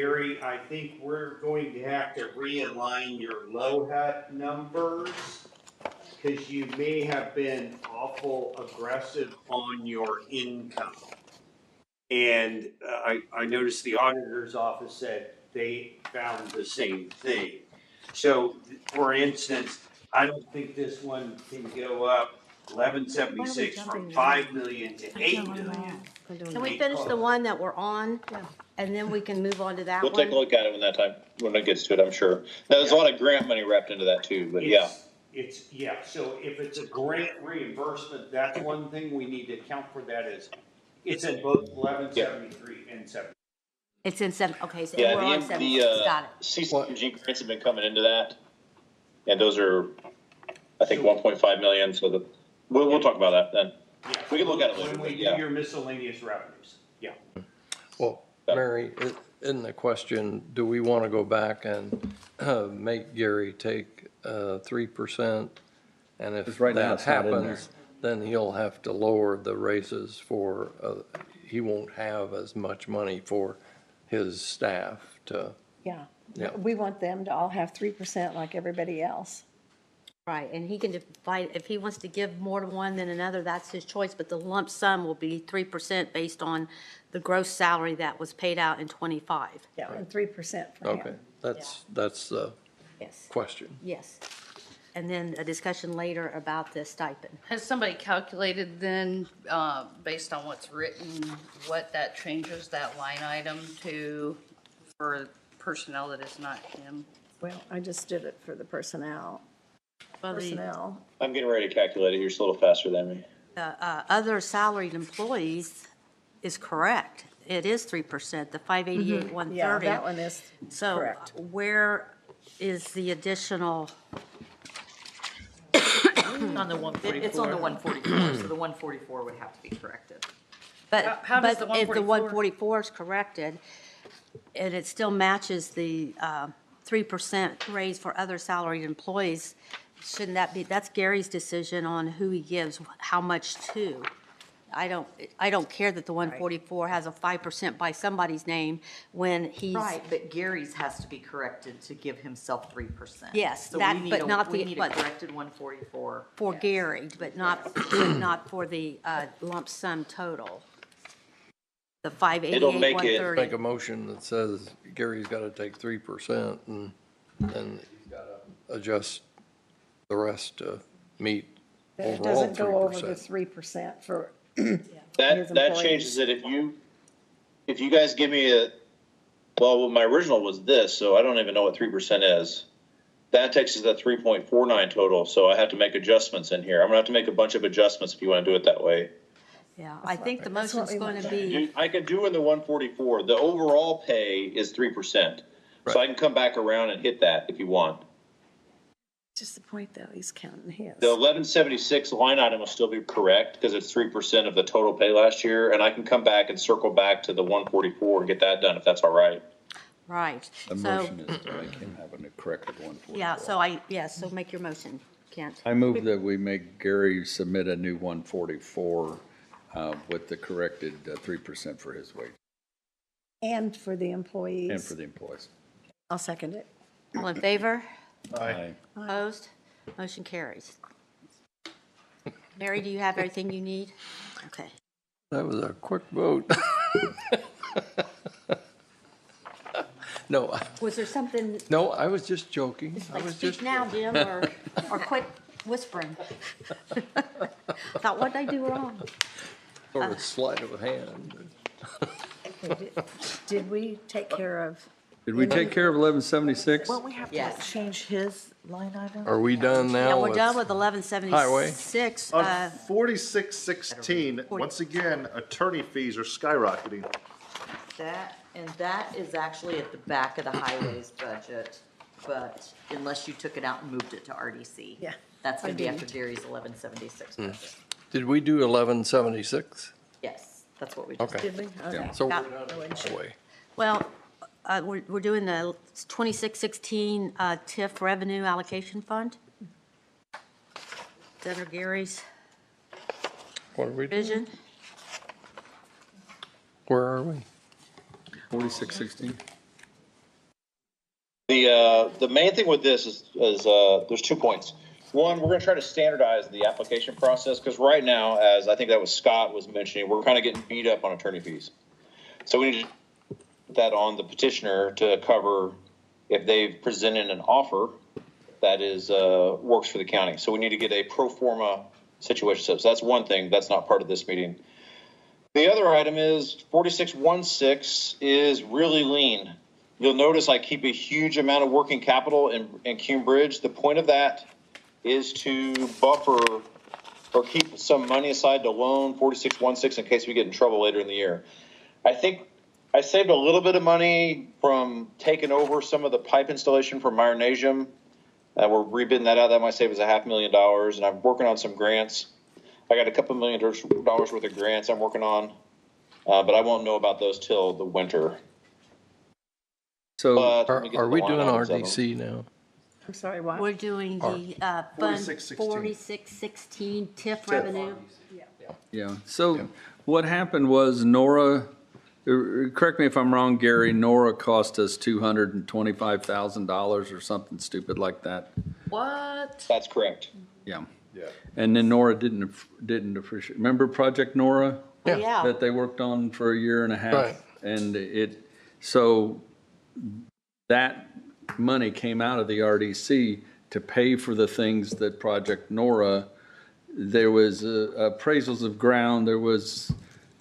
Gary, I think we're going to have to realign your LOHUT numbers because you may have been awful aggressive on your income. And I noticed the auditor's office said they found the same thing. So, for instance, I don't think this one can go up 1176 from 5 million to 8 million. Can we finish the one that we're on? Yeah. And then we can move on to that We'll one? take a look at it when it gets to it, I'm sure. Now, there's a lot of grant money wrapped into that too, but yeah. So if it's a grant reimbursement, that's one thing we need to account for. That is, it's in both 1173 and 7. It's in 7, okay, so Yeah, we're on 76, got it. CCMG grants have been coming into that, and those are, I think, 1.5 million, so we'll talk about that then. Yeah. We can look at it later. When we do your miscellaneous revenues, yeah. Well, Mary, in the question, do we want to go back and make Gary take 3%? And if right now that it's not in there. happens, then he'll have to lower the raises for, he won't have as much money for his staff to. Yeah. Yeah. We want them to all have 3% like everybody else. Right, and he can divide, if he wants to give more to one than another, that's his choice, but the lump sum will be 3% based on the gross salary that was paid out in 25. Yeah, and 3% for him. Okay, that's the Yes, question. yes. And then a discussion later about the stipend. Has somebody calculated then, based on what's written, what that changes that line item to for personnel that is not him? Well, I just did it for the personnel. Well, the Personnel. I'm getting ready to calculate it. You're just a little faster than me. other salaried employees is correct. It is 3%, the 588, 130. Yeah, that one is correct. So where is the additional? On the 144. It's on the 144, so the 144 would have to be corrected. But, How does but the if the 144 144 is corrected, and it still matches the 3% raise for other salaried employees, shouldn't that be, that's Gary's decision on who he gives how much to. I don't care that the 144 has a 5% by somebody's name when he's. Right, but Gary's has to be corrected to give himself 3%. Yes, So that- we need but not we the- need but- a corrected 144. For Yes. Gary, but not for the lump sum total. The 588, It'll make it- 130. Make a motion that says Gary's got to take 3% and then he's got to adjust the rest to meet It overall doesn't go over the 3%. 3% for That his that employees. changes it. If you guys give me my original was this, so I don't even know what 3% is. That takes us to 3.49 total, so I have to make adjustments in here. I'm gonna have to make a bunch of adjustments if you want to do it that way. Yeah, I think the that's what motion's we going want. to be, I can do in the 144. The overall pay is 3%, so I can come back around and hit that if you want. Just the point though, he's counting his. The 1176 line item will still be correct because it's 3% of the total pay last year, and I can come back and circle back to the 144 and get that done if that's all right. right. The So, motion is to make him have a corrected 144. yeah, so make your motion, Kent. I move that we make Gary submit a new 144 with the corrected 3% for his wage And for the employees. and for the employees. I'll second it. All in favor? Aye. Opposed? Motion carries. Mary, do you have everything you need? Okay. That was a quick vote. No, Was there something, no, I was just joking. I like, was speak just, now, Jim, or quit whispering? Thought, what'd I do wrong? sort of sleight of hand. Okay, did we take care of? Did we take care of 1176? Won't we have to change his line item? Are we done Yeah, now we're done with with 1176. On 4616, once again, attorney fees are skyrocketing. That is actually at the back of the highways budget, but unless you took it out and moved it to RDC. Yeah, That's I gonna be after didn't. Gary's 1176 budget. Did we do 1176? Yes, that's what we just Okay. did. Did we? Okay. So Yeah. we're done that way. Well, we're doing the 2616 TIF revenue allocation fund. Is that under Gary's What are we doing? vision? Where are we? 4616? The main thing with this is there's 2 points. One, we're going to try to standardize the application process because right now, as I think that was Scott was mentioning, we're kind of getting beat up on attorney fees. So we need to put that on the petitioner to cover if they've presented an offer that is works for the county. So we need to get a pro forma situation. So that's one thing that's not part of this meeting. The other item is 4616 is really lean. You'll notice I keep a huge amount of working capital in Cume Bridge. The point of that is to buffer or keep some money aside to loan 4616 in case we get in trouble later in the year. I think I saved a little bit of money from taking over some of the pipe installation from Myronasium. We're rebidding that out. That might save us $500,000. And I'm working on some grants. I got a couple $1 million worth of grants I'm working on, but I won't know about those till the winter. So But Are we doing RDC now? I'm sorry, what? We're doing the Fund 4616 TIF revenue. yeah, so what happened was Nora, correct me if I'm wrong, Gary, Nora cost us $225,000 or something stupid like that. What? That's correct. Yeah. Yeah. And then Nora didn't appreciate, remember Project Nora? Yeah. That they worked on for a year and a half? Right. And so that money came out of the RDC to pay for the things that Project Nora, there was appraisals of ground, there was,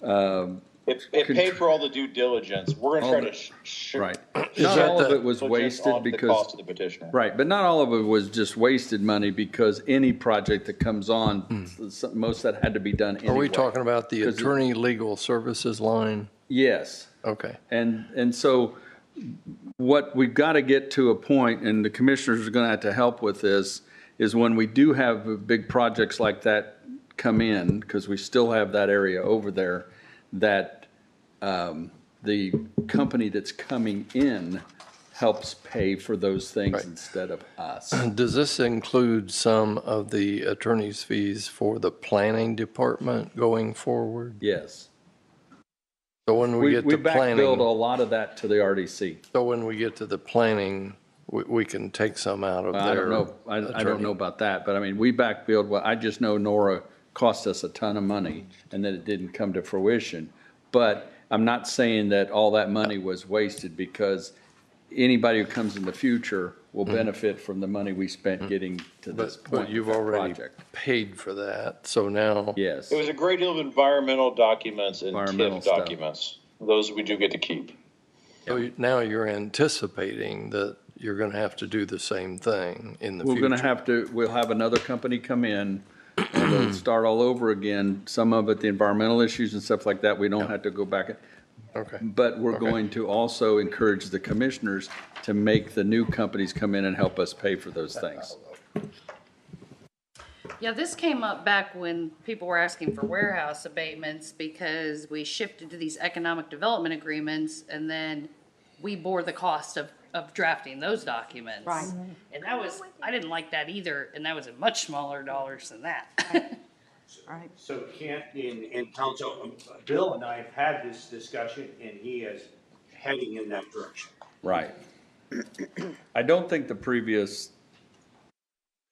It paid for all the due diligence. We're going to try to right. Is Not that all of the- it was wasted the because. cost of the petitioner. Right, but not all of it was just wasted money because any project that comes on, most of that had to be done anyway. Are we talking about the 'Cause it- attorney legal services line? Yes. Okay. And so what we've got to get to a point, and the commissioners are going to have to help with this, is when we do have big projects like that come in, because we still have that area over there, that the company that's coming in helps pay for those things Right. instead of us. Does this include some of the attorney's fees for the planning department going forward? Yes. So when we get We to backbilled a planning, lot of that to the RDC. so when we get to the planning, we can take some out of I their don't know, I don't attorney. know about that, but I mean, we backbilled, well, I just know Nora cost us a ton of money and that it didn't come to fruition. But I'm not saying that all that money was wasted because anybody who comes in the future will benefit from the money we spent getting to this But point you've with that already project. paid for that, so now. Yes. It was a great deal of environmental documents and Environmental TIF stuff. documents. Those we do get to keep. So now you're anticipating that you're going to have to do the same thing in the We're future. gonna have to, we'll have another company come in and it'll start all over again. Some of it, the environmental issues and stuff like that, we don't have to go back. Okay. But we're going to also encourage the commissioners to make the new companies come in and help us pay for those things. Yeah, this came up back when people were asking for warehouse abatements because we shifted to these economic development agreements and then we bore the cost of drafting those documents. Right. And that was, I didn't like that either, and that was a much smaller dollars than that. Right. So Kent and Council, Bill and I have had this discussion and he is heading in that direction. Right. I don't think the previous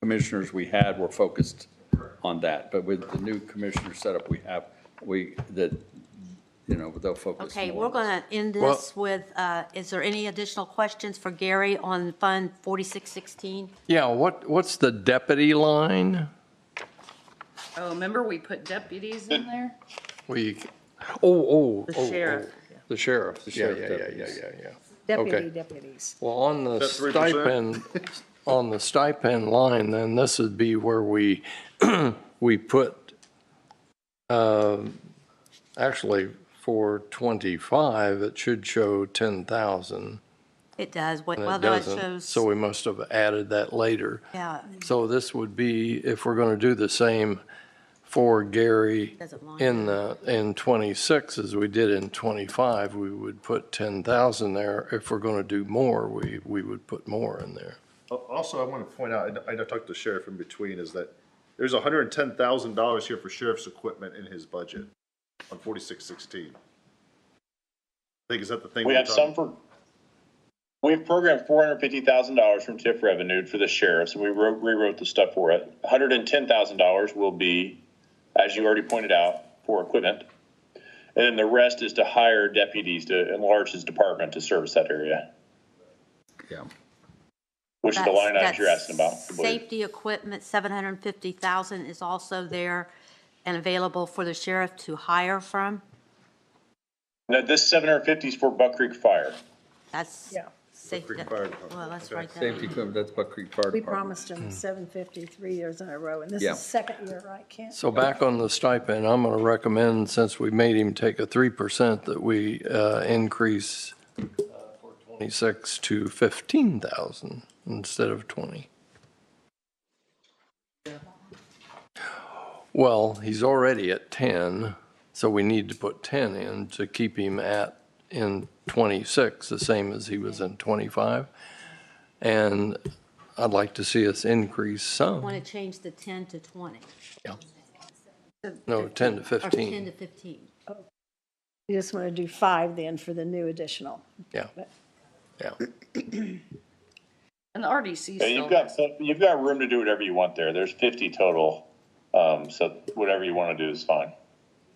commissioners we had were focused on that, but with the new commissioner setup we have, they'll focus Okay, more we're on going to end this with, is there any additional questions for Gary on Fund 4616? Yeah, what's the deputy line? Oh, remember we put deputies in there? The sheriff. The sheriff, yeah. deputies. Deputy deputies. Well, on the That's 3%? stipend line, then this would be where we, we put, actually, for 25, it should show 10,000. It does, And well, it no, it doesn't, shows, so we must have added that later. yeah, So this would be, if we're going to do the same for Gary doesn't line in 26 as we did in 25, we would put 10,000 there. If we're going to do more, we would put more in there. Also, I want to point out, I talked to the sheriff in between, is that there's $110,000 here for sheriff's equipment in his budget on 4616. I think, is that the thing? We we're have talking- some for We've programmed $450,000 from TIF revenue for the sheriff, so we rewrote the stuff for it. $110,000 will be, as you already pointed out, for equipment. And then the rest is to hire deputies to enlarge his department to service that area, Yeah. which is the line items you're asking about. I believe. Safety equipment, 750,000 is also there and available for the sheriff to hire from. Now, this 750 is for Buck Creek Fire. That's Yeah. safety. Creek Fire Department. Well, let's write that. Safety equipment, that's Buck Creek Fire We Department. promised them 750 3 years in a row, and this Yeah. is second year, right, Kent? So back on the stipend, I'm going to recommend, since we made him take a 3%, that we increase for 26 to 15,000 instead of 20. Well, he's already at 10, so we need to put 10 in to keep him in 26, the same as he was in 25. And I'd like to see us increase some. Want to change the 10 to 20? No, 10 to Or 15. 10 to 15? You just want to do 5 then for the new additional. Yeah, yeah. And the RDC Yeah, still. you've got room to do whatever you want there. There's 50 total, so whatever you want to do is fine.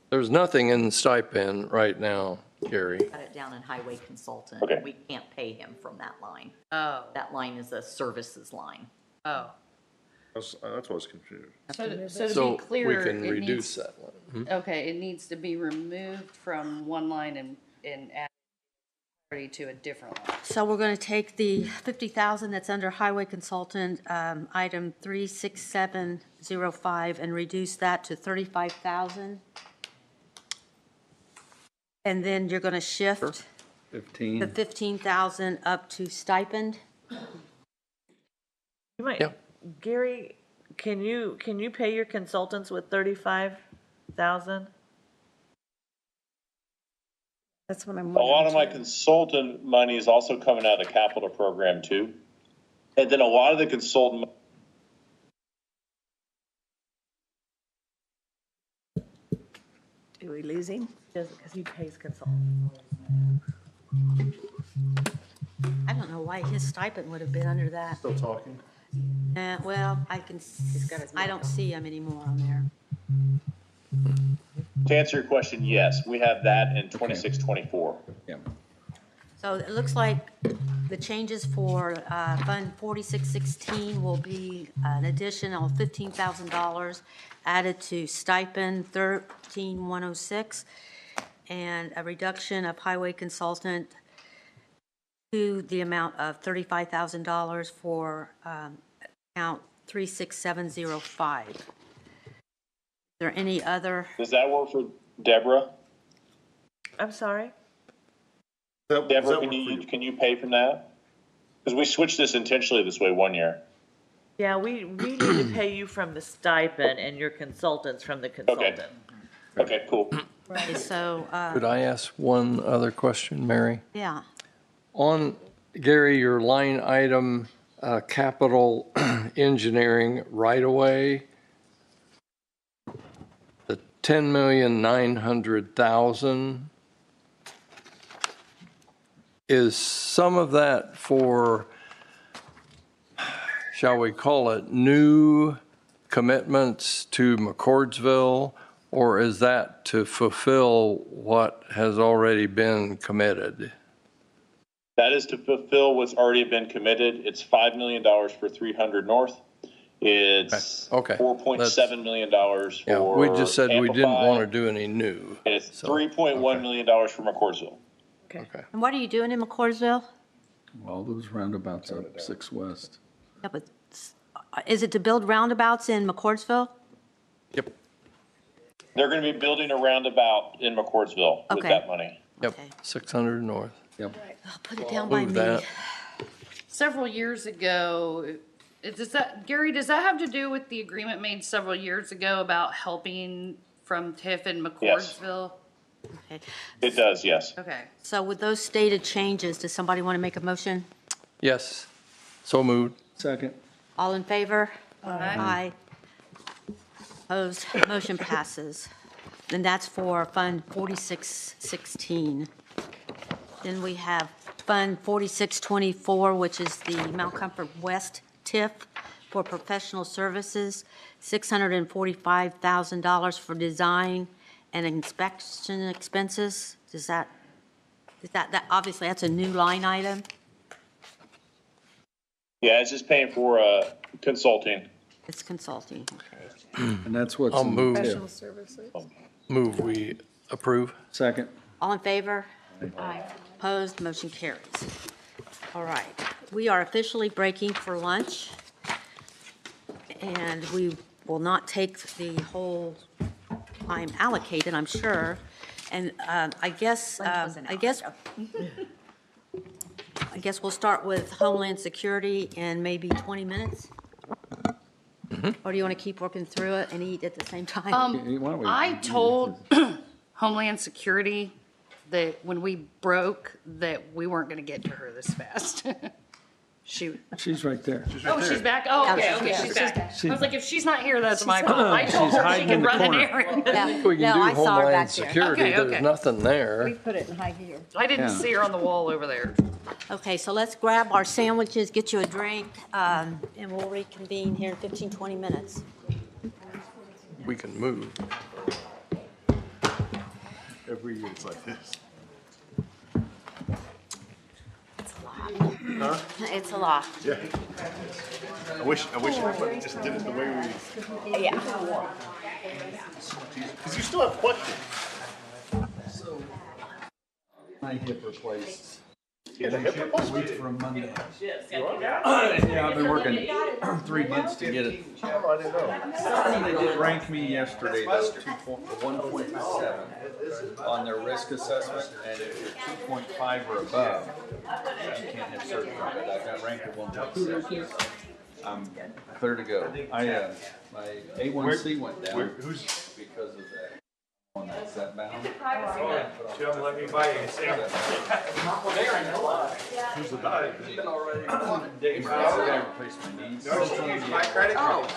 There's nothing in the stipend right now, Gary. Got it down in highway consultant. Okay. We can't pay him from that line. Oh, That line is a services line. oh. That's what I was confused. So to So be clearer, we can it reduce needs, that one. okay, it needs to be removed from one line and add to a different line. So we're going to take the 50,000 that's under highway consultant, item 36705, and reduce that to 35,000. And then you're going to shift 15. the 15,000 up to stipend. You might, Yeah. Gary, can you pay your consultants with 35,000? That's what I'm A lot of my wondering. consultant money is also coming out of the capital program too. And then a lot of the consultant, Do we lose him? Because he pays consultants. I don't know why his stipend would have been under that. Still talking? Well, I don't see him anymore on there. to answer your question, yes, we have that in 26, 24. Yeah. So it looks like the changes for Fund 4616 will be an additional $15,000 added to stipend 13106, and a reduction of highway consultant to the amount of $35,000 for account 36705. Is there any other? Does that work for Deborah? I'm sorry? Deborah, can you pay from that? Because we switched this intentionally this way one year. Yeah, we need to pay you from the stipend and your consultants from the consultant. Okay, cool. Right, so, Could I ask one other question, Mary? yeah, On, Gary, your line item, capital engineering right-of-way, the 10,900,000, is some of that for, shall we call it, new commitments to McCordsville, or is that to fulfill what has already been committed? That is to fulfill what's already been committed. It's $5 million for 300 North. It's Okay. $4.7 million for Yeah, we just said we didn't Amplify, want to do any new. and it's So, $3.1 million for McCordsville. Okay. and what are you doing in McCordsville? All those roundabouts up 6 West. Yeah, but is it to build roundabouts in McCordsville? Yep, They're going to be building a roundabout in McCordsville with Okay. that money. yep, Okay. 600 north. I'll put it down by Move me. that. Several years ago, does that, Gary, does that have to do with the agreement made several years ago about helping from TIF in McCordsville? Okay. It does, yes. Okay. So with those stated changes, does somebody want to make a motion? Yes, so moved. Second. All in favor? Aye. Aye. Opposed, motion passes. And that's for Fund 4616. Then we have Fund 4624, which is the Mount Comfort West TIF for professional services, $645,000 for design and inspection expenses. Obviously, that's a new line item. Yeah, it's just paying for, consulting. It's consulting. And that's what's. I'll in the move. TIF. Professional services. Move we approve. Second. All in favor? Aye. Opposed, motion carries. All right, we are officially breaking for lunch, and we will not take the whole time allocated, I'm sure. And I guess we'll start with Homeland Security in maybe 20 minutes? Or do you want to keep working through it and eat at the same time? Why don't we- I told Homeland Security that when we broke, that we weren't gonna get to her this fast. She's right there. she's back? Oh, okay, okay, she's back. I was like, if she's not here, that's my fault. I told her she hiding in can the run an corner. errand. We can do I saw her Homeland back there. Security, Okay, okay. there's nothing there. We put it in high gear. I didn't Yeah. see her on the wall over there. Okay, so let's grab our sandwiches, get you a drink, and we'll reconvene here in 15, 20 minutes. We can move. Every year it's like this. It's a lot. Yeah. I wish everybody just did it the way we. Yeah. Because you still have questions. My hip replaced. Yeah, the hip replacement? Week from Monday. Yeah, I've been working 3 months to get it. Oh, I didn't know. They did rank me yesterday, that's 1.7 on their risk assessment, and if you're 2.5 or above, you can't have surgery, but I got ranked at 1.6. I'm clear to go. My A1C went down Who's? because of that. On that set bound. Jim, let me buy you a sandwich. Who's the guy? Dave, the guy replaced my knees. My credit card.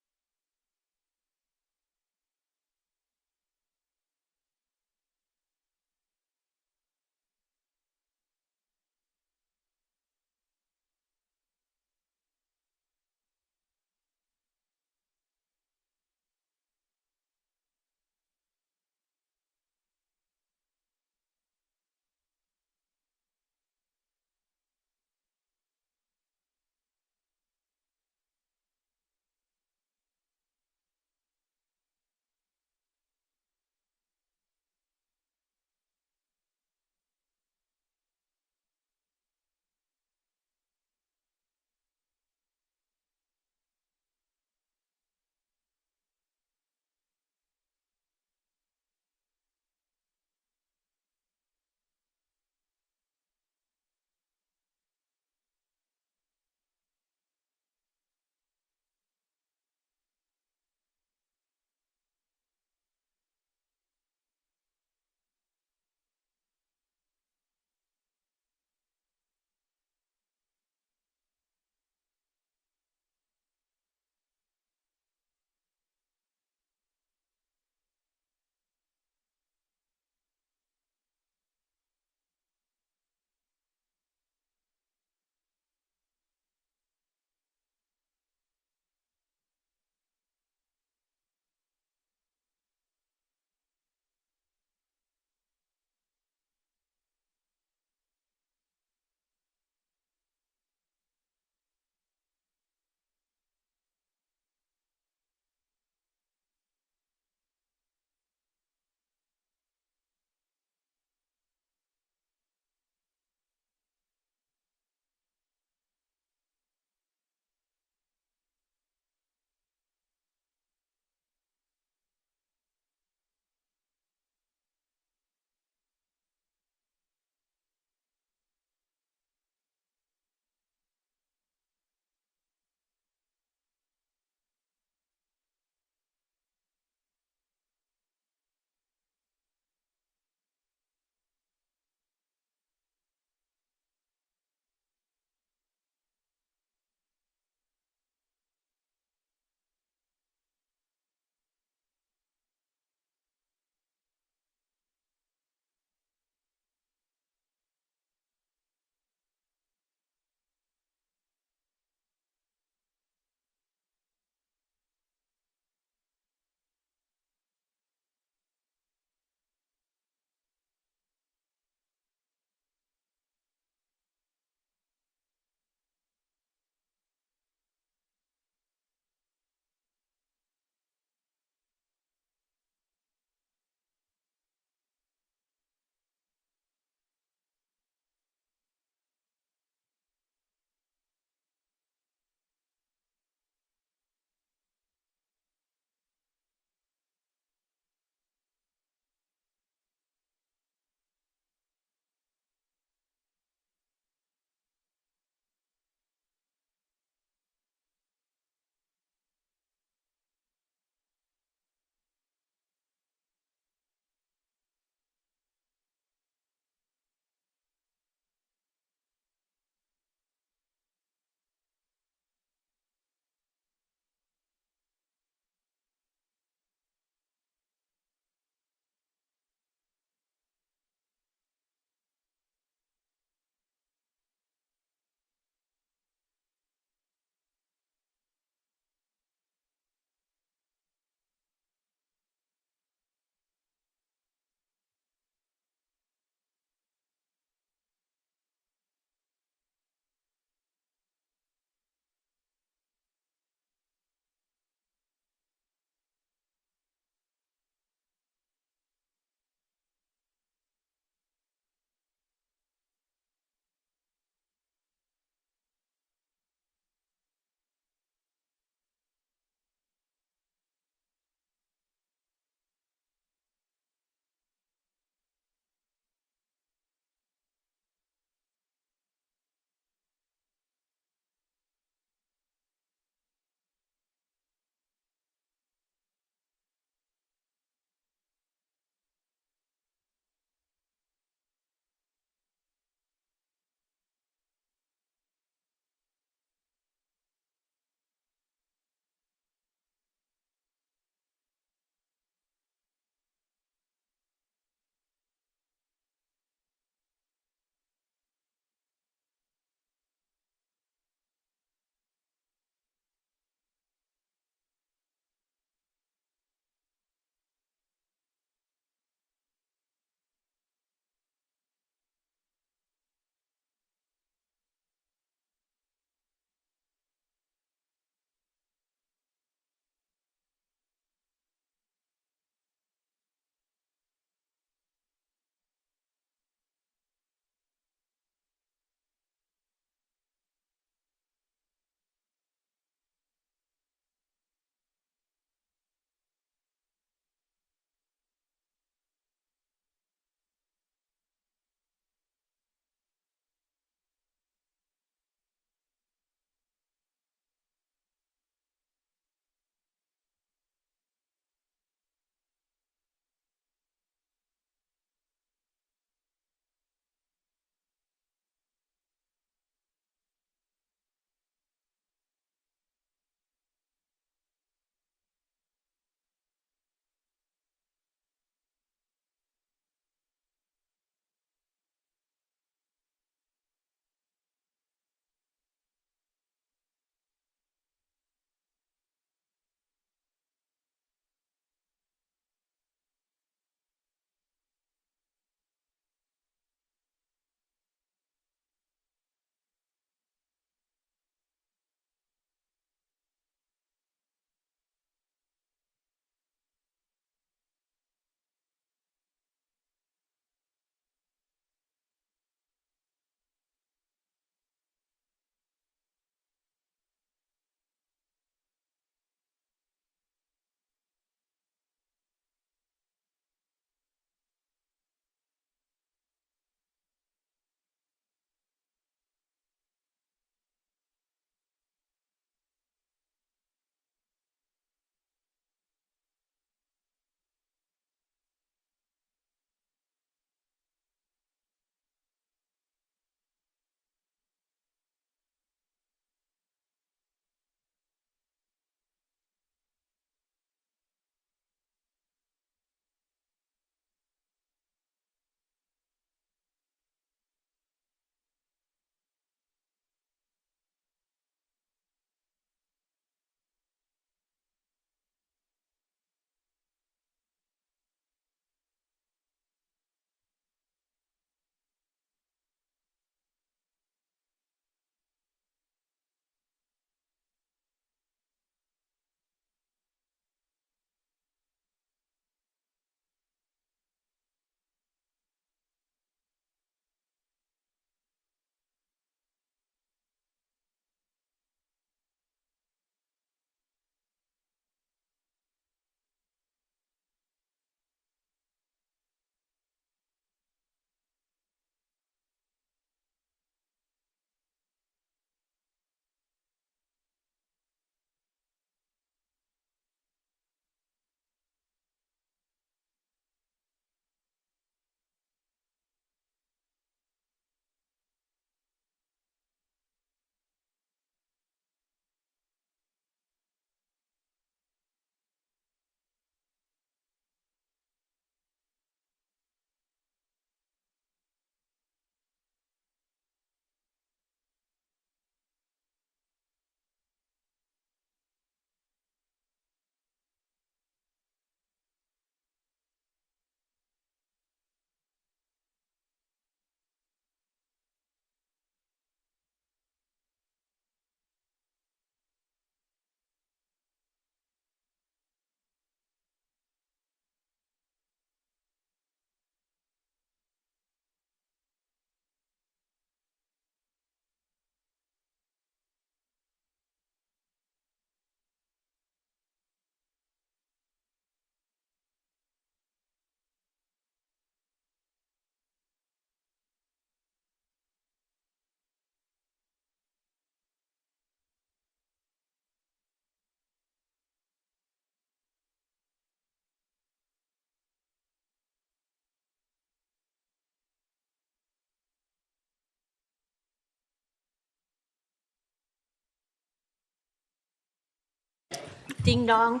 Ding dong.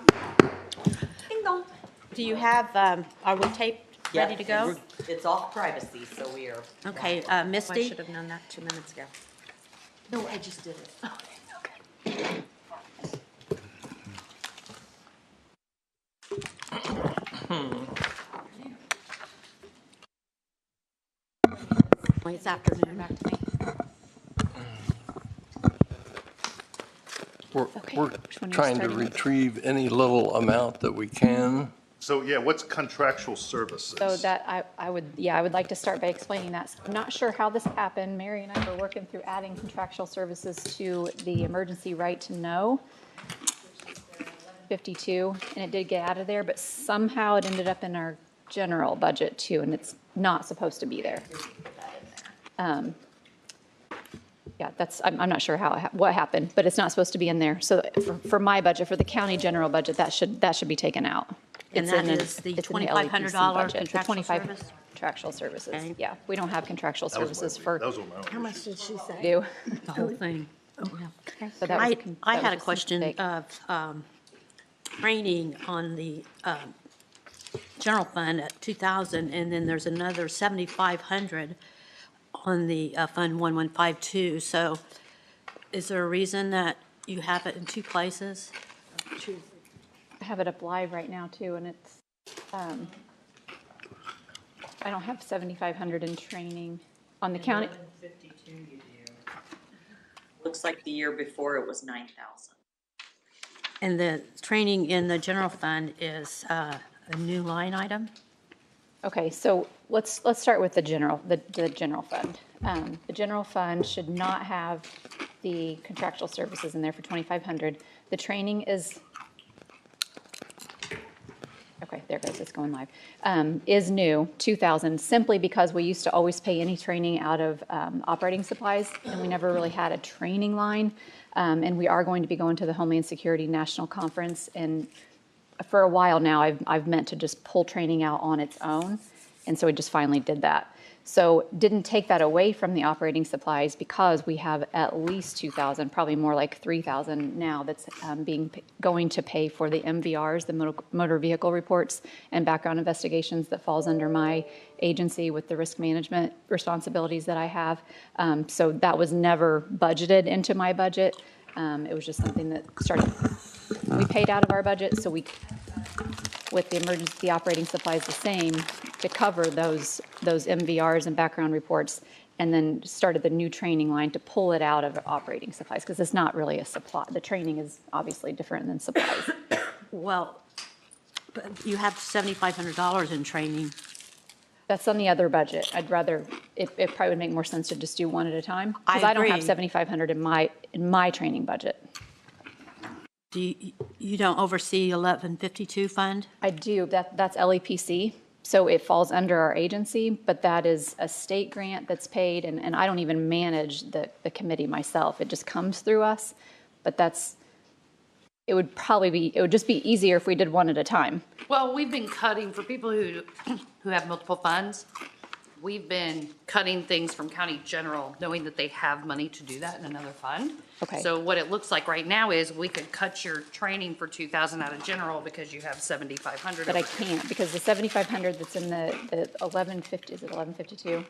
Ding dong. Do you have, are we taped, ready to go? It's off privacy, so we are. Okay, I Misty? should have known that 2 minutes ago. No, I just did it. It's afternoon. Back to me. We're Okay, we're which one are you trying to starting with? retrieve any little amount that we can. So, yeah, what's contractual services? So that, I would like to start by explaining that. I'm not sure how this happened. Mary and I were working through adding contractual services to the emergency right to know, 52, and it did get out of there, but somehow it ended up in our general budget too, and it's not supposed to be there. Yeah, I'm not sure what happened, but it's not supposed to be in there. So for my budget, for the county general budget, that should be taken out. And It's that in is the it's in $2,500 LEPC budget, the contractual 25 service? Contractual services, Okay. yeah. We don't have contractual services for, That was one of my How own much issues. did she say? do. The whole thing. So that was I that had a was question mistake. of training on the general fund at 2,000, and then there's another 7,500 on the Fund 1152. So is there a reason that you have it in two places? I have it up live right now too, and it's, I don't have 7,500 in training on the county. 1152 you do. Looks like the year before it was 9,000. And the training in the general fund is a new line item? Okay, so let's start with the general fund. The general fund should not have the contractual services in there for 2,500. The training is, okay, there it goes, it's going live, is new, 2,000, simply because we used to always pay any training out of operating supplies, and we never really had a training line. And we are going to be going to the Homeland Security National Conference, and for a while now, I've meant to just pull training out on its own, and so we just finally did that. So didn't take that away from the operating supplies because we have at least 2,000, probably more like 3,000 now that's going to pay for the MVRs, the motor vehicle reports and background investigations that falls under my agency with the risk management responsibilities that I have. So that was never budgeted into my budget. It was just something that we paid out of our budget, so with the emergency operating supplies the same, to cover those MVRs and background reports, and then started the new training line to pull it out of operating supplies, because it's not really a supply. The training is obviously different than supplies. Well, but you have $7,500 in training. That's on the other budget. I'd rather, it probably would make more sense to just do one at a time, I because I don't have agree. 7,500 in my training budget. You don't oversee 1152 fund? I do, that's LEPC, so it falls under our agency, but that is a state grant that's paid, and I don't even manage the committee myself, it just comes through us, but it would just be easier if we did one at a time. Well, we've been cutting, for people who have multiple funds, we've been cutting things from county general, knowing that they have money to do that in another fund. Okay. So what it looks like right now is we could cut your training for 2,000 out of general because you have 7,500. But I can't, because the 7,500 that's in the 1150, is it 1152?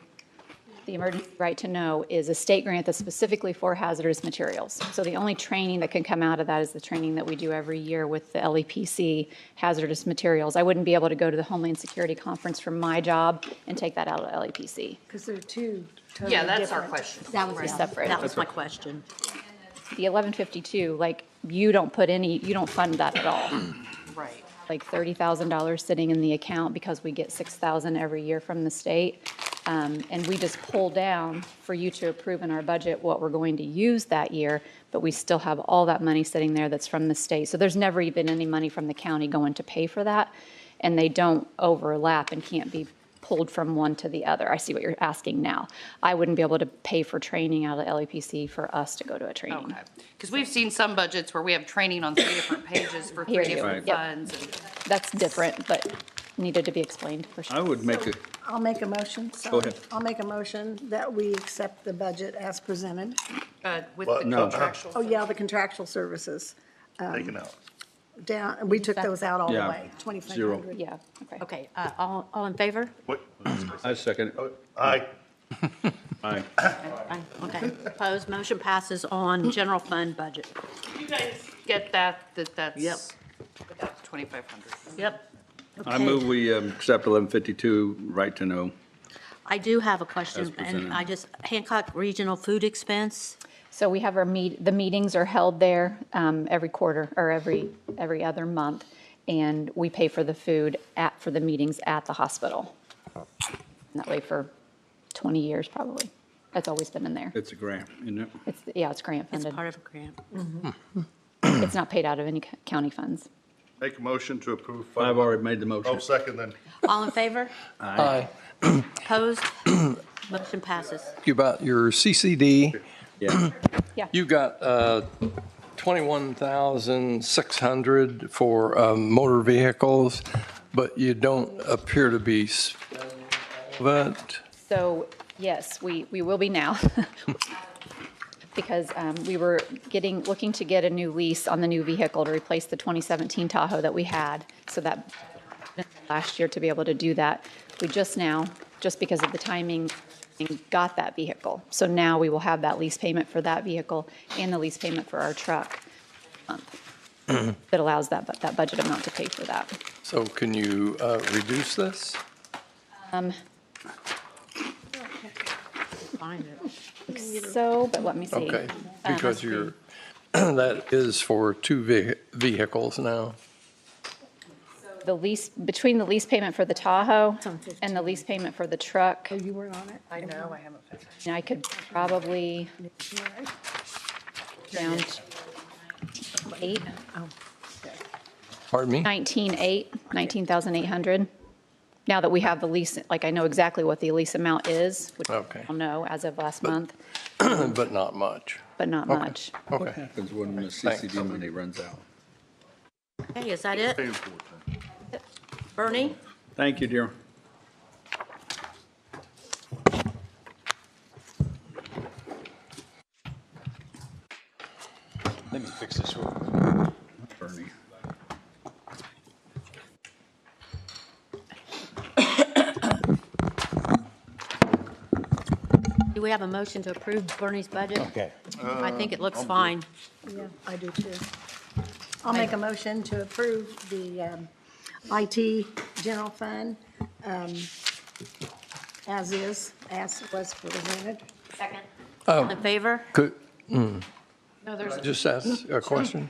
The emergency right to know is a state grant that's specifically for hazardous materials. So the only training that can come out of that is the training that we do every year with the LEPC hazardous materials. I wouldn't be able to go to the Homeland Security Conference for my job and take that out of LEPC. Because they're two totally different. Yeah, that's our question. That was separate. That was my question. The 1152, like, you don't fund that at all. Right. Like $30,000 sitting in the account because we get 6,000 every year from the state. And we just pull down for you to approve in our budget what we're going to use that year, but we still have all that money sitting there that's from the state. So there's never even any money from the county going to pay for that, and they don't overlap and can't be pulled from one to the other. I see what you're asking now. I wouldn't be able to pay for training out of LEPC for us to go to a training. Okay. Because we've seen some budgets where we have training on 3 different pages for 3 Hear you. different Yep. funds. And That's different, but needed to be explained for sure. I would make a, I'll make a motion. Go ahead. I'll make a motion that we accept the budget as presented. with Well, the no. contractual. Oh, yeah, the contractual services. Taken out. down, we took those out all the Yeah. way, 2,500. Yeah, okay. Okay, all in favor? What? I second. Aye. Aye. Aye. Okay, opposed, motion passes on general fund budget. You guys get that, that's. Yep. 2,500. Yep. I Okay. move we accept 1152, right to know. I do have a question, As presented. and Hancock Regional Food Expense, So we have the meetings are held there every quarter, or every other month, and we pay for the food for the meetings at the hospital. And that way for 20 years, probably. That's always been in there. It's a grant, isn't it? It's grant it's funded. part of a grant. It's not paid out of any county funds. Make a motion to approve. I've already made the motion. Oh, second then. All in favor? Aye. Opposed? Motion passes. You about your CCD, Yeah. you got 21,600 for motor vehicles, but you don't appear to be but So, yes, we will be now. Because we were looking to get a new lease on the new vehicle to replace the 2017 Tahoe that we had. So that, last year to be able to do that. We just because of the timing, got that vehicle. So now we will have that lease payment for that vehicle and the lease payment for our truck that allows that budget amount to pay for that. so can you reduce this? Find it. So, but let me see. Okay, because that is for two vehicles now. Between the lease payment for the Tahoe and the lease payment for the truck, Oh, you weren't on it? I know, I haven't found it. I could probably down to 8, Pardon me? 19,800. Now that we have the lease, like I know exactly what the lease amount is, which I Okay. don't know as of last month, But not much. but not much. What Okay. happens when the CCD money runs out? Okay, is that it? Bernie? Thank you, dear. Let me fix this real quick. Bernie. Do we have a motion to approve Bernie's budget? Okay. I think it looks fine. Yeah, I do too. I'll make a motion to approve the IT general fund as was presented. Second. All in favor? Could, No, there's, just ask a question?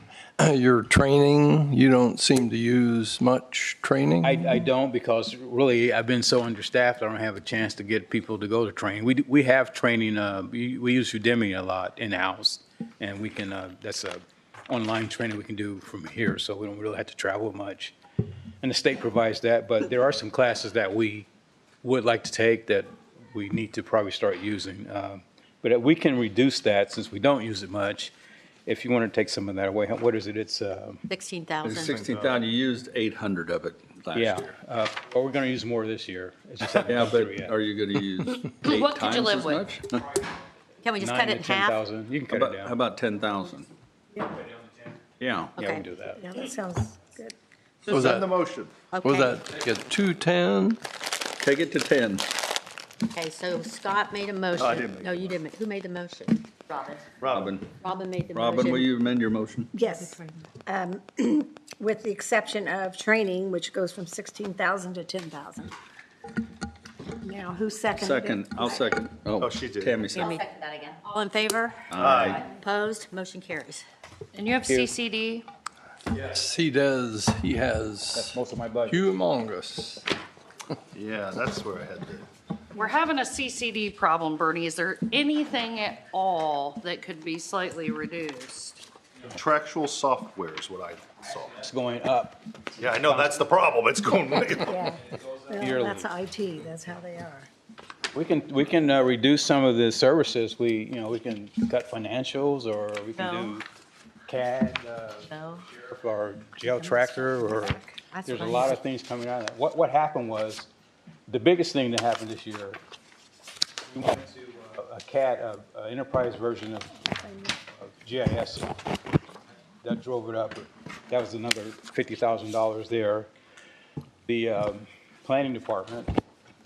Your training, you don't seem to use much training? I don't, because really, I've been so understaffed, I don't have a chance to get people to go to training. We have training, we use Udemy a lot in-house, and we can, that's a online training we can do from here, so we don't really have to travel much. And the state provides that, but there are some classes that we would like to take that we need to probably start using. But we can reduce that since we don't use it much. If you want to take some of that away, what is it? It's, 16,000. It's 16,000, you used 800 of it last yeah, year. but we're going to use more this year. It's just haven't Yeah, come but through yet. are you going to use 8 What could you times live as with? much? Can we just 9 cut to it in half? 10,000, you can cut it How down. about 10,000? Yeah. Yeah, we Okay. can do that. Yeah, that sounds good. Was Send the that, motion. was Okay. that get 210? Take it to 10. Okay, so Scott made a motion. I didn't make No, you didn't. Who made the motion? Robin. Robin made the motion. Robin, will you amend your motion? Yes. With the exception of training, which goes from 16,000 to 10,000. Now, who seconded it? Second, I'll second. Oh, she did. Tammy said. Tammy. All in favor? Aye. Opposed? Motion carries. and you have CCD, Yes, he does. He That's has most of my budget. humongous. Yeah, that's where I had to. we're having a CCD problem, Bernie. Is there anything at all that could be slightly reduced? Contractual software is what I saw. It's going up. Yeah, I know, that's the problem. It's going way up. Yeah. Well, Yearly. that's IT, that's how they are. We can reduce some of the services. We can cut financials, or we can No. do CAD, No. or jail tracker, or That's there's a fine. lot of things coming out of that. What happened was, the biggest thing that happened this year, we went to a CAD, a enterprise version of GIS. That drove it up. that was another $50,000 there. The planning department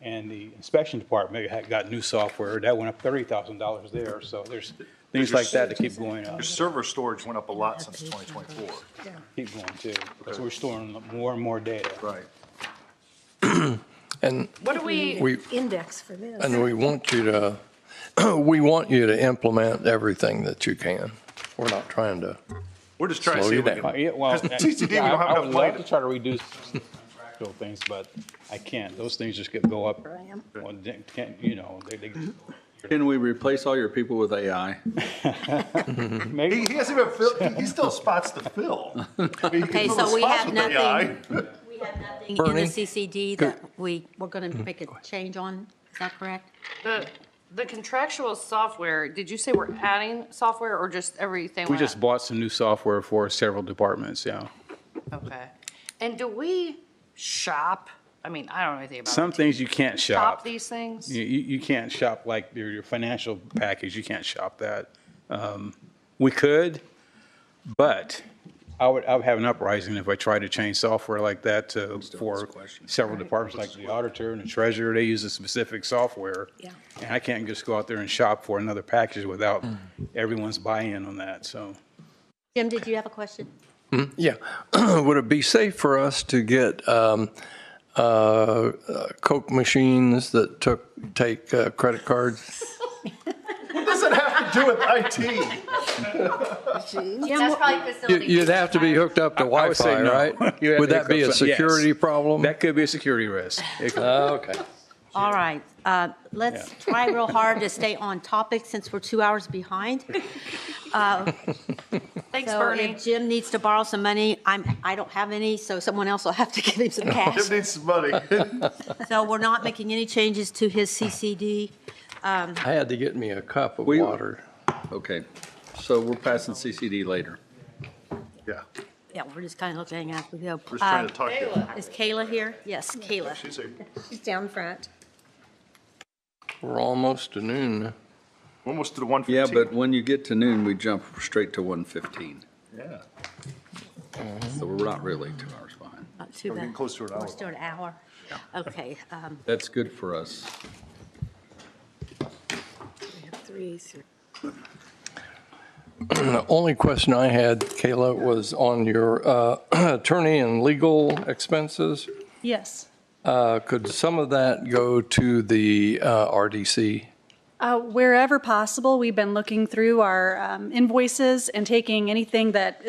and the inspection department had got new software. That went up $30,000 there. So there's things like that to keep going up. Your server storage went up a lot since 2024. Keep going too, because we're storing more and more data. Right. And What do we, Index for this. and we want you to, we want you to implement everything that you can. We're not trying to, We're just trying to Slow see you if we down. can. Yeah, well, Because TCD, we yeah, don't have I enough would money love to try to reduce contractual things, but I can't. Those things just go up. Well, they can't, you know, they Can we replace all your people with AI? maybe. He hasn't even filled, he still spots to fill. Okay, so we have nothing, We have nothing in Bernie? the CCD that we're going to make a change on, is that correct? the contractual software, did you say we're adding software or just everything? We went just up? bought some new software for several departments, yeah. Okay. And do we shop? I mean, I don't know anything about Some it. things you can't Shop shop. these things? You can't shop like your financial package, you can't shop that. We could, but I would have an uprising if I tried to change software like that for several departments, like the auditor and the treasurer, they use a specific software. Yeah. And I can't just go out there and shop for another package without everyone's buy-in on that, so. Jim, did you have a question? yeah. Would it be safe for us to get Coke machines that take credit cards? What does it have to do with IT? That's probably facility. You'd have to be hooked up to I would say Wi-Fi, no. right? You have Would to that be a hook up- yes. security problem? That could be a security risk. It could- Okay. All right, let's try real hard to stay on topic since we're 2 hours behind. Thanks, So Bernie. if Jim needs to borrow some money, I don't have any, so someone else will have to give him some cash. Jim needs some money. So we're not making any changes to his CCD. I had to get me a cup of We- water. Okay, so we're passing CCD later. Yeah, Yeah, we're just kind of looking as we go. we're just trying to talk. Is Kayla here? Yes, Kayla. She's a, She's down front. We're almost to noon. almost to the 115. Yeah, but when you get to noon, we jump straight to 1:15. Yeah, So we're not really 2 hours behind. Not too we're getting bad. close to an hour. We're still an hour. Okay, That's good for us. We have three. The only question I had, Kayla, was on your attorney and legal expenses. Yes. Could some of that go to the RDC? Wherever possible, we've been looking through our invoices and taking anything that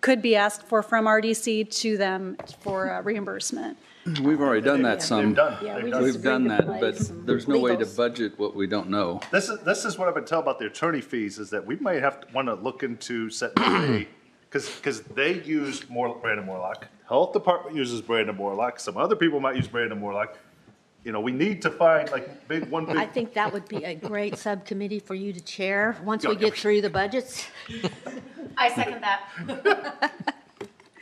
could be asked for from RDC to them for reimbursement. We've already done that some. They've done. Yeah, They've we done. just- We've done that, Like but some there's no way to legals. budget what we don't know. This is what I've been telling about the attorney fees, is that we might have to want to look into setting a fee, because they use Brandon Morlock. Health Department uses Brandon Morlock. Some other people might use Brandon Morlock. You know, we need to find like one I big, think that would be a great subcommittee for you to chair, once we Yeah. get through the budgets. I second that.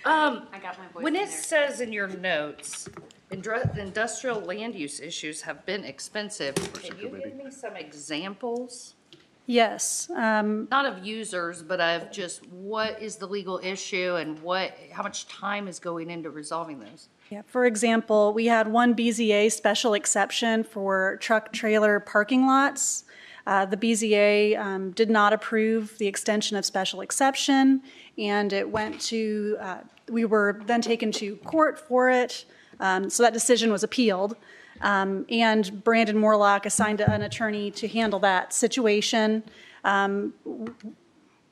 I got my voice When in it there. says in your notes, industrial land use issues have been expensive, can you give me some examples? Yes. Not of users, but of just what is the legal issue and how much time is going into resolving those? Yeah, for example, we had one BZA special exception for truck trailer parking lots. The BZA did not approve the extension of special exception, and it went to, we were then taken to court for it, so that decision was appealed. And Brandon Morlock assigned an attorney to handle that situation.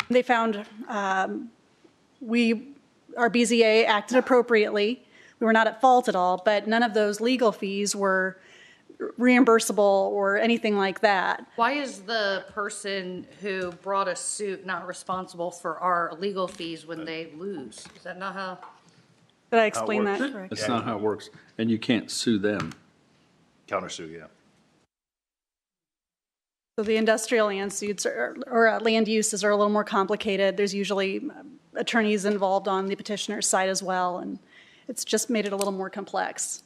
They found our BZA acted appropriately. We were not at fault at all, but none of those legal fees were reimbursable or anything like that. Why is the person who brought us suit not responsible for our legal fees when they lose? Is that not how? Did I explain that works. correctly? That's not how it works. And you can't sue them. countersue, yeah. So the industrial land suits or land uses are a little more complicated. There's usually attorneys involved on the petitioner's side as well, and it's just made it a little more complex.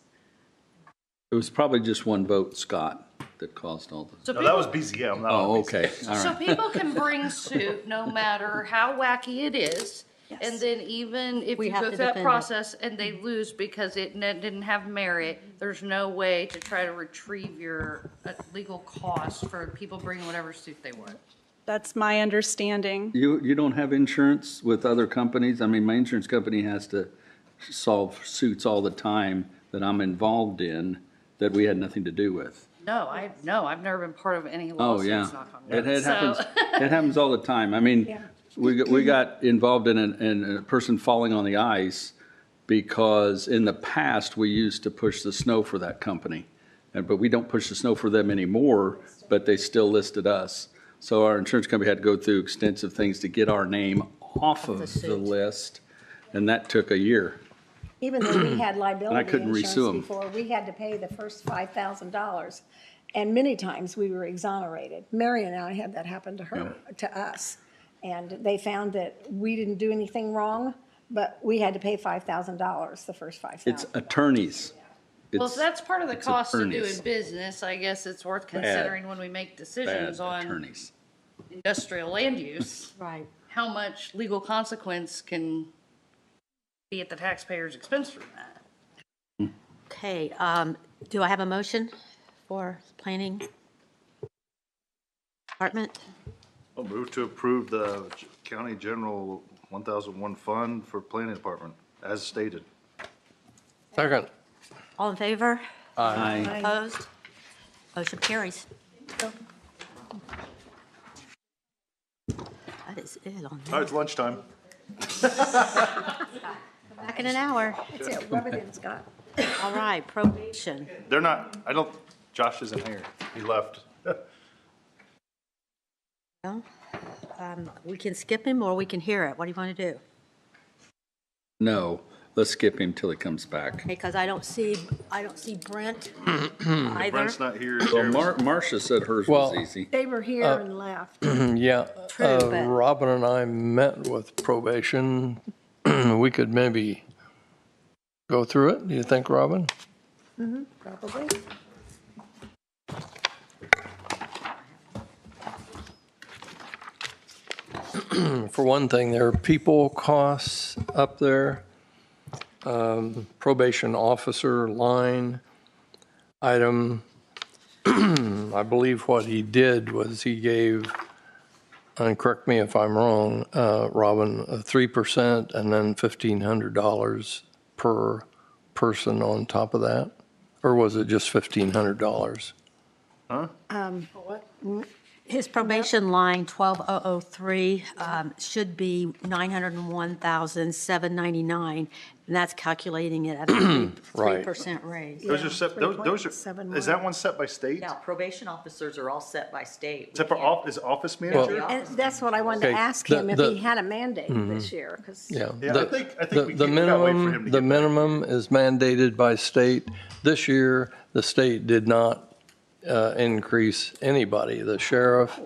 It was probably just one vote, Scott, that caused all this. So No, that was BZM, not Oh, BZM. okay, all So right. people can bring suit no matter how wacky it is. And then even if We you have go to through that defend it. process and they lose because didn't have merit, there's no way to try to retrieve your legal costs for people bringing whatever suit they want. That's my understanding. You don't have insurance with other companies? I mean, my insurance company has to solve suits all the time that I'm involved in that we had nothing to do with. No, I've never been part of any Oh, lawsuits, yeah. knock on wood. It So- happens, it happens all the time. I mean, we got involved in a person falling on the ice because in the past, we used to push the snow for that company. But we don't push the snow for them anymore, but they still listed us. So our insurance company had to go through extensive things to get our name off of the list, and that took a year. Even though we had liability couldn't resue 'em. insurance before, we had to pay the first $5,000. And many times we were exonerated. Mary and I had that happen to her, to us. And they found that we didn't do anything wrong, but we had to pay $5,000, the first $5,000. It's attorneys. Well, It's so that's part of the it's cost of attorneys. doing business. I guess it's worth considering when we make decisions bad on attorneys. industrial land use. Right. How much legal consequence can be at the taxpayer's expense from that? Okay, do I have a motion for planning department? I'll move to approve the county general 1001 fund for planning department as stated. Second. All in favor? Aye. Opposed? Motion carries. That is it on All that. right, it's lunchtime. Back in an hour. That's it, rub it in, Scott. All right, probation. They're not, Josh isn't here. He left. Well, we can skip him or we can hear it. What do you want to do? No, let's skip him till he comes back. Because I don't see Brent either. Brent's not here. Well, Marcia said hers was Well- easy. They were here and left. Yeah, True, but- Robin and I met with probation. We could maybe go through it. Do you think, Robin? Probably. For one thing, there are people costs up there. Probation officer line item. I believe what he did was he gave, and correct me if I'm wrong, Robin, 3% and then $1,500 per person on top of that? Or was it just $1,500? His probation line 12003 should be 901,799, and that's calculating it at a Right. 3% raise. Those are set, those are, 3.71. is that one set by state? Yeah, probation officers are all set by state. We Except for can't- is office manager? And that's what I wanted to Okay, ask the- him, if the- he had a mandate this year, because. Yeah. Yeah, The- I think the- we the can't- we gotta wait for him to The get back. minimum is mandated by state. This year, the state did not increase anybody, the sheriff,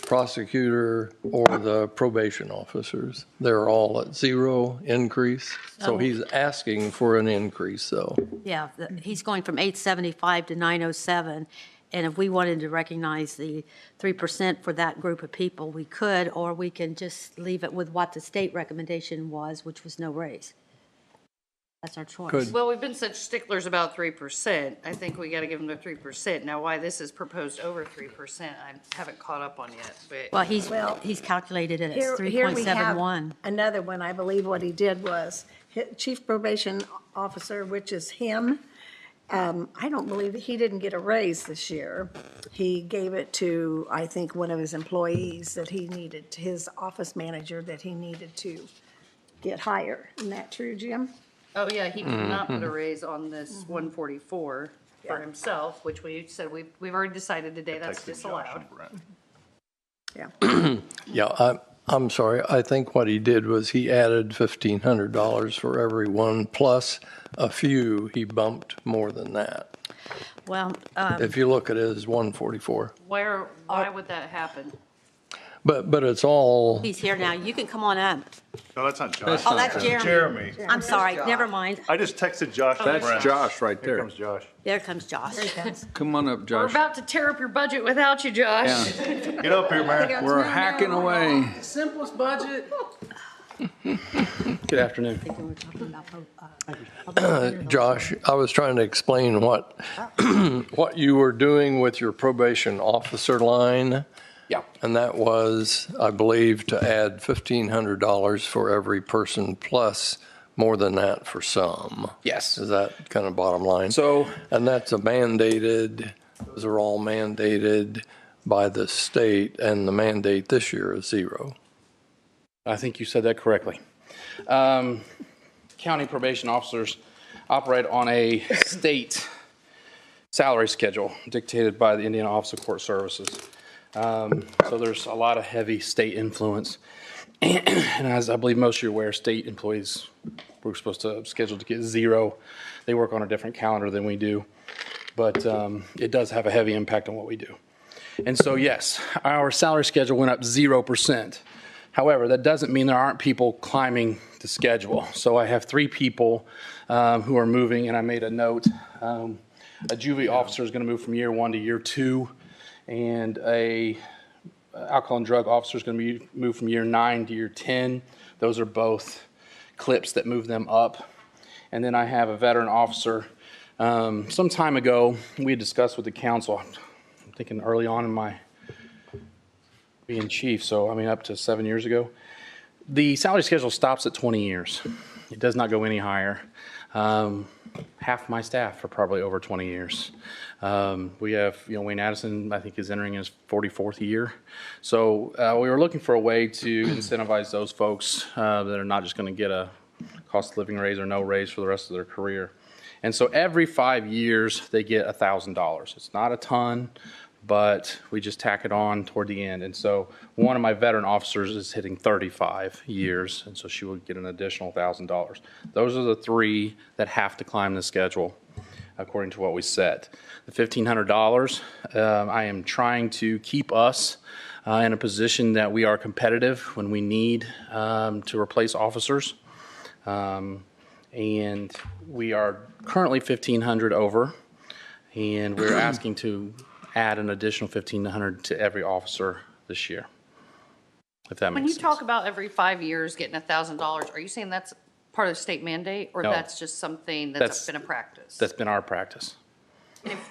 prosecutor, or the probation officers. They're all at zero increase. So he's asking for an increase, though. Yeah, he's going from 875 to 907, and if we wanted to recognize the 3% for that group of people, we could, or we can just leave it with what the state recommendation was, which was no raise. That's our choice. Could- Well, we've been such sticklers about 3%. I think we gotta give them the 3%. Now, why this is proposed over 3%, I haven't caught up on yet, but. Well, he's calculated it Here as we have 3.71. another one. I believe what he did was, chief probation officer, which is him, I don't believe that he didn't get a raise this year. He gave it to, I think, one of his employees that he needed, his office manager that he needed to get higher. Isn't that true, Jim? Oh, yeah, he did not put a raise on this 144 for himself, which we said we've already decided today that's Texted Josh disallowed. and Brent. Yeah. Yeah, I'm sorry. I think what he did was he added $1,500 for everyone, plus a few, he bumped more than that. Well, If you look at it as 144. Why would that happen? But it's all, he's here now. You can come on up. No, that's not Josh. Oh, that's Jeremy. Jeremy. I'm sorry, never mind. I just texted Josh and That's Brent. Josh right Here there. comes Josh. There comes Josh. Come on up, We're Josh. about to tear up your budget without you, Josh. Yeah, Get up here, man. we're hacking away. Simplest budget. Good afternoon. Josh, I was trying to explain what, what you were doing with your probation officer line. Yeah. And that was, I believe, to add $1,500 for every person plus more than that for some. Yes. Is that kind of bottom line? So, And that's a mandated, those are all mandated by the state, and the mandate this year is 0. I think you said that correctly. County probation officers operate on a state salary schedule dictated by the Indiana Office of Court Services. So there's a lot of heavy state influence. And as I believe most of you are aware, state employees were supposed to schedule to get 0. They work on a different calendar than we do. But it does have a heavy impact on what we do. And so, yes, our salary schedule went up 0%. However, that doesn't mean there aren't people climbing the schedule. So I have 3 people who are moving, and I made a note. A juvie officer is going to move from year 1 to year 2, and a alcohol and drug officer is going to be moved from year 9 to year 10. Those are both clips that move them up. And then I have a veteran officer. Some time ago, we had discussed with the council, I'm thinking early on in my being chief, so I mean up to 7 years ago. The salary schedule stops at 20 years. It does not go any higher. Half my staff are probably over 20 years. We have, Wayne Addison, I think, is entering his 44th year. So we were looking for a way to incentivize those folks that are not just going to get a cost of living raise or no raise for the rest of their career. And so every 5 years, they get $1,000. It's not a ton, but we just tack it on toward the end. And so one of my veteran officers is hitting 35 years, and so she will get an additional $1,000. Those are the 3 that have to climb the schedule according to what we set. The $1,500, I am trying to keep us in a position that we are competitive when we need to replace officers. And we are currently 1,500 over, and we're asking to add an additional 1,500 to every officer this year, if that When makes you sense. talk about every 5 years getting $1,000, are you saying that's part of the state mandate, or No. that's just something that's been a practice? That's been our practice.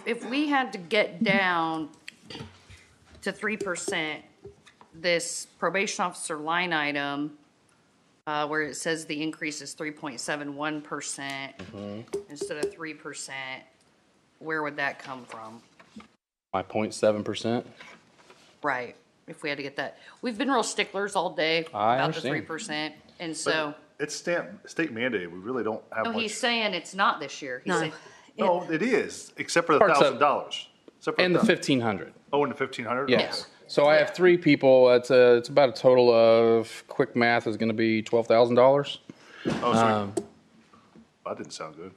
If we had to get down to 3%, this probation officer line item, where it says the increase is 3.71% instead of 3%, where would that come from? My 0.7%. Right, if we had to get that. We've been real sticklers all day I about the understand. 3%, and so, It's state mandated. We really don't have no, much. he's saying it's not this year. He's No. saying, No, it is, except for the Parts of- $1,000. Except for And the $1,000. 1,500. Oh, and the 1,500? Yes. So I have 3 people. It's about a total of, quick math is going to be $12,000. Oh, so that didn't sound good.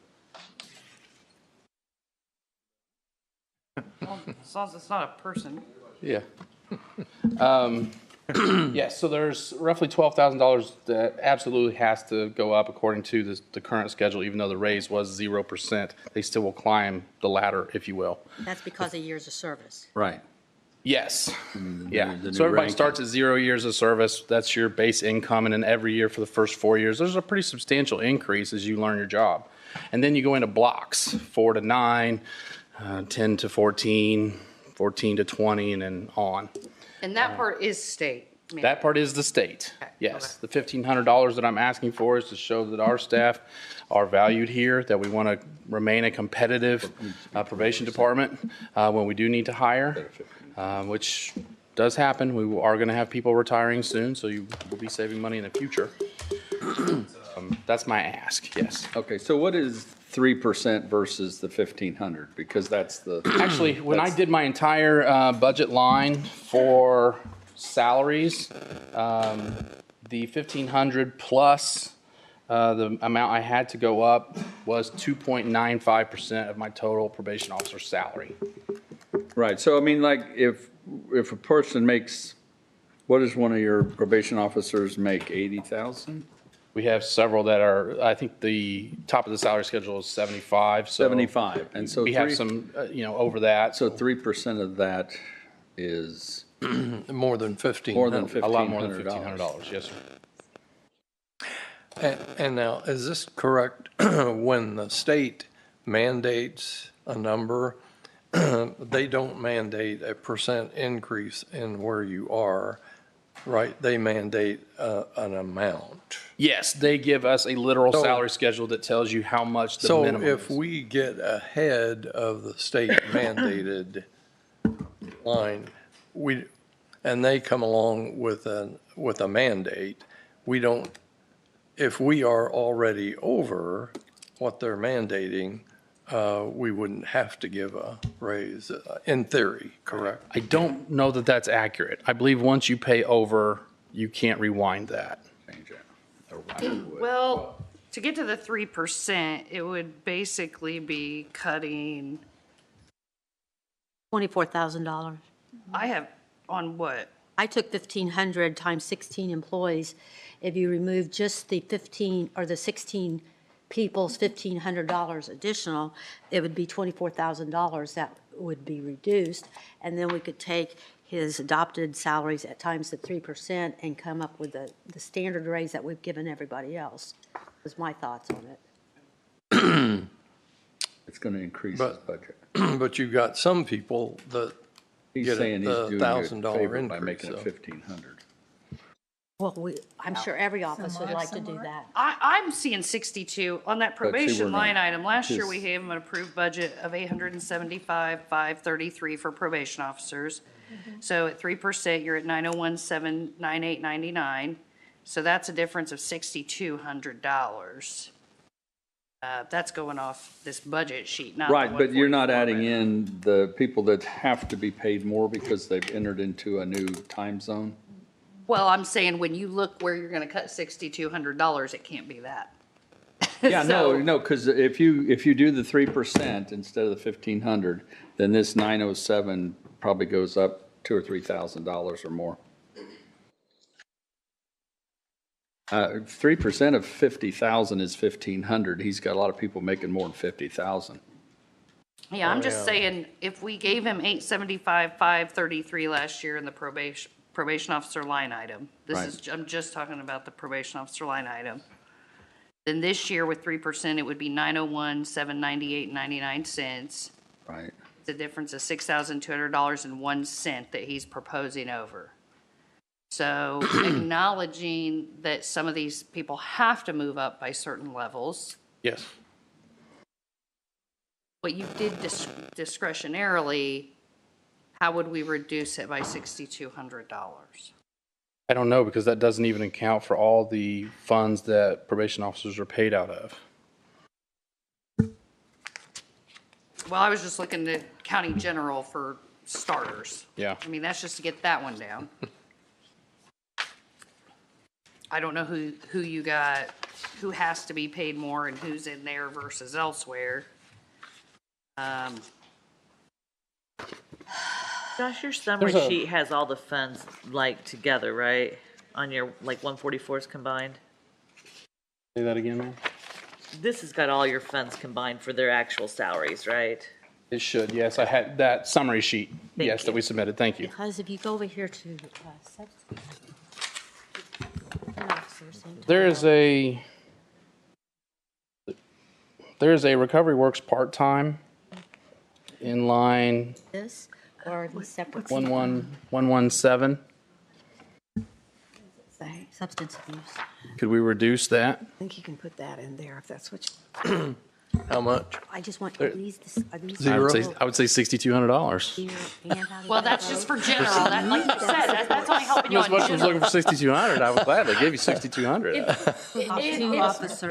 as long as it's not a person. Yeah. Yeah, so there's roughly $12,000 that absolutely has to go up according to the current schedule, even though the raise was 0%. They still will climb the ladder, if you will. That's because of years of service. Right. Yes. Yeah. the new So everybody ranking. starts at 0 years of service. That's your base income. And then every year for the first 4 years, there's a pretty substantial increase as you learn your job. And then you go into blocks, 4 to 9, 10 to 14, 14 to 20, and then on. And that part is state. That part is the state. Okay, Yes. The $1,500 that I'm asking for is to show that our staff are valued here, that we want to remain a competitive probation department when we do need to hire, which does happen. We are going to have people retiring soon, so you will be saving money in the future. That's my ask, yes. Okay, so what is 3% versus the 1,500? Because that's the. Actually, when I did my entire budget line for salaries, the 1,500 plus the amount I had to go up was 2.95% of my total probation officer salary. Right, so I mean, like, if a person makes, what does one of your probation officers make, 80,000? We have several that are, I think the top of the salary schedule is 75, so. 75, and so We have three- some, over that. So 3% of that is More than 1,500. more than $1,500. A lot more than $1,500, yes, sir. And now, is this correct? When the state mandates a number, they don't mandate a percent increase in where you are, right? They mandate an amount. Yes, they give us a literal So- salary schedule that tells you how much the So minimum if is. we get ahead of the state mandated line, and they come along with a mandate, we don't, if we are already over what they're mandating, we wouldn't have to give a raise, in theory, correct? I don't know that that's accurate. I believe once you pay over, you can't rewind that. Change it. Or I would. Well, to get to the 3%, it would basically be cutting, $24,000. I have, on what? I took 1,500 times 16 employees. If you remove just the 15, or the 16 people's $1,500 additional, it would be $24,000 that would be reduced. And then we could take his adopted salaries at times the 3% and come up with the standard raise that we've given everybody else, was my thoughts on it. It's going to increase his But- budget. But you've got some people that He's get saying he's the doing you a $1,000 favor by increase, making it so. 1,500. Well, I'm sure every office would like to do that. I'm seeing 62 on that we're probation not- line item. Last year, his- we gave them an approved budget of 875,533 for probation officers. So at 3%, you're at 901,798.99. So that's a difference of $6,200. That's going off this budget sheet, not the Right, but you're not 144 adding in the people that have to be paid more because they've entered into a new time zone? Well, I'm saying when you look where you're gonna cut $6,200, it can't be that. Yeah, So- no, because if you do the 3% instead of the 1,500, then this 907 probably goes up $2,000 or $3,000 or more. 3% of 50,000 is 1,500. He's got a lot of people making more than 50,000. Yeah, I'm just saying, if we gave him 875,533 last year in the probation officer line item, I'm just talking about the probation officer line item. Then this year with 3%, it would be 901,798.99. Right. The difference of $6,200.01 that he's proposing over. So acknowledging that some of these people have to move up by certain levels, Yes. but you did discretionarily, how would we reduce it by $6,200? I don't know, because that doesn't even account for all the funds that probation officers are paid out of. Well, I was just looking at county general for starters. Yeah. I mean, that's just to get that one down. I don't know who you got, who has to be paid more and who's in there versus elsewhere. Josh, your summary There's a- sheet has all the funds like together, right? On your, like 144s combined? Say that again, ma'am? This has got all your funds combined for their actual salaries, right? It should, yes. I had that summary sheet, yes, that we submitted. Thank you. Because if you go over here to substance. There is a Recovery Works part-time in line This, or are these separate? 11117. Substance abuse. Could we reduce that? I think you can put that in there if that's what you. How much? I just want, are these, are these? Zero. I would say $6,200. Here and how do you Well, get that's those? just for general, that, like you said, that's only helping you As on much as general. looking for 6,200, I would gladly give you 6,200. Two officers. If the officers are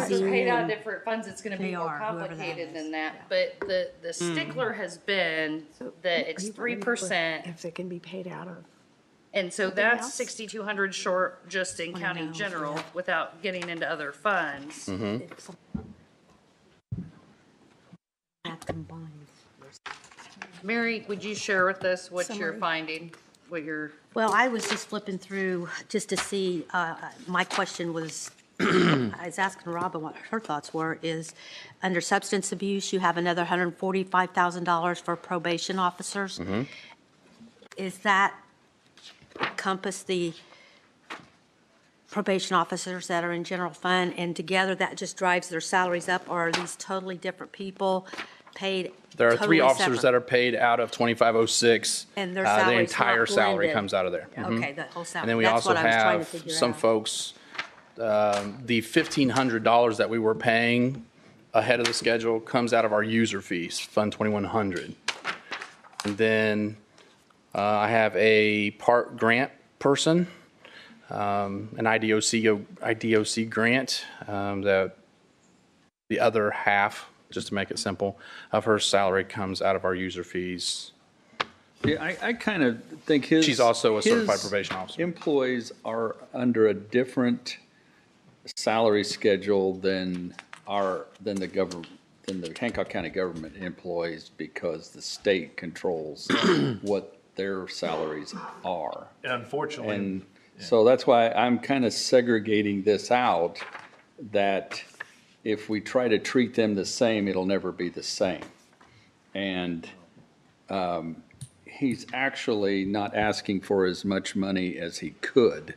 Daisy paid out of and different funds, it's gonna be JR, more whoever that complicated is. than that. But the stickler has been that it's 3%, If it can be paid out of. and so that's 6,200 short just in Wanna county know, general yeah. without getting into other funds. That combined. Mary, would you share with us what you're Summary. finding, what you're? Well, I was just flipping through just to see, my question was, I was asking Robin what her thoughts were, is under substance abuse, you have another $145,000 for probation officers. Is that encompass the probation officers that are in general fund, and together that just drives their salaries up, or are these totally different people paid There are three totally officers separate? that are paid out of 2506. And their The salary's entire not salary blended. comes out of there. Mhm. Okay, the whole salary. And then we That's also what I was trying to have figure some out. folks, the $1,500 that we were paying ahead of the schedule comes out of our user fees, Fund 2100. And then I have a part grant person, an IDOC grant, that the other half, just to make it simple, of her salary comes out of our user fees. Yeah, I kind of think his. She's also a certified his probation officer. Employees are under a different salary schedule than the Hancock County government employees, because the state controls what their salaries are. And unfortunately. And so that's why I'm kind of segregating this out, that if we try to treat them the same, it'll never be the same. And he's actually not asking for as much money as he could.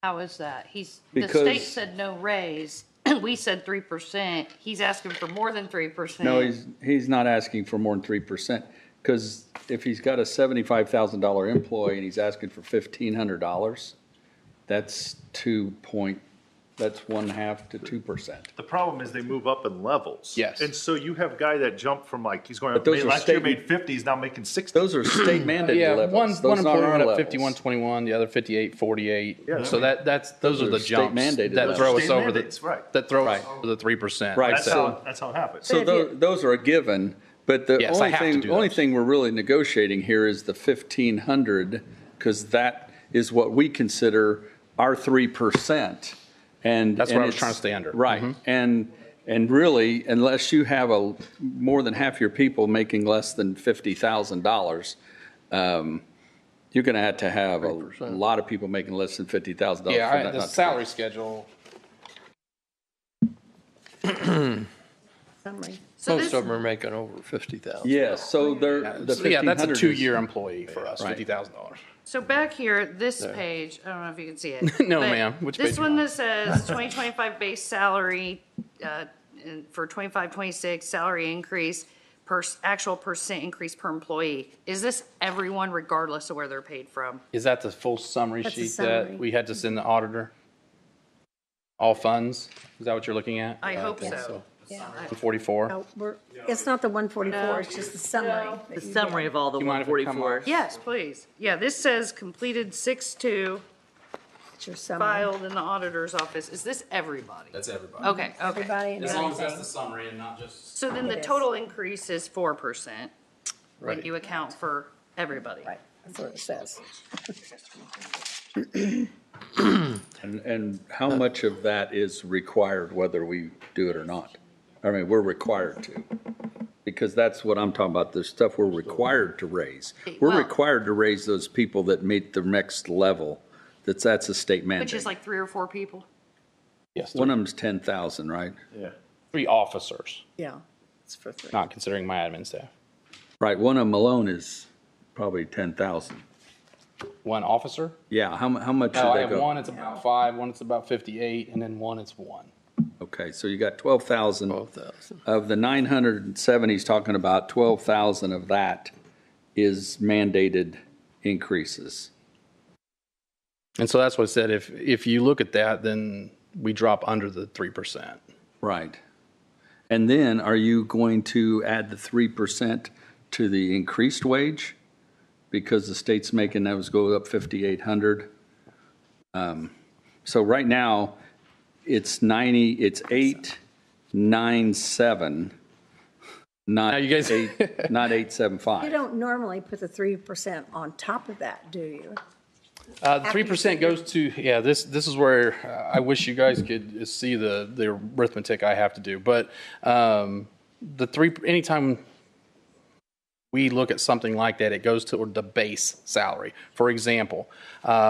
How is that? The state Because- said no raise. We said 3%. He's asking for more than 3%. No, he's not asking for more than 3%, because if he's got a $75,000 employee and he's asking for $1,500, that's 1/2 to 2%. The problem is they move up in levels. Yes. And so you have a guy that jumped from like, he's going But up, those are last year state- made 50, he's now making 60. Those are state mandated Yeah, levels. one Those employee aren't our went up levels. 5121, the other 5848. Yeah, So those those are are the state jumps mandated that levels. throw us State over mandates, right. that throw us Right. over the 3%. Right. That's how it happens. So those are a given, but the Yes, I only have to thing, do only those. thing we're really negotiating here is the 1,500, because that is what we consider our 3%. And That's what and I was it's- trying to stay under. Right, Mhm. and really, unless you have more than half your people making less than $50,000, you're going to have a lot of people making less than $50,000. Yeah, for that the not to- salary schedule, Summary. So Most this- of them are making over 50,000. Yes, so they're, the so yeah, that's a 1,500 is- 2-year employee for us, Right. $50,000. So back here, this page, I don't know if you can see it. No, but ma'am. Which This page you one on? that says 2025 base salary, for 25-26 salary increase, actual percent increase per employee. Is this everyone regardless of where they're paid from? Is that the full summary That's the sheet summary. that we had to send the auditor? All funds? Is that what you're looking at? I hope so. 44? No, it's not the 144, it's just the summary. The summary of all the You mind if we come 144s. Yes, please. Yeah, this says completed 6/2, It's your summary. filed in the auditor's office. Is this everybody? That's everybody. Okay, okay. Everybody and As long as that's everything. the summary and not just. So then the It is. total increase is 4% when Right. you account for everybody. Right, that's what it says. And how much of that is required whether we do it or not? I mean, we're required to, because that's what I'm talking about, the stuff we're required to raise. We're Well- required to raise those people that meet the next level, that's a state mandate. Which is like 3 or 4 people? Yes, One of them's 10,000, right? Yeah. 3 officers, Yeah, it's for 3. not considering my admin staff. Right, one of them alone is probably 10,000. One officer? Yeah, how much No, do I they have go? one, it's about 5, one, it's about 58, and then one, it's 1. Okay, so you got 12,000. 12,000. Of the 970 he's talking about, 12,000 of that is mandated increases. And so that's what I said, if you look at that, then we drop under the 3%. Right. And then are you going to add the 3% to the increased wage? Because the state's making those go up 5,800. So right now, it's 897, not Now you guys- not You 875. don't normally put the 3% on top of that, do you? The 3% goes to, yeah, this is where I wish you guys could see the arithmetic I have to do. But the 3, anytime we look at something like that, it goes toward the base salary. For example,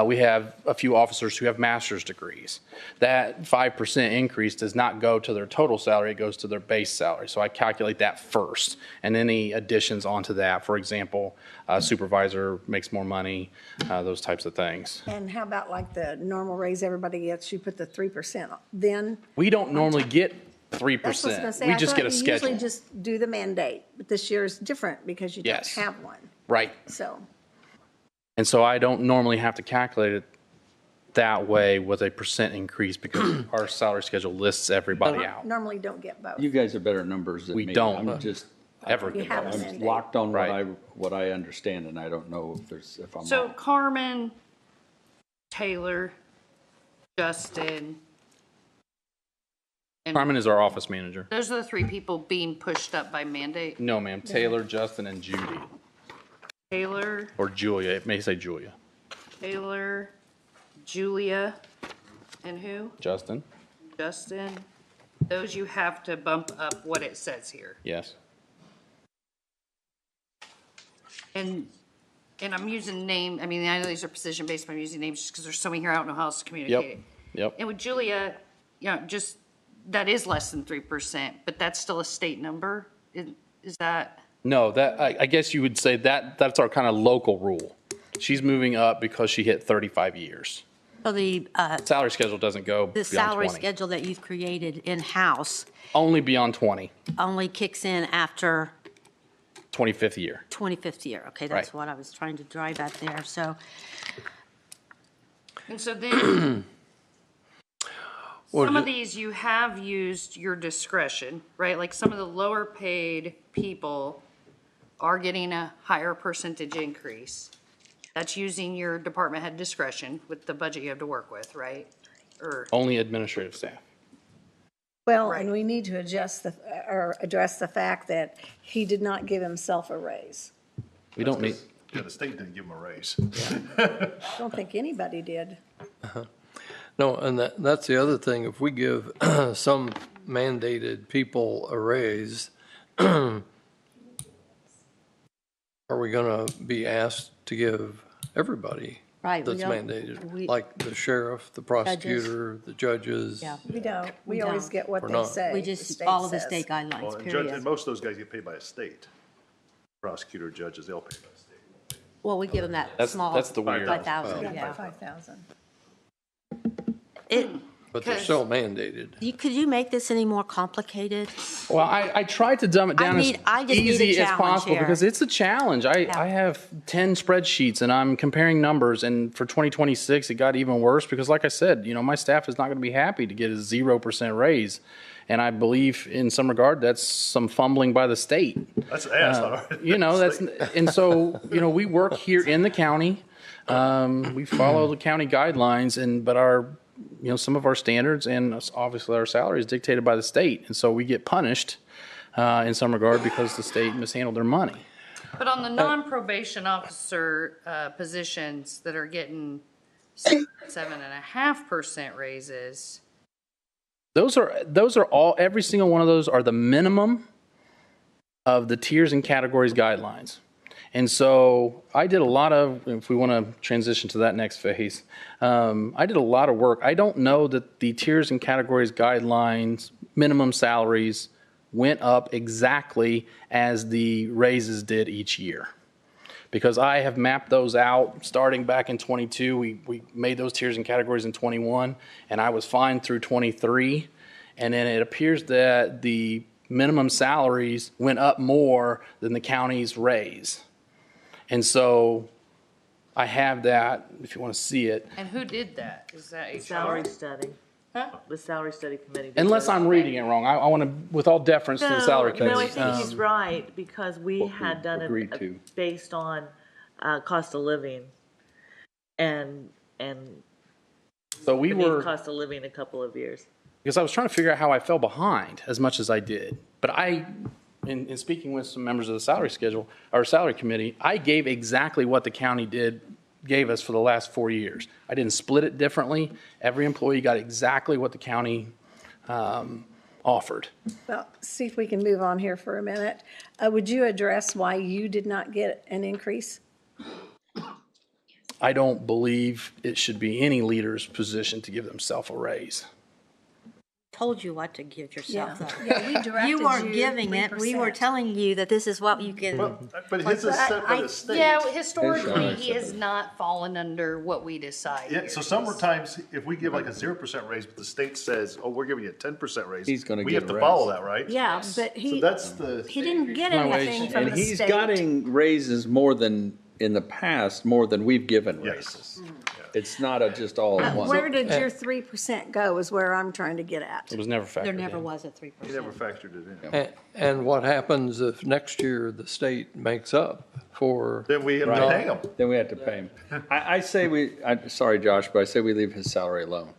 we have a few officers who have master's degrees. That 5% increase does not go to their total salary, it goes to their base salary. So I calculate that first, and any additions onto that. For example, supervisor makes more money, those types of things. And how about like the normal raise everybody gets, you put the 3% then? We don't normally get 3%. That's what I was gonna say. We I just thought get a you schedule. usually just do the mandate, but this year is different because you don't Yes. have one, Right. so. And so I don't normally have to calculate it that way with a percent increase because our salary schedule lists everybody out. Normally don't get both. You guys are better at numbers than me. We don't, I'm but just, Ever You get have those. a I'm mandate. locked on Right. what I understand, and I don't know if I'm So wrong. Carmen, Taylor, Justin, and Carmen is our office manager. those are the three people being pushed up by mandate. No, ma'am. Taylor, Justin, and Judy. Taylor, Or Julia. It may say Julia. Taylor, Julia, and who? Justin? Justin. Those you have to bump up what it says here. Yes. And I'm using name, I mean, I know these are position-based, but I'm using names just because there's so many here, I don't know how else to communicate it. Yep. And with Julia, just, that is less than 3%, but that's still a state number? Is that? No, that, I guess you would say that's our kind of local rule. She's moving up because she hit 35 years. So the Salary schedule doesn't go the beyond salary 20. schedule that you've created in-house Only beyond 20, only kicks in after 25th year. 25th year. Okay, that's Right. what I was trying to drive at there. So And so then, Well, some of ju- these you have used your discretion, right? Like some of the lower paid people are getting a higher percentage increase. That's using your department head discretion with the budget you have to work with, right? Or, Only administrative staff. Well, and we need to adjust or address the fact that he did not give himself a raise. We don't need, Yeah, the state didn't give them a raise. I don't think anybody did. No, and that's the other thing. If we give some mandated people a raise, are we going to be asked to give everybody Right, we that's don't- mandated? Like the sheriff, the prosecutor, the judges? yeah, We don't. We We always don't. get what We're they not. say. we the just state follow the says. state Well, guidelines, and judge, and period. most of those guys get paid by a state. Prosecutor, judges, they all pay by the state. Well, we give them that That's- small that's the weird- 5,000, Yeah, yeah. 5,000. But they're still mandated. Could you make this any more complicated? well, I tried to dumb it down as I just need a easy as challenge possible here. because it's a challenge. I have 10 spreadsheets and I'm comparing numbers, and for 2026, it got even worse because like I said, my staff is not going to be happy to get a 0% raise. And I believe in some regard, that's some fumbling by the state. That's not right. And so, we work here in the county. We follow the county guidelines but some of our standards and obviously our salary is dictated by the state. And so we get punished, in some regard because the state mishandled their money. but on the non-probation officer, positions that are getting 7.5% raises, Those are all, every single one of those are the minimum of the tiers and categories guidelines. And so I did a lot of, if we want to transition to that next phase, I did a lot of work. I don't know that the tiers and categories guidelines, minimum salaries went up exactly as the raises did each year. Because I have mapped those out starting back in 22. We made those tiers and categories in 21, and I was fine through 23. And then it appears that the minimum salaries went up more than the county's raise. And so I have that, if you want to see it. and who did that? Is that HR? Salary study. Huh? The salary study committee. did Unless that. I'm reading it wrong. I want to, with all deference to the salary No, I committee. think he's right, because we had done agreed it to. based on cost of living. And So we beneath were, cost of living a couple of years. because I was trying to figure out how I fell behind as much as I did. But in speaking with some members of the salary committee, I gave exactly what the county gave us for the last 4 years. I didn't split it differently. Every employee got exactly what the county offered. Well, see if we can move on here for a minute. Would you address why you did not get an increase? I don't believe it should be any leader's position to give themselves a raise. Told you what to give yourself. Yeah. though. Yeah, we directed You weren't giving it. We were 3%. telling you that this is what you can. But his is set by the state. Yeah, historically, he has not fallen under what we decide. Yeah, here. so sometimes if we give like a 0% raise, but the state says, oh, we're giving you a 10% raise. He's gonna we get have a to follow raise. that, right? Yeah, but So he that's the, didn't get My wage. anything from And the he's state. getting raises more than, in the past, more than we've given Yes. raises. It's not just all at once. Where did your 3% go is where I'm trying to get at. It was never factored There never in. was a 3%. he never factored it in. And what happens if next year the state makes up for, Then we have to pay him. Then we have to pay him. I say sorry, Josh, but I say we leave his salary alone,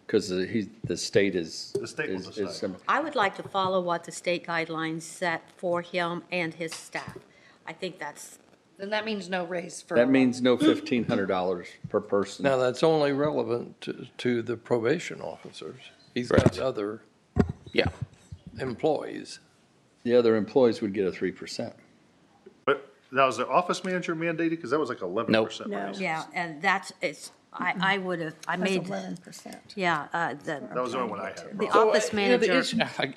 because the state is. The state will decide. I would like to follow what the state guidelines set for him and his staff. I think that's, Then that means no raise for. That means no $1,500 per person. now that's only relevant to the probation officers. He's got other Yeah. employees. The other employees would get a 3%. But now is the office manager mandated? Because that was like 11% No. raise. yeah, and that's, I would have, I That's made, 11%. yeah, That was the only one I had. the office manager.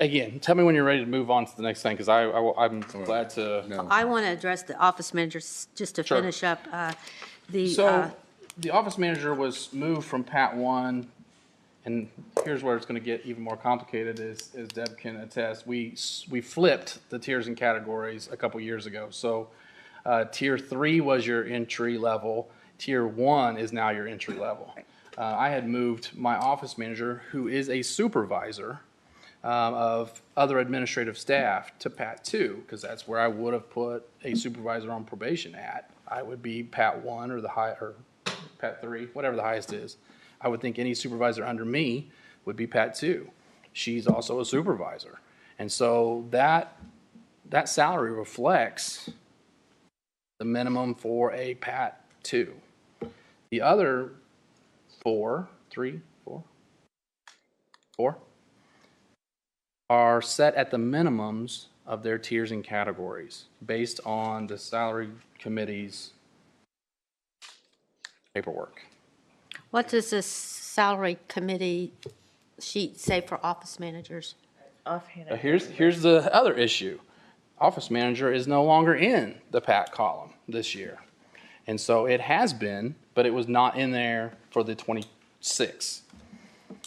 Again, tell me when you're ready to move on to the next thing, because I'm glad to. No. I want to address the office manager just to Sure. finish up, the, So, the office manager was moved from Pat 1, and here's where it's going to get even more complicated, as Deb can attest. We flipped the tiers and categories a couple years ago. So, Tier 3 was your entry level. Tier 1 is now your entry level. I had moved my office manager, who is a supervisor of other administrative staff, to Pat 2, because that's where I would have put a supervisor on probation at. I would be Pat 1 or or Pat 3, whatever the highest is. I would think any supervisor under me would be Pat 2. She's also a supervisor. And so that salary reflects the minimum for a Pat 2. The other four are set at the minimums of their tiers and categories based on the salary committee's paperwork. what does this salary committee sheet say for office managers? Offhand. Here's the other issue. Office manager is no longer in the Pat column this year. And so it has been, but it was not in there for the 26.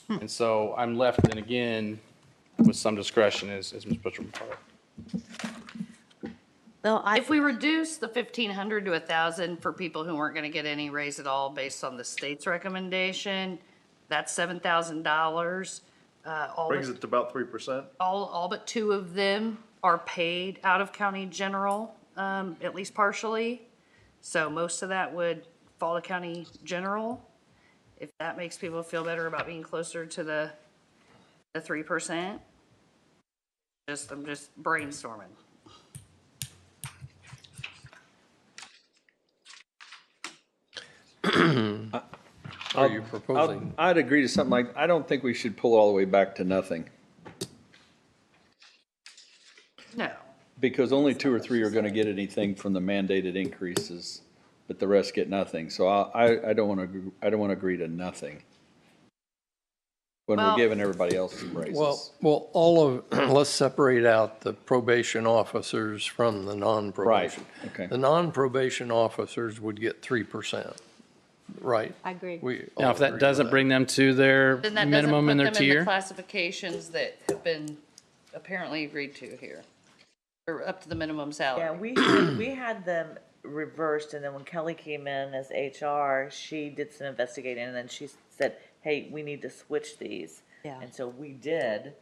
And so I'm left then again with some discretion as Ms. Butcher reported. Well, If we reduce the 1,500 to 1,000 for people who weren't gonna get any raise at all based on the state's recommendation, that's $7,000. Brings it to about 3%. All but 2 of them are paid out of county general, at least partially. So most of that would fall to county general. If that makes people feel better about being closer to the 3%. I'm just brainstorming. Are you proposing? I'd agree to something like, I don't think we should pull all the way back to nothing, No. because only 2 or 3 are gonna get anything from the mandated increases, but the rest get nothing. So I don't wanna agree to nothing when we're Well- giving everybody else some raises. Well, let's separate out the probation officers from the non-probation. Right, okay. The non-probation officers would get 3%, right? I agree. We Now, all if that agree with doesn't that. bring them to their Then that doesn't minimum put in their them in the tier, classifications that have been apparently agreed to here. Or up to the minimum Yeah, salary. we had them reversed, and then when Kelly came in as HR, she did some investigating, and then she said, hey, we need to switch these. Yeah. And so we did,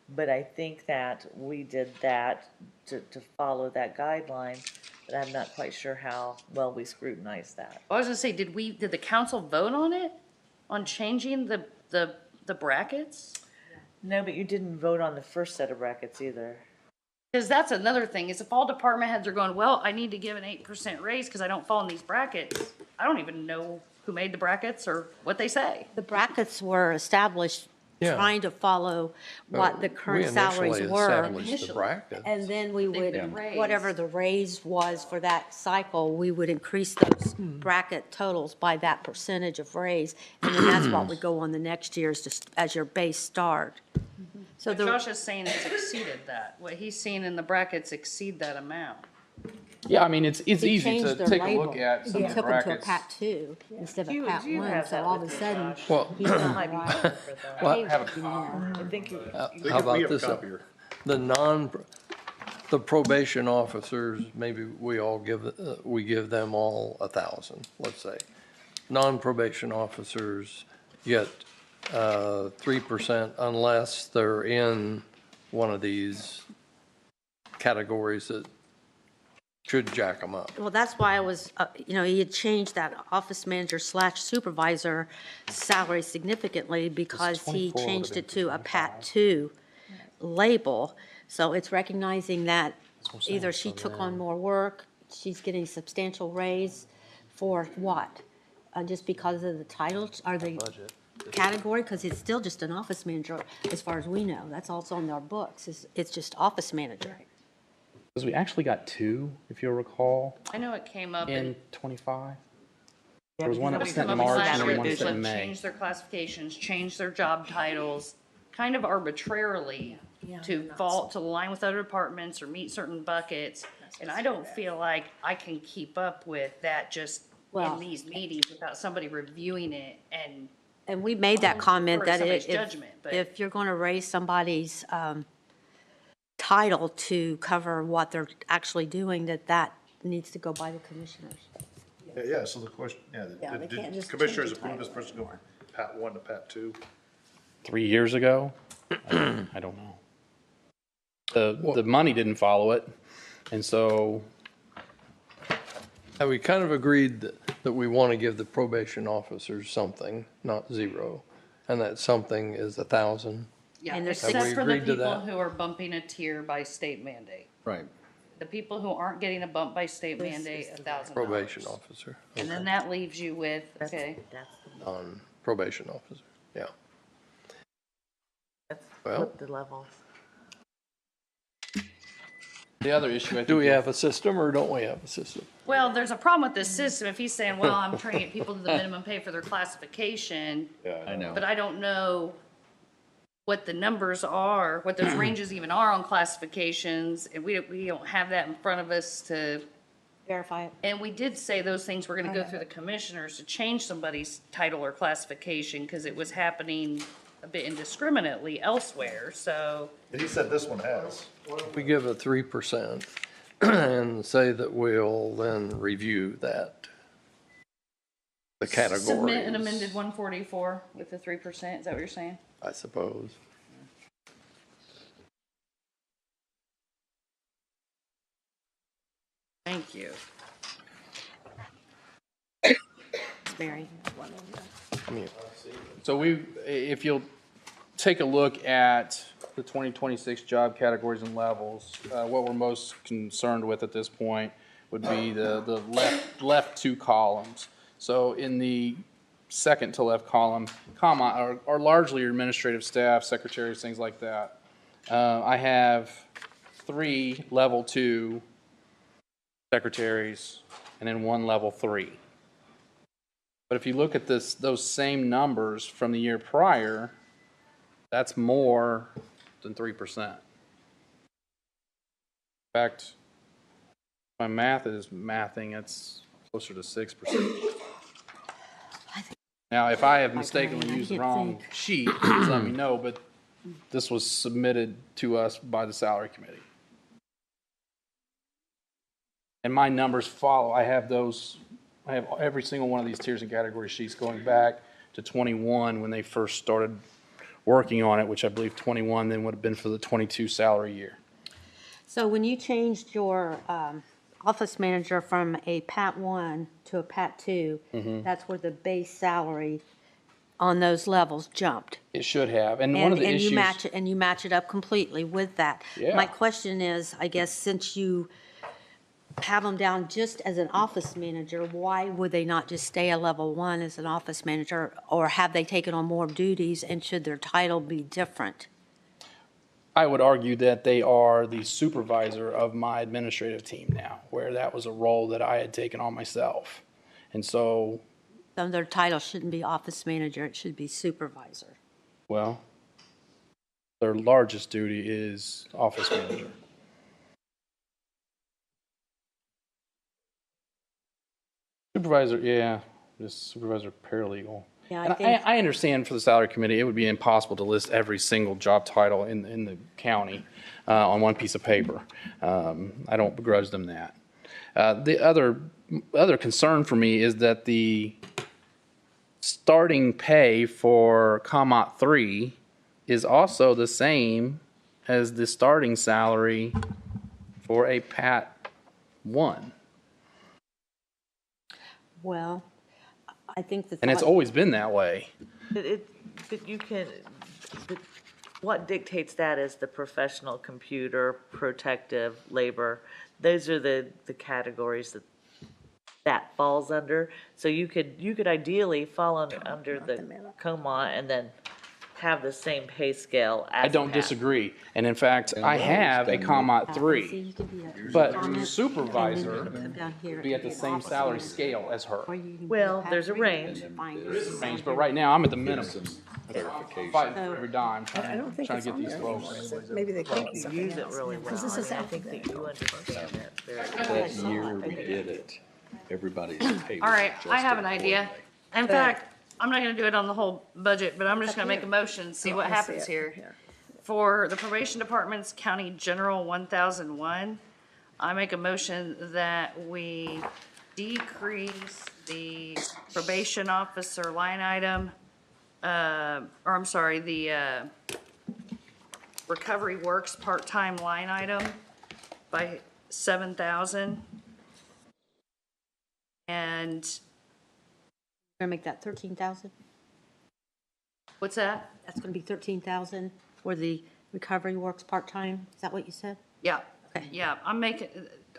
but I think that we did that to follow that guideline, but I'm not quite sure how well we scrutinized that. I was gonna say, did the council vote on it? On changing the brackets? No, but you didn't vote on the first set of brackets either. Because that's another thing, is if all department heads are going, well, I need to give an 8% raise because I don't fall in these brackets, I don't even know who made the brackets or what they say. The brackets were established Yeah. trying to follow what the current salaries We were. initially established the brackets. And then we would, been raised. whatever the raise was for that cycle, we would increase those bracket totals by that percentage of raise. And then that's what would go on the next year's, just as your base start. So But Josh is saying it's exceeded that. What he's seeing in the brackets exceed that amount. Yeah, I mean, it's He easy to changed their take a label. look at some He of the took them to a brackets. Pat 2 instead of You- Pat you 1, have so that all of with a you, sudden, Josh. Well, he's not Might be right. better for that. Well, Hey, have a- you know. I think you. how We about have a this? copier. The probation officers, maybe we give them all 1,000, let's say. Non-probation officers get 3% unless they're in one of these categories that should jack them up. Well, that's why I was, he had changed that office manager / supervisor salary significantly because he 24 changed would've it been to a Pat 2 label. So it's recognizing that what I'm saying. either she took on more work, she's getting substantial raise for what? Just because of the title or the category? Because it's still just an office manager, as far as we know. That's also in our books. It's just office manager. Because we actually got 2, if you'll recall, I know it came up in in 25. Yeah, There was one that because was Come sent in up March last and year, then one they sent in said May. change their classifications, change their job titles, kind of arbitrarily to fall, to align with other departments or meet certain buckets. And I don't feel like I can keep up with that just Well- in these meetings without somebody reviewing it and And we made that comment that somebody's if, judgment, but- if you're going to raise somebody's title to cover what they're actually doing, that needs to go by the commissioners. Yeah, so the question, Yeah, they did can't just commissioners change the approve this title person going from Pat 1 to Pat 2? 3 years ago? I don't know. The money didn't follow it, and so And we kind of agreed that we want to give the probation officers something, not 0, and that something is 1,000. Yeah, And there's except six- for the Have we agreed to people that? who are bumping a tier by state mandate. Right. The people who aren't getting a bump by state mandate, $1,000. Probation officer, And then that leaves you with, okay, That's the, non-probation officer, yeah. that's Well- flip the levels. the other issue, I think. Do we have a system or don't we have a system? well, there's a problem with this system. If he's saying, well, I'm trying to get people to the minimum pay for their classification, I know. but I don't know what the numbers are, what those ranges even are on classifications, and we don't have that in front of us to, Verify it. and we did say those things were gonna go through the commissioners to change somebody's title or classification, because it was happening a bit indiscriminately elsewhere, so. And he said this one has. We give a 3% and say that we'll then review that, the categories. Submit an amended 144 with the 3%, is that what you're saying? I suppose. Thank you. Mary. I mean, So if you'll take a look at the 2026 job categories and levels, what we're most concerned with at this point would be the left 2 columns. So in the second to left column, are largely your administrative staff, secretaries, things like that. I have 3 level 2 secretaries and then 1 level 3. But if you look at those same numbers from the year prior, that's more than 3%. In fact, my math is mathing, it's closer to 6%. Now, if I have mistakenly used the wrong sheet, please let me know, but this was submitted to us by the salary committee. And my numbers follow. I have every single one of these tiers and category sheets going back to 21 when they first started working on it, which I believe 21 then would have been for the 22 salary year. So when you changed your office manager from a Pat 1 to a Pat 2, that's where the base salary on those levels jumped. It should have. And one of the And issues. you match it up completely with that. Yeah. My question is, I guess, since you have them down just as an office manager, why would they not just stay a level 1 as an office manager? Or have they taken on more duties, and should their title be different? I would argue that they are the supervisor of my administrative team now, where that was a role that I had taken on myself. And so, So their title shouldn't be office manager, it should be supervisor. well, their largest duty is office manager. Supervisor, yeah, just supervisor paralegal. Yeah, And I think, I understand for the salary committee, it would be impossible to list every single job title in the county on one piece of paper. I don't begrudge them that. The other concern for me is that the starting pay for COMOT 3 is also the same as the starting salary for a PAT 1. well, I think that. And it's always been that way. But you can, but what dictates that is the professional computer, protective, labor. Those are the categories that falls under. So you could ideally fall under the COMA and then have the same pay scale as I don't PAT. disagree. And in fact, I have a COMOT 3, but supervisor would be at the same salary scale as her. Well, there's a range. Range, but right now, I'm at the minimum. Fighting for every dime, I don't think trying it's to get on these there. folks. Maybe they could You be use something it else. really well. Because this is I after think that. that you understand it very That year we did it, everybody's pay was All right, I have an adjusted idea. In Go ahead. fact, I'm not gonna do it on the whole budget, but I'm just gonna make a motion, see what I see happens it here. For the probation department's county general 1001, I make a motion that we decrease the probation officer line item, or I'm sorry, the recovery works part-time line item by 7,000. And We're gonna make that 13,000? what's that? That's gonna be 13,000 for the recovery works part-time? Is that what you said? Yeah, Okay. yeah, I'm making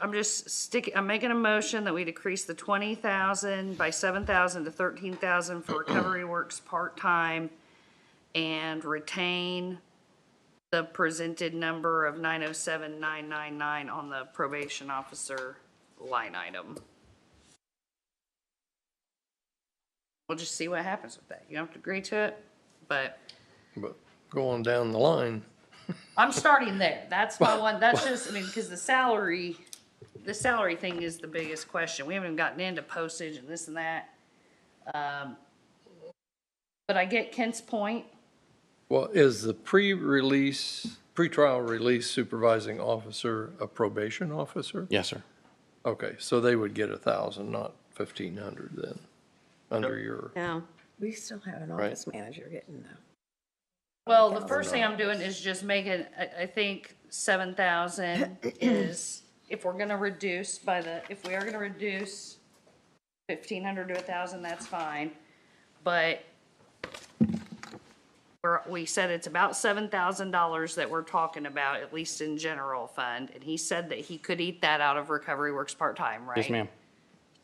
a motion that we decrease the 20,000 by 7,000 to 13,000 for recovery works part-time and retain the presented number of 907,999 on the probation officer line item. We'll just see what happens with that. You don't have to agree to it, but But going down the line, I'm starting there. That's my one, that's just, I mean, because the salary thing is the biggest question. We haven't even gotten into postage and this and that. But I get Kent's point. well, is the pretrial release supervising officer a probation officer? Yes, sir. Okay, so they would get 1,000, not 1,500 then, under your, No. We still have an Right. office manager getting the. Well, the first thing I'm doing is just making, I think 7,000 is, if we are gonna reduce 1,500 to 1,000, that's fine. But we said it's about $7,000 that we're talking about, at least in general fund. And he said that he could eat that out of recovery works part-time, right? Yes, ma'am.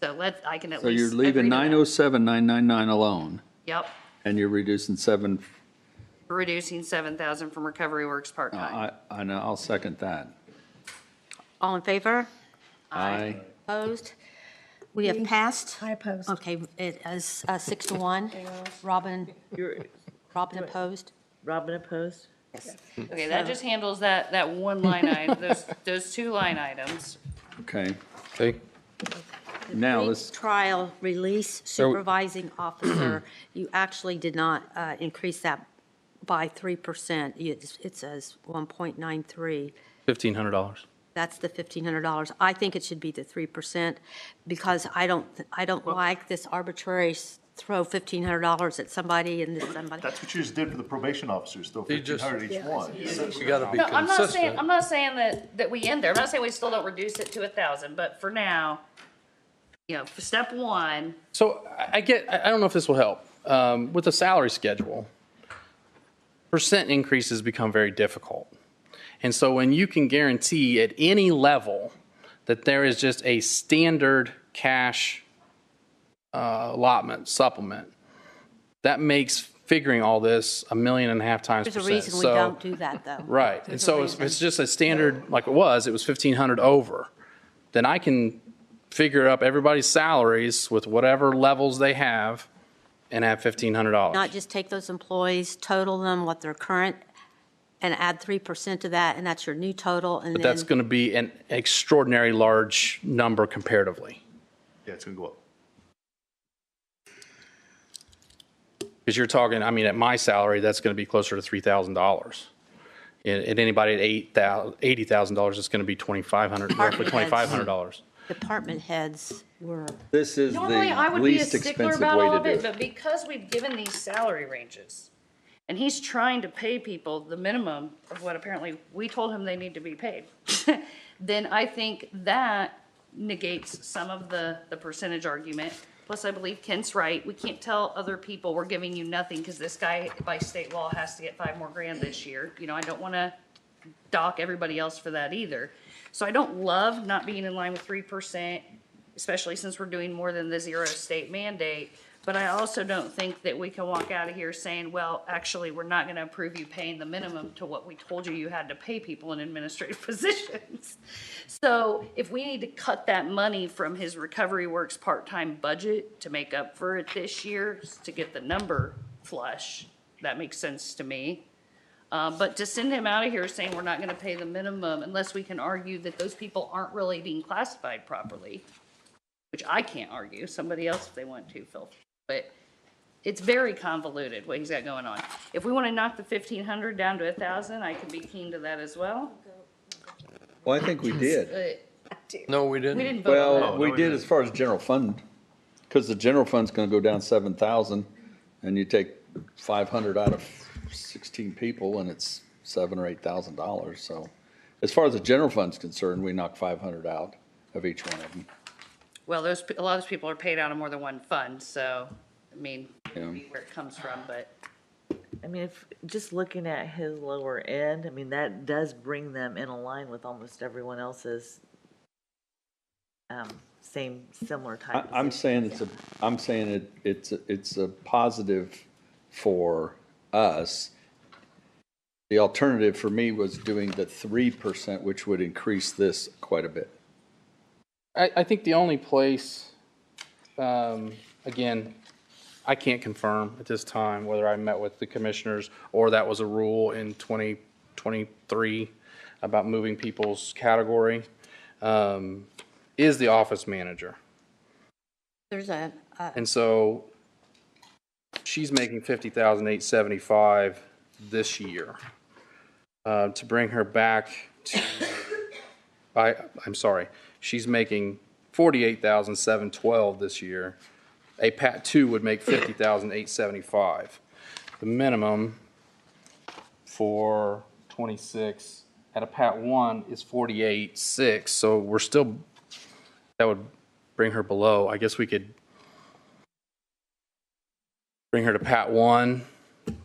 So I can at So least. you're leaving agree to that. 907,999 alone, Yep, and you're reducing reducing 7,000 from recovery works part-time. I know, I'll second that. All in favor? Aye. Opposed? We have passed. I oppose. Okay, it is 6-1. Robin opposed? Robin opposed? Yes. Okay, that just handles that one line item, those two line items. Okay, Okay. now let's, Trial release supervising officer, you actually did not increase that by 3%. It says 1.93. $1,500. That's the $1,500. I think it should be the 3% because I don't like this arbitrary throw $1,500 at somebody and this somebody. That's what you just did for the probation officers, throw You just- 1,500 each one. you gotta be No, I'm not consistent. saying that we end there. I'm not saying we still don't reduce it to 1,000, but for now, for step one, So I don't know if this will help. With the salary schedule, percent increases become very difficult. And so when you can guarantee at any level that there is just a standard cash allotment supplement. That makes figuring all this 1.5 million times There's a percent. reason we So- don't do that, though. Right, and There's a so if reason. it's just a standard, like it was 1,500 over, then I can figure up everybody's salaries with whatever levels they have and have $1,500. Not just take those employees, total them, what their current, and add 3% to that, and that's your new total, and But then. that's going to be an extraordinary large number comparatively. Yeah, it's gonna go up. Because you're talking, I mean, at my salary, that's going to be closer to $3,000. At anybody at $80,000, it's going to be $2,500, roughly $2,500. Department heads were, This is Normally, I the would be a least stickler expensive about way all to of do it, it. but because we've given these salary ranges, and he's trying to pay people the minimum of what apparently we told him they need to be paid, then I think that negates some of the percentage argument. Plus, I believe Kent's right. We can't tell other people we're giving you nothing because this guy by state law has to get $5 more grand this year. You know, I don't want to dock everybody else for that either. So I don't love not being in line with 3%, especially since we're doing more than the 0 state mandate. But I also don't think that we can walk out of here saying, well, actually, we're not going to approve you paying the minimum to what we told you you had to pay people in administrative positions. So if we need to cut that money from his Recovery Works part-time budget to make up for it this year, to get the number flush, that makes sense to me. But to send him out of here saying we're not going to pay the minimum unless we can argue that those people aren't really being classified properly, which I can't argue, somebody else if they want to, Phil. But it's very convoluted what he's got going on. If we want to knock the 1,500 down to 1,000, I can be keen to that as well. Well, I think we did. But No, we didn't. we didn't vote on that. Well, we did as far as general fund, because the general fund's gonna go down 7,000, and you take 500 out of 16 people, and it's $7,000 or $8,000. So as far as the general fund's concerned, we knock 500 out of each one of them. Well, a lot of those people are paid out of more than one fund, so, I mean, Yeah. where it comes from, but. I mean, if, just looking at his lower end, I mean, that does bring them in line with almost everyone else's, similar type. I'm saying it's a positive for us. The alternative for me was doing the 3%, which would increase this quite a bit. I think the only place, again, I can't confirm at this time whether I met with the commissioners or that was a rule in 2023 about moving people's category, is the office manager. there's a, And so she's making $50,875 this year. To bring her back to, I'm sorry, she's making $48,712 this year. A Pat 2 would make $50,875. The minimum for 26 at a Pat 1 is $48,600. So we're still, that would bring her below. I guess we could bring her to Pat 1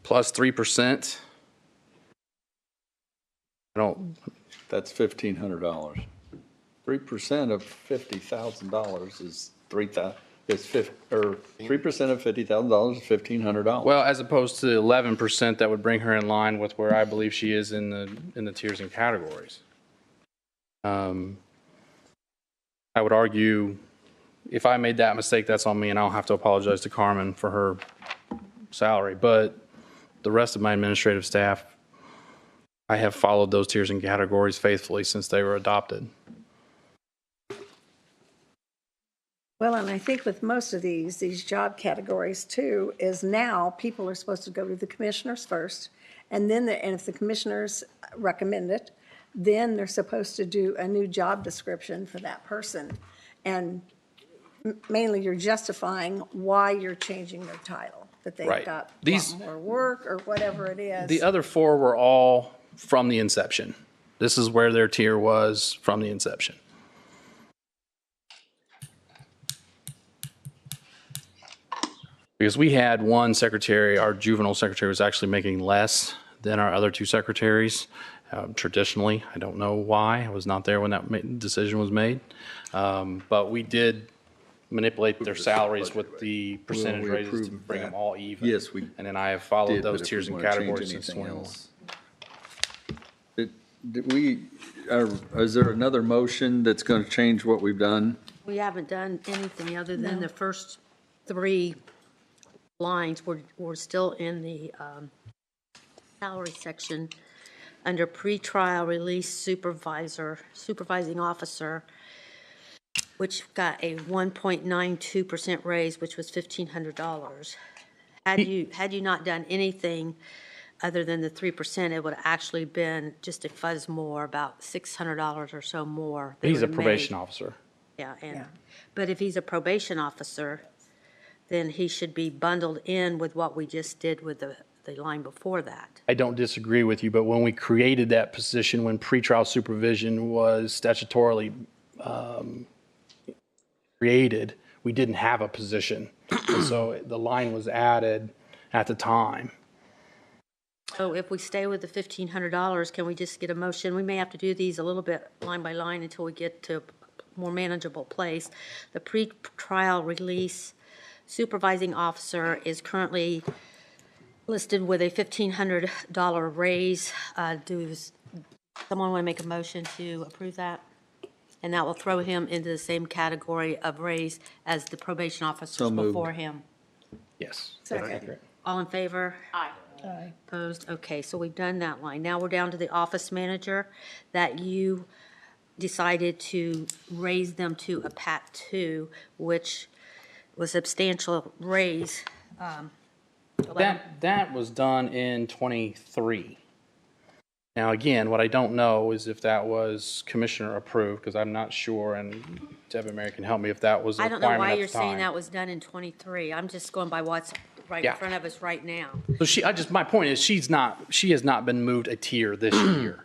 plus 3%. I don't, That's $1,500. 3% of $50,000 is 3,000. It's 3% of $50,000 is $1,500. well, as opposed to 11%, that would bring her in line with where I believe she is in the tiers and categories. I would argue, if I made that mistake, that's on me, and I'll have to apologize to Carmen for her salary. But the rest of my administrative staff, I have followed those tiers and categories faithfully since they were adopted. Well, and I think with most of these job categories too, is now people are supposed to go to the commissioners first. And then, and if the commissioners recommend it, then they're supposed to do a new job description for that person. And mainly you're justifying why you're changing their title, that they've Right. got a These- lot more work or whatever it is. The other four were all from the inception. This is where their tier was from the inception. Because we had one secretary, our juvenile secretary was actually making less than our other two secretaries. Traditionally, I don't know why. I was not there when that decision was made. But we did manipulate their salaries with the percentage we raises to approved bring them that. all even. Yes, we And then I have followed did, but those if tiers we and wanna change categories since anything 21. else. Did we, is there another motion that's gonna change what we've done? We haven't done anything other than the first 3 lines. We're still in the salary section under pretrial release supervising officer, which got a 1.92% raise, which was $1,500. Had you not done anything other than the 3%, it would have actually been just a fuzz more, about $600 or so more. they He's a would have probation made. officer. Yeah, but if he's a probation officer, then he should be bundled in with what we just did with the line before that. I don't disagree with you, but when we created that position, when pretrial supervision was statutorily created, we didn't have a position. And so the line was added at the time. So if we stay with the $1,500, can we just get a motion? We may have to do these a little bit line by line until we get to a more manageable place. The pre-trial release supervising officer is currently listed with a $1,500 raise. Does someone want to make a motion to approve that? And that will throw him into the same category of raise as the probation officers So moved. before him. Yes. Second. All in favor? Aye. Aye. Opposed? Okay, so we've done that line. Now we're down to the office manager that you decided to raise them to a PAT 2, which was a substantial raise. That was done in 23. Now, again, what I don't know is if that was commissioner approved, because I'm not sure, and Devin Mary can help me if that was a I don't know requirement why at you're the saying time. that was done in 23. I'm just going by what's right in Yeah. front of us right now. So my point is she has not been moved a tier this year.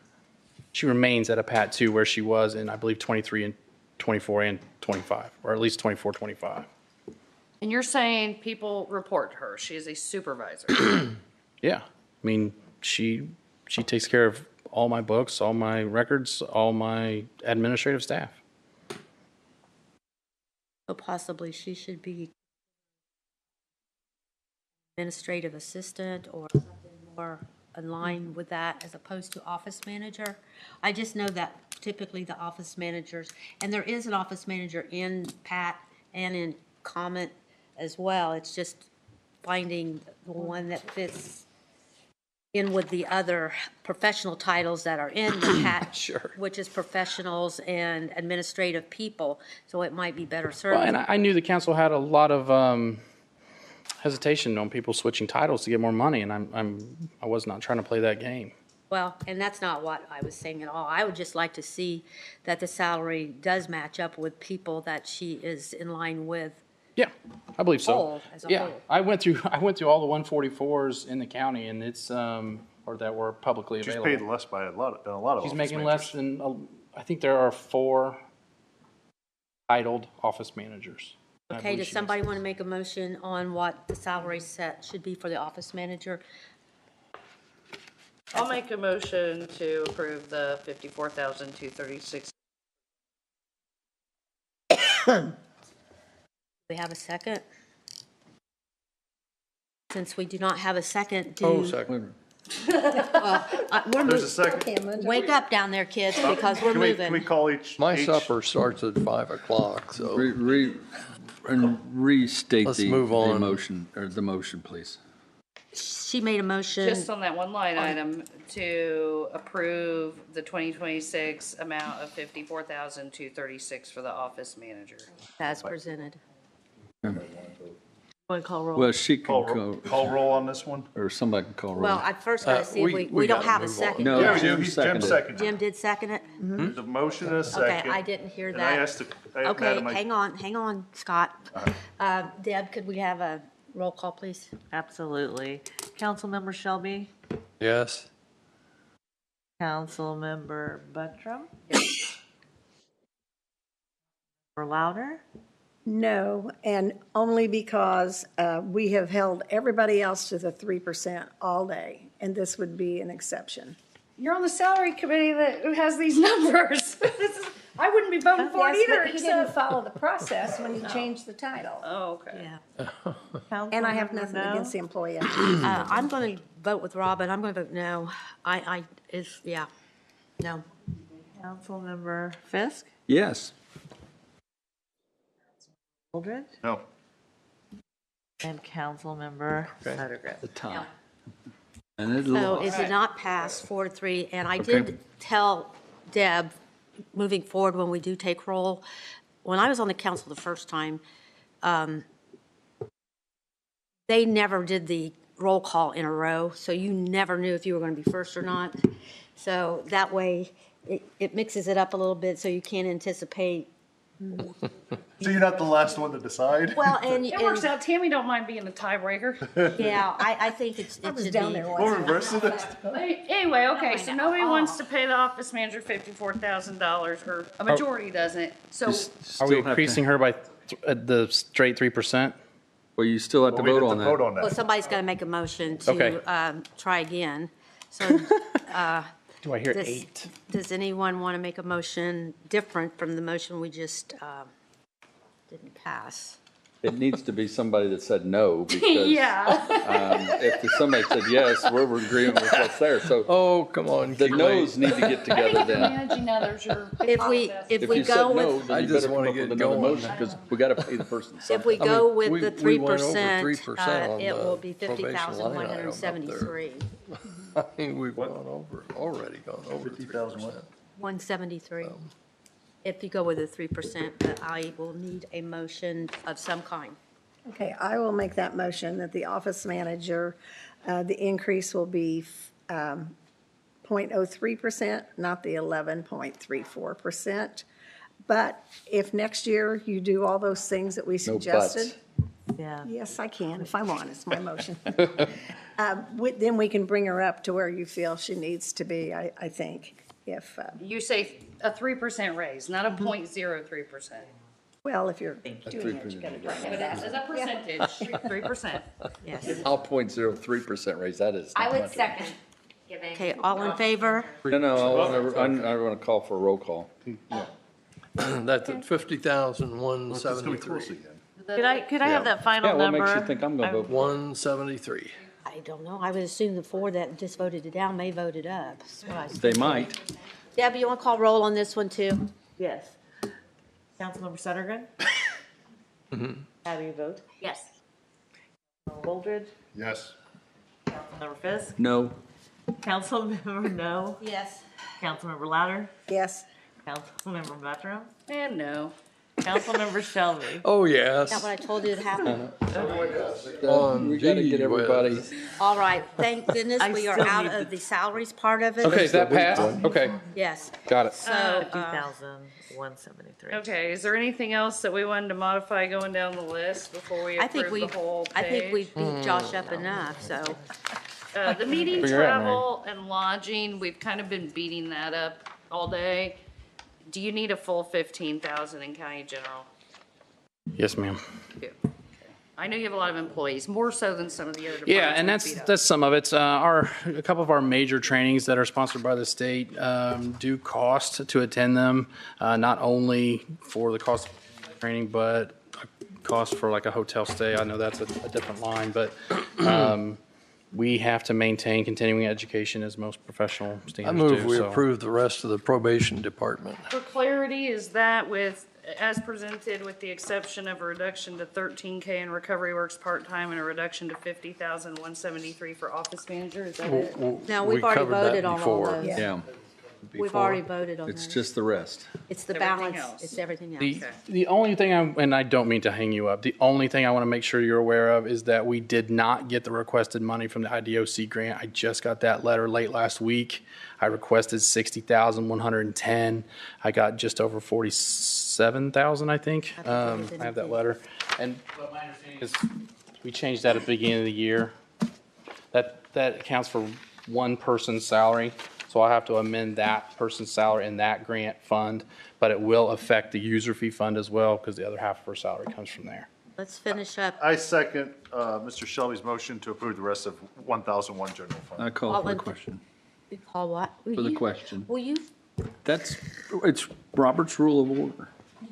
She remains at a PAT 2 where she was in, I believe, 23 and 24 and 25, or at least 24, 25. And you're saying people report her. She is a supervisor. Yeah. I mean, she takes care of all my books, all my records, all my administrative staff. So possibly she should be administrative assistant or something more in line with that as opposed to office manager. I just know that typically the office managers, and there is an office manager in PAT and in comment as well. It's just finding the one that fits in with the other professional titles that are in the PAT, Sure. which is professionals and administrative people. So it might be better Well, served. and I knew the council had a lot of hesitation on people switching titles to get more money, and I was not trying to play that game. Well, and that's not what I was saying at all. I would just like to see that the salary does match up with people that she is in line with. Yeah, I believe so. Whole, as a Yeah, whole. I went through all the 144s in the county, and it's or that were publicly She's available. paid less by a lot of She's office making managers. less than I think there are 4 titled office managers. I Okay, believe does she somebody makes- want to make a motion on what the salary set should be for the office manager? I'll make a motion to approve the $54,236. We have a second? Since we do not have a second, Oh, second. we're There's a moving. second. Wake up down there, kids, because we're Can we moving. call each? My each- supper starts at 5 o'clock, so Restate Let's the move on. motion, or the motion, please. She made a motion. Just on that one line item to approve the 2026 amount of $54,236 for the office manager. As presented. Want to call roll? Well, she can Call roll on this one? or somebody can call roll. Well, I first got to see if we we don't gotta have a move on. second. No, Yeah, we do. Jim Jim seconded. seconded. Jim did second it? There's a motion and a second. Okay, I didn't hear And I that. asked Okay, Madam, hang on, Scott. Deb, could we have a roll call, please? Absolutely. Councilmember Shelby, yes. Councilmember Buttram. Or Louder. No, and only because we have held everybody else to the 3% all day, and this would be an exception. you're on the salary committee that has these numbers. I wouldn't be voting for it Yes, either. but he didn't follow the process when he changed the title. Oh, okay. Yeah. And I have Councilmember nothing No? against the employee. I'm going to vote with Robin. I'm going to vote no. Yeah, no. Councilmember Fisk? Yes. Holdred? No. And Councilmember Sutherland. The time. And it So is it not passed 4-3? And I did tell Deb, moving forward, when we do take roll, when I was on the council the first time, they never did the roll call in a row, so you never knew if you were going to be first or not. So that way, it mixes it up a little bit, so you can't anticipate. So you're not the last one to decide? Well, and It works out. Tammy don't mind being the tiebreaker. yeah, I think it I was should down be. there We'll once. reverse it. Anyway, okay, so nobody wants to pay the office manager $54,000, or a majority doesn't. So Are we Still have to- increasing her by the straight 3%? Well, you still have to We vote have on to vote that. on Well, that. somebody's got to make a motion Okay. to try again. So Do I hear does 8? does anyone want to make a motion different from the motion we just didn't pass? It needs to be somebody that said no, because yeah, if somebody said yes, we're agreeing with what's there. So Oh, come on, the Keely. no's need to get together then. managing others are. If we If we you said go no, with then I you just better come wanna up with get another going. motion, because we gotta pay the person if something. we I go mean, with we the went over 3%, 3% on it the will be probation line item up there. 50,173. I mean, we've already gone over 50,000 3%. what? 173. If you go with the 3%, but I will need a motion of some kind. Okay, I will make that motion that the office manager, the increase will be 0.03%, not the 11.34%. But if next year you do all those things that we No suggested. buts. Yeah. Yes, I can, if I want, it's my motion. Then we can bring her up to where you feel she needs to be, I think, if, You say a 3% raise, not a 0.03%. well, if you're doing it, you gotta bring it up. As a percentage, 3%. Yes. I'll 0.03% raise, that is. I not would much. second giving. Okay, all in favor? No, I want to call for a roll call. That's at 50,173. It's gonna be close again. Could I have that final Yeah, what number? makes you think I'm gonna vote? 173. I don't know. I would assume the four that just voted it down may vote it up. That's what I They might. Debbie, you want to call roll on this one too? Yes. Councilmember Sutherland? How do you vote? Yes. Holdred? Yes. Councilmember Fisk? No. Councilmember No? Yes. Councilmember Louder? Yes, Councilmember Metro? And no. Councilmember Shelby? Oh, Is yes. that what I told you would happen? We gotta gee get everybody. whiz. All right, thank goodness I we are still out need of the salaries part of it. Okay, is that passed? Okay, Yes. got it. So, 50,173. Okay, is there anything else that we wanted to modify going down the list before we I think approve the whole I think we page? beat Josh up enough, so. The meeting, Figure it out, travel, and lodging, we've kind of been beating that up all day. Do you need a full 15,000 in county general? Yes, ma'am. Yeah. I know you have a lot of employees, more so than some of the other departments. Yeah, and we've beat up. that's some of it. A couple of our major trainings that are sponsored by the state do cost to attend them, not only for the cost of training, but cost for like a hotel stay. I know that's a different line, but we have to maintain continuing education as most professional I standards do. move we so- approve the rest of the probation department. For clarity, is that with, as presented, with the exception of a reduction to 13K in Recovery Works part-time and a reduction to 50,173 for office manager? Is that it? No, We we've already covered that voted on all before. those. Yeah, We've already voted on it's those. just the rest. It's the Everything balance, else. it's everything else. The only thing and I don't mean to hang you up, the only thing I want to make sure you're aware of is that we did not get the requested money from the IDOC grant. I just got that letter late last week. I requested 60,110. I got just over 47,000, I think. I have that letter. And what my understanding is we changed that at the beginning of the year. That accounts for one person's salary. So I'll have to amend that person's salary in that grant fund, but it will affect the user fee fund as well because the other half of her salary comes from there. Let's finish up. I second Mr. Shelby's motion to approve the rest of 1,001 general fund. I call All for the in- question. Call what? For the question. Will you It's Robert's Rule of Order.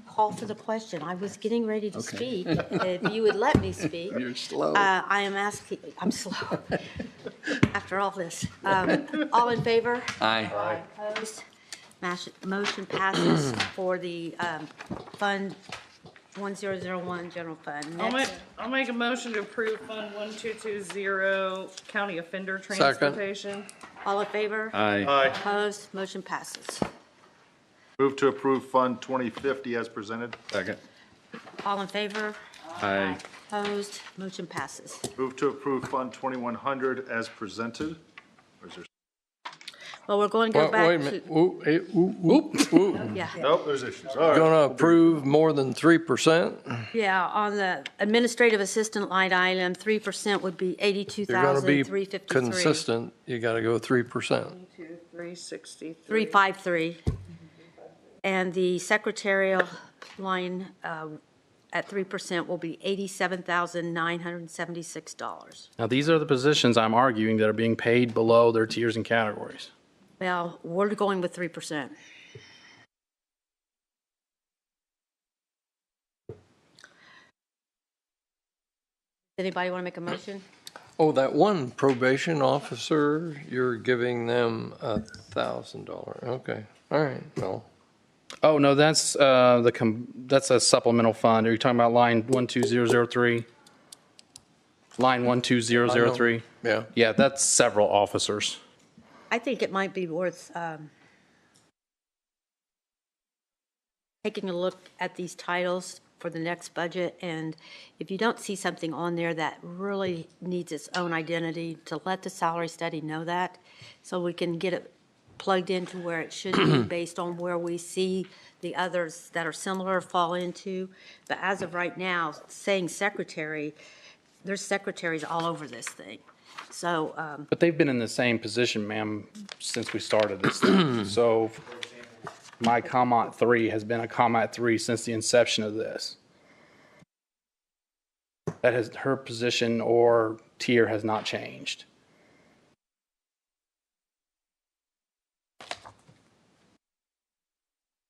call for the question? I was getting ready to speak, if you would let me speak. You're slow. I am asking, I'm slow, after all this. All in favor? Aye. Opposed? Motion passes for the Fund 1001 General Fund. Next, I'll make a motion to approve Fund 1220, County Offender Second. Transportation. all in favor? Aye. Aye. Opposed? Motion passes. Move to approve Fund 2050 as presented. Second. All in favor? Aye. Opposed? Motion passes. Move to approve Fund 2100 as presented. Or is there, Well, we're going to go Wait back a to, minute. Ooh. yeah. nope, there's issues. All right. Gonna approve more than 3%? Yeah, on the administrative assistant line item, 3% would be You're gonna be 82,353. consistent, you gotta go 3%. 363. 353. And the secretarial line at 3% will be $87,976. Now, these are the positions I'm arguing that are being paid below their tiers and categories. Well, we're going with 3%. Anybody want to make a motion? Oh, that one probation officer, you're giving them $1,000. Okay, all right, well, Oh, no, that's that's a supplemental fund. Are you talking about line 12003? Line 12003? yeah. Yeah, that's several officers. I think it might be worth taking a look at these titles for the next budget, and if you don't see something on there that really needs its own identity, to let the salary study know that, so we can get it plugged into where it should be based on where we see the others that are similar fall into. But as of right now, saying secretary, there's secretaries all over this thing. So, But they've been in the same position, ma'am, since we started this thing. So my COMAT 3 has been a COMAT 3 since the inception of this. That has, her position or tier has not changed.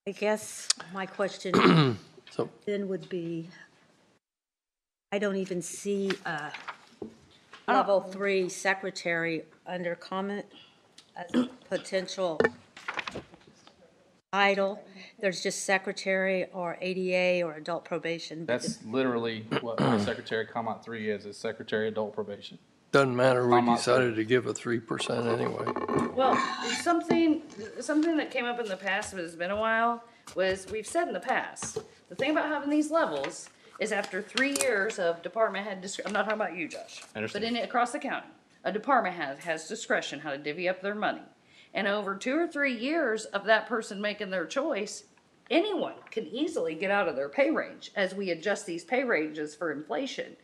I guess my question So- then would be, I don't even see a level 3 secretary under comment as a potential title. There's just secretary or ADA or adult probation. That's literally what my Secretary COMAT 3 is Secretary Adult Probation. Doesn't matter, we I'm decided to give a 3% anyway. Well, something that came up in the past, but it's been a while, was we've said in the past, the thing about having these levels is after 3 years of department head, I'm not talking about you, Josh. I understand. But across the county, a department head has discretion how to divvy up their money. And over 2 or 3 years of that person making their choice, anyone can easily get out of their pay range as we adjust these pay ranges for inflation.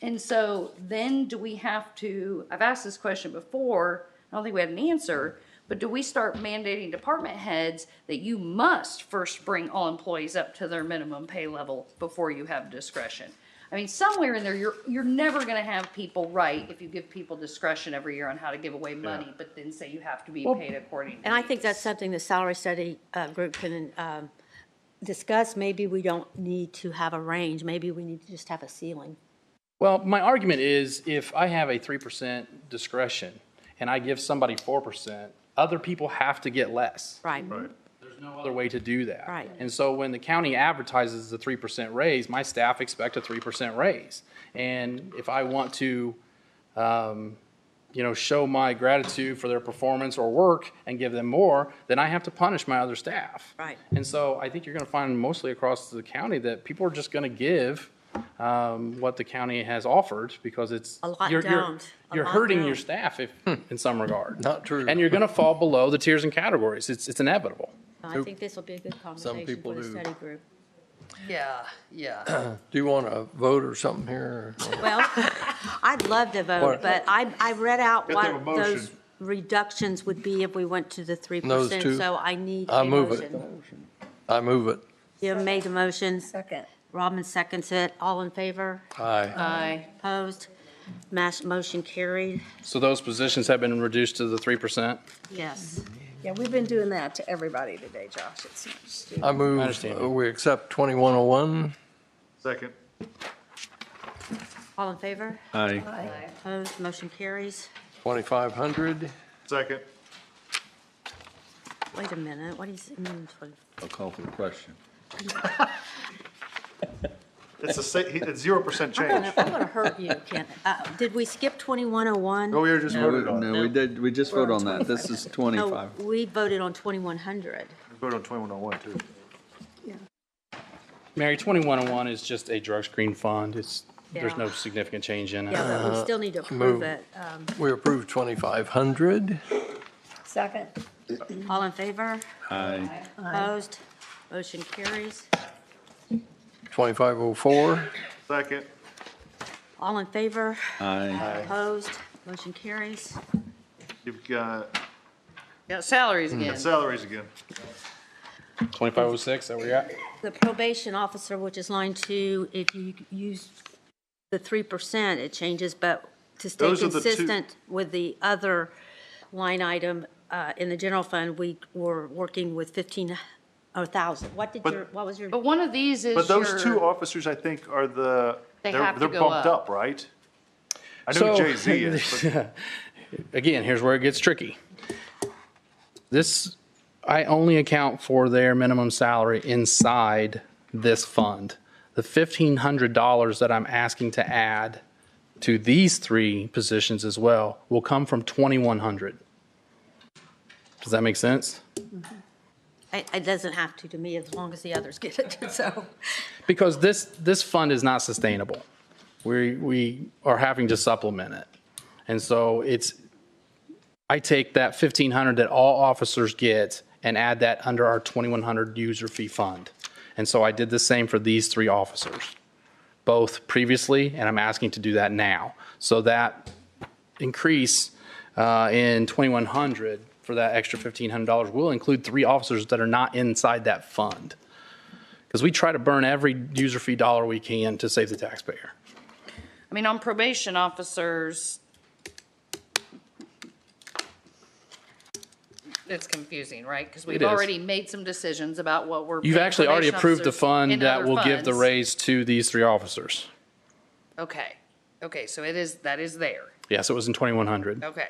And so then do we have to, I've asked this question before, I don't think we had an answer, but do we start mandating department heads that you must first bring all employees up to their minimum pay level before you have discretion? I mean, somewhere in there, you're never gonna have people right if you give people discretion every year on how to give away money, but then say you have to be paid according to And I think needs. that's something the salary study group can discuss. Maybe we don't need to have a range. Maybe we need to just have a ceiling. Well, my argument is if I have a 3% discretion and I give somebody 4%, other people have to get less. Right. There's no other way to do that. Right. And so when the county advertises the 3% raise, my staff expect a 3% raise. And if I want to, show my gratitude for their performance or work and give them more, then I have to punish my other staff. Right. And so I think you're going to find mostly across the county that people are just going to give what the county has offered because it's A lot you're don't. A you're lot hurting don't. your staff in some regard. Not true. And you're going to fall below the tiers and categories. It's inevitable. I think this will be a good conversation people for the do. study group. Yeah. Do you want to vote or something here? Well, I'd love to vote, What? but I read out Have to have a what those motion. reductions would be if we went to the 3%. Those two? So I need I a move it. motion. I move it. Jim made the motion. Second. Robin seconds it. All in favor? Aye. Aye. Opposed? Motion carried. So those positions have been reduced to the 3%? Yes. Yeah, we've been doing that to everybody today, Josh. It's not just you. I move, understand. we accept 2101. Second. All in favor? Aye. Opposed? Motion carries. 2500. Second. Wait a minute, what do you mean? I'll call for the question. It's it's 0% change. I'm gonna hurt you, Ken. Did we skip 2101? Oh, we were just voted on. No, we did, we just voted on that. This is 25. No, we voted on 2100. We voted on 2101 too. Mary, 2101 is just a drug screen fund. There's Yeah. no significant change in it. Yeah, but we still need to approve Move. it. We approve 2500. Second. All in favor? Aye. Opposed? Motion carries. 2504. Second. All in favor? Aye. Opposed? Motion carries. You've got Got salaries again. salaries again. 2506, that where you're at? The probation officer, which is line 2, if you use the 3%, it changes, but to stay Those are the two- consistent with the other line item in the general fund, we were working with 1,000. What was your? But one of these is But those two your, officers, I think, are they're have to they're go bumped up. up, right? I know who Jay-Z is, but Again, here's where it gets tricky. I only account for their minimum salary inside this fund. The $1,500 that I'm asking to add to these 3 positions as well will come from 2,100. Does that make sense? It doesn't have to me, as long as the others get it, so. Because this fund is not sustainable. We are having to supplement it. And so I take that 1,500 that all officers get and add that under our 2,100 user fee fund. And so I did the same for these 3 officers, both previously, and I'm asking to do that now. So that increase in 2,100 for that extra $1,500 will include 3 officers that are not inside that fund. Because we try to burn every user fee dollar we can to save the taxpayer. I mean, on probation officers, it's confusing, right? Because we've is. already made some decisions about what we're. You've paying actually already probation approved the officers fund in that other will give the funds. raise to these 3 officers. Okay, so that is there, Yes, it was in 2,100. okay.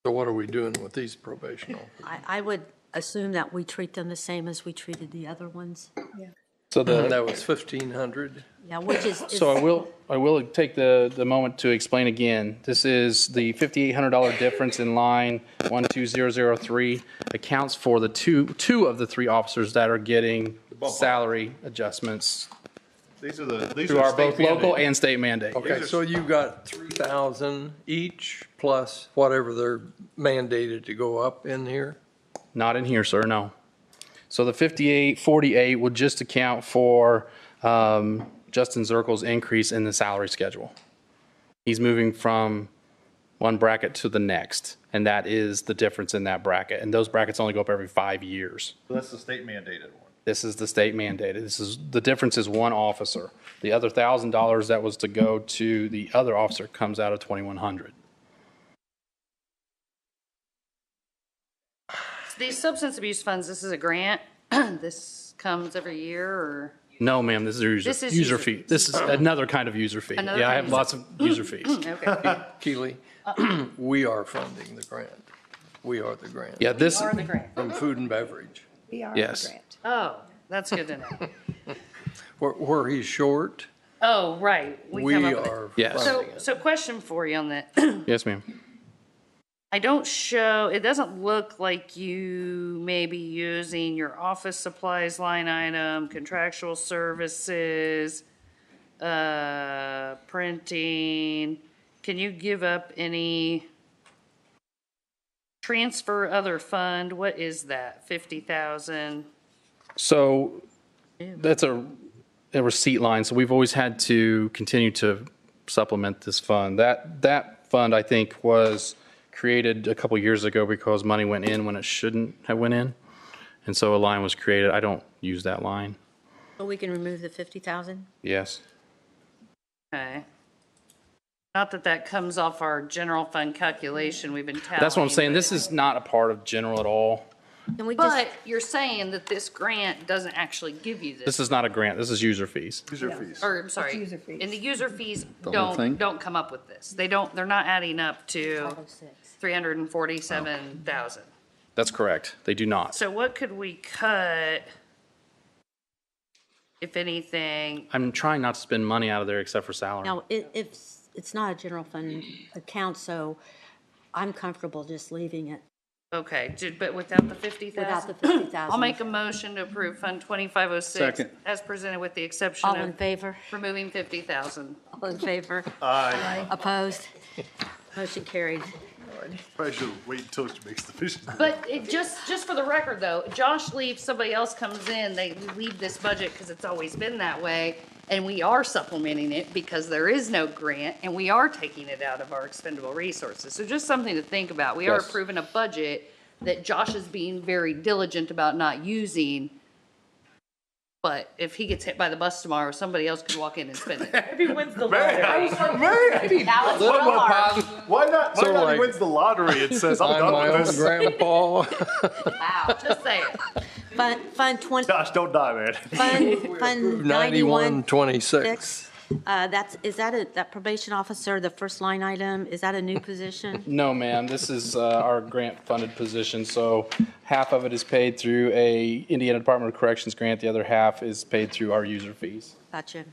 So what are we doing with these probational? I would assume that we treat them the same as we treated the other ones. So That was 1500. Yeah, which is. So I will take the moment to explain again. This is the $5,800 difference in line 12003 accounts for the two of the 3 officers that are getting salary adjustments these are through our both state local mandates. and state mandate. Okay, so you got 3,000 each plus whatever they're mandated to go up in here? Not in here, sir, no. So the 5848 will just account for Justin Zirkle's increase in the salary schedule. He's moving from one bracket to the next, and that is the difference in that bracket. And those brackets only go up every 5 years. So that's the state mandated one. This is the state mandated. The difference is 1 officer. The other $1,000 that was to go to the other officer comes out of 2,100. These substance abuse funds, this is a grant, this comes every year, or? No, ma'am, this is This is user user fee. This is another kind of user fee. Another Yeah, I kind have of lots of user fees. Okay. Keely, we are funding the grant. We are the grant. Yeah, this, Or the grant. From food and beverage. We are Yes. the grant. Oh, that's good to know. Where he's short, Oh, right. we come up with it. are Yes. funding it. So question for you on that. yes, ma'am. It doesn't look like you may be using your office supplies line item, contractual services, printing. Can you give up any transfer other fund? What is that? 50,000? So that's a receipt line. So we've always had to continue to supplement this fund. That fund, I think, was created a couple years ago because money went in when it shouldn't have went in. And so a line was created. I don't use that line. So we can remove the 50,000? Yes. Okay. Not that that comes off our general fund calculation, we've been tallying. That's what I'm saying. but- This is not a part of general at all. Can we just, But you're saying that this grant doesn't actually give you this. This is not a grant. This is user fees. User fees. Or, I'm sorry, user fees. and the user fees The whole thing? don't come up with this. They're not adding up to 506. 347,000. That's correct. They do not. So what could we cut, if anything? I'm trying not to spend money out of there except for salary. Now, it's not a general fund account, so I'm comfortable just leaving it Okay, but without the 50,000? without the 50,000. I'll make a motion to approve Fund 2506 Second. as presented with the exception All in of favor? removing 50,000. All in favor? Aye. Opposed? Motion carried. Probably should wait until she makes the vision. But it just for the record though, Josh leaves, somebody else comes in, they leave this budget because it's always been that way. And we are supplementing it because there is no grant and we are taking it out of our expendable resources. So just something to think about. We are Yes. approving a budget that Josh is being very diligent about not using. But if he gets hit by the bus tomorrow, somebody else could walk in and spend it. If he wins the lottery. Now it's real hard. Why not? Why So, not? like, He wins the lottery and says, "I'm I'm done my with own this." grandpa. Wow, just saying. Fund 20, Josh, don't die, man. Fund 91, 9126. is that probation officer, the first line item, is that a new position? No, ma'am. This is our grant-funded position. So half of it is paid through a Indiana Department of Corrections grant. The other half is paid through our user fees. Gotcha.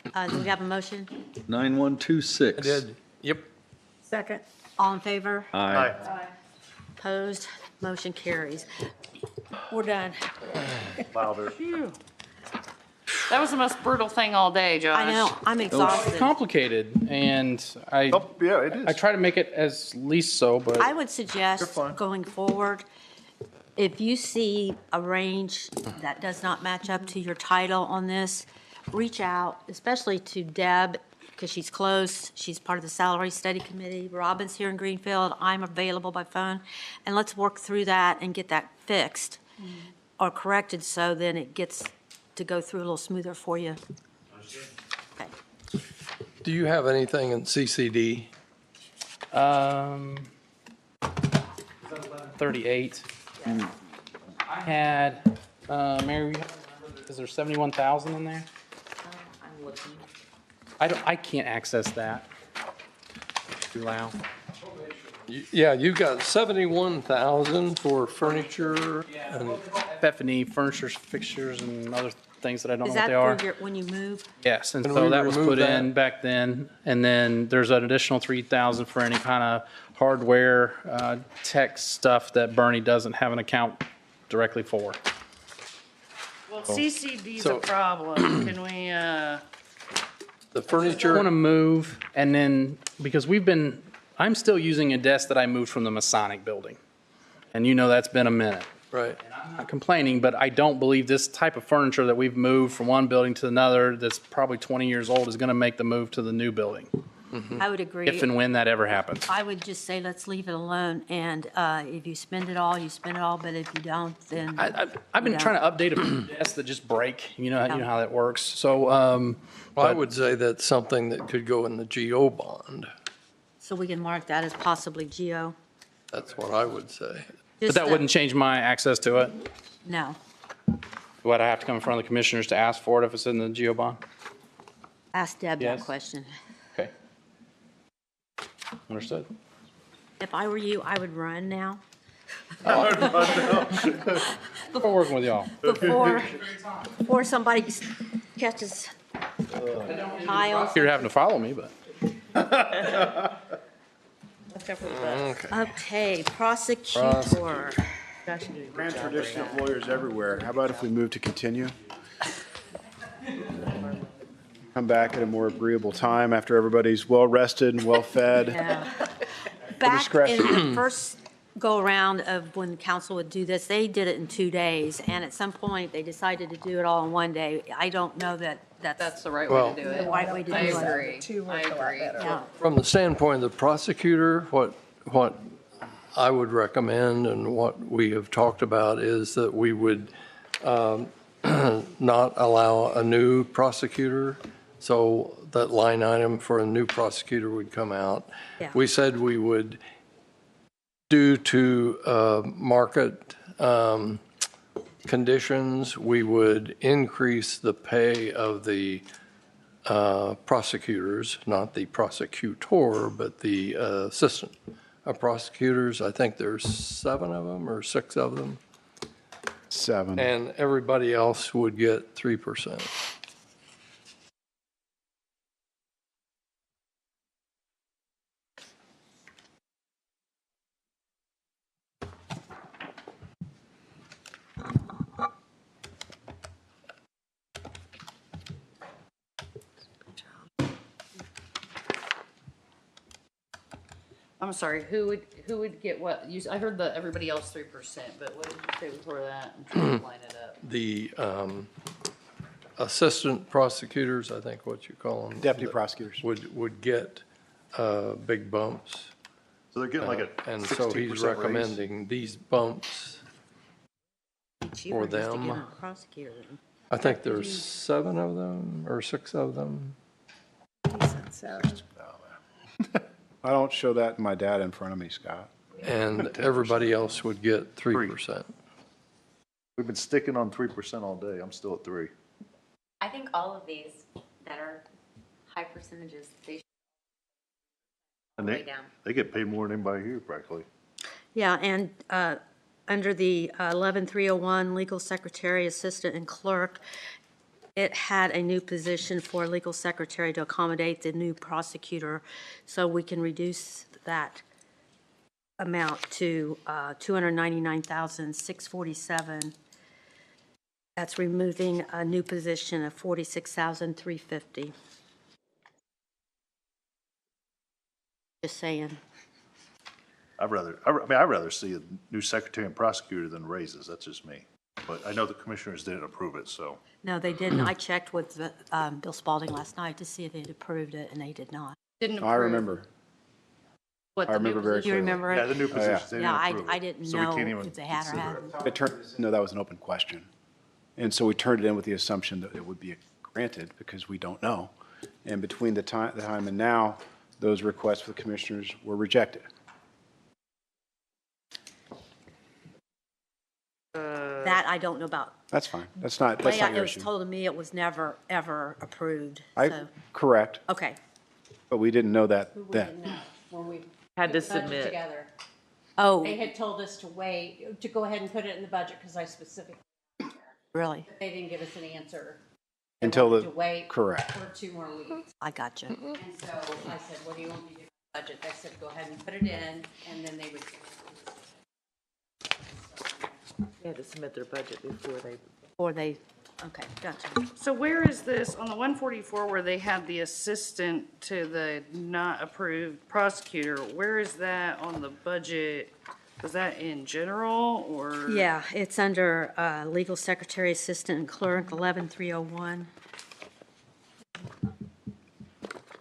Do we have a motion? 9126. Did, yep. Second. All in favor? Aye. Opposed? Motion carries. We're done. Louder. Phew. That was the most brutal thing all day, Josh. I know, I'm exhausted. Complicated, and I Oh, yeah, it is. I try to make it as least so, but I would suggest going forward, if you see a range that does not match up to your title on this, reach out, especially to Deb, because she's close. She's part of the salary study committee. Robin's here in Greenfield. I'm available by phone. And let's work through that and get that fixed or corrected so then it gets to go through a little smoother for you. Okay. Do you have anything in CCD? 38. I had Mary. Is there 71,000 in there? I'm looking. I can't access that. Too loud. Yeah, you've got 71,000 for furniture and Bethany furniture, fixtures, and other things that I don't Is know what that they are. for your, when you move? Yes, and Can so we that was remove put in that? back then. And then there's an additional 3,000 for any kind of hardware, tech stuff that Bernie doesn't have an account directly for. Well, CCD's So- a problem. Can we, the I furniture. want to move, and then, because I'm still using a desk that I moved from the Masonic building. And you know that's been a minute. Right. I'm not complaining, but I don't believe this type of furniture that we've moved from one building to another that's probably 20 years old is going to make the move to the new building, I would agree. if and when that ever happens. I would just say, let's leave it alone, and if you spend it all, you spend it all, but if you don't, then. I've been Yeah. trying to update a desk that just break, you know how that works. So, Well, I but- would say that's something that could go in the GO bond. So we can mark that as possibly GO. That's what I would say. but that wouldn't change my access to it. No, Would I have to come in front of the commissioners to ask for it if it's in the GO bond? ask Deb that Yes. question. Okay. Understood. If I were you, I would run now We're working with y'all. before somebody catches Kyle. You're having to follow me, but. Okay, prosecutor. Grand tradition of lawyers everywhere. How about if we move to continue? Come back at a more agreeable time after everybody's well-rested and well-fed. Yeah. Back in discretion. the first go-around of when council would do this, they did it in 2 days, and at some point, they decided to do it all in one day. I don't know that that's the right way Well- to do the it. right way to do I it. agree. I agree. Yeah. From the standpoint of the prosecutor, what I would recommend, and what we have talked about, is that we would not allow a new prosecutor, so that line item for a new prosecutor would come out. Yeah. We said we would, due to market conditions, we would increase the pay of the prosecutors, not the prosecutor, but the assistant prosecutors. I think there's 7 of them or 6 of them. 7. And everybody else would get 3%. I'm sorry, who would get what? I heard everybody else 3%, but what did you say before that? I'm trying to line it up. The assistant prosecutors, I think what you call them. Deputy prosecutors. Would get big bumps. So they're getting like a And so 16% he's raise. recommending these bumps. Cheaper just to them. get a prosecutor. I think there's 7 of them or 6 of them. He said 7. I don't show that my data in front of me, Scott. And everybody else would get 3%. We've been sticking on 3% all day. I'm still at 3. I think all of these that are high percentages, they should And way down. they get paid more than anybody here practically. Yeah, and under the 11301, legal secretary, assistant, and clerk, it had a new position for legal secretary to accommodate the new prosecutor, so we can reduce that amount to $299,647. That's removing a new position of $46,350. Just saying. I'd rather see a new secretary and prosecutor than raises. That's just me. But I know the commissioners didn't approve it, so. No, they didn't. I checked with Bill Spalding last night to see if they'd approved it, and they did not. Didn't approve. I remember. What, I remember very You clearly. remember it? Yeah, the new positions, they Yeah, didn't approve it. I didn't So we know can't even if they had or consider it. hadn't. No, that was an open question. And so we turned it in with the assumption that it would be granted because we don't know. And between the time and now, those requests for the commissioners were rejected. That I don't know about. That's fine. That's not It your was issue. told to me it was never, ever approved, I, so, correct, okay. but we didn't know that then. When we Had to put the budget submit. together. Oh, They had told us to wait, to go ahead and put it in the budget because I specifically, really? they didn't give us an answer. They Until wanted the, to wait correct. for 2 more weeks. I got you. And so I said, what do you want me to do with the budget? They said, go ahead and put it in, and then they would. They had to submit their budget before they. Or they, okay, gotcha. So where is this, on the 144 where they had the assistant to the not approved prosecutor, where is that on the budget? Was that in general, or? Yeah, it's under legal secretary, assistant, and clerk, 11301.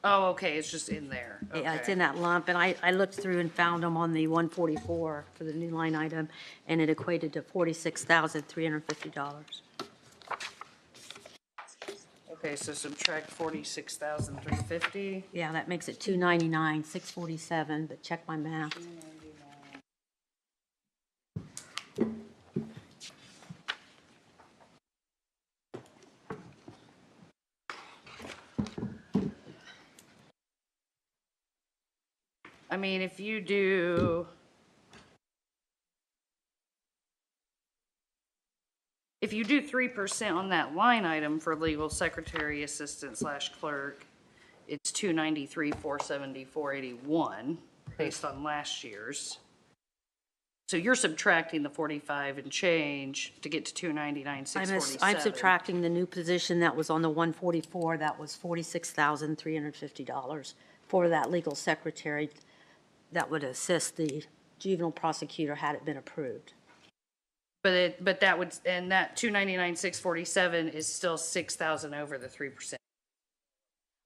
Oh, okay, it's just in there. Yeah, it's Okay. in that lump, and I looked through and found them on the 144 for the new line item, and it equated to $46,350. Okay, so subtract 46,350. Yeah, that makes it 299,647, but check my math. I mean, if you do. If you do 3% on that line item for legal secretary, assistant / clerk, it's 293, 470, 481 based on last year's. So you're subtracting the 45 and change to get to 299, 647. I'm subtracting the new position that was on the 144, that was $46,350 for that legal secretary that would assist the juvenile prosecutor had it been approved. But that would, and that 299, 647 is still 6,000 over the 3%.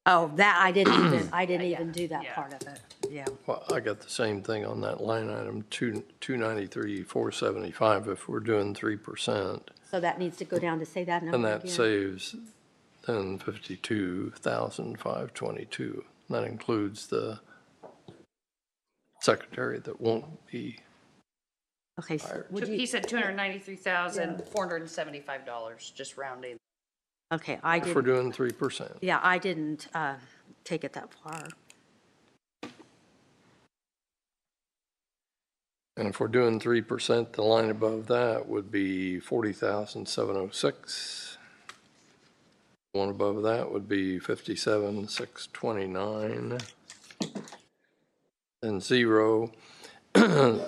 Oh, that, I didn't even do that Yeah. part of it. Yeah. Well, I got the same thing on that line item, 293, 475, if we're doing 3%. So that needs to go down to say that And number that again. saves then 52,522. That includes the secretary that won't be Okay, so hired. would He you, said $293,475, just rounding. okay, I If we're didn't, doing 3%. yeah, I didn't take it that far. And if we're doing 3%, the line above that would be 40,706. One above that would be 57,629. And zero. Then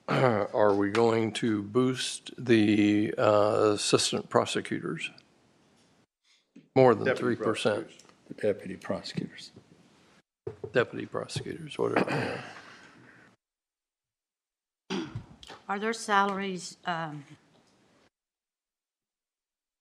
are we going to boost the assistant prosecutors? More than Deputy 3%. prosecutors. The deputy prosecutors. Deputy prosecutors, whatever. Are their salaries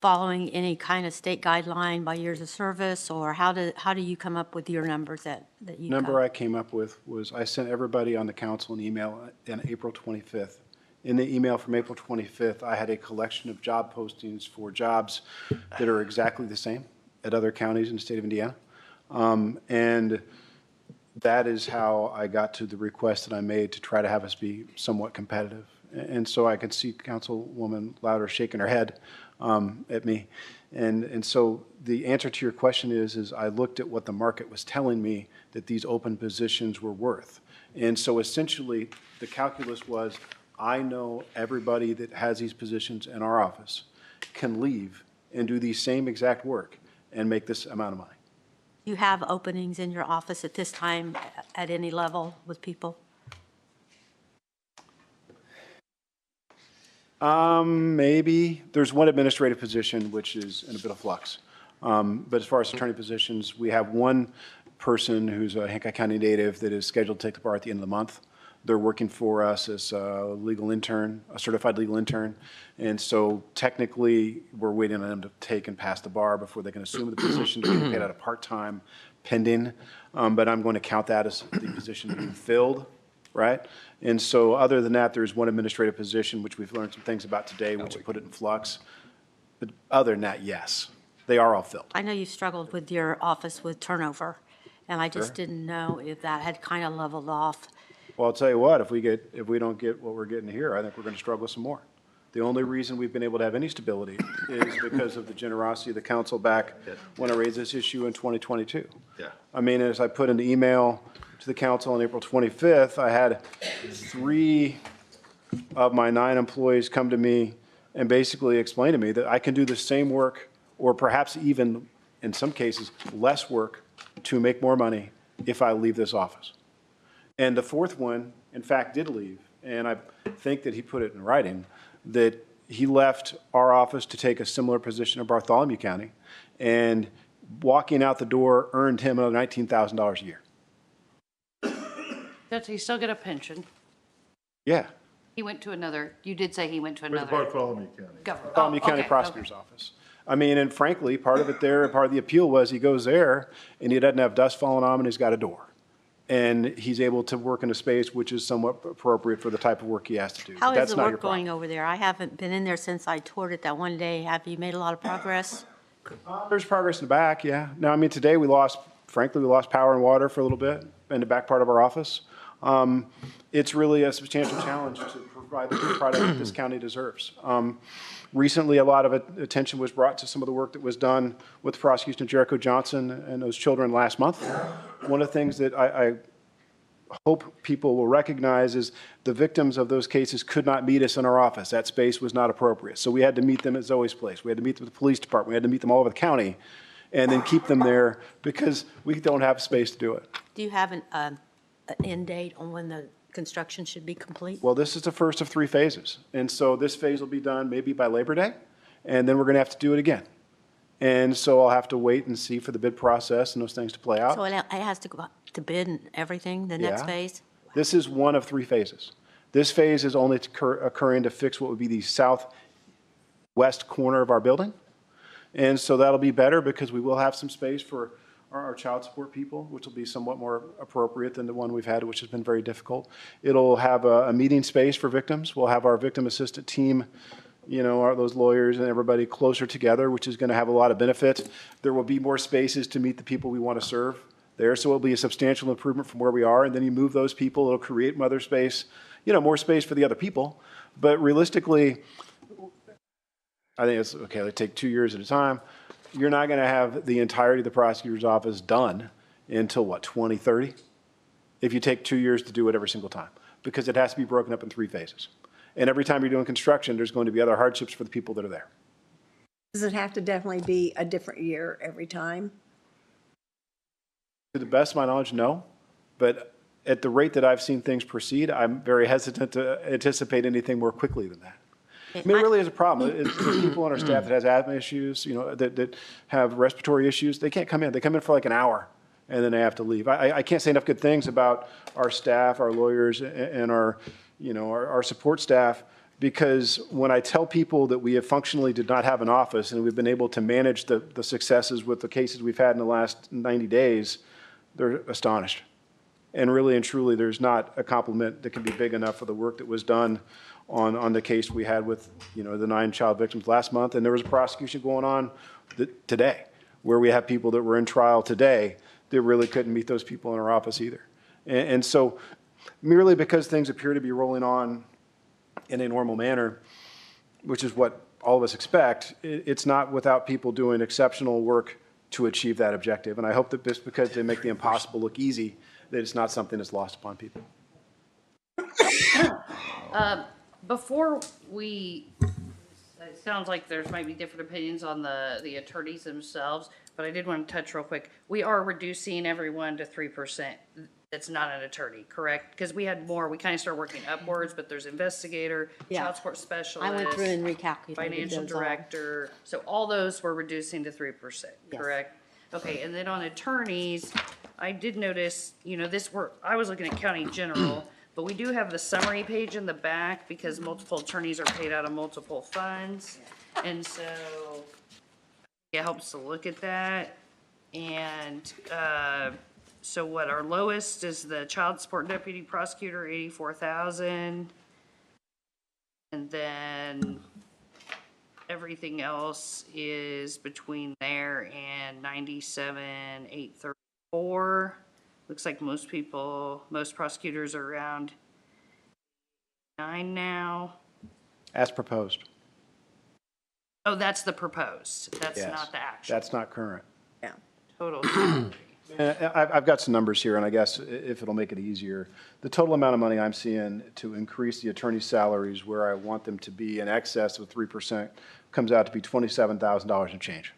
following any kind of state guideline by years of service, or how do you come up with your numbers that you Number got? I came up with was, I sent everybody on the council an email on April 25th. In the email from April 25th, I had a collection of job postings for jobs that are exactly the same at other counties in the state of Indiana. And that is how I got to the request that I made to try to have us be somewhat competitive. And so I could see Councilwoman Louder shaking her head at me. And so the answer to your question is I looked at what the market was telling me that these open positions were worth. And so essentially, the calculus was, I know everybody that has these positions in our office can leave and do the same exact work and make this amount of money. You have openings in your office at this time at any level with people? Maybe. There's one administrative position which is in a bit of flux. But as far as attorney positions, we have one person who's a Hancock County native that is scheduled to take the bar at the end of the month. They're working for us as a legal intern, a certified legal intern. And so technically, we're waiting on them to take and pass the bar before they can assume the position to be paid out of part-time pending. But I'm going to count that as the position being filled, right? And so other than that, there's one administrative position, which we've learned some things about today, which put it in flux. But other than that, yes, they are all filled. I know you struggled with your office with turnover, and I just Sure. didn't know if that had kind of leveled off. Well, I'll tell you what, if we don't get what we're getting here, I think we're going to struggle some more. The only reason we've been able to have any stability is because of the generosity of the council back when I raised this issue in 2022. Yeah. I mean, as I put in the email to the council on April 25th, I had 3 of my 9 employees come to me and basically explain to me that I can do the same work, or perhaps even, in some cases, less work to make more money if I leave this office. And the 4th one, in fact, did leave, and I think that he put it in writing, that he left our office to take a similar position in Bartholomew County, and walking out the door earned him another $19,000 a year. Does he still get a pension? Yeah. He went to another, you did say he went to With another. Bartholomew County. Government. Bartholomew County okay, Prosecutor's Office. I mean, and frankly, part of it there, and part of the appeal was he goes there and he doesn't have dust falling on him and he's got a door. And he's able to work in a space which is somewhat appropriate for the type of work he has to do. How is That's the not your work problem. going over there? I haven't been in there since I toured it that one day. Have you made a lot of progress? There's progress in the back, yeah. Now, I mean, today we lost power and water for a little bit in the back part of our office. It's really a substantial challenge to provide the product that this county deserves. Recently, a lot of attention was brought to some of the work that was done with the prosecution of Jericho Johnson and those children last month. One of the things that I hope people will recognize is the victims of those cases could not meet us in our office. That space was not appropriate. So we had to meet them at Zoe's place. We had to meet them at the police department. We had to meet them all over the county and then keep them there because we don't have space to do it. Do you have an end date on when the construction should be complete? Well, this is the first of 3 phases. And so this phase will be done maybe by Labor Day, and then we're going to have to do it again. And so I'll have to wait and see for the bid process and those things to play out. So it has to go out to bid and everything, the next Yeah. phase? This is one of 3 phases. This phase is only occurring to fix what would be the southwest corner of our building. And so that'll be better because we will have some space for our child support people, which will be somewhat more appropriate than the one we've had, which has been very difficult. It'll have a meeting space for victims. We'll have our victim assistant team, those lawyers and everybody closer together, which is going to have a lot of benefit. There will be more spaces to meet the people we want to serve there, so it'll be a substantial improvement from where we are. And then you move those people, it'll create more space, more space for the other people. But realistically, I think it's okay. Let's take 2 years at a time. You're not going to have the entirety of the prosecutor's office done until what, 2030? If you take 2 years to do it every single time, because it has to be broken up in 3 phases. And every time you're doing construction, there's going to be other hardships for the people that are there. Does it have to definitely be a different year every time? To the best of my knowledge, no. But at the rate that I've seen things proceed, I'm very hesitant to anticipate anything more quickly than that. I mean, it really is a problem. It's people on our staff that has asthma issues, that have respiratory issues. They can't come in. They come in for like an hour, and then they have to leave. I can't say enough good things about our staff, our lawyers, and our support staff, because when I tell people that we have functionally did not have an office and we've been able to manage the successes with the cases we've had in the last 90 days, they're astonished. And really and truly, there's not a compliment that can be big enough for the work that was done on the case we had with, the 9 child victims last month. And there was a prosecution going on today, where we have people that were in trial today that really couldn't meet those people in our office either. And so merely because things appear to be rolling on in a normal manner, which is what all of us expect, it's not without people doing exceptional work to achieve that objective. And I hope that just because they make the impossible look easy, that it's not something that's lost upon people. Before we, it sounds like there's might be different opinions on the attorneys themselves, but I did want to touch real quick. We are reducing everyone to 3%. That's not an attorney, correct? Because we had more, we kind of started working upwards, but there's investigator, Yeah. child support specialist. I went through and recalculated Financial those all. director. So all those were reducing to 3%, Yes. correct? Okay, and then on attorneys, I did notice, I was looking at county general, but we do have the summary page in the back because multiple attorneys are paid out of multiple funds. And so it helps to look at that. And, so what, our lowest is the child support deputy prosecutor, 84,000. And then everything else is between there and 97,834. Looks like most prosecutors are around 9 now. As proposed. Oh, that's the proposed. That's Yes. not the actual. That's not current. Yeah. Total salary. I've got some numbers here, and I guess if it'll make it easier, the total amount of money I'm seeing to increase the attorney's salaries where I want them to be in excess of 3% comes out to be $27,000 and change.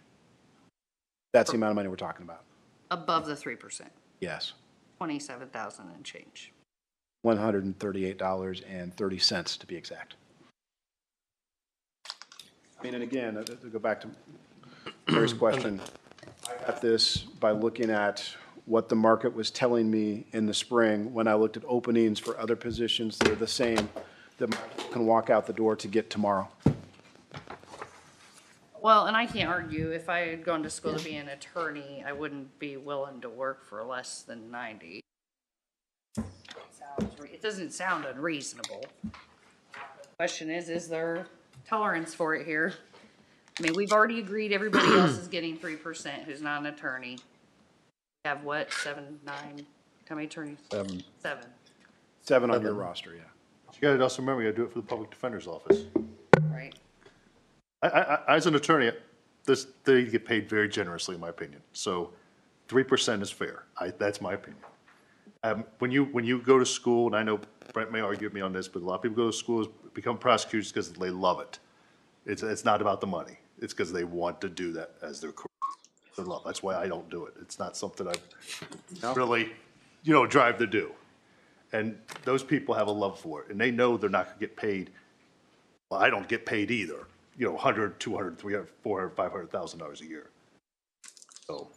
That's the amount of money we're talking about. Above the 3%. Yes. 27,000 and change. $138.30 to be exact. I mean, and again, to go back to Mary's question, I got this by looking at what the market was telling me in the spring when I looked at openings for other positions that are the same that can walk out the door to get tomorrow. Well, and I can't argue, if I had gone to school to be an attorney, I wouldn't be willing to work for less than 90. It doesn't sound unreasonable. The question is there tolerance for it here? I mean, we've already agreed everybody else is getting 3% who's not an attorney. We have what, 7, 9, how many attorneys? 7. 7. 7 on your roster, yeah. You gotta also remember, you gotta do it for the public defender's office. Right. I as an attorney, they get paid very generously, in my opinion. So 3% is fair. That's my opinion. When you go to school, and I know Brent may argue with me on this, but a lot of people go to school, become prosecutors because they love it. It's not about the money. It's because they want to do that as their career. They love. That's why I don't do it. It's not something I really, drive to do. And those people have a love for it, and they know they're not going to get paid. Well, I don't get paid either. $100,000, $200,000, $300,000, $400,000, $500,000 a year. So.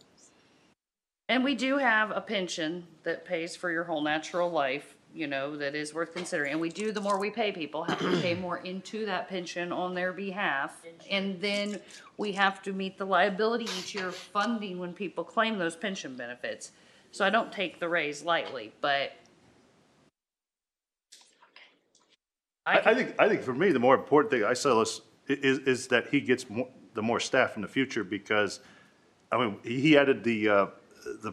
And we do have a pension that pays for your whole natural life you know, that is worth considering. And we do, the more we pay people, have to pay more into that pension on their behalf. And then we have to meet the liability each year of funding when people claim those pension benefits. So I don't take the raise lightly, but I think for me, the more important thing I saw is that he gets more staff in the future, because, I mean, he added the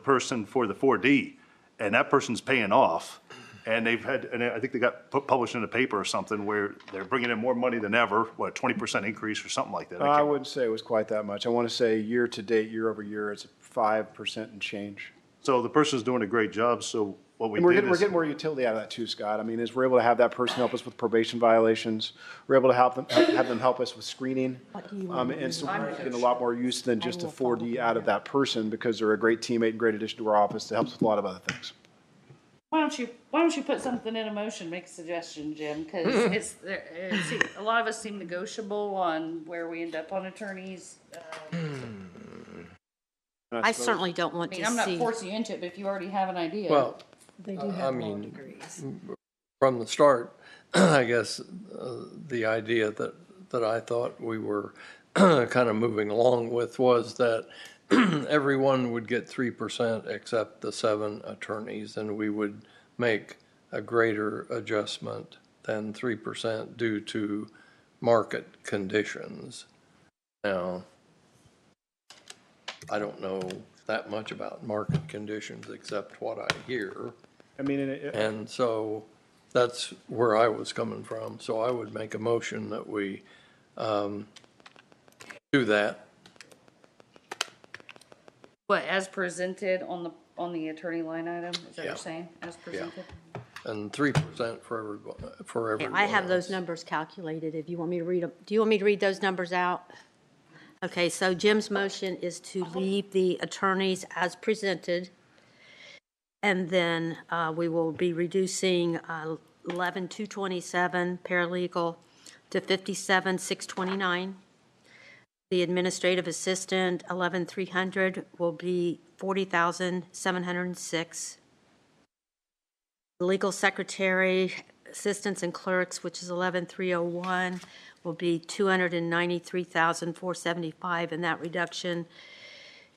person for the 4D, and that person's paying off. And and I think they got published in a paper or something where they're bringing in more money than ever, what, 20% increase or something like that. I wouldn't say it was quite that much. I want to say year to date, year over year, it's 5% and change. So the person's doing a great job, so what we And we're did getting is. more utility out of that too, Scott. I mean, as we're able to have that person help us with probation violations, we're able to have them help us with screening. And so we're getting a lot more use than just a 4D out of that person, because they're a great teammate and great addition to our office that helps with a lot of other things. why don't you put something in a motion, make a suggestion, Jim? Cause a lot of us seem negotiable on where we end up on attorneys. I certainly don't I want mean, to I'm not see. forcing you into it, but if you already have an idea. Well, They do I have law mean, degrees. from the start, I guess, the idea that I thought we were kind of moving along with was that everyone would get 3% except the 7 attorneys, and we would make a greater adjustment than 3% due to market conditions. Now, I don't know that much about market conditions except what I hear. I mean, And so that's where I was coming from. So I would make a motion that we do that. What, as presented on the attorney line item, is that what Yeah. you're saying, as presented? And 3% for everyone, for Okay, everyone I have those else. numbers calculated, if you want me to read them. Do you want me to read those numbers out? Okay, so Jim's motion is to leave the attorneys as presented, and then we will be reducing 11,227 paralegal to 57,629. The administrative assistant, 11,300, will be 40,706. The legal secretary, assistants and clerks, which is 11,301, will be 293,475, and that reduction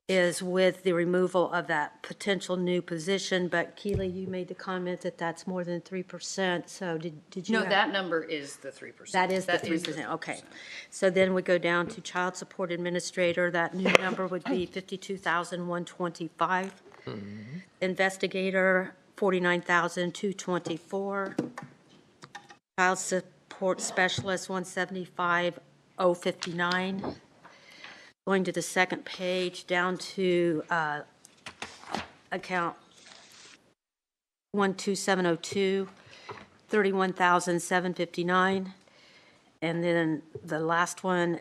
is with the removal of that potential new position. But Keely, you made the comment that that's more than 3%, so did you? No, that number is the 3%. That is the 3%, okay. So then we go down to child support administrator, that new number would be 52,125. Investigator, 49,224. Child support specialist, 175,059. Going to the second page, down to account 12702, 31,759. And then the last one,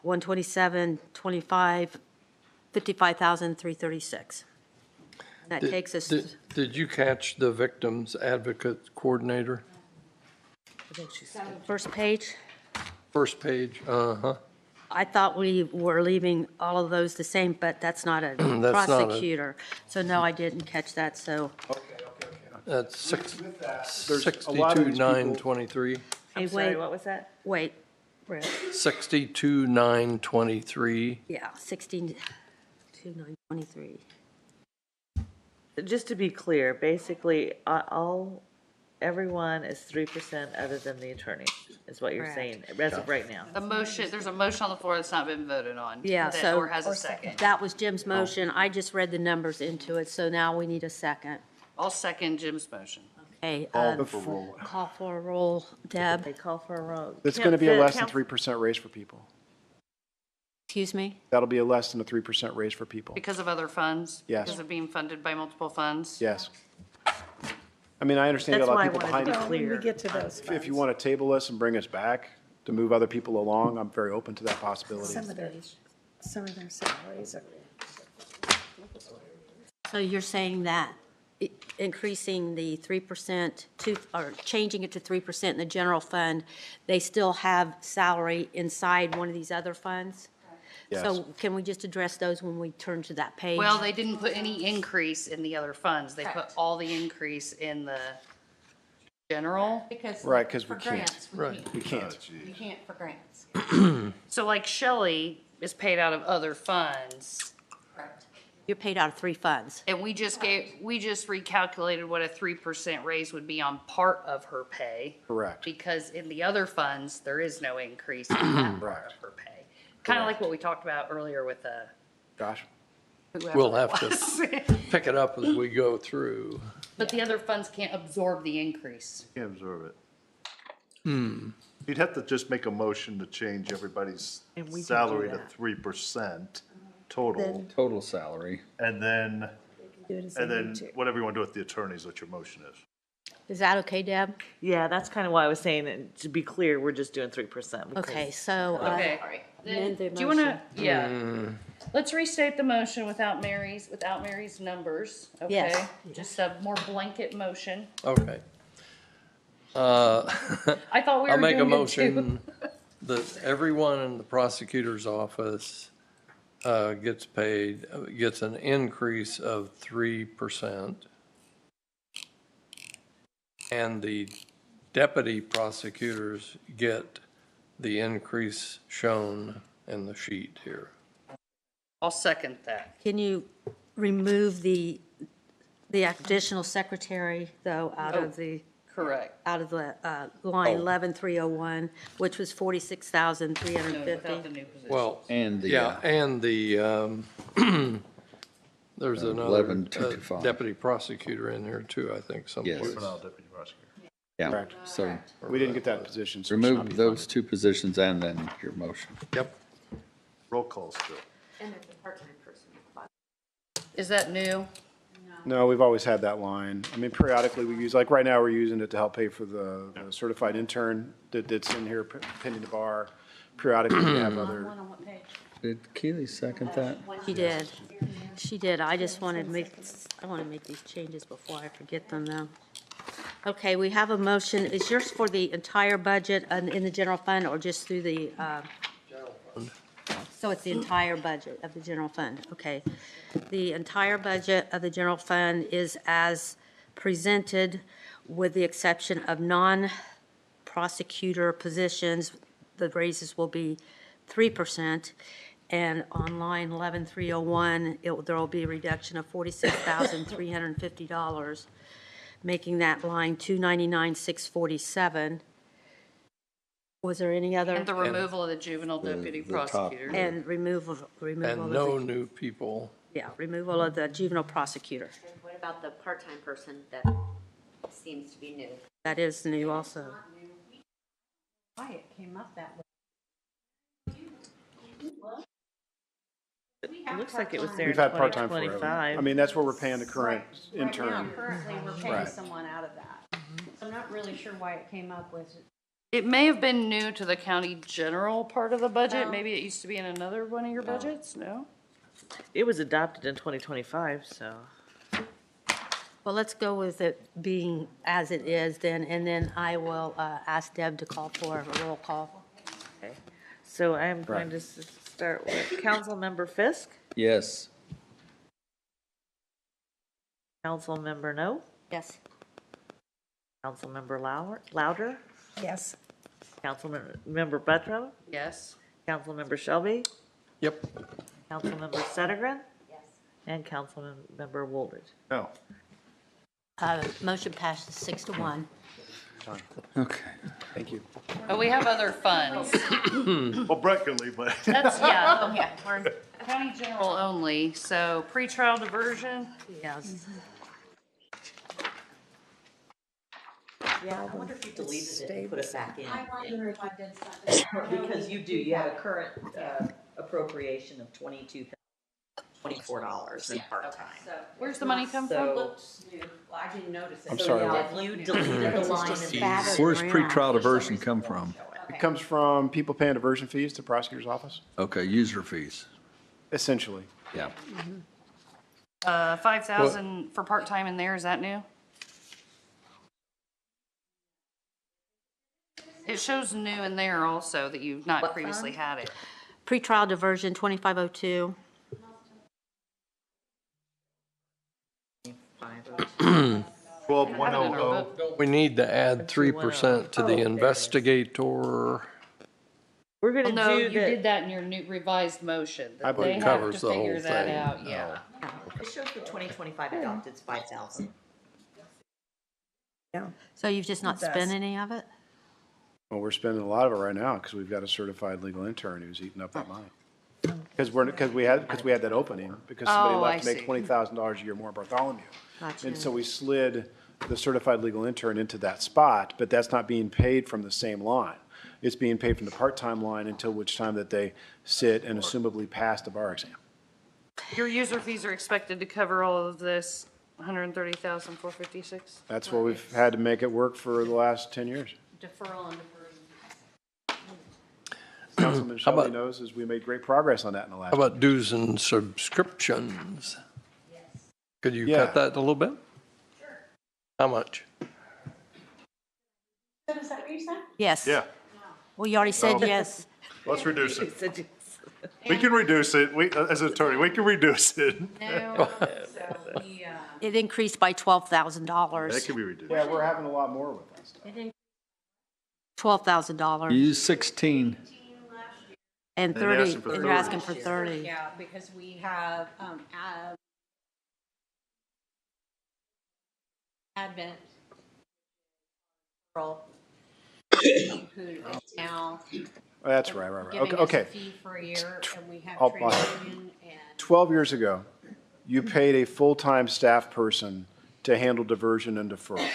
12725, 55,336. That takes us. Did you catch the victims advocate coordinator? First page. First page, uh-huh. I thought we were leaving all of those the same, but that's not a That's not a- prosecutor. So no, I didn't catch that, so. That's There's a lot of these people- 62,923. Hey, Sorry, wait, what was that? wait, Brett. 62,923. Yeah, 16,923. Just to be clear, basically, everyone is 3% other than the attorney, is what you're Correct. saying, as of right now. There's a motion on the floor that's not been voted on. Yeah, so. Or has a second. That was Jim's motion. I just read the numbers into it, so now we need a second. I'll second Jim's motion. Okay. Call for roll. Call for a roll. Deb, They call for a roll. It's going to be a less than 3% raise for people. excuse me? That'll be a less than a 3% raise for people. Because of other funds? Yes. Because of being funded by multiple funds? Yes. I mean, I understand you That's got a why I lot of people wanted behind to you. be clear. When we get to those If you funds. want to table us and bring us back to move other people along, I'm very open to that possibility. Some of their salaries are. So you're saying that increasing the 3% to, or changing it to 3% in the general fund, they still have salary inside one of these other funds? Yes. So can we just address those when we turn to that page? Well, they didn't put any increase in the other funds. They put all the increase in the general? Because. Right, 'cause we for can't. grants, Right. We can't. You can't for grants. So like Shelley is paid out of other funds, Correct. You're paid out of 3 funds. and we just recalculated what a 3% raise would be on part of her pay. Correct. Because in the other funds, there is no increase in that part of her pay. Kind of like what we talked about earlier with Josh? whoever We'll it have to was. pick it up as we go through. But the other funds can't absorb the increase. Can't absorb it. You'd have to just make a motion to change everybody's And we can do salary to that. 3% total, Total salary. and then, Do it as they and then need to. whatever you want to do with the attorneys, what your motion is. Is that okay, Deb? Yeah, that's kind of why I was saying, that to be clear, we're just doing 3%. Okay, so. Okay. Amend the Do you wanna, motion. yeah. Let's restate the motion without Mary's numbers, okay? Yes. Just a more blanket motion. Okay. I thought we I'll were make a doing it too. motion that everyone in the prosecutor's office gets an increase of 3%. And the deputy prosecutors get the increase shown in the sheet here. I'll second that. Can you remove the additional secretary, though, out of the, Correct. out of the line 11301, which was 46,350? Without the new position. Well, And the, yeah, and the, there's another 11,225. deputy prosecutor in there too, I think, someplace. Yes. Juvenile deputy prosecutor. Yeah, Correct. so We didn't get that position. So it should not be remove those 2 positions and then your motion. Yep. Roll call still. And there's a part-time person. Is that new? No, we've always had that line. I mean, periodically we use, like right now, we're using it to help pay for the certified intern that's in here pending the bar. Periodically we have other, Did Keely second that? She did. She did. I just wanted to I want to make these changes before I forget them, though. Okay, we have a motion. Is yours for the entire budget in the general fund or just through the? General fund. So it's the entire budget of the general fund. Okay. The entire budget of the general fund is as presented with the exception of non-prosecutor positions. The raises will be 3%. And on line 11301, there will be a reduction of $46,350, making that line 299,647. Was there any other? And the removal of the juvenile deputy the top. prosecutor. And removal And of no the, new people. yeah, removal of the juvenile prosecutor. And what about the part-time person that seems to be new? That is new also. Why it came up that way. It looks like it was there in we've had part-time forever. 2025. I mean, that's what we're paying the current intern. Right now, currently, we're paying Right. someone out of that. So I'm not really sure why it came up with. It may have been new to the county general part of the budget. No. Maybe it used to be in another one of your budgets, no? It was adopted in 2025, so. Well, let's go with it being as it is then, and then I will ask Deb to call for a roll call. Okay. So I'm going to start with Councilmember Fisk, Yes. Councilmember No, Yes. Councilmember Louder, Yes. Councilmember Buttrell, Yes. Councilmember Shelby, Yep. Councilmember Sedegren. Yes. And Councilmember Woolridge. No. Motion passes 6-1. Okay. Thank you. But we have other funds. Well, Brett can leave, but. That's, yeah, we're county general only, so pretrial diversion. Yes. Yeah, I wonder if you deleted it and put it back in. I wonder if I did something. Because you do, you have a current appropriation of $24 in part-time. Where's the money come from? So, I didn't notice I'm so sorry. yeah, if you deleted the line and battered Where's around. pretrial diversion come from? It comes from people paying diversion fees to prosecutor's office, Okay, user fees. essentially. Yeah. 5,000 for part-time in there, is that new? It shows new in there also, that you've not What previously fund? had it. Pretrial diversion 2502. 12,100. We need to add 3% to the investigator. We're Well, gonna no, do you did the, that in your new revised motion. I That believe They it have covers to the whole figure that thing. out, yeah. It shows the 2025 adopted 5,000. Yeah. So you've just not It does. spent any of it? Well, we're spending a lot of it right now because we've got a certified legal intern who's eating up that money. Because we had that opening, because somebody Oh, left I to make see. $20,000 a year more in Bartholomew. Gotcha. And so we slid the certified legal intern into that spot, but that's not being paid from the same line. It's being paid from the part-time line until which time that they sit and assumably pass the bar exam. Your user fees are expected to cover all of this, 130,456? That's what we've had to make it work for the last 10 years. Deferral and deferral. Councilman How Shelley about- knows, is we made great progress on that in the last. How about dues and subscriptions? Could you Yeah. cut that a little bit? Sure. How much? Is that what you said? Yes. Yeah, Well, you already said Oh. yes. let's reduce it. We can reduce it. We, as an attorney, we can reduce it. No, so we, It increased by $12,000. That can be reduced. Yeah, we're having a lot more with that stuff. $12,000 Use 16. and And 30, asking for and you're 30. asking for 30. Yeah, because we have, Advent, who is now Oh, that's right. giving us a Okay. fee for a year, and we have I'll- training and 12 years ago, you paid a full-time staff person to handle diversion and deferral,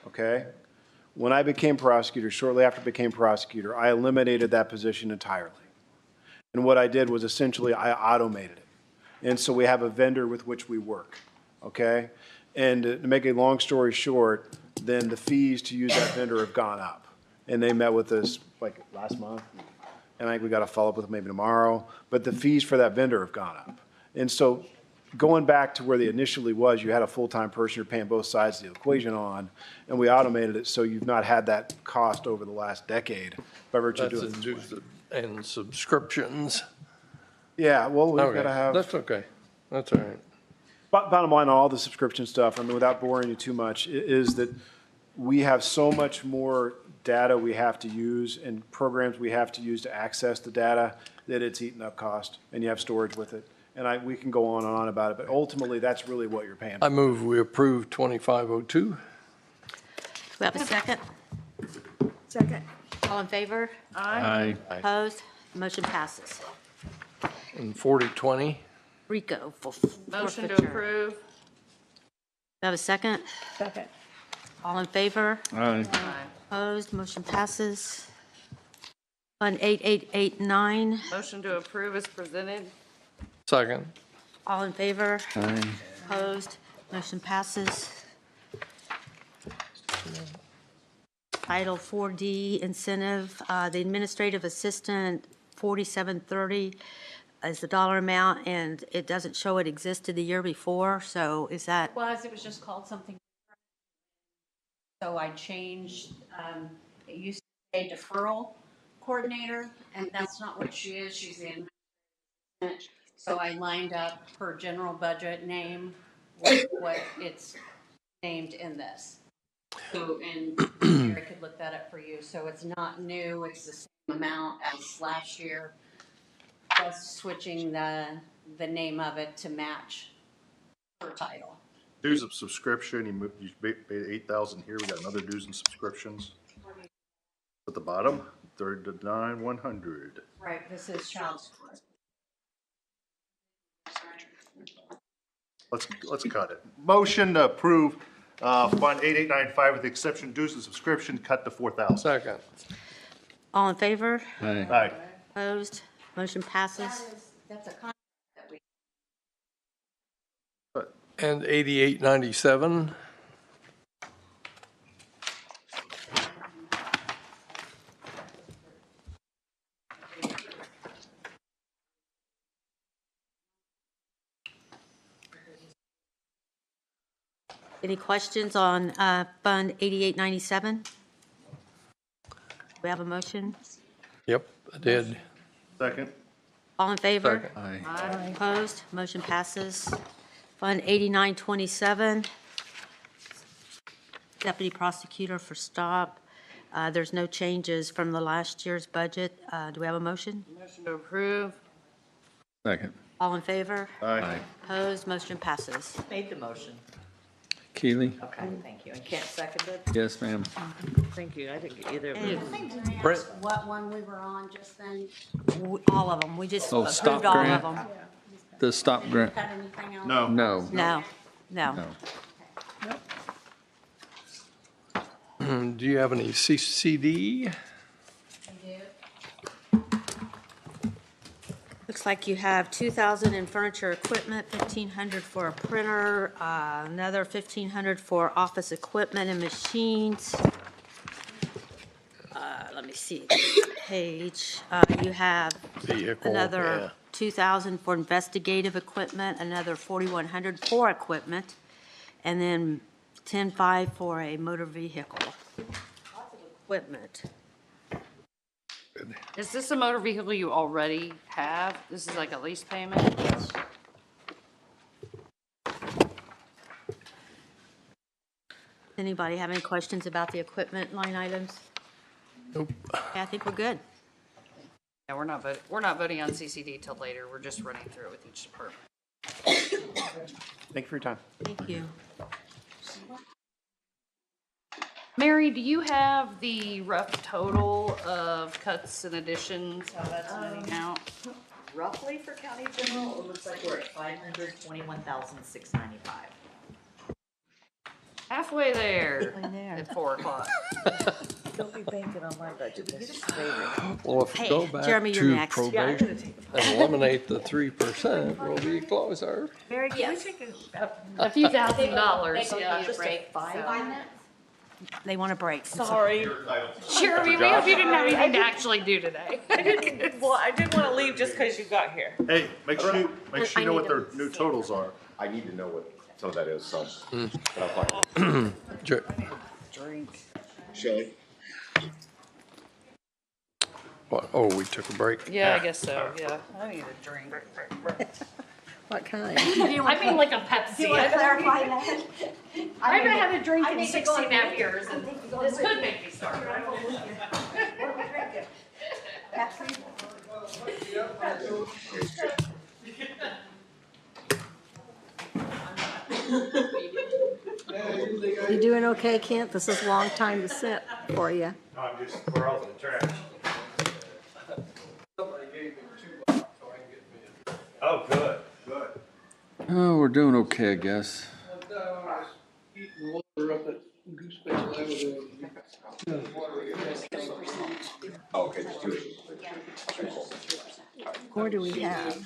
okay? When I became prosecutor, shortly after I became prosecutor, I eliminated that position entirely. And what I did was essentially I automated it. And so we have a vendor with which we work, okay? And to make a long story short, then the fees to use that vendor have gone up. And they met with us like last month, and I think we got to follow up with them maybe tomorrow. But the fees for that vendor have gone up. And so going back to where they initially was, you had a full-time person you're paying both sides of the equation on, and we automated it, so you've not had that cost over the last decade by virtue of That's doing in it. dues and subscriptions. Yeah, well, we've Okay, got to have. that's okay. That's all right. Bottom line, on all the subscription stuff, I mean, without boring you too much, is that we have so much more data we have to use and programs we have to use to access the data that it's eating up cost, and you have storage with it. And we can go on and on about it, but ultimately, that's really what you're paying I for. move we approve 2502. Do we have a second? Second. All in favor? Aye. Opposed? Motion passes. And 4020. Rico for motion to forfeiture. approve. Do we have a second? Second. All in favor? Aye. Opposed? Motion passes. Fund 8889. Motion to approve is presented. Second. All in favor? Aye. Opposed? Motion passes. Title 4D incentive, the administrative assistant, 4730 is the dollar amount, and it doesn't show it existed the year before, so is that, it was just called something. So I changed, it used to say deferral coordinator, and that's not what she is, she's the administrative. So I lined up her general budget name with what it's named in this. So, and Gary could look that up for you, so it's not new, it's the same amount as last year, just switching the name of it to match her title. Dues of subscription, you paid 8,000 here, we got another dues and subscriptions. At the bottom, 39,100. Right, this is child support. Let's cut it. Motion to approve, Fund 8895 with the exception dues and subscription, cut to 4,000. Second. all in favor? Aye. Aye. Opposed? Motion passes. That's a contract that we. And 8897. Any questions on Fund 8897? We have a motion? Yep, I did. Second. All in favor? Second. Aye. Opposed? Motion passes. Fund 8927. Deputy prosecutor for stop. There's no changes from the last year's budget. Do we have a motion? Motion to approve. Second. All in favor? Aye. Opposed? Motion passes. Made the motion. Keely? Okay, thank you. And Kent seconded? Yes, ma'am. Thank you. I didn't get either of Hey. those. Brett? What one we were on just then? All of them. We just Oh, stop approved all of grant? them. The stop grant? Got anything else? No. No. No, no. No. Do you have any CCD? Looks like you have 2,000 in furniture equipment, 1,500 for a printer, another 1,500 for office equipment and machines. Let me see, page, you have Vehicle, another yeah. 2,000 for investigative equipment, another 4,100 for equipment, and then 10,500 for a motor vehicle. Lots of equipment. Is this a motor vehicle you already have? This is like a lease payment? Yes. Anybody have any questions about the equipment line items? Nope. Okay, I think we're good. Yeah, we're not voting on CCD till later. We're just running through it with each department. Thank you for your time. Thank you. Mary, do you have the rough total of cuts and additions, how that's netting out? Roughly for county general, it looks like we're at 521,695. Halfway there Halfway there. at 4 o'clock. Don't be banking on my budget. This is favorite. Well, if Hey, you go back Jeremy, you're to next. Yeah, I'm gonna probation take and eliminate the 3%, we'll be closer. Mary, can we take A few $1,000s, They yeah. need a break, five so. minutes? They want a break. Sorry. Jeremy, we hope you didn't have anything to actually do today. I didn't want to leave just because you got here. Hey, make sure you know what their new totals are. I need to know what some of that is, so. But I'll find it. Drink. Shelley? What, oh, we took a break? Yeah, I guess so, yeah. I need a drink. What kind? I mean like a Pepsi. Do you want to clarify that? I haven't had a drink I in need to 16 go and a half with- years, and this could make me start. What are we drinking? Pepsi? You doing okay, Kent? This is a long time to sit for you. We're all in the trash. Oh, good, good. Oh, we're doing okay, I guess. Okay, just do it. Or do we have?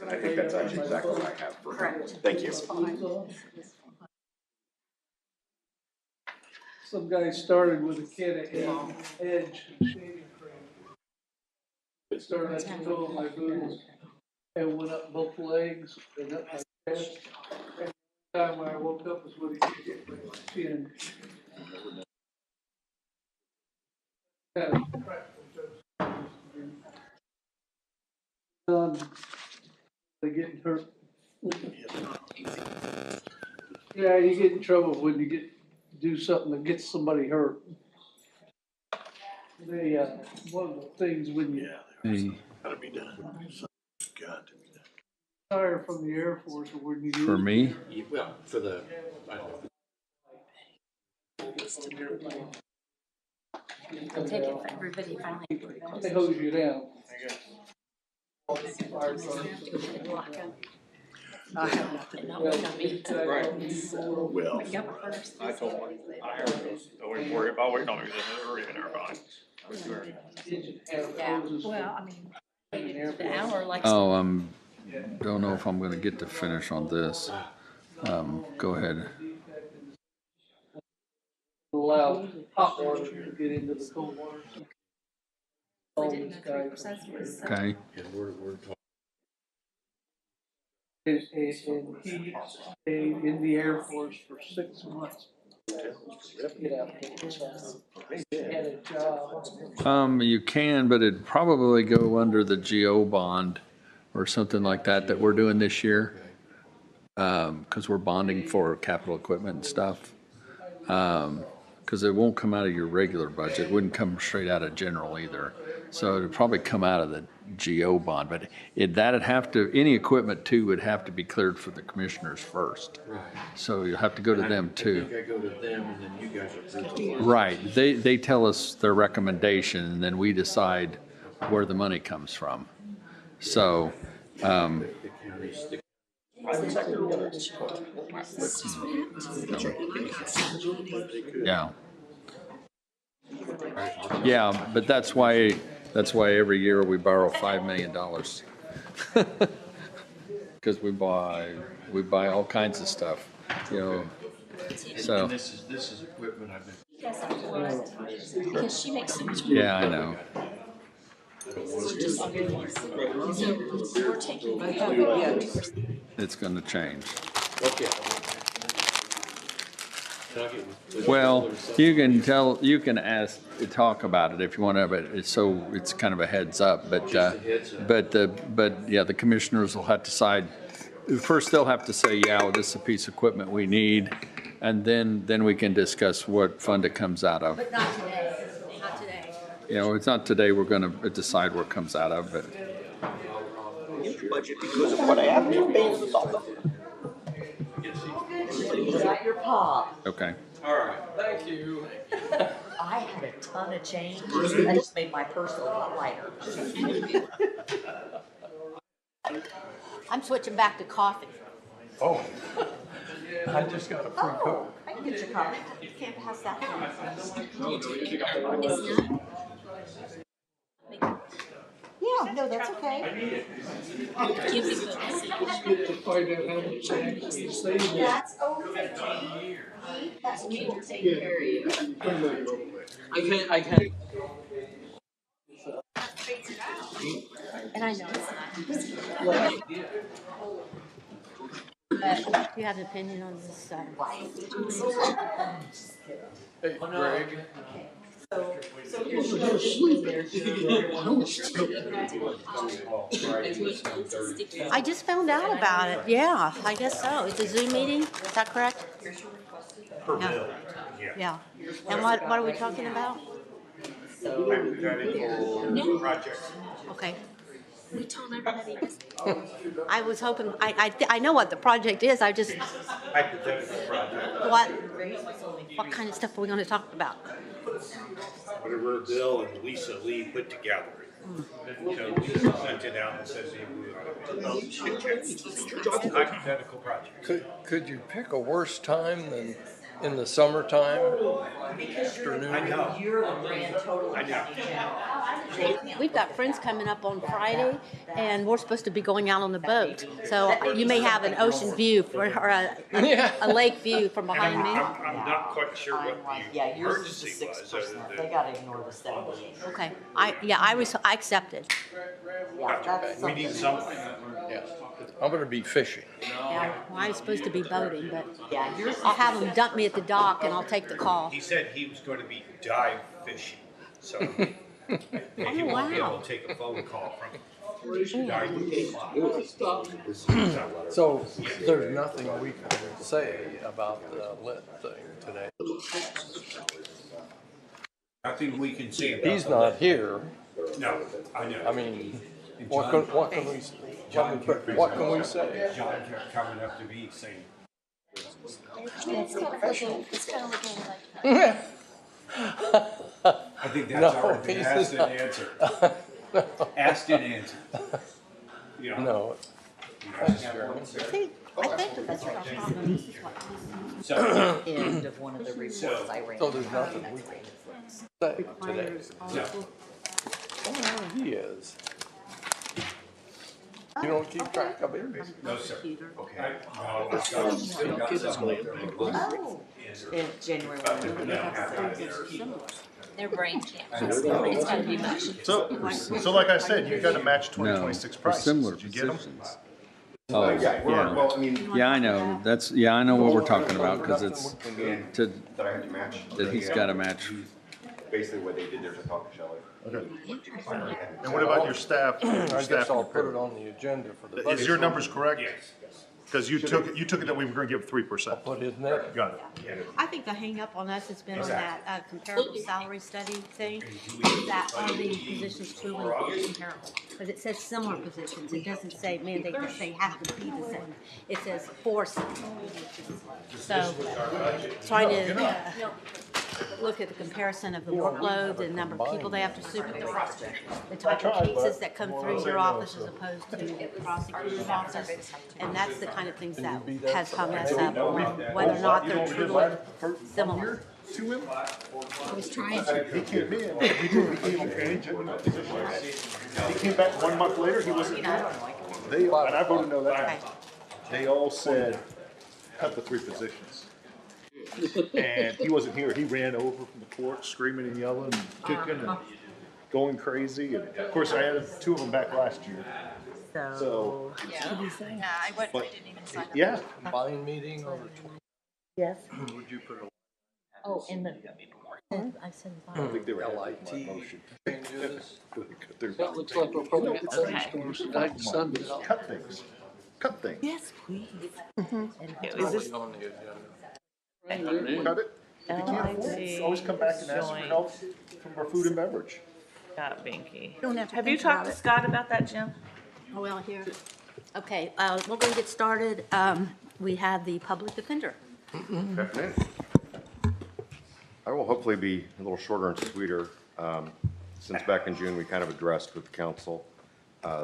I think that's actually exactly what I have for. Thank you. Some guy started with a can of Edge shaving cream. It started at the toe of my boots and went up both legs and up my chest. And the time when I woke up was when he hit my chin. Kind of they getting hurt. Yeah, you get in trouble when you do something that gets somebody hurt. They, one of the things when you Hey, Gotta be done. Got to be done. retire from the Air Force or when you. for me, Well, for the, I'll take it for everybody finally. They hose you down. I have nothing. No, it's gonna be. well, First. I told him, I don't worry about waiting on me, they're in our bond. Yeah, well, I mean, the hour like. oh, don't know if I'm gonna get to finish on this. Go ahead. Allow hot water to get into the cold water. All this guy. Okay. And he stayed in the Air Force for 6 months. Yeah. Had a job. You can, but it'd probably go under the GO bond or something like that we're doing this year. because we're bonding for capital equipment and stuff. Because it won't come out of your regular budget, it wouldn't come straight out of general either. So it'd probably come out of the GO bond, but that'd have to, any equipment too would have to be cleared for the commissioners first. Right. So you'll have to go to them too. I think I go to them and then you guys approve it. Right, they tell us their recommendation and then we decide where the money comes from. So, yeah. Yeah, but that's why every year we borrow $5 million. Because we buy all kinds of stuff, you know, so. And this is equipment I've been. Because she makes so much money. Yeah, I know. We're taking. It's gonna change. Okay. Well, you can talk about it if you want to, but it's kind of a heads up, but the commissioners will have to decide. First, they'll have to say, yeah, well, this is a piece of equipment we need, and then we can discuss what fund it comes out of. But not today, not today. You know, it's not today we're gonna decide where it comes out of, but. Budget because of what I have to pay for the soccer. Got your pop. Okay. All right, thank you. I had a ton of change. That just made my purse a lot lighter. I'm switching back to coffee. Oh, I just got a free Coke. I can get your coffee. You can't pass that down. Yeah, no, that's okay. Give me the Get to find out how much I actually saved. That's okay. That's we will take care of you. I can't. And I know it's not. But do you have an opinion on this? Hey, Greg. I just found out about it. Yeah, I guess so. It's a Zoom meeting. Is that correct? Per Yeah. bill, Yeah. And what are we talking about? Hypothetical projects. Okay. We told everybody. I was hoping, I know what the project is. I just, Hypothetical project. what kind of stuff are we going to talk about? Whatever Bill and Lisa Lee put together. So Lisa sent it out and says, hey, hypothetical project. Could you pick a worse time than in the summertime? Afternoon? I know. You're the grand total. I know. We've got friends coming up on Friday, and we're supposed to be going out on the boat. So you may have an ocean view or a lake view from behind me. I'm not quite sure what Yeah, the yours is the emergency was. 6%. They gotta ignore the 70. Okay. I accepted. Yeah, that's We need something. something. Yeah. I'm gonna be fishing. Yeah, well, I was supposed to be boating, but Yeah, yours. I'll have them dump me at the dock, and I'll take the call. He said he was going to be dive fishing, so he won't be able to take a phone call from diving. So there's nothing we can say about the lit thing today. Nothing we can say about He's not here. No, I know. I mean, what can we say? John kept coming up to me saying, It's kind of looking like. I think that's already he's asked and not. answered. Asked and answered. You know, No. See, I think that's right. So, End of one of the reports I ran. So there's nothing we can say today. Oh, he is. You don't keep track of it? no, sir. Okay. Oh, in January 1. Their brain can't. It's gotta be much. So like I said, you gotta match No, 2026 for prices. similar Did you get them? positions. Oh, Yeah. well, I mean, Yeah, I know, I know what we're talking about, because it's to, that I have to match. that he's gotta match. Basically what they did there to talk to Shelley. Okay. And what about your staff? I guess I'll put it on the agenda for the budget. Is your numbers correct? Yes. Because you took it that we were gonna give 3%. But isn't it? Got it. I think the hangup on us has been on that comparable salary study thing, that are the positions truly comparable? Because it says similar positions, it doesn't say mandate that they have to be the same. It says for similar positions. So, trying to look at the comparison of the workload, the number of people they have to supervise, the type of cases that come through your office as opposed to the prosecutor's office, and that's the kind of things that has hung us up on whether or not they're truly similar. To him, I was trying to. he came in, he came back 1 month later, he wasn't here. They, and I voted no that night. They all said, cut the 3 positions. And he wasn't here. He ran over from the court screaming and yelling and kicking and going crazy. And of course, I had 2 of them back last year. So, I didn't even sign up. yeah. Combined meeting or? Yes. Would you put Oh, in the, I said, I don't think they were LIT motion. changes? That looks like we're probably at the store tonight, Sunday. Cut things. Cut things. yes, please. Is this on the agenda? Cut it. If you can't afford it, always come back and ask for help from our food and beverage. Scott Binky. Don't have to Have you think talked about to it. Scott about that, Jim? oh, well, here. Okay, we're going to get started. We have the public defender. Good afternoon. I will hopefully be a little shorter and sweeter. Since back in June, we kind of addressed with the council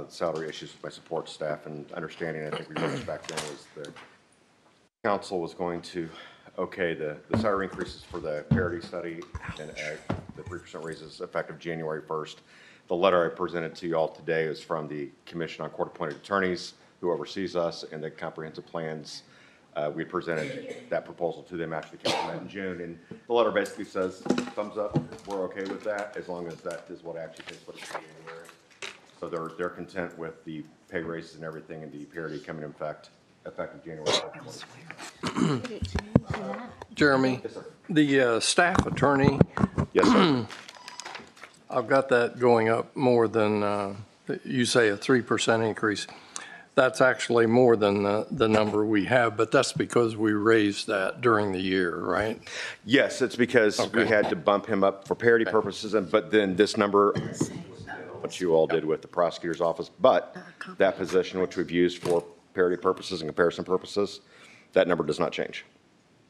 salary issues with my support staff, and understanding, I think we reached back then, was the council was going to okay the salary increases for the parity study and the 3% raises effective January 1st. The letter I presented to you all today is from the Commission on Court-Appointed Attorneys, who oversees us, and the comprehensive plans. We presented that proposal to them after the council met in June, and the letter basically says, thumbs up, we're okay with that, as long as that is what actually takes place in January. So they're content with the pay raises and everything, and the parity coming in effect, effective January 1st. Jeremy, the staff attorney, Yes, sir. I've got that going up more than, you say a 3% increase. That's actually more than the number we have, but that's because we raised that during the year, right? Yes, it's because we had to bump him up for parity purposes, but then this number, what you all did with the prosecutor's office, but that position, which we've used for parity purposes and comparison purposes, that number does not change.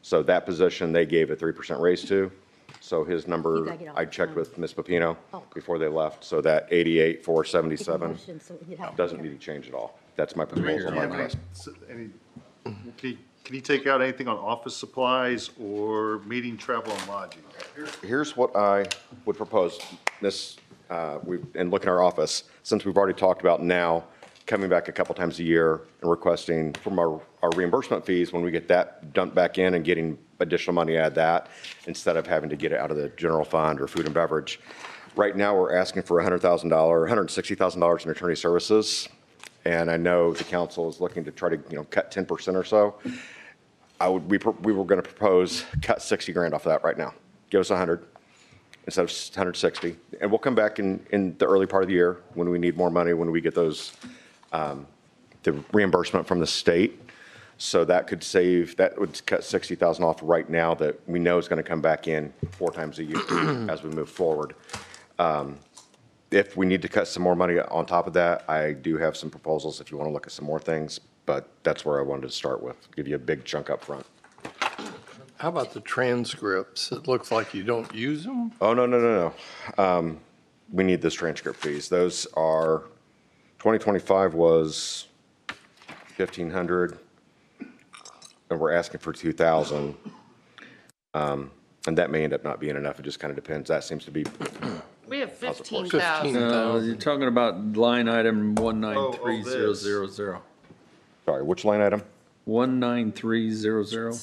So that position, they gave a 3% raise to. So his number, I checked with Ms. Pepino before they left, so that 88,477 doesn't need to change at all. That's my proposal, my request. Can you take out anything on office supplies or meeting, travel, and lodging? Here's what I would propose, and look in our office, since we've already talked about now coming back a couple times a year and requesting from our reimbursement fees, when we get that dumped back in and getting additional money out of that, instead of having to get it out of the general fund or food and beverage. Right now, we're asking for $100,000, $160,000 in attorney services. And I know the council is looking to try to, cut 10% or so. We were going to propose cut 60 grand off of that right now. Give us 100 instead of 160. And we'll come back in the early part of the year when we need more money, when we get those, the reimbursement from the state. So that would cut 60,000 off right now that we know is going to come back in 4 times a year as we move forward. If we need to cut some more money on top of that, I do have some proposals if you want to look at some more things, but that's where I wanted to start with, give you a big chunk up front. How about the transcripts? It looks like you don't use them? Oh, no. We need those transcript fees. Those are, 2025 was 1,500, and we're asking for 2,000. And that may end up not being enough. It just kind of depends. That seems to be. We have 15,000. You're talking about line item 193000. Sorry, which line item? 19300.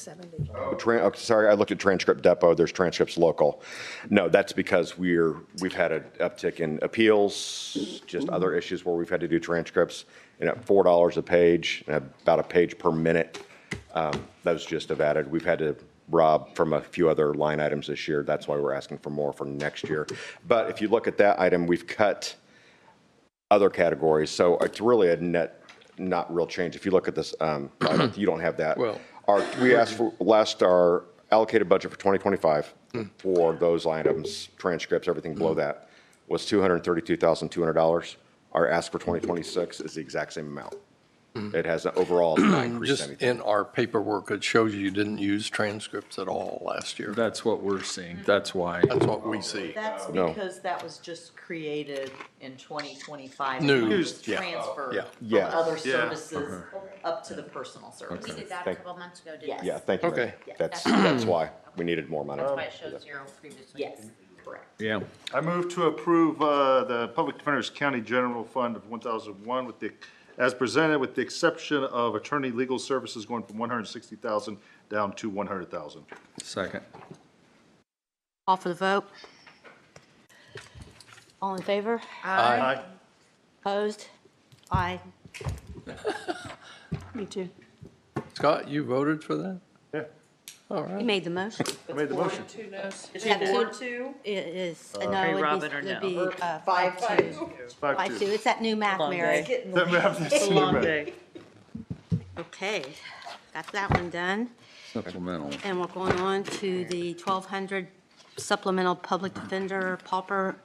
Sorry, I looked at transcript depot. There's transcripts local. No, that's because we've had an uptick in appeals, just other issues where we've had to do transcripts, and at $4 a page, and about a page per minute. Those just have added. We've had to rob from a few other line items this year. That's why we're asking for more for next year. But if you look at that item, we've cut other categories. So it's really a net not real change. If you look at this, you don't have that. Well- We asked for, our allocated budget for 2025 for those items, transcripts, everything below that, was $232,200. Our ask for 2026 is the exact same amount. It hasn't overall not increased Just anything. in our paperwork, it shows you didn't use transcripts at all last year. That's what we're seeing. That's why. That's what we see. That's No. because that was just created in 2025. New. When it was Yeah. transferred Yeah. from Yeah. other Yeah. services up to the personal services. We did that a Thank- couple months ago, didn't Yes. we? Yeah, thank you. Okay. Mary. That's why we needed more money. That's why it shows zero previously. Yes, correct. Yeah. I move to approve the Public Defender's County General Fund of 1,001 with the, as presented, with the exception of attorney legal services going from 160,000 down to 100,000. Second. Call for the vote. All in favor? Aye. Opposed? Aye. Me too. Scott, you voted for that? Yeah, All You right. made the motion. I made the motion. Is Have it two- 4-2? It is, no, Ray it'd Robin be, or it'd no? be, 5-2. 5-2. It's that new math, Long Mary. day. Getting That math is It's a so long bad. day. Okay, got that one done. Supplemental. And we're going on to the 1,200 supplemental public defender pauper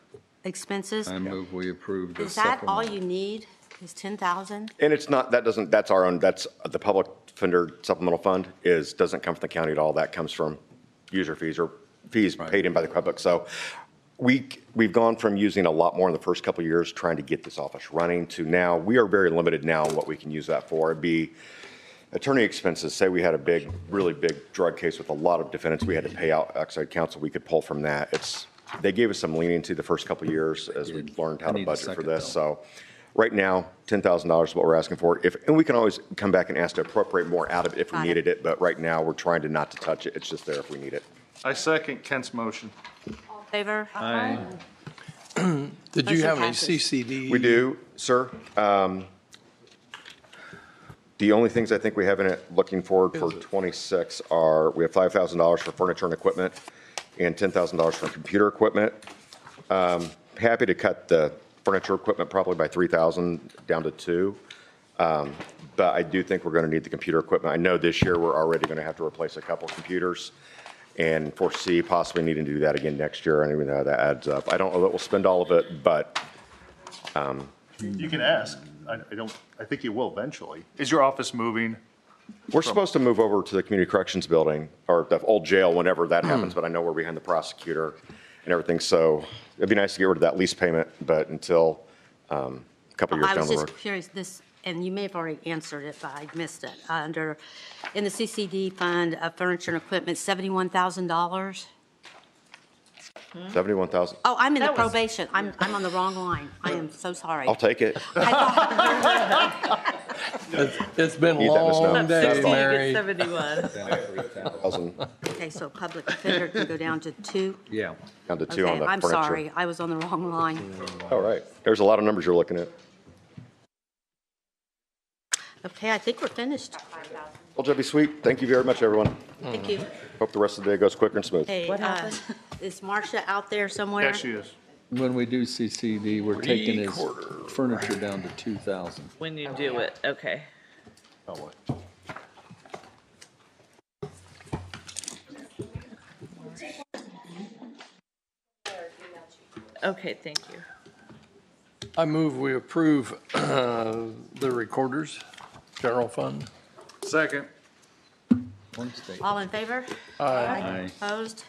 expenses. I move we approve the Is that all supplemental. you need, is 10,000? And it's not, that's our own, that's the Public Defender Supplemental Fund doesn't come from the county at all. That comes from user fees or fees paid in by the public. So we've gone from using a lot more in the first couple of years trying to get this office running to now, we are very limited now on what we can use that for. It'd be attorney expenses. Say we had a really big drug case with a lot of defendants, we had to pay out outside counsel, we could pull from that. They gave us some leniency the first couple of years as we learned how I to need a budget for second, this. though. So right now, $10,000 is what we're asking for. And we can always come back and ask to appropriate more out of it if we Got it. needed it, but right now, we're trying to not to touch it. It's just there if we need it. I second Kent's motion. All in favor? Aye. Did you Motion have any passes. CCD? We do, sir. The only things I think we have in it looking forward for 26 are, we have $5,000 for furniture and equipment and $10,000 for computer equipment. Happy to cut the furniture equipment probably by 3,000 down to 2. But I do think we're going to need the computer equipment. I know this year we're already going to have to replace a couple computers and foresee possibly needing to do that again next year. I don't even know how that adds up. I don't know that we'll spend all of it, but You can ask. I think you will eventually. Is your office moving? we're supposed to move over to the community corrections building or the old jail whenever that happens, but I know we're behind the prosecutor and everything. So it'd be nice to get rid of that lease payment, but until a couple years I down was the just road. curious, and you may have already answered it, but I missed it. In the CCD fund, furniture and equipment, $71,000. 71,000. Oh, I'm in the That was- probation. I'm on the wrong line. I am so sorry. I'll take it. It's been a Need that, Ms. long Nell. day, 60, you Mary. get 71. 1,000 Okay, so public defender can go down to 2. Yeah. down to 2 on Okay, the I'm furniture. sorry. I was on the wrong line. All right. There's a lot of numbers you're looking at. Okay, I think we're finished. Well, Jebby Sweet, thank you very much, everyone. Thank you. Hope the rest of the day goes quicker and smooth. Hey, What happened? is Marcia out there somewhere? Yeah, she is. When we do CCD, we're taking his Three-quarter. furniture down to 2,000. When you do it, okay. Oh, boy. Okay, thank you. I move we approve the recorders, general fund. Second. One state. All in favor? Aye. Opposed?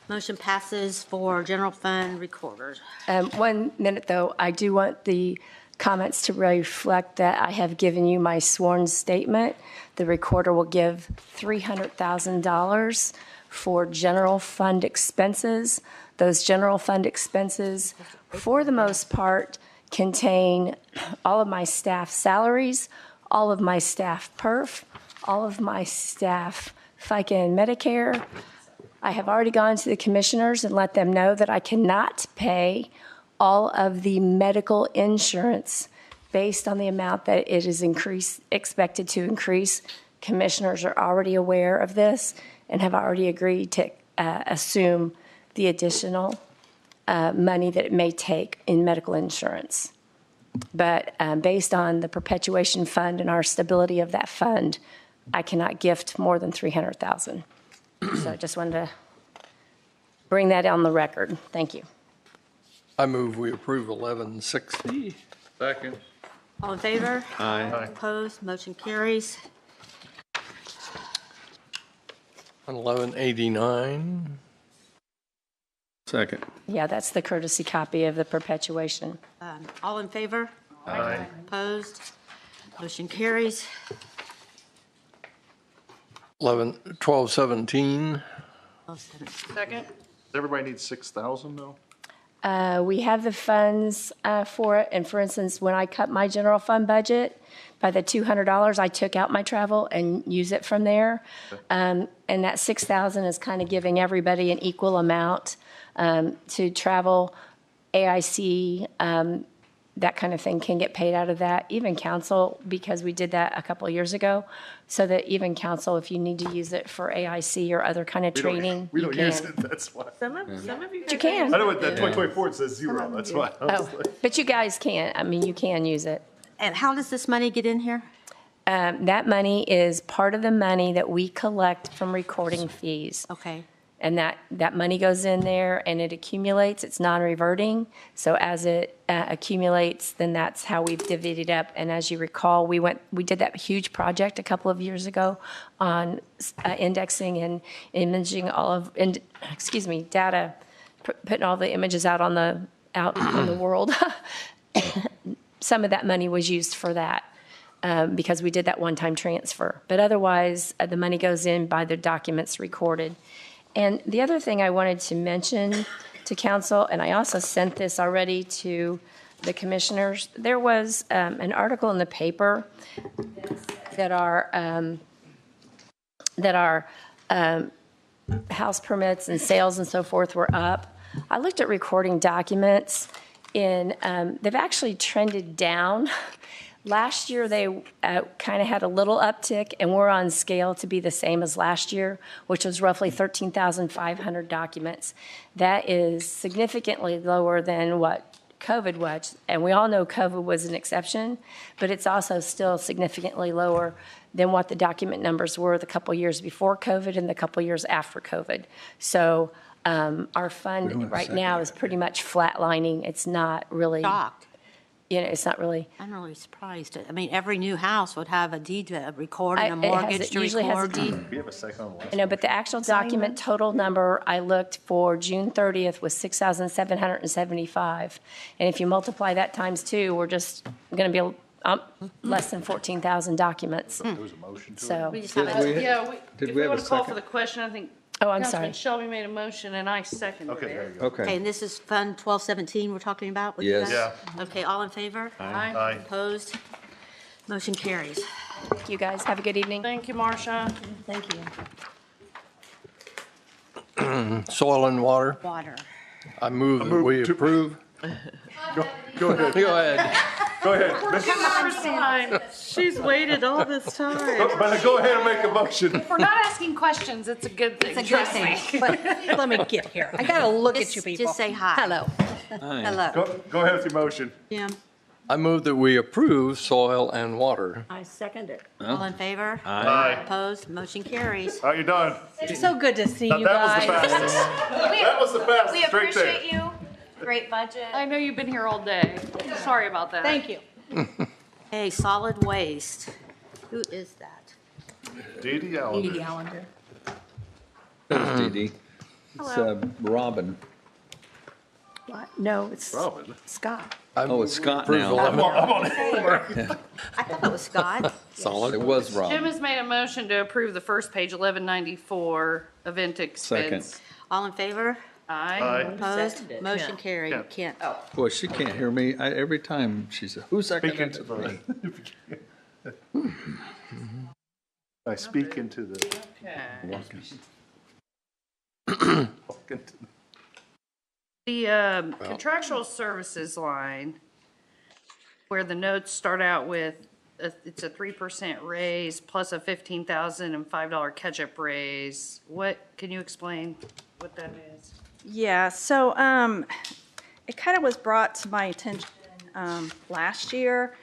Motion passes for general fund recorders. 1 minute, though, I do want the comments to reflect that I have given you my sworn statement. The recorder will give $300,000 for general fund expenses. Those general fund expenses, for the most part, contain all of my staff salaries, all of my staff perf, all of my staff FICA and Medicare. I have already gone to the commissioners and let them know that I cannot pay all of the medical insurance based on the amount that it is expected to increase. Commissioners are already aware of this and have already agreed to assume the additional money that it may take in medical insurance. But based on the perpetuation fund and our stability of that fund, I cannot gift more than 300,000. So I just wanted to bring that on the record. Thank you. I move we approve 1160. Second. All in favor? Aye. Opposed? Motion carries. 1189. Second. Yeah, that's the courtesy copy of the perpetuation. All in favor? Aye. Opposed? Motion carries. 1217. Second? Does everybody need 6,000 though? We have the funds for it, and for instance, when I cut my general fund budget by the $200, I took out my travel and use it from there. And that 6,000 is kind of giving everybody an equal amount to travel. AIC, that kind of thing can get paid out of that. Even council, because we did that a couple of years ago, so that even council, if you need to use it for AIC or other kind of training, We you don't use can. it, that's why. Some of you But you guys- can. I know what that 2024 it says zero, that's why. I was Oh, like- but you guys can't. I mean, you can use it. And how does this money get in here? That money is part of the money that we collect from recording fees. Okay. And that money goes in there and it accumulates. It's non-reverting. So as it accumulates, then that's how we've divvied up. And as you recall, we did that huge project a couple of years ago on indexing and imaging data, putting all the images out in the world. Some of that money was used for that. Because we did that one-time transfer. But otherwise, the money goes in by the documents recorded. And the other thing I wanted to mention to council, and I also sent this already to the commissioners, there was an article in the paper that our house permits and sales and so forth were up. I looked at recording documents, and they've actually trended down. Last year, they kind of had a little uptick, and we're on scale to be the same as last year, which was roughly 13,500 documents. That is significantly lower than what COVID was. And we all know COVID was an exception, but it's also still significantly lower than what the document numbers were the couple years before COVID and the couple years after COVID. So our fund right now is pretty much flatlining. It's not really. Shocked. It's not really. I'm really surprised. I mean, every new house would have a deed to record and a It has- mortgage it to usually has a record. deed. We have a second on the list. I know, but the actual document total number I looked for June 30th was 6,775. And if you multiply that times two, we're just going to be less than 14,000 documents. There was a motion to it. So, We just have a- Did we If we have a want to call second? for the question, I think oh, I'm Councilman sorry. Shelby made a motion and I seconded Okay, there it. you go. Okay, Okay. and this is Fund 1217 we're talking about with you Yes. guys? Okay, all in favor? Aye. Aye. Opposed? Motion carries. Thank you guys. Have a good evening. Thank you, Marcia. Thank you. Soil and water. Water. I move that we approve. Go ahead, Go ahead. go ahead. First time. She's waited all this time. But go ahead and make a motion. If we're not asking questions, it's a good thing. It's a good trust me. thing. Let me get here. I gotta look at Just- you people. Just say hi. Hello. Hello. Go ahead with your motion. Jim, I move that we approve soil and water. I second it. all in favor? Aye. Opposed? Motion carries. All right, you're done. It's so good to see That you was the guys. fastest. That was the fastest, We straight there. appreciate you. Great budget. I know you've been here all day. Sorry about that. Thank you. Hey, solid waste. Who is that? Dee Dee Allen. Edie Allender. There's Dee Dee. It's Robin. What? No, it's Robin. Scott. Oh, it's Scott Approve now. 11 I thought it was Scott. Solid. It was Jim Robin. has made a motion to approve the first page, 1194, event expense. All in favor? Aye. Aye. Opposed? Seconded. Motion carried. Kent. Kent. Boy, she can't hear me. Every time she says, who's Speak seconded into me? the. I speak into the. Okay. walk into the- The contractual services line, where the notes start out with, it's a 3% raise plus a $15,005 catch-up raise. What, can you explain what that is? Yeah, so it kind of was brought to my attention last year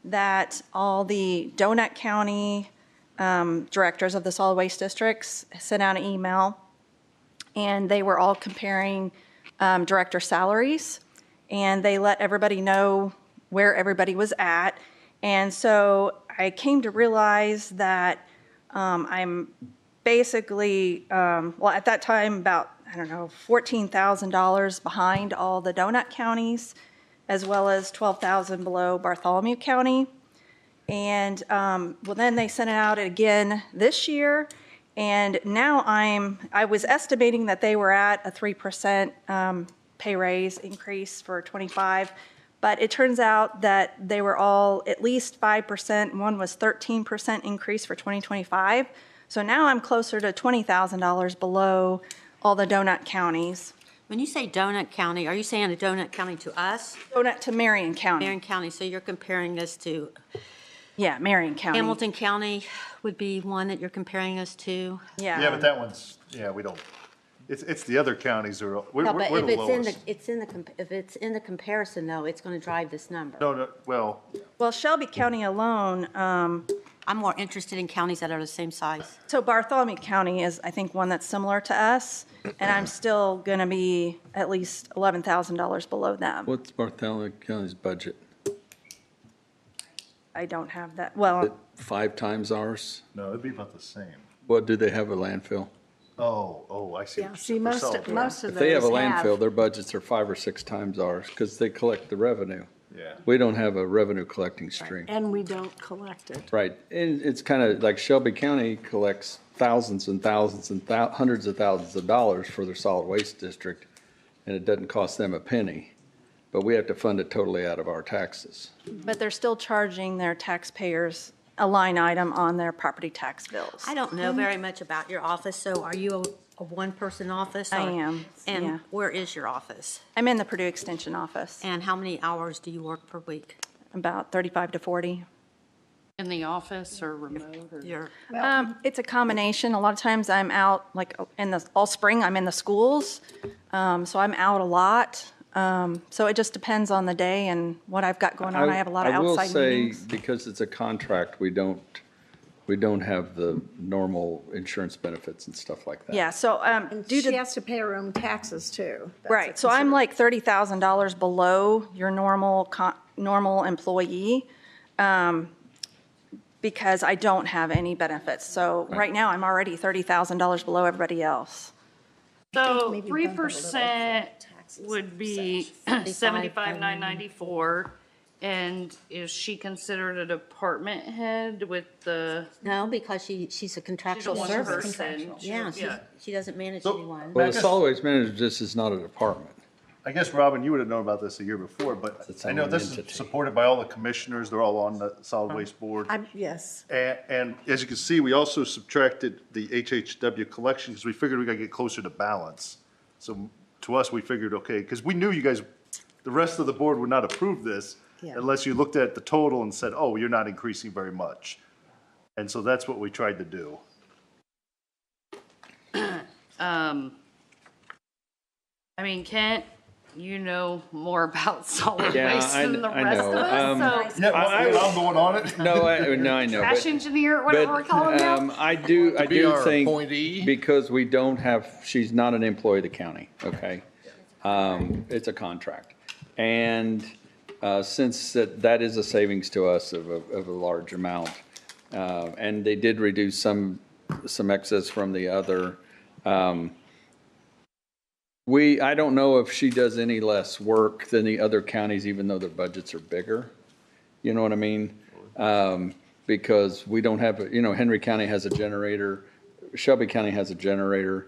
that all the Donut County directors of the solid waste districts sent out an email, and they were all comparing director salaries, and they let everybody know where everybody was at. And so I came to realize that I'm basically, well, at that time, about, I don't know, $14,000 behind all the donut counties, as well as 12,000 below Bartholomew County. And, well, then they sent it out again this year, and now I was estimating that they were at a 3% pay raise increase for 25, but it turns out that they were all at least 5%. One was 13% increase for 2025. So now I'm closer to $20,000 below all the donut counties. When you say Donut County, are you saying a Donut County to us? Donut to Marion County. Marion County, so you're comparing us to? Yeah, Marion County. Hamilton County would be one that you're comparing us to? Yeah, but that one's, we don't, it's the other counties are, we're No, but the if it's in lowest. if it's in the comparison though, it's gonna drive this number. No, well. Well, Shelby County alone, I'm more interested in counties that are the same size. so Bartholomew County is, I think, one that's similar to us, and I'm still gonna be at least $11,000 below them. What's Bartholomew County's budget? I don't have that, well, 5 times ours? No, it'd be about the same. What, do they have a landfill? Oh, I see. Yeah, see, most of those If they have a landfill, their budgets are 5 or 6 times ours, because they collect the revenue. Yeah. We don't have a revenue collecting stream. And we don't collect it. Right, and it's kind of like Shelby County collects thousands and thousands and hundreds of thousands of dollars for their solid waste district, and it doesn't cost them a penny, but we have to fund it totally out of our taxes. but they're still charging their taxpayers a line item on their property tax bills. I don't know very much about your office, so are you a one-person office? I or- am, And yeah. where is your office? I'm in the Purdue Extension office, And how many hours do you work per week? about 35 to 40. In the office or remote or? You're, It's a combination. A lot of times I'm out, like all spring, I'm in the schools, so I'm out a lot. So it just depends on the day and what I've got going on. I have a lot of outside I will meetings. say, because it's a contract, we don't have the normal insurance benefits and stuff like that. Yeah, so And due she to, has to pay her own taxes too. That's right, a so I'm like $30,000 below your normal employee because I don't have any benefits. So right now, I'm already $30,000 below everybody else. So maybe 3% would be 75,994. And is she considered a department head with the? no, because she's a contractual She's a service. person. Yeah, she doesn't manage anyone. Well, the solid waste manager, this is not a department. I guess, Robin, you would have known about this a year before, but It's I know own this is entity. supported by all the commissioners. They're all on the solid waste board. Yes. And as you can see, we also subtracted the HHW collection because we figured we gotta get closer to balance. So to us, we figured, okay, because we knew you guys, the rest of the board would not approve this Yeah. unless you looked at the total and said, oh, you're not increasing very much. And so that's what we tried to do. I mean, Kent, you know more about solid Yeah, waste I- than the I rest know. of us, so. Yeah, I'm going on it. No, I know. Trash engineer, whatever we're calling him. I do be our think, appointee. because we don't have, she's not an employee of the county, okay? It's a contract. And since that is a savings to us of a large amount, and they did reduce some excess from the other, I don't know if she does any less work than the other counties, even though their budgets are bigger. You know what I mean? Because we don't have, Henry County has a generator, Shelby County has a generator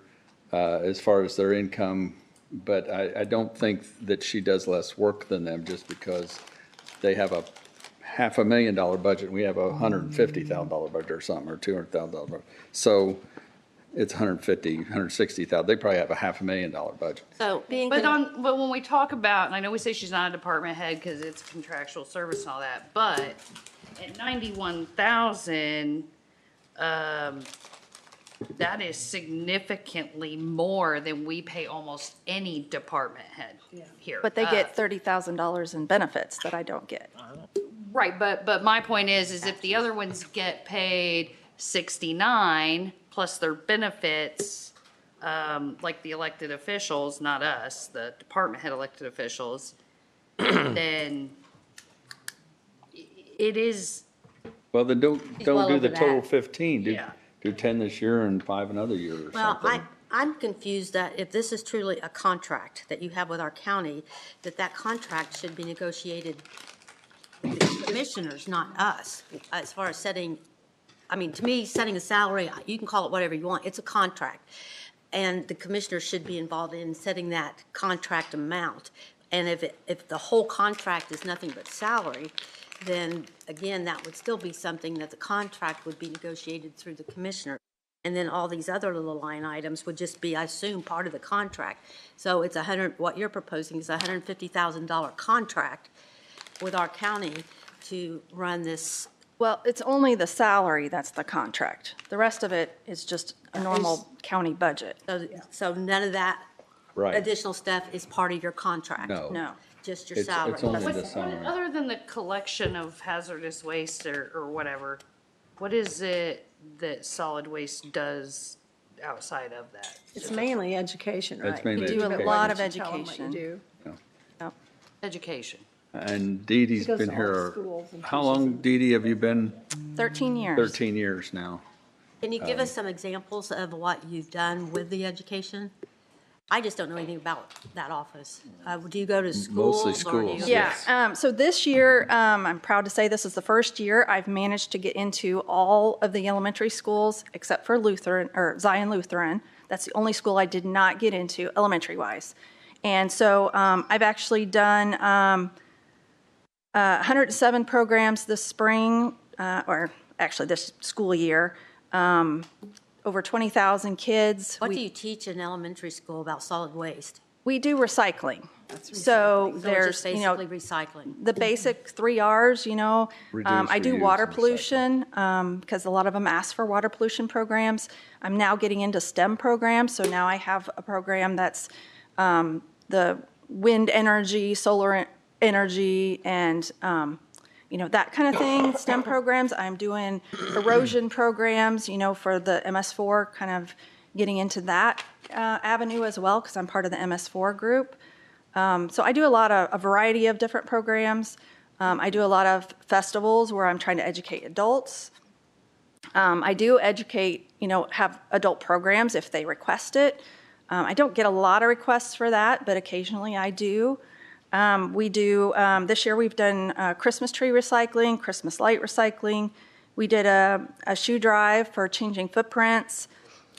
as far as their income, but I don't think that she does less work than them just because they have a $500,000 budget, and we have a $150,000 budget or something, or $200,000 budget. So it's 150, 160,000. They probably have a $500,000 budget. So being. But when we talk about, and I know we say she's not a department head because it's contractual service and all that, but at 91,000, that is significantly more than we pay almost any department head here. But they get $30,000 in benefits that I don't get. Right, but my point is if the other ones get paid 69 plus their benefits, like the elected officials, not us, the department head elected officials, then it is. Well, then don't well do the over total that. 15. Yeah. Do 10 this year and 5 another year or Well, something. I'm confused that if this is truly a contract that you have with our county, that contract should be negotiated with the commissioners, not us, as far as setting, I mean, to me, setting a salary, you can call it whatever you want, it's a contract. And the commissioners should be involved in setting that contract amount. And if the whole contract is nothing but salary, then again, that would still be something that the contract would be negotiated through the commissioner. And then all these other little line items would just be, I assume, part of the contract. So it's what you're proposing is a $150,000 contract with our county to run this. Well, it's only the salary that's the contract. The rest of it is just a normal county budget. So none of that Right. additional stuff is part of your contract? No. No. Just your It's salary? only What, the salary. other than the collection of hazardous waste or whatever, what is it that solid waste does outside of that? It's mainly education, right? It's mainly We do a education. lot of Why don't you tell 'em what you education. do? Yep. Education. And Dee Dee's She goes been to all the here, schools and how teaches long, them. Dee Dee, have you been? 13 years. 13 years now. Can you give us some examples of what you've done with the education? I just don't know anything about that office. Do you go to schools? Mostly or do you- schools, Yeah, so this year, I'm proud to say this is the first year I've managed to get into all of the elementary schools except for Lutheran, or Zion Lutheran. That's the only school I did not get into elementary-wise. And so I've actually done 107 programs this spring, or actually this school year. Over 20,000 kids. What do you teach in elementary school about solid waste? We do recycling. So So it's there's, just basically recycling. the basic 3 Rs, Reduce, I do reuse, water and recycle. pollution, because a lot of them ask for water pollution programs. I'm now getting into STEM programs, so now I have a program that's the wind energy, solar energy, and that kind of thing, STEM programs. I'm doing erosion programs, for the MS4, kind of getting into that avenue as well, because I'm part of the MS4 group. So I do a variety of different programs. I do a lot of festivals where I'm trying to educate adults. I do educate, have adult programs if they request it. I don't get a lot of requests for that, but occasionally I do. We do, this year we've done Christmas tree recycling, Christmas light recycling. We did a shoe drive for changing footprints,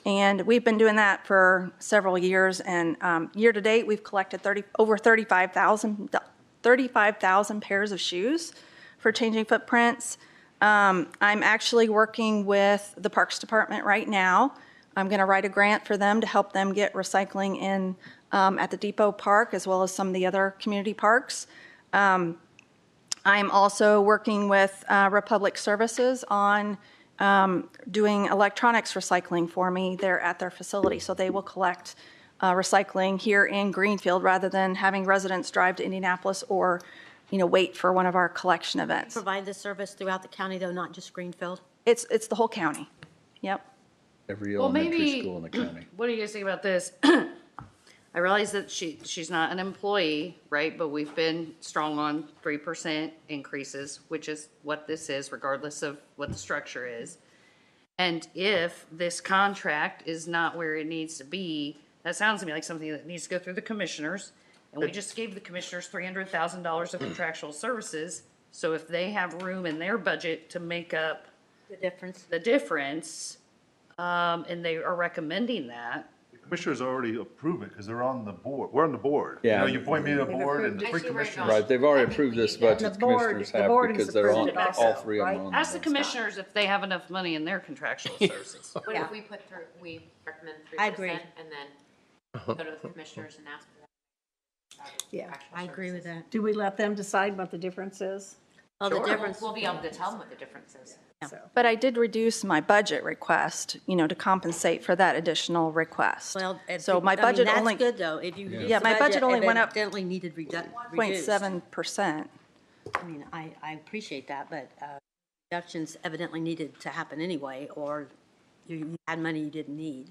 and we've been doing that for several years. And year to date, we've collected over 35,000 pairs of shoes for changing footprints. I'm actually working with the Parks Department right now. I'm going to write a grant for them to help them get recycling in at the Depot Park, as well as some of the other community parks. I'm also working with Republic Services on doing electronics recycling for me there at their facility. So they will collect recycling here in Greenfield rather than having residents drive to Indianapolis or, wait for one of our collection events. Provide this service throughout the county, though, not just Greenfield? It's the whole county. Yep. Every Well, elementary maybe- school in the county. What do you guys think about this? I realize that she's not an employee, right? But we've been strong on 3% increases, which is what this is, regardless of what the structure is. And if this contract is not where it needs to be, that sounds to me like something that needs to go through the commissioners. And we just gave the commissioners $300,000 of contractual services. So if they have room in their budget to make up The difference? and they are recommending that, Commissioners already approve it because they're on the board. We're on the board. Yeah. You appoint me to the board and the three Actually, right commissioners. Right, they've already approved this budget, the commissioners have, because they're on, all three of them are on. ask the commissioners if they have enough money in their contractual services. What if we put through, we recommend 3%? I agree. And then go to the commissioners and ask for that? Yeah, I agree with that. Do we let them decide what the difference is? Well, the difference. We'll be able to tell them what the difference is. But I did reduce my budget request, to compensate for that additional request. Well, So my budget that's only. good, though. If you reduce Yeah, the my budget only went up evidently needed reduced. 0.7%. I mean, I appreciate that, but reductions evidently needed to happen anyway, or you had money you didn't need.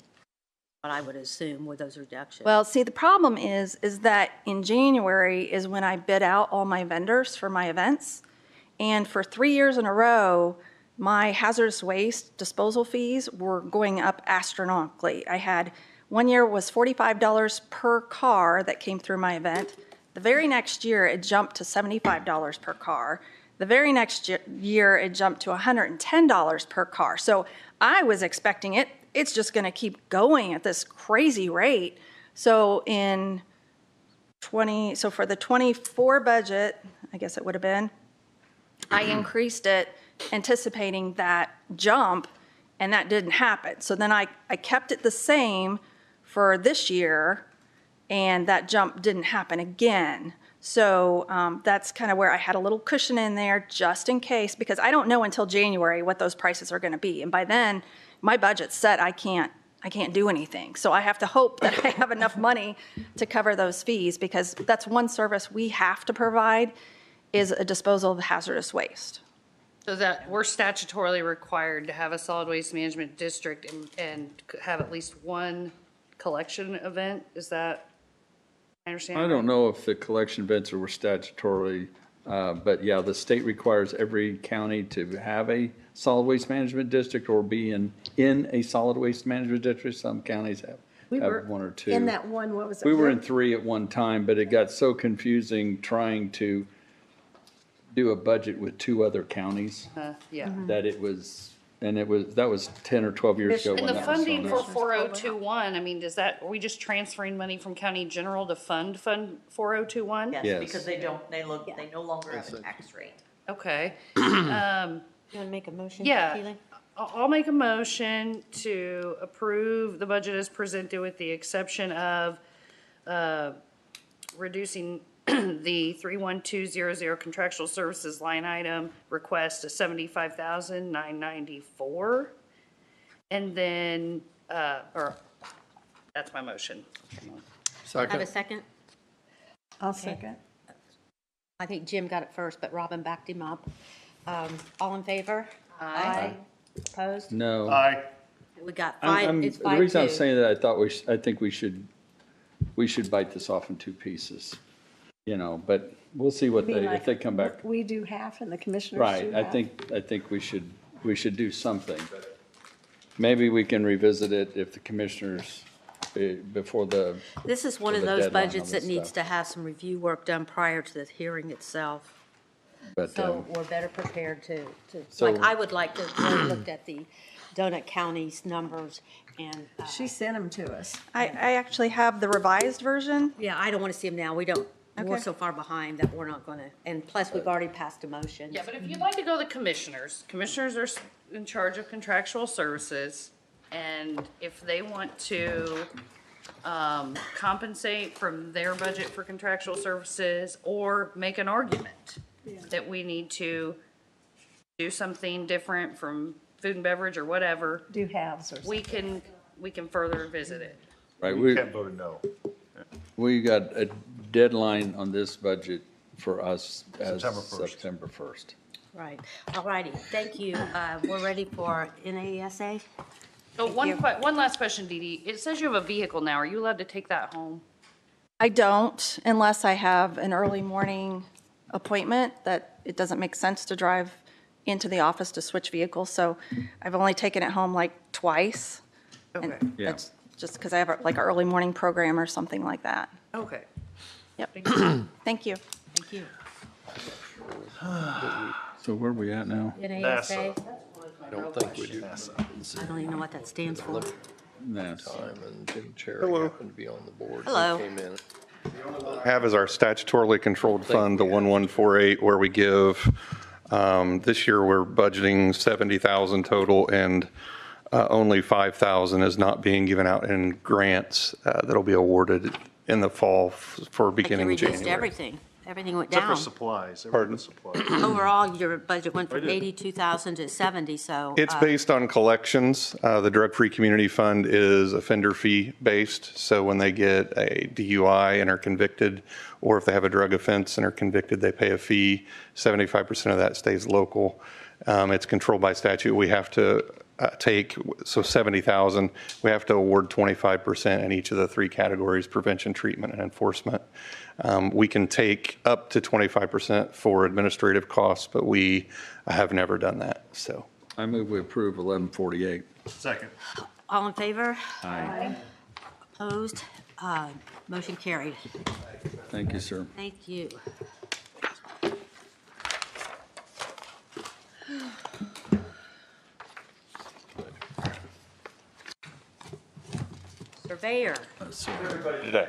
What I would assume were those reductions. Well, see, the problem is that in January is when I bid out all my vendors for my events. And for 3 years in a row, my hazardous waste disposal fees were going up astronomically. I had, one year was $45 per car that came through my event. The very next year, it jumped to $75 per car. The very next year, it jumped to $110 per car. So I was expecting it's just going to keep going at this crazy rate. So for the 24 budget, I guess it would have been, I increased it anticipating that jump, and that didn't happen. So then I kept it the same for this year, and that jump didn't happen again. So that's kind of where I had a little cushion in there just in case, because I don't know until January what those prices are going to be. And by then, my budget's set. I can't do anything. So I have to hope that I have enough money to cover those fees, because that's one service we have to provide is a disposal of hazardous waste. So that we're statutorily required to have a solid waste management district and have at least one collection event? Is that, I understand? I don't know if the collection events were statutorily, but yeah, the state requires every county to have a solid waste management district or be in a solid waste management district. Some counties have one or two. In that one, what was it? We were in 3 at one time, but it got so confusing trying to do a budget with 2 other counties Yeah. that that was 10 or 12 years ago. And when the that was funding for done. 4021, I mean, are we just transferring money from county general to fund 4021? Yes, because they no longer have a tax rate. Okay. You want to make a motion? Yeah. Keeling? I'll make a motion to approve the budget as presented with the exception of reducing the 31200 contractual services line item request to $75,994. And then, that's my motion. Have a second? I'll second. I think Jim got it first, but Robin backed him up. All in favor? Aye. Opposed? No. Aye. We got 5, it's 5-2. The reason I'm saying that, I think we should bite this off in 2 pieces, but we'll see what if they come back. We do half and the commissioners Right, do I half. think we should do something. Maybe we can revisit it if the commissioners, before the. This is one of the those deadline on budgets this that needs stuff. to have some review work done prior to the hearing itself. But, So we're better prepared to, So- like, I would like to have looked at the Donut County's numbers and. She sent them to us. I actually have the revised version. Yeah, I don't want to see them now. We're Okay. so far behind that we're not going to, and plus we've already passed a motion. Yeah, but if you'd like to go to the commissioners are in charge of contractual services. And if they want to compensate from their budget for contractual services or make an argument that we need to do something different from food and beverage or whatever, Do halves or something. we can further visit it. Right, We can't vote no. we got a deadline on this budget for us as September 1st. September 1st. Right. All righty. Thank you. We're ready for NASA. Oh, one last question, Dee Dee. It says you have a vehicle now. Are you allowed to take that home? I don't unless I have an early morning appointment that it doesn't make sense to drive into the office to switch vehicles. So I've only taken it home like twice. Okay. Yeah. That's just because I have like an early morning program or something like that. Okay. Yep. Thank you. Thank you. So where are we at now? NASA. I don't think we do. I don't even know what that stands for. Yes. Time and Jim Cherry happened to be on the board. He Hello. Came in. Have is our statutorily controlled fund, the 1148, where we give, this year we're budgeting 70,000 total and only 5,000 is not being given out in grants that'll be awarded in the fall for Like you beginning reduced January. everything. everything went Except for down. supplies. Pardon? Supplies. Overall, your budget went I from did. 82,000 to 70, so. It's based on collections. The Drug-Free Community Fund is offender fee based. So when they get a DUI and are convicted, or if they have a drug offense and are convicted, they pay a fee. 75% of that stays local. It's controlled by statute. We have to take, so 70,000, we have to award 25% in each of the three categories: prevention, treatment, and enforcement. We can take up to 25% for administrative costs, but we have never done that, so. I move we approve 1148. Second. All in favor? Aye. Opposed? Motion carried. Thank you, sir. Thank you. Surveyor. Today.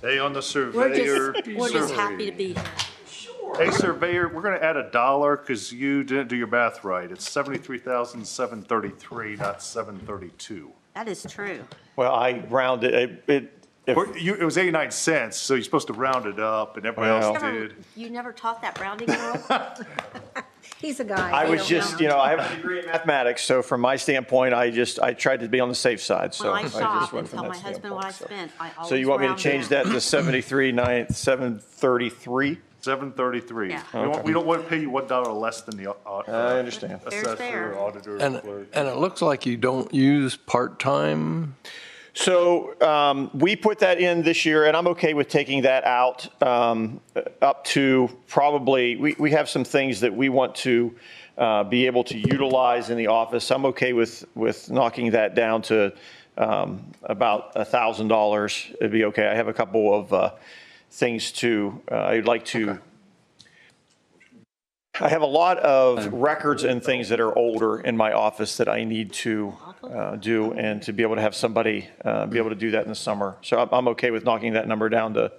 Hey, on the We're surveyor. just happy to be here. Hey, surveyor, we're gonna add $1 because you didn't do your math right. It's 73,733, not 732. That is true. Well, I rounded it. It was 89 cents, so you're supposed to round it up, and everybody else did. You never taught that rounding rule? He's a guy. I they was don't just, know. I have a degree in mathematics, so from my standpoint, I tried to be on the safe side, so. When I just shop went and from tell that my husband what I standpoint, spent, I always So you want me to round change down. that to 733? 733. Yeah. We don't want to pay you $1 less than the I understand. assessor, fair. auditor, And clerk. it looks like you don't use part-time. So we put that in this year, and I'm okay with taking that out up to probably, we have some things that we want to be able to utilize in the office. I'm okay with knocking that down to about $1,000. It'd be okay. I have a couple of things I'd like to. I have a lot of records and things that are older in my office that I need to do, and to be able to have somebody be able to do that in the summer. So I'm okay with knocking that number down to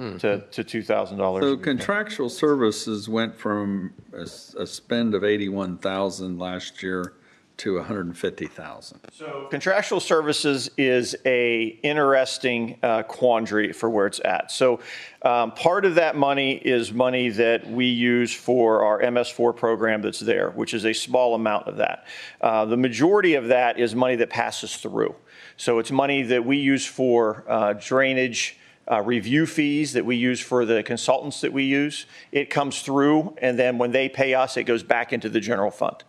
$2,000. So contractual services went from a spend of 81,000 last year to 150,000. So contractual services is a interesting quandary for where it's at. So part of that money is money that we use for our MS4 program that's there, which is a small amount of that. The majority of that is money that passes through. So it's money that we use for drainage review fees that we use for the consultants that we use. It comes through, and then when they pay us, it goes back into the general fund.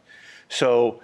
So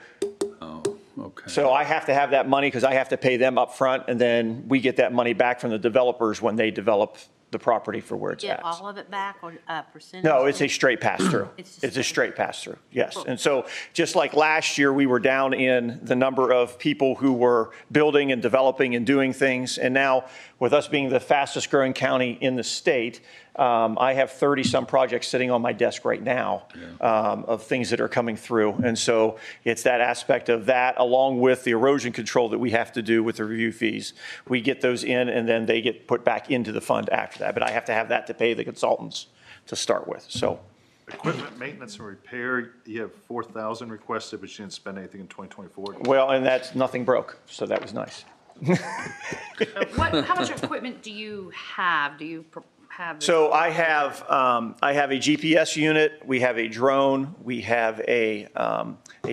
So I have to have that money because I have to pay them up front, and then we get that money back from the developers when they develop the property for where it's Get at. all of it back or a percentage? No, it's a straight pass-through. It's It's a straight pass-through, yes. And so, just like last year, we were down in the number of people who were building and developing and doing things. And now, with us being the fastest-growing county in the state, I have 30-some projects sitting on my desk right now of things that are coming through. And so, it's that aspect of that, along with the erosion control that we have to do with the review fees. We get those in, and then they get put back into the fund after that. But I have to have that to pay the consultants to start with, so. Equipment maintenance and repair, you have 4,000 requested, but you didn't spend anything in 2024. Well, and that's, nothing broke, so that was nice. How much equipment do you have? Do you have? So I have a GPS unit, we have a drone, we have a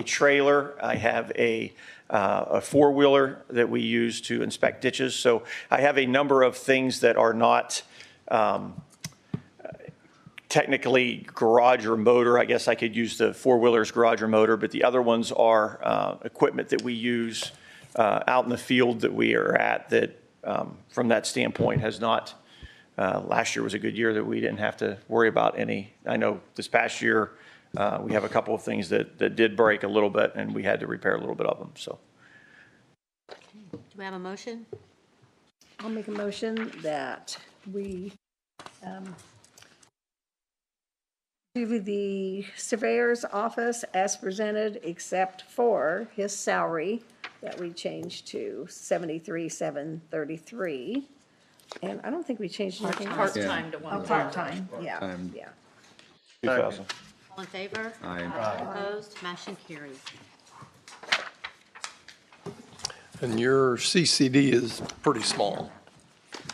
trailer, I have a four-wheeler that we use to inspect ditches. So I have a number of things that are not technically garage or motor. I guess I could use the four-wheeler's garage or motor, but the other ones are equipment that we use out in the field that we are at that from that standpoint has not, last year was a good year that we didn't have to worry about any. I know this past year we have a couple of things that did break a little bit, and we had to repair a little bit of them, so. Do we have a motion? I'll make a motion that we do the surveyor's office as presented, except for his salary that we changed to 73,733. And I don't think we changed anything else. Part-time to one. Oh, part-time, yeah, Part-time. yeah. 2,000. All in favor? Aye. Opposed? Motion carries. And your CCD is pretty small.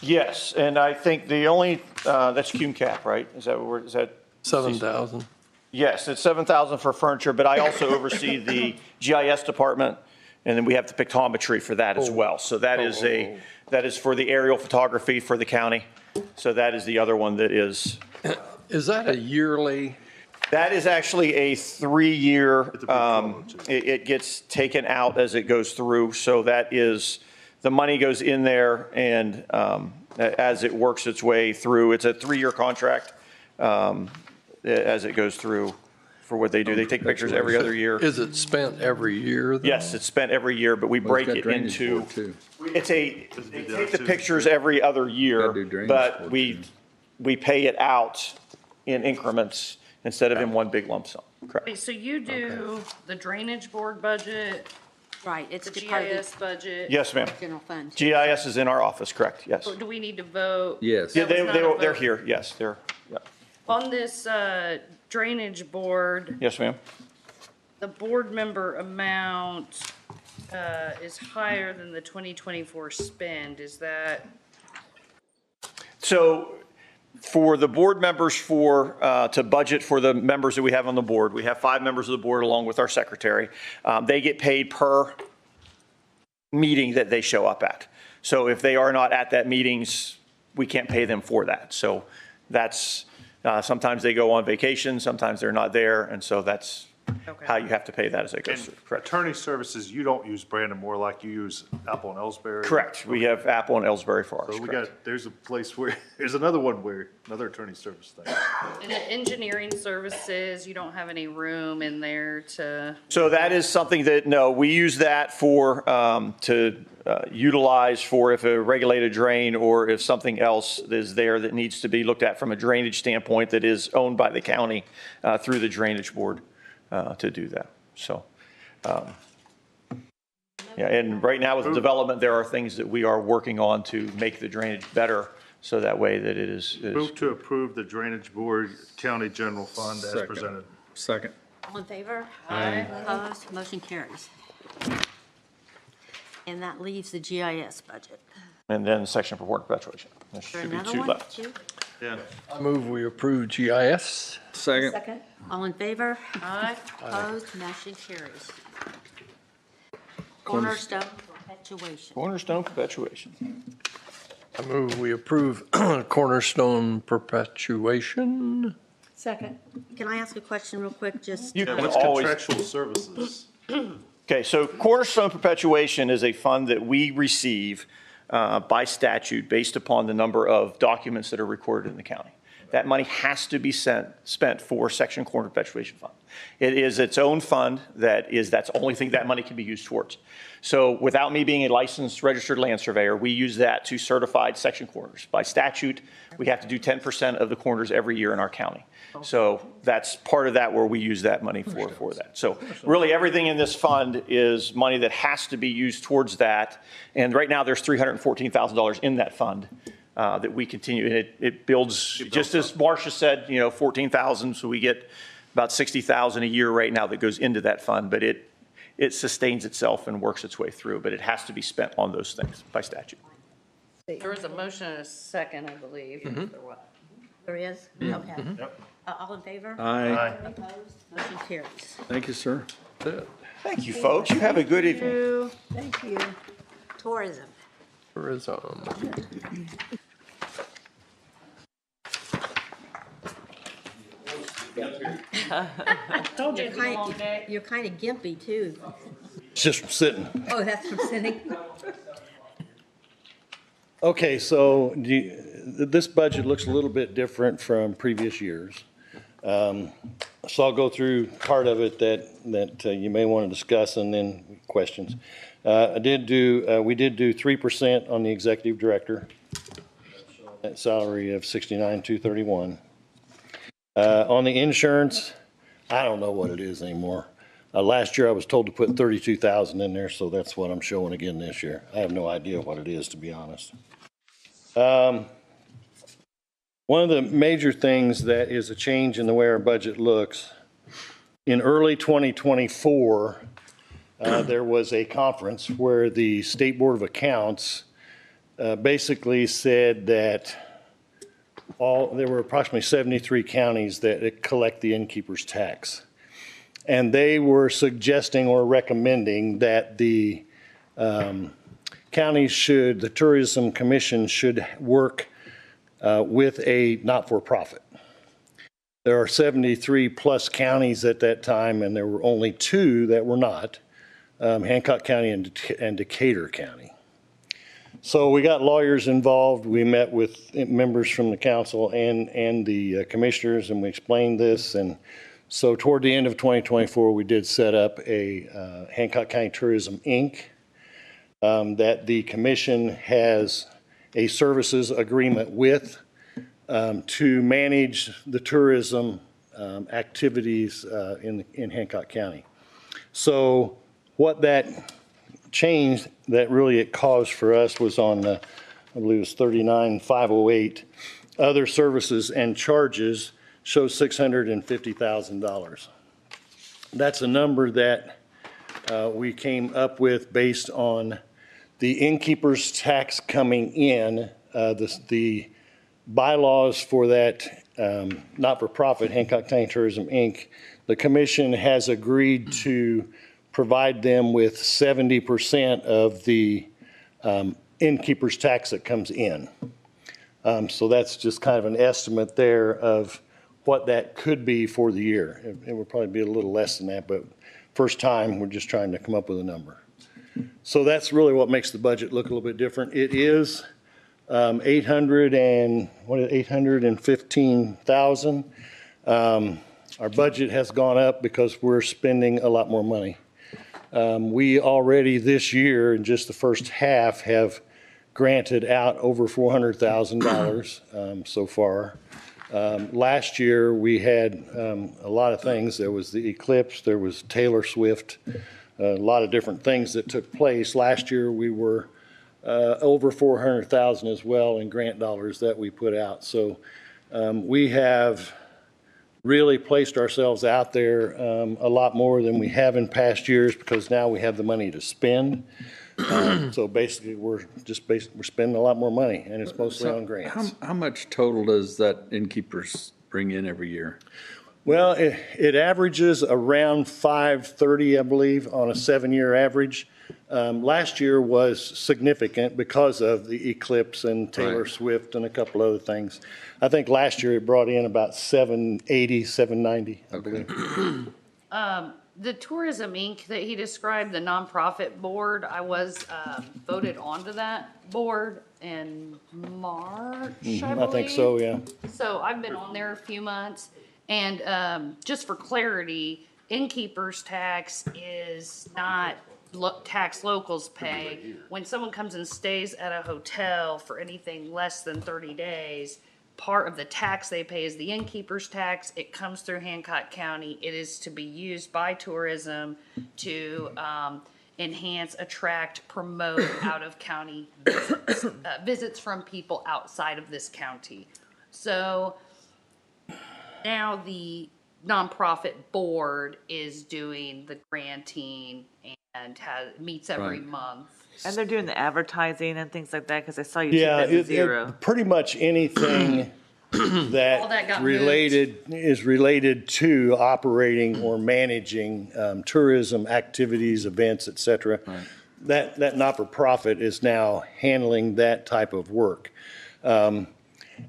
Yes, and I think the only, that's cum cap, right? Is that? 7,000. Yes, it's 7,000 for furniture, but I also oversee the GIS department, and then we have the pictometry for that as well. So that is for the aerial photography for the county. So that is the other one that is. Is that a yearly? That is actually a 3-year, it gets taken out as it goes through. So that is, the money goes in there and as it works its way through, it's a 3-year contract as it goes through for what they do. They take pictures every other year. Is it spent every year? Though? Yes, it's spent every year, but we break it into, they take the pictures every other year, but we pay it out in increments instead of in one big lump sum. Correct. Okay, so you do the drainage board budget, Right, it's the part of GIS budget? Yes, ma'am. General fund. GIS is in our office, correct, yes. So do we need to vote? Yes. Yeah, That was not a they're vote. here, yes, they're, yeah. On this drainage board, Yes, ma'am. the board member amount is higher than the 2024 spend. Is that? So for the board members to budget for the members that we have on the board, we have 5 members of the board along with our secretary. They get paid per meeting that they show up at. So if they are not at that meetings, we can't pay them for that. So that's, sometimes they go on vacation, sometimes they're not there. And so that's how you have to pay that as it goes through. Correct. Attorney services, you don't use Brandon Moorlach, you use Apple and Ellsbury? Correct. We have Apple and Ellsbury for ours. So we correct. got, there's a place where, there's another one where, another attorney service thing. In the engineering services, you don't have any room in there to, So that is something that, no, we use that for, to utilize for if a regulated drain or if something else is there that needs to be looked at from a drainage standpoint that is owned by the county through the drainage board to do that. So, yeah, and right now with the development, there are things that we are working on to make the drainage better so that way that it is. Move to approve the drainage board county general fund as Second. presented. Second. All in favor? Aye. Opposed, motion carries. And that leaves the GIS budget. And then section for board perpetuation. There Is there should be another 2 one, left. too? Yeah. I move we approve GIS. Second. Second? All in favor? Aye. Opposed, motion carries. Cornerstone perpetuation. Cornerstone perpetuation. I move we approve Cornerstone perpetuation. Second. Can I ask a question real quick, just? You Yeah, can what's always. contractual services? Okay, so Cornerstone Perpetuation is a fund that we receive by statute based upon the number of documents that are recorded in the county. That money has to be spent for Section Corner Perpetuation Fund. It is its own fund that's the only thing that money can be used towards. So without me being a licensed registered land surveyor, we use that to certified section corners. By statute, we have to do 10% of the corners every year in our county. So that's part of that where we use that money for that. So really everything in this fund is money that has to be used towards that. And right now there's $314,000 in that fund that we continue. And it builds, just as Marcia said, 14,000. So we get about 60,000 a year right now that goes into that fund. But it sustains itself and works its way through. But it has to be spent on those things by statute. There was a motion and a second, I believe. Or what? There is? Okay. Yep. All in favor? Aye. Opposed, motion carries. Thank you, sir. Thank you, folks. You have a good evening. Thank you. Tourism. Tourism. Told you it's a long day. You're kind of gimpy, too. It's just from sitting. Oh, that's from sitting? Okay, so this budget looks a little bit different from previous years. So I'll go through part of it that you may want to discuss and then questions. We did do 3% on the executive director, that salary of $69,231. On the insurance, I don't know what it is anymore. Last year I was told to put 32,000 in there, so that's what I'm showing again this year. I have no idea what it is, to be honest. One of the major things that is a change in the way our budget looks, in early 2024, there was a conference where the State Board of Accounts basically said that there were approximately 73 counties that collect the innkeeper's tax. And they were suggesting or recommending that the counties the Tourism Commission should work with a not-for-profit. There are 73 plus counties at that time, and there were only 2 that were not, Hancock County and Decatur County. So we got lawyers involved. We met with members from the council and the commissioners, and we explained this. And so toward the end of 2024, we did set up a Hancock County Tourism, Inc., that the commission has a services agreement with to manage the tourism activities in Hancock County. So what that change that really it caused for us was on, I believe it was 39,508, other services and charges shows $650,000. That's a number that we came up with based on the innkeeper's tax coming in. The bylaws for that not-for-profit Hancock County Tourism, Inc., the commission has agreed to provide them with 70% of the innkeeper's tax that comes in. So that's just kind of an estimate there of what that could be for the year. It would probably be a little less than that, but first time, we're just trying to come up with a number. So that's really what makes the budget look a little bit different. It is $815,000. Our budget has gone up because we're spending a lot more money. We already this year, in just the first half, have granted out over $400,000 so far. Last year, we had a lot of things. There was the eclipse, there was Taylor Swift, a lot of different things that took place. Last year, we were over $400,000 as well in grant dollars that we put out. So we have really placed ourselves out there a lot more than we have in past years because now we have the money to spend. So basically, we're spending a lot more money, and it's mostly on grants. How much total does that innkeepers bring in every year? Well, it averages around 530, I believe, on a 7-year average. Last year was significant because of the eclipse and Taylor Swift and a couple other things. I think last year it brought in about 780, 790, I believe. The Tourism Inc. that he described, the nonprofit board, I was voted onto that board in March, I believe. I think so, yeah. So I've been on there a few months. And just for clarity, innkeeper's tax is not tax locals pay. When someone comes and stays at a hotel for anything less than 30 days, part of the tax they pay is the innkeeper's tax. It comes through Hancock County. It is to be used by tourism to enhance, attract, promote out-of-county visits, visits from people outside of this county. So now the nonprofit board is doing the granting and meets every month. And they're doing the advertising and things like that, because I saw you took that to zero. Pretty much anything that is related to operating or managing tourism activities, events, et cetera. That not-for-profit is now handling that type of work.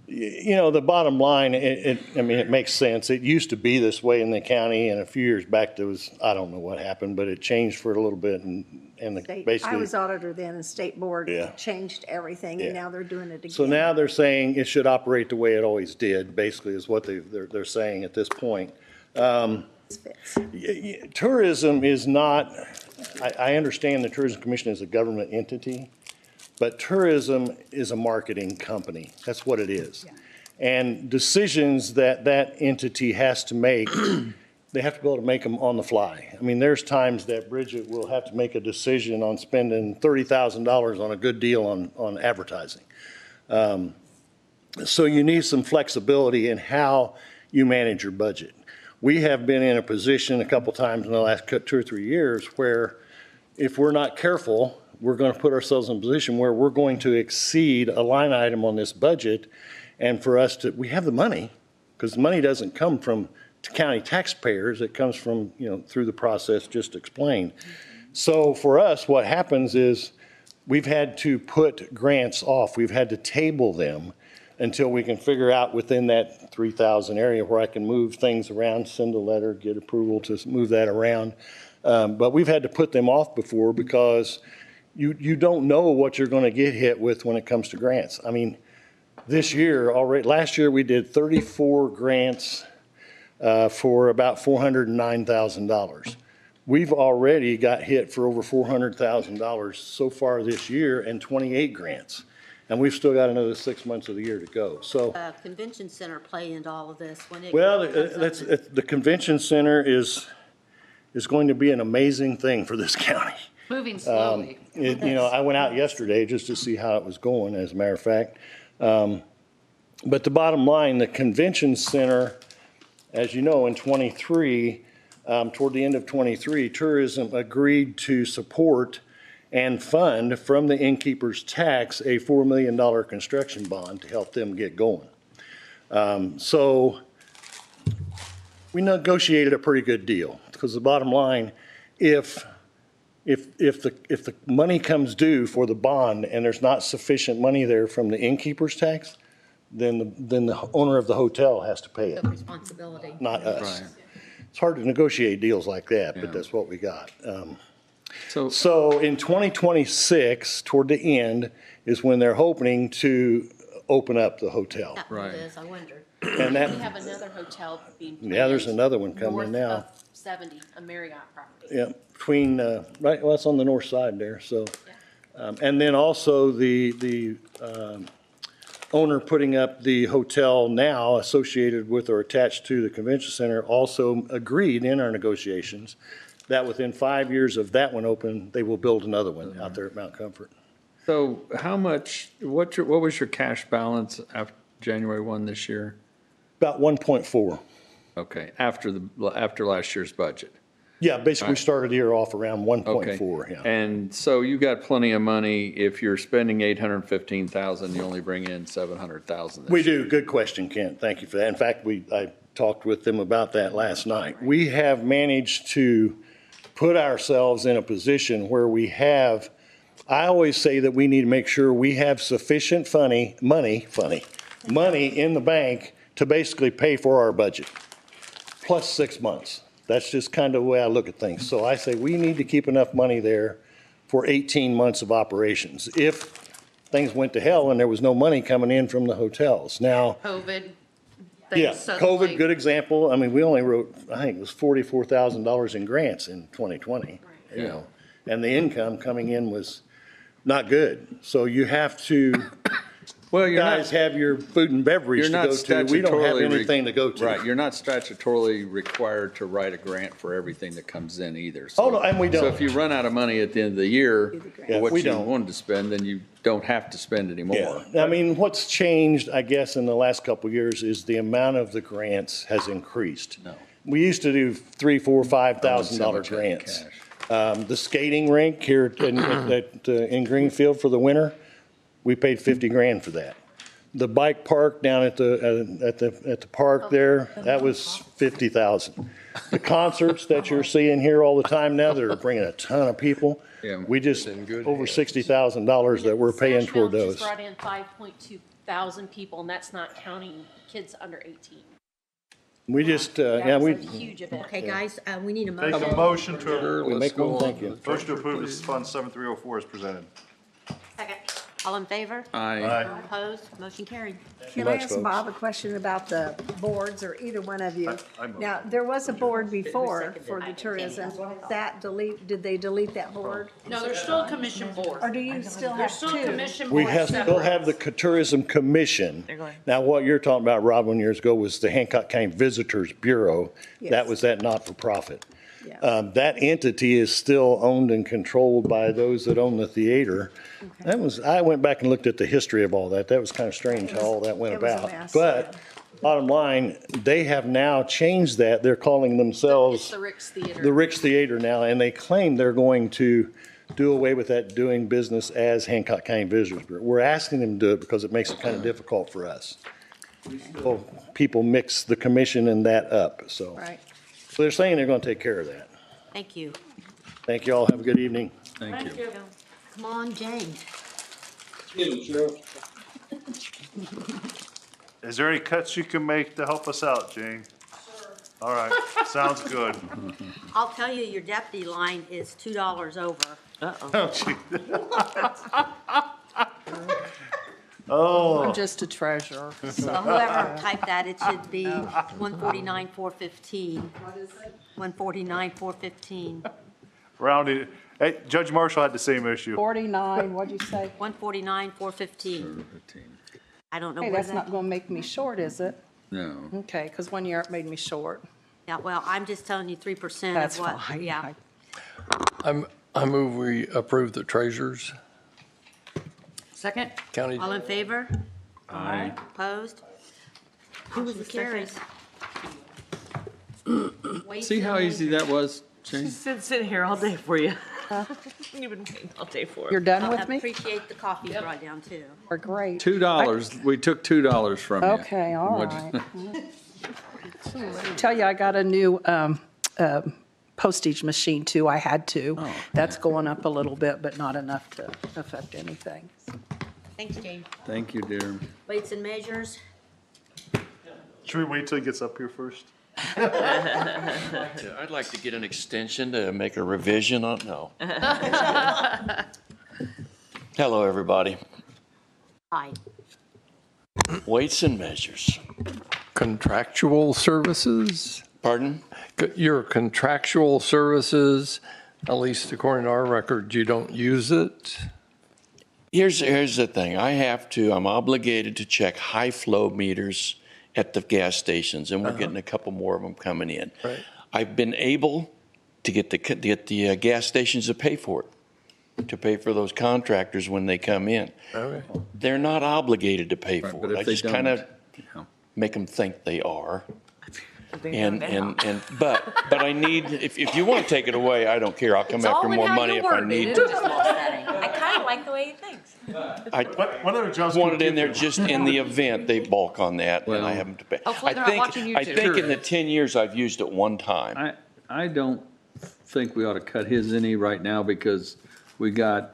You know, the bottom line, I mean, it makes sense. It used to be this way in the county, and a few years back there was, I don't know what happened, but it changed for a little bit, and basically. I was auditor then, and state board changed everything, and now they're doing it again. So now they're saying it should operate the way it always did, basically, is what they're saying at this point. Tourism is not, I understand the Tourism Commission is a government entity, but tourism is a marketing company. That's what it is. And decisions that entity has to make, they have to be able to make them on the fly. I mean, there's times that Bridget will have to make a decision on spending $30,000 on a good deal on advertising. So you need some flexibility in how you manage your budget. We have been in a position a couple times in the last 2 or 3 years where if we're not careful, we're going to put ourselves in a position where we're going to exceed a line item on this budget. And for us to, we have the money, because the money doesn't come from county taxpayers. It comes from, through the process just explained. So for us, what happens is we've had to put grants off. We've had to table them until we can figure out within that 3,000 area where I can move things around, send a letter, get approval to move that around. But we've had to put them off before because you don't know what you're going to get hit with when it comes to grants. I mean, this year already, last year we did 34 grants for about $409,000. We've already got hit for over $400,000 so far this year and 28 grants. And we've still got another 6 months of the year to go. So, Convention center play into all of this when it. well, the convention center is going to be an amazing thing for this county. Moving slowly. I went out yesterday just to see how it was going, as a matter of fact. But the bottom line, the convention center, as you know, in 23, toward the end of 23, tourism agreed to support and fund from the innkeeper's tax a $4 million construction bond to help them get going. So we negotiated a pretty good deal, because the bottom line, if the money comes due for the bond and there's not sufficient money there from the innkeeper's tax, then the owner of the hotel has to pay it, Responsibility. not us. Right. It's hard to negotiate deals like that, but that's what we got. So in 2026, toward the end, is when they're hoping to open up the hotel. That one is, I wonder. And that, We have another hotel being planned. yeah, there's another one coming north now. of 70, a Marriott property. Yeah, between, right, well, it's on the north side there, so. And then also the owner putting up the hotel now associated with or attached to the convention center also agreed in our negotiations that within 5 years of that one open, they will build another one out there at Mount Comfort. So how much, what was your cash balance after January 1 this year? About 1.4. Okay, after last year's budget. Yeah, basically started the year off around 1.4, Okay. yeah. And so you got plenty of money. If you're spending 815,000, you only bring in 700,000. We do. Good question, Kent. Thank you for that. In fact, I talked with them about that last night. We have managed to put ourselves in a position where we have, I always say that we need to make sure we have sufficient money in the bank to basically pay for our budget, plus 6 months. That's just kind of the way I look at things. So I say we need to keep enough money there for 18 months of operations. If things went to hell and there was no money coming in from the hotels. Now, COVID. yeah, things suddenly- COVID, good example. I mean, we only wrote, I think it was $44,000 in grants in 2020, and the income coming in was not good. So you have to, well, you guys have your food and beverage to go to. We don't have anything to go to. Right, you're not statutorily required to write a grant for everything that comes in either. Oh, no, and we don't. So if you run out of money at the end of the year, Yeah, what we you don't. wanted to spend, then you don't have to spend anymore. Yeah, I mean, what's changed, I guess, in the last couple of years is the amount of the grants has increased. No. We used to do $3,000, $4,000, $5,000 Cemetery grants. cash. The skating rink here in Greenfield for the winter, we paid 50 grand for that. The bike park down at the park there, that was 50,000. The concerts that you're seeing here all the time now, that are bringing a ton of people, Yeah. we just, over $60,000 that we're paying toward Asheville those. just brought in 5.2 thousand people, and that's not counting kids under 18. We just, That yeah, was we, a huge event. Okay, guys, we need a Take a motion. motion to, we make one, thank you. motion to approve this Fund 7304 is presented. Second. All in favor? Aye. Opposed? Motion carried. Can I ask Bob a question about the boards, or either one of you? Now, there was a board before for the tourism. Did they delete that board? No, there's still a commission board. Or do you still have There's still a two? commission We board still separate. have the Tourism Commission. Now, what you're talking about, Rob, one years ago was the Hancock County Visitors Bureau. That Yes. was that not-for-profit. Yeah. That entity is still owned and controlled by those that own the theater. I went back and looked at the history of all that. That was kind of strange how all that went it was a about. mess, But bottom line, they have now changed that. They're calling themselves It's the Rick's Theater. the Rick's Theater now, and they claim they're going to do away with that doing business as Hancock County Visitors Bureau. We're asking them to do it because it makes it kind of difficult for us. So people mix the commission and that up, so. Right. So they're saying they're going to take care of that. Thank you. Thank you all. Have a good evening. Thank you. Come on, Jane. Is there any cuts you can make to help us out, Jane? All right, sounds good. I'll tell you, your deputy line is $2 over. Oh, gee. Oh. I'm just a treasurer. So whoever typed that, it should be 149,415. What is it? 149,415. Rounded. Hey, Judge Marshall had the same issue. 49, what'd you say? 149,415. I don't know Hey, where that's that. not gonna make me short, is it? No. Okay, because 1 year it made me short. Yeah, well, I'm just telling you 3% That's of what, fine. yeah. I move we approve the treasurer's Second? county. All in favor? Aye. Opposed? Who was the carries? See how easy that was, Jane? She's been sitting here all day for you. You've been waiting all day for it. You're done I with me? appreciate the coffee you brought down, too. We're great. $2, we took $2 from you. Okay, all What'd you- right. Tell you, I got a new postage machine too. I had to. Oh. That's going up a little bit, but not enough to affect anything. Thanks, Jane. Thank you, dear. Weights and measures? Should we wait till he gets up here first? I'd like to get an extension to make a revision on, no. Hello, everybody. Hi. Weights and measures. Contractual services? Pardon? Your contractual services, at least according to our record, you don't use it? Here's the thing. I'm obligated to check high flow meters at the gas stations, and we're getting a couple more of them coming in. Right. I've been able to get the gas stations to pay for it, to pay for those contractors when they come in. Okay. They're not obligated to pay Right, for but it. if I they just kind of don't, make them think they are. And But I need, if you want to take it away, I don't care. I'll come after more money if I need to. I kind of like the way he thinks. I What other jobs? want it in there just in the event they balk on that and I have them to pay. Hopefully they're not watching I YouTube. think in the 10 years I've used it one time. I don't think we ought to cut his any right now because we got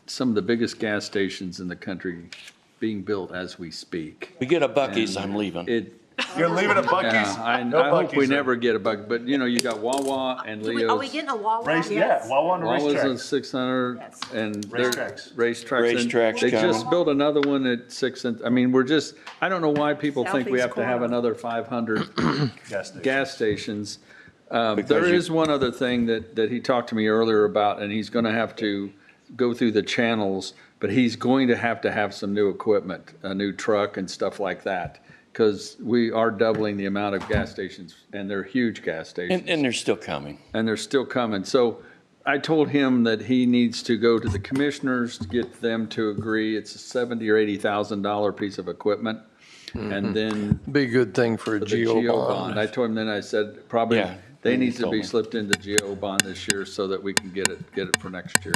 some of the biggest gas stations in the country being built as we speak. We get a Buc-ee's, And I'm leaving. You're leaving at Buc-ee's? Yeah, I No hope we Buc-ee's, sir. never get a Buc, but you know, you got Wawa and Are we Leo's. getting a Wawa? Yeah, Wawa and Wawa's racetrack. on 600 and they're Racetracks. racetracks. and Racetracks They just coming. built another one at 6, I mean, I don't know why people think we Southeast have to have corner. another 500 gas stations. Because There you- is one other thing that he talked to me earlier about, and he's gonna have to go through the channels, but he's going to have some new equipment, a new truck and stuff like that. Because we are doubling the amount of gas stations, and they're huge gas stations. And they're still coming. And they're still coming. So I told him that he needs to go to the commissioners to get them to agree. It's a $70,000 or $80,000 piece of equipment. And then Be a good thing for a the geo GO bond. I told him, then I said, probably, Yeah, they you need to told be me. slipped into GO bond this year so that we can get it for next year.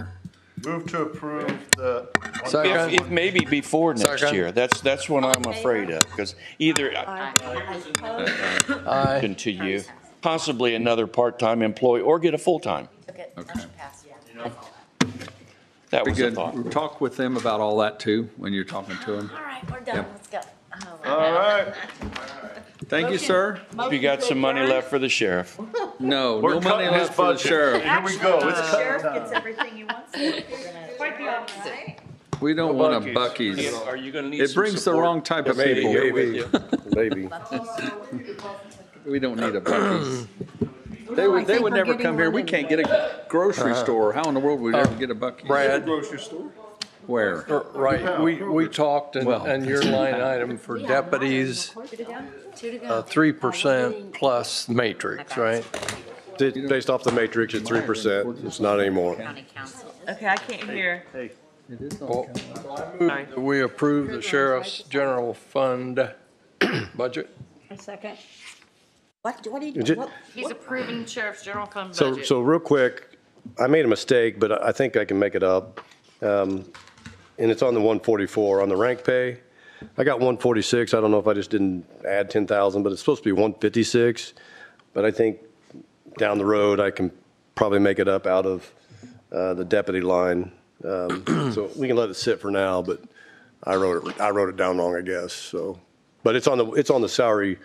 Move to approve the. Second. If maybe before next Second. year, that's what I'm afraid of, because either Aye. to you, possibly another part-time employee or get a full-time. Okay. That Be was the good. thought. Talk with them about all that too, when you're talking to them. All right, we're done. Yep. Let's go. Oh, my All right. Thank you, sir. Hope you got some money left for the sheriff. No, We're no money cutting his left for the budget. sheriff. Here we go. It's cut Sheriff time. gets everything he wants. Quite the opposite. We don't want a Buc-ee's. Are you gonna need It some brings the support? wrong type of Maybe people. here with you. Maybe. We don't need a Buc-ee's. I They would think we're never getting come here. one We can't get a grocery store. How in the world would we ever get a Buc-ee's? Brad, Grocery store? Where? right, we talked Well- and your line item for deputies, 3% plus matrix, right? Based off the matrix at 3%, it's not anymore. County council. Okay, I can't hear. It is on Well, Sorry. we approve the sheriff's general fund budget. A second. What do you, Is it- what? He's approving sheriff's general fund So, budget. so real quick, I made a mistake, but I think I can make it up. And it's on the 144, on the rank pay. I got 146. I don't know if I just didn't add 10,000, but it's supposed to be 156. But I think down the road, I can probably make it up out of the deputy line. So we can let it sit for now, but I wrote it down wrong, I guess. So, but it's on the salary,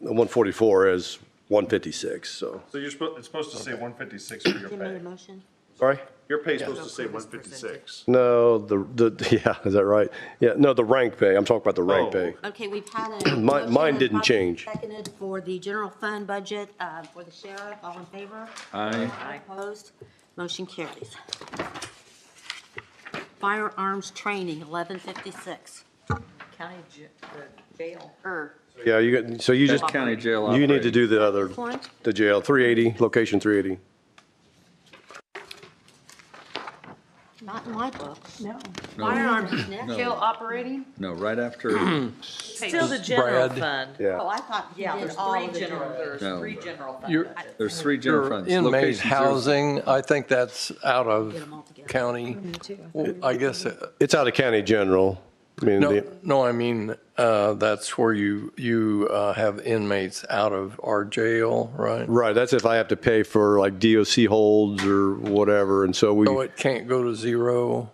144 as 156. So. So it's supposed to say 156 for your You made a pay. motion? Sorry. Your pay's supposed to say 156. No, yeah, is that right? Yeah, no, the rank pay. I'm talking about the rank pay. Okay, we've had a. Mine motion didn't and change. Seconded for the general fund budget, for the sheriff. All in favor? Aye. Opposed? Motion carries. Firearms training, 1156. County jail. Yeah, so you just, County jail you need to operating. do the other, One? the jail, 380, location 380. Not in my book. No. Firearms is next. No. Jail operating? No, right after, Still the general Brad. fund. Yeah. Oh, I thought you Yeah, did there's all three of the general, general. there's No. three general fund You're- budgets. there's three general Your funds. inmate Location zero. housing, I think that's out of Get 'em all together. county. Well, I guess, It's out of county general. I mean, no, I mean, that's where you have inmates out of our jail, right? right, that's if I have to pay for like DOC holds or whatever. And so So it can't go to zero?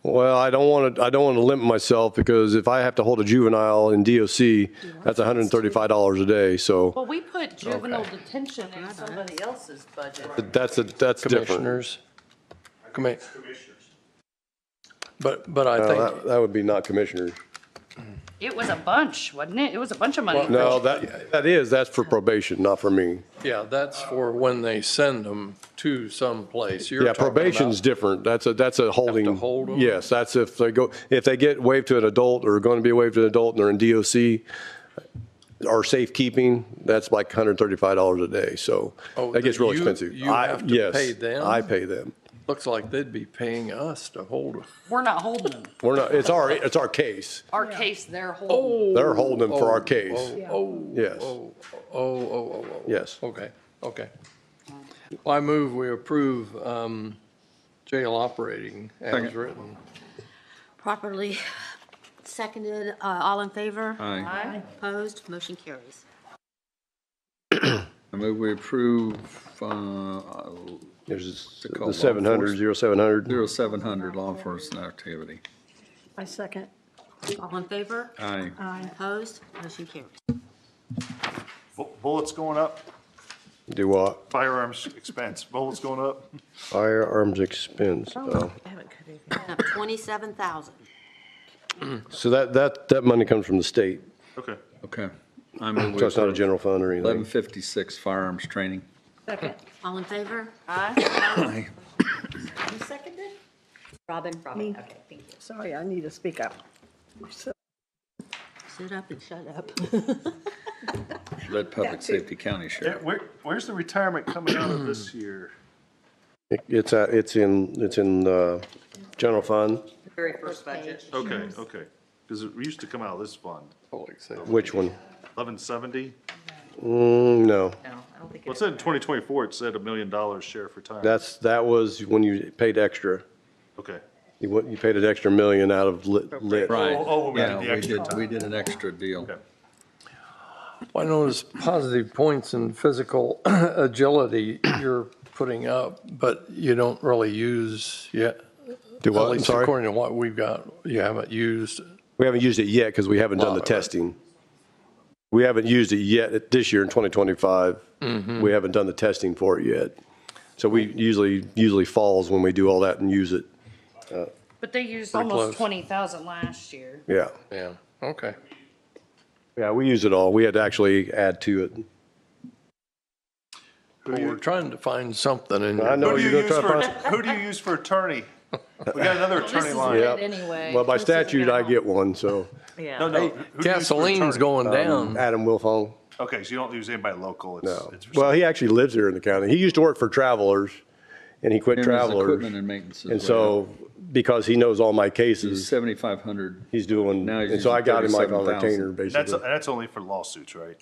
well, I don't want to limit myself because if I have to hold a juvenile in DOC, that's $135 a day. So Well, we put juvenile detention in somebody else's budget. that's different. Commissioners? But I think, That would be not commissioners. It was a bunch, wasn't it? It was a bunch of money. No, that's for probation, not for me. yeah, that's for when they send them to some place. You're Yeah, talking probation's about- different. That's a holding. hold 'em? Yes, that's if they get waived to an adult or going to be waived to an adult and they're in DOC or safekeeping, that's like $135 a day. So Oh, that gets real you- expensive. you have to Yes, pay them? I pay them. Looks like they'd be paying us to hold them. We're not holding them. We're not, it's our case. Our case, they're holding. They're holding them for our case. Yes. Yes. Okay. Well, I move we approve jail operating as Second. written. Properly seconded. All in favor? Aye. Opposed? Motion carries. I move we approve, There's They're the called 700, 0700. 0700 law enforcement activity. I second. All in favor? Aye. Opposed? Motion carries. Bullets going up, Do what? firearms expense, bullets going up. Firearms expense. Oh. Up 27,000. So that money comes from the state. Okay. Okay. I move we So it's not a approve general fund or anything. 1156 firearms training. Second. All in favor? Aye. Who seconded? Robin? Me. Okay, thank you. Sorry, I need to speak up. Sit up and shut up. Led Public Safety County Yeah, Sheriff. where's the retirement coming out of this year? It's in general fund. Very first budget. Okay. Because it used to come out of this fund. Which one? 1170? No. No, I don't think Well, it said in 2024, it said $1 million sheriff retirement. That was when you paid extra. Okay. You paid an extra $1 million out of lit. Right. Oh, we Yeah, did the extra time. we did an extra deal. Okay. Well, I notice positive points in physical agility you're putting up, but you don't really use yet. Do what? At I'm least sorry? according to what we've got, you haven't used. We haven't used it yet because we haven't done the Lot of it. testing. We haven't used it yet this year in 2025. We haven't done the testing for it yet. So we usually falls when we do all that and use it. But they used Pretty almost close. 20,000 last year. Yeah. Yeah, okay. Yeah, we use it all. We had to actually add to it. Well, we're trying to find something in I know Who do you're you going to use try to for, find. who do you use for attorney? We got another This attorney is line. Yeah. it anyway. Well, by This isn't statute, gonna I help. get one, so. Yeah. No, who do you use for Gasoline's attorney? going down. Adam Wilfong. Okay, so you don't use anybody local. No. It's Well, he actually lives here in the county. He used to work for Travelers, and he quit And his Travelers. equipment and maintenance as And well. so, because he knows all my He's cases, 7,500. he's doing, Now he's and so I using got him like on 37,000. retainer, that's basically. that's only for lawsuits, right?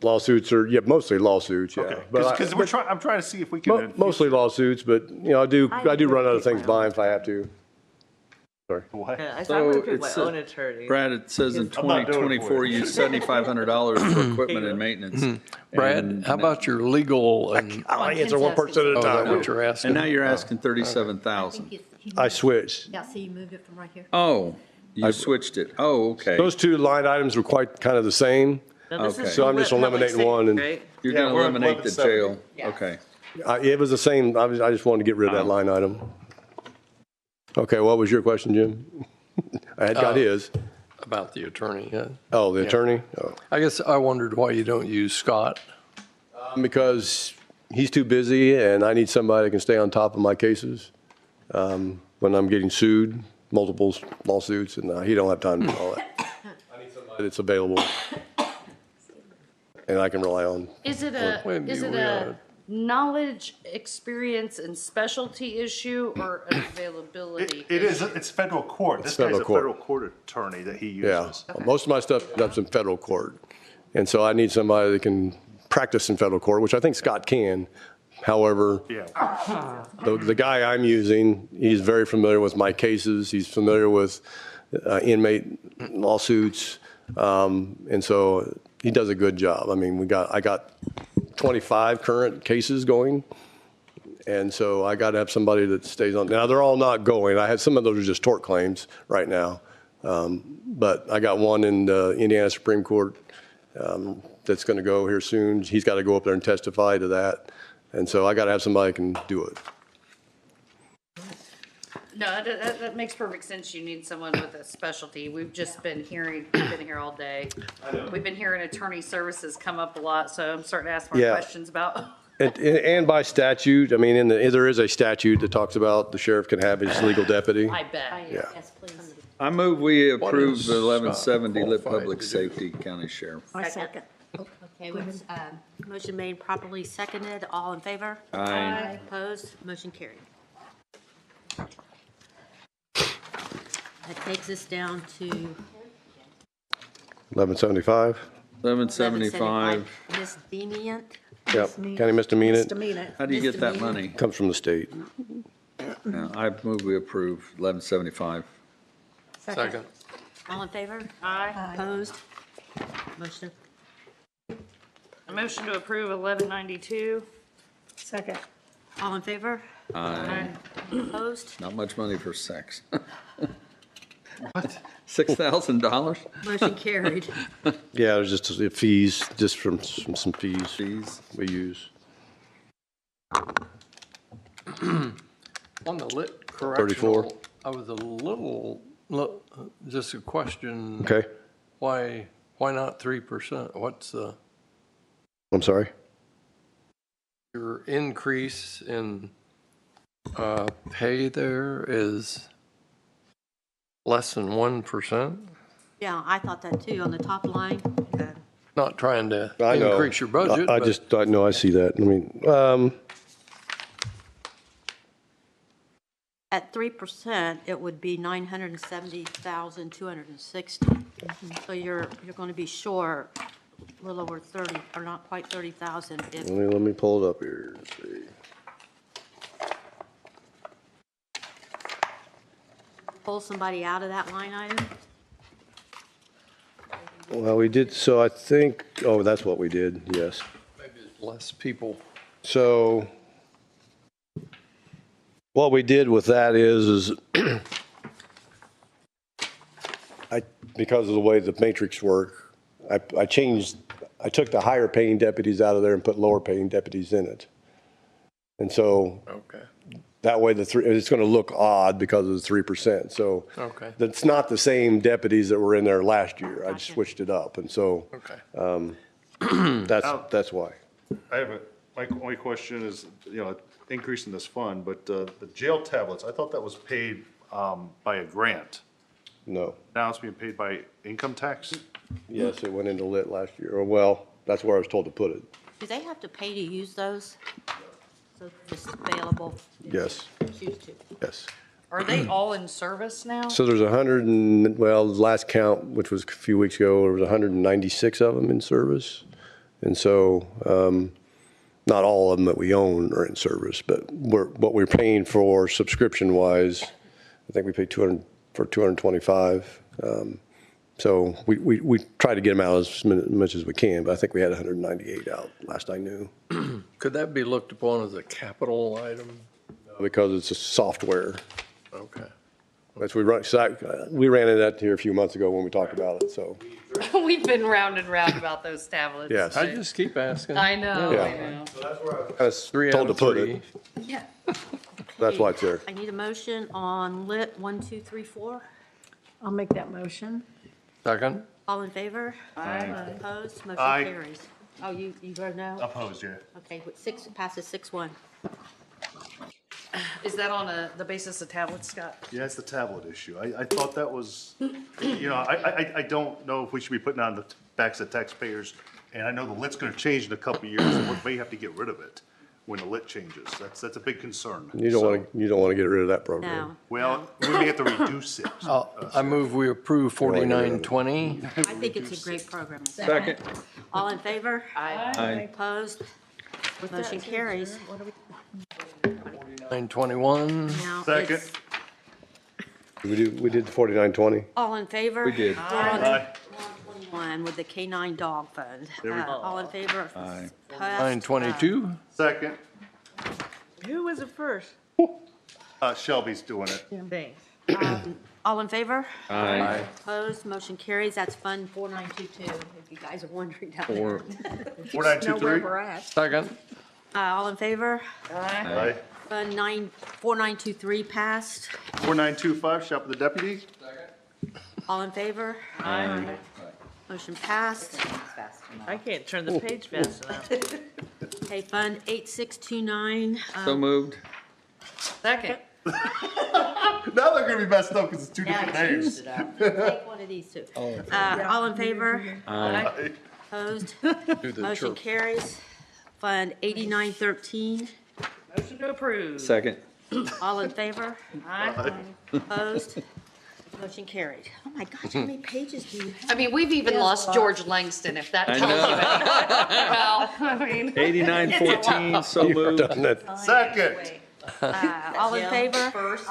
Lawsuits are, mostly lawsuits, yeah. Okay, But because I'm trying to see if we Mo- can. Mostly lawsuits, but, I do run other things by if I have to. Sorry. What? I So would put it's, my own attorney. Brad, it says in I'm not doing it for 2024, you. you used $7,500 for equipment and maintenance. Brad, And- how about your legal and, I'll answer one person at a oh, is that time. what you're asking? And now you're asking 37,000. I switched. Yeah, so you moved it from right here. Oh, you switched it. Oh, okay. Those two line items were quite kind of the same. Now, this is Okay. So I'm just public eliminating safety, one and- right? You're Yeah, going to we're at eliminate the 1170. jail. Okay. It was the same, I just wanted to get rid of that line item. Okay, what was your question, Jim? I had got his. About the attorney, yeah. Oh, the attorney? Oh. I guess I wondered why you don't use Scott. Because he's too busy and I need somebody that can stay on top of my cases. When I'm getting sued, multiple lawsuits, and he don't have time to do all that. I need somebody that's available and I can rely on. Is it Wait, is it we a knowledge, experience, and specialty issue or an availability? It is, it's federal court. This guy's federal a court. federal court attorney that he Yeah, uses. most of my stuff comes in federal court. And so I need somebody that can practice in federal court, which I think Scott can. However, Yeah. the guy I'm using, he's very familiar with my cases. He's familiar with inmate lawsuits. And so he does a good job. I mean, I got 25 current cases going. And so I got to have somebody that stays on. Now, they're all not going. I have some of those are just tort claims right now. But I got one in the Indiana Supreme Court that's going to go here soon. He's got to go up there and testify to that. And so I got to have somebody that can do it. No, that makes perfect sense. You need someone with a specialty. We've just been hearing, we've been here all day. We've been hearing attorney services come up a lot, so I'm starting to ask more Yeah. questions about. And by statute, I mean, there is a statute that talks about the sheriff can have his legal deputy. I bet. Yeah. Yes, please. I move we approve is the 1170 Scott lit qualified public to do? safety county sheriff. I second. Okay, motion made, properly seconded. All in favor? Aye. Opposed? Motion carried. That takes us down to 1175. 1175. misdemeanant. Yep. County misdemeanor. Misdemeanor. How do you get that money? Comes from the state. Yeah, I move we approve 1175. Second. All in favor? Aye. Opposed? Motion, A motion to approve 1192. Second. all in favor? Aye. Opposed? Not much money for sex. What? $6,000? Motion carried. Yeah, there's just fees, just from some fees Fees. we use. On the lit 34. correctional, I was a little, just a question. Okay. Why not 3%? What's I'm sorry. your increase in pay there is less than 1%? Yeah, I thought that too, on the top line. Not trying to I know. increase your budget, I but just, I know, I see that. I mean, At 3%, it would be 970,260. So you're going to be short a little over 30, or not quite 30,000 if let me pull it up here. Let's see. pull somebody out of that line item. Well, we did, so I think, oh, that's what we did, yes. maybe it's less people. So what we did with that is because of the way the matrix work, I took the higher paying deputies out of there and put lower paying deputies in it. And so Okay. that way it's going to look odd because of the 3%. So Okay. that's not the same deputies that were in there last year. I just switched it up. And so Okay. that's why. I have my only question is, increase in this fund, but the jail tablets, I thought that was paid by a grant. No. Now it's being paid by income tax? Yes, it went into lit last year. Or well, that's where I was told to put it. Do they have to pay to use those? So it's available? if Yes. they Choose to. Yes. Are they all in service now? So there's 100 and, well, the last count, which was a few weeks ago, there was 196 of them in service. And so, not all of them that we own are in service, but what we're paying for subscription-wise, I think we pay 225. So we try to get them out as much as we can, but I think we had 198 out last I knew. Could that be looked upon as a capital item? Because it's a software. Okay. That's we ran into that here a few months ago when we talked about it, so. We've been round and round about those tablets. Yes. I just keep asking. I know, Yeah. I know. I was Three told out to of put three. it. Yeah. That's why it's there. I need a motion on lit 1, 2, 3, 4. I'll make that motion. Second? All in favor? Aye. Opposed? Motion Aye. carries. Oh, you vote no? Opposed, yeah. Okay, passes 6-1. Is that on the basis of tablets, Scott? Yeah, it's the tablet issue. I thought that was, I don't know if we should be putting on the backs of taxpayers. And I know the lit's gonna change in a couple of years, and we may have to get rid of it when the lit changes. That's a big concern. You don't want to get rid of that program. No. Well, we may have to reduce it. I move we approve 4920. I think it's a great program. Second. All in favor? Aye. Opposed? Motion carries. 921. Now Second. it's We did the 4920. all in favor? We did. We're Aye. on 121 with the K-9 dog fund. All in favor? Aye. Passed. 922. Second, Who was it first? Shelby's doing it. Thanks. All in favor? Aye. Opposed? Motion carries. That's Fund 4922, if you guys are wondering down there. Or, 4923. Know where we're at. Second? All in favor? Aye. Fund 4923 passed. 4925, shop of the deputy. All in favor? Aye. Motion passed. I can't turn the page fast enough. Okay, Fund 8629. so moved. Second. Now they're gonna be messed up because it's two different names. Take one of these two. All in favor? Aye. Opposed? Do the Motion chirp. carries. Fund 8913. Motion to approve. Second. All in favor? Aye. Opposed? Motion carried. Oh my gosh, how many pages do you have? I mean, we've even lost George Langston, if that I tells you know. anything. Well, I mean. 8914, so moved. Done it. Second. All in favor? First.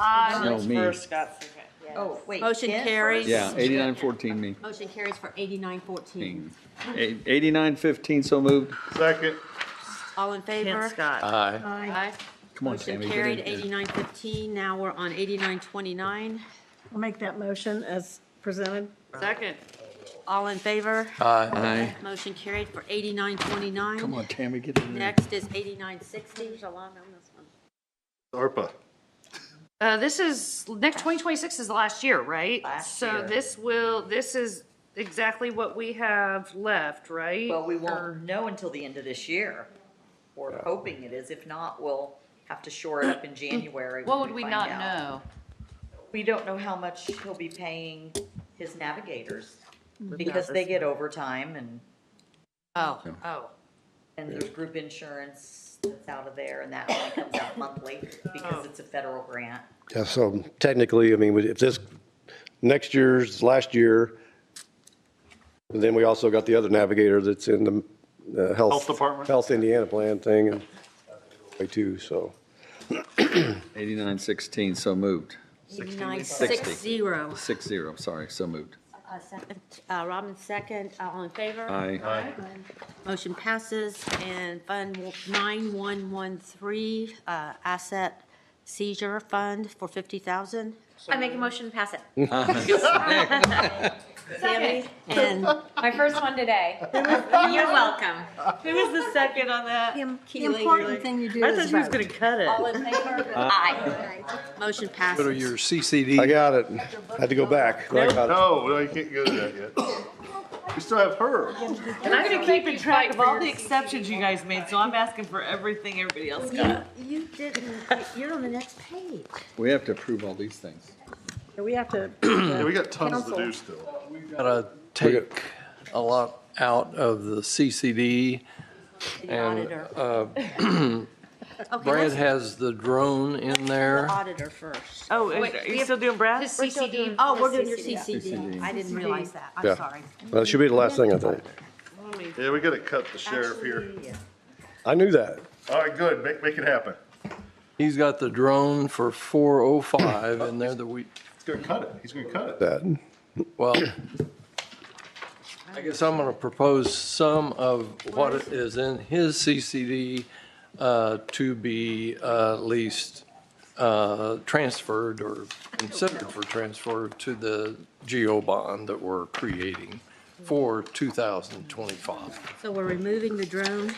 No, me. First, Scott second. Oh, wait. Motion Ken carries. Yeah, 8914 me. Motion carries for 8914. 8915, so moved. Second. All in Kent favor? Scott. Aye. Aye. Come on, Motion Tammy. get carried, in here. 8915. Now we're on 8929. I'll make that motion as presented. Second. All in favor? Aye. Aye. Motion carried for 8929. Come on, Tammy, get in there. Next is 8960. There's a lot on this one. ARPA. This is, next 2026 is the last year, right? Last So year. this is exactly what we have left, right? Well, we Or- won't know until the end of this year. We're hoping it is. If not, we'll have to shore it up in January. What when would we find not out. know? We don't know how much he'll be paying his navigators because they get overtime and Oh. there's group insurance that's out of there and that only comes out monthly because it's a federal grant. Yeah, so technically, I mean, if this, next year's, last year, then we also got the other navigator that's in the Health Department? Health Indiana plan thing and too, so. 8916, so moved. 8960. 60, sorry, so moved. Second, Robin second. All in favor? Aye. Motion passes. And Fund 9113, Asset Seizure Fund for 50,000. I make a motion to pass it. Tammy and My first one today. You're welcome. Who was the second on that? The Keely, important thing you do I is thought she was vote. gonna cut it. all in favor? Aye. Motion Go to passes. your CCD. I got it. Had to go back. but I got it. No, you can't go to that yet. We still have her. And I'm gonna keep in track of all the exceptions you guys made, so I'm asking for everything everybody else got. You didn't, you're on the next page. We have to approve all these things. We have to. Yeah, we got tons to do still. Gotta take a lot out of the CCD. The And auditor. Okay, Brad let's has the drone in do the there. auditor first. Oh, Wait, are we you have- still doing Brad? His CCD. Oh, we're doing your CCD. CCD. I didn't realize that. I'm Yeah. sorry. That should be the last thing, I think. Let me Actually, Yeah, we gotta cut the sheriff here. I knew that. All right, good, make it happen. He's got the drone for 405 and they're the week. He's gonna cut it, he's gonna cut it. That. Well, I guess I'm going to propose some of what is in his CCD to be at least transferred or considered for transfer to the GO bond that we're creating for 2025. So we're removing the drone.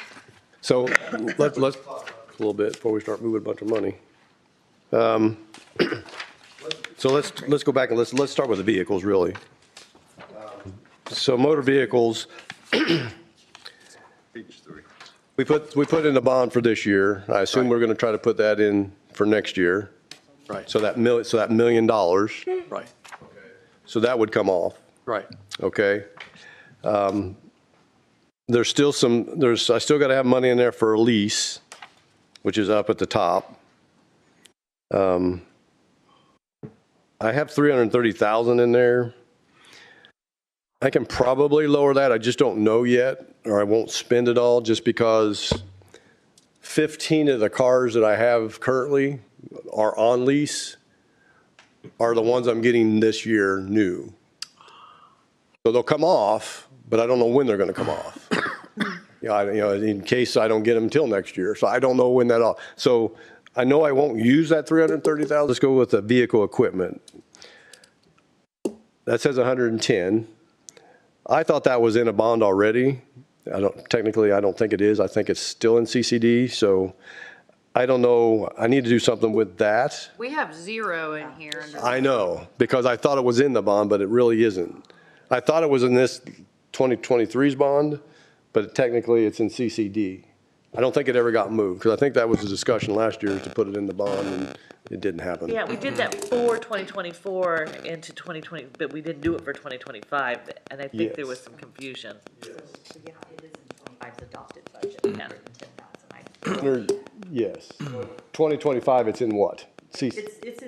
So let's talk a little bit before we start moving a bunch of money. So let's go back and let's start with the vehicles, really. So motor vehicles, Page 3. we put in the bond for this year. I assume we're going to try to put that in for next year. Right. So that $1 million. Right. So that would come off. Right. Okay. There's still I still got to have money in there for a lease, which is up at the top. I have 330,000 in there. I can probably lower that. I just don't know yet, or I won't spend it all just because 15 of the cars that I have currently are on lease are the ones I'm getting this year new. So they'll come off, but I don't know when they're going to come off. In case I don't get them until next year. So I don't know when that all. So I know I won't use that 330,000. Let's go with the vehicle equipment. That says 110. I thought that was in a bond already. Technically, I don't think it is. I think it's still in CCD. So I don't know. I need to do something with that. we have 0 in here. I know, because I thought it was in the bond, but it really isn't. I thought it was in this 2023's bond, but technically it's in CCD. I don't think it ever got moved, because I think that was a discussion last year to put it in the bond, and it didn't happen. Yeah, we did that for 2024 into 2020, but we didn't do it for 2025, and I think there was some confusion. Yeah, it is in 25's adopted budget, Yeah. 110,000. Yes. 2025, it's in what? It's in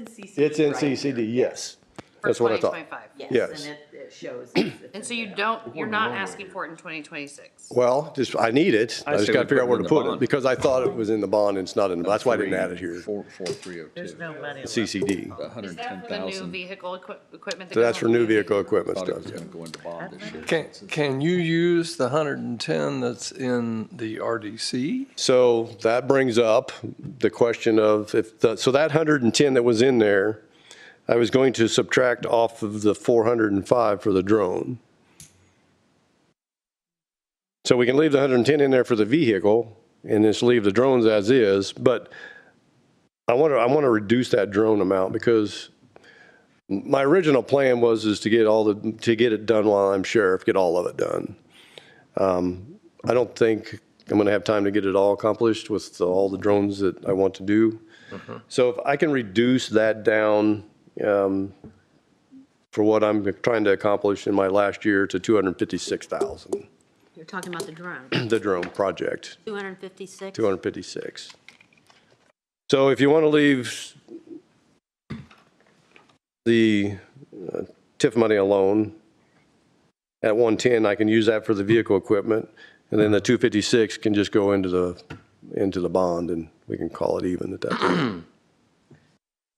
CCD. It's in right CCD, here. yes. For That's what I thought. 2025. Yes. And it shows. And so you're not asking for it in 2026. Well, I need it. I just say got we to figure out put it where in to the put it, bond. because I thought it was in the bond and it's not in the, that's why I didn't add it here. 4302. There's no money left. CCD. Is that for the new vehicle equipment? that So that's goes for on new the vehicle equipment Thought it stuff. was going to go into bond this year. Can you use the 110 that's in the RDC? So that brings up the question of so that 110 that was in there, I was going to subtract off of the 405 for the drone. So we can leave the 110 in there for the vehicle and just leave the drones as is, but I want to reduce that drone amount, because my original plan is to get it done while I'm sheriff, get all of it done. I don't think I'm going to have time to get it all accomplished with all the drones that I want to do. So if I can reduce that down for what I'm trying to accomplish in my last year to 256,000, You're talking about the drone. the drone project, 256? 256. So if you want to leave the TIF money alone at 110, I can use that for the vehicle equipment, and then the 256 can just go into the bond, and we can call it even at that point.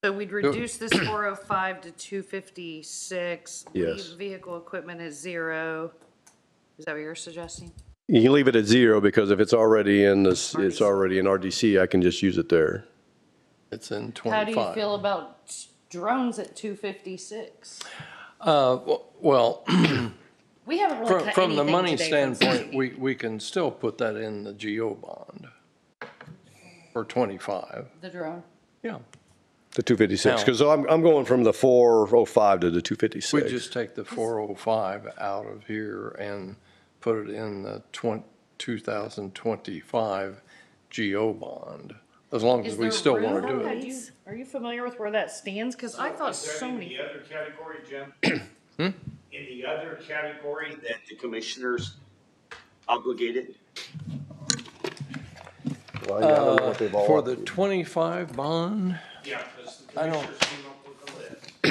So we'd reduce this 405 to 256. Yes. Leave vehicle equipment at 0. Is that what you're suggesting? You can leave it at 0, because if it's already in this, it's already in RDC, I can just use it there. It's in How do 25. you feel about drones at 256? Well, We haven't really cut from the anything money today from standpoint, CCD. we can still put that in the GO bond for 25. The drone. Yeah. The 256, Now- because I'm going from the 405 to the 256. We just take the 405 out of here and put it in the 2025 GO bond, as long as Is we there still room want to for do that? it. Are you familiar with where that stands? Because I thought Is there so in many. the other category, Jim? Hmm? In the other category that the commissioners obligated? Well, yeah, I don't know what they've all For up the to. 25 bond, Yeah, because the I don't- commissioners came up with a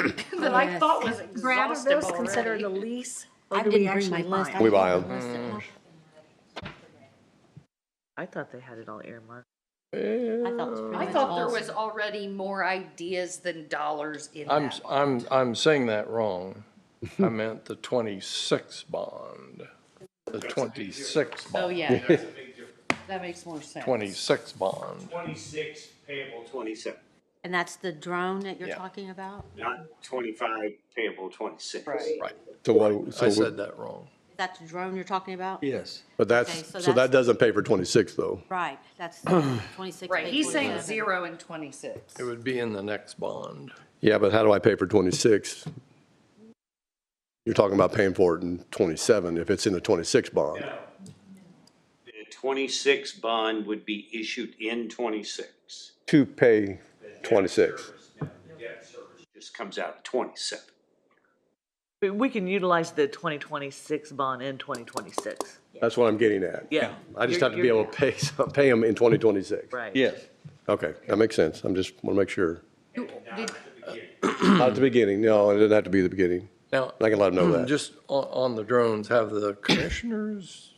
list. That I thought was Brad, are exhaustive those considered a already. lease? Or I do we didn't bring my actually list. buy I We them? buy have them. the list at home. I thought they had it all earmarked. I thought it was pretty I much thought there all- was already more ideas than dollars in I'm, that. I'm saying that wrong. I meant the 26 bond. The 26 bond. Oh, yeah. That makes more sense. 26 bond. 26 payable 27, And that's the drone that you're Yeah. talking about? not 25 payable 26. Right. Right. So what, so, I said that wrong. Is that the drone you're talking about? Yes. but Okay, that's, so so that that's- doesn't pay for 26 though. Right, that's 26. Right, he's saying 27. 0 and 26. It would be in the next bond. Yeah, but how do I pay for 26? You're talking about paying for it in 27 if it's in a 26 bond. The 26 bond would be issued in 26. To pay 26. Just comes out of 27. But we can utilize the 2026 bond in 2026. That's what I'm getting at. Yeah. I just You're- have to be able to pay them in 2026. Right. Yes. Okay, that makes sense. I'm just want to make sure. Did- Not at the beginning, no, it doesn't have to be the beginning. Now, I can let them know that. just on the drones, have the commissioners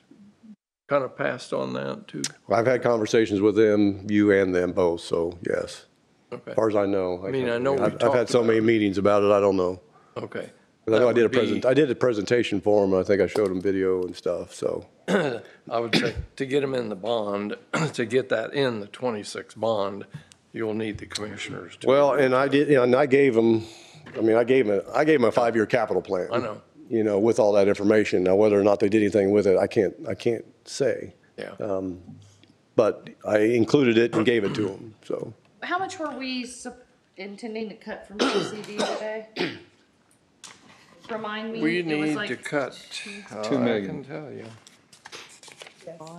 kind of passed on that too? I've had conversations with them, you and them both, so yes. Okay. As far as I know. I mean, I know we I've had talked so many about meetings about it, I don't know. Okay. 'Cause I know I That did would be- I did a presentation for them, I think I showed them video and stuff, so. I would say to get them in the bond, to get that in the 26 bond, you'll need the commissioners to. Well, and I did, and I gave them, I gave them a 5-year capital plan. I know. You know, with all that information. Now, whether or not they did anything with it, I can't say. Yeah. But I included it and gave it to them, so. How much were we intending to cut from CCD today? Remind me. We It was need like to cut, 2 million. I can tell you.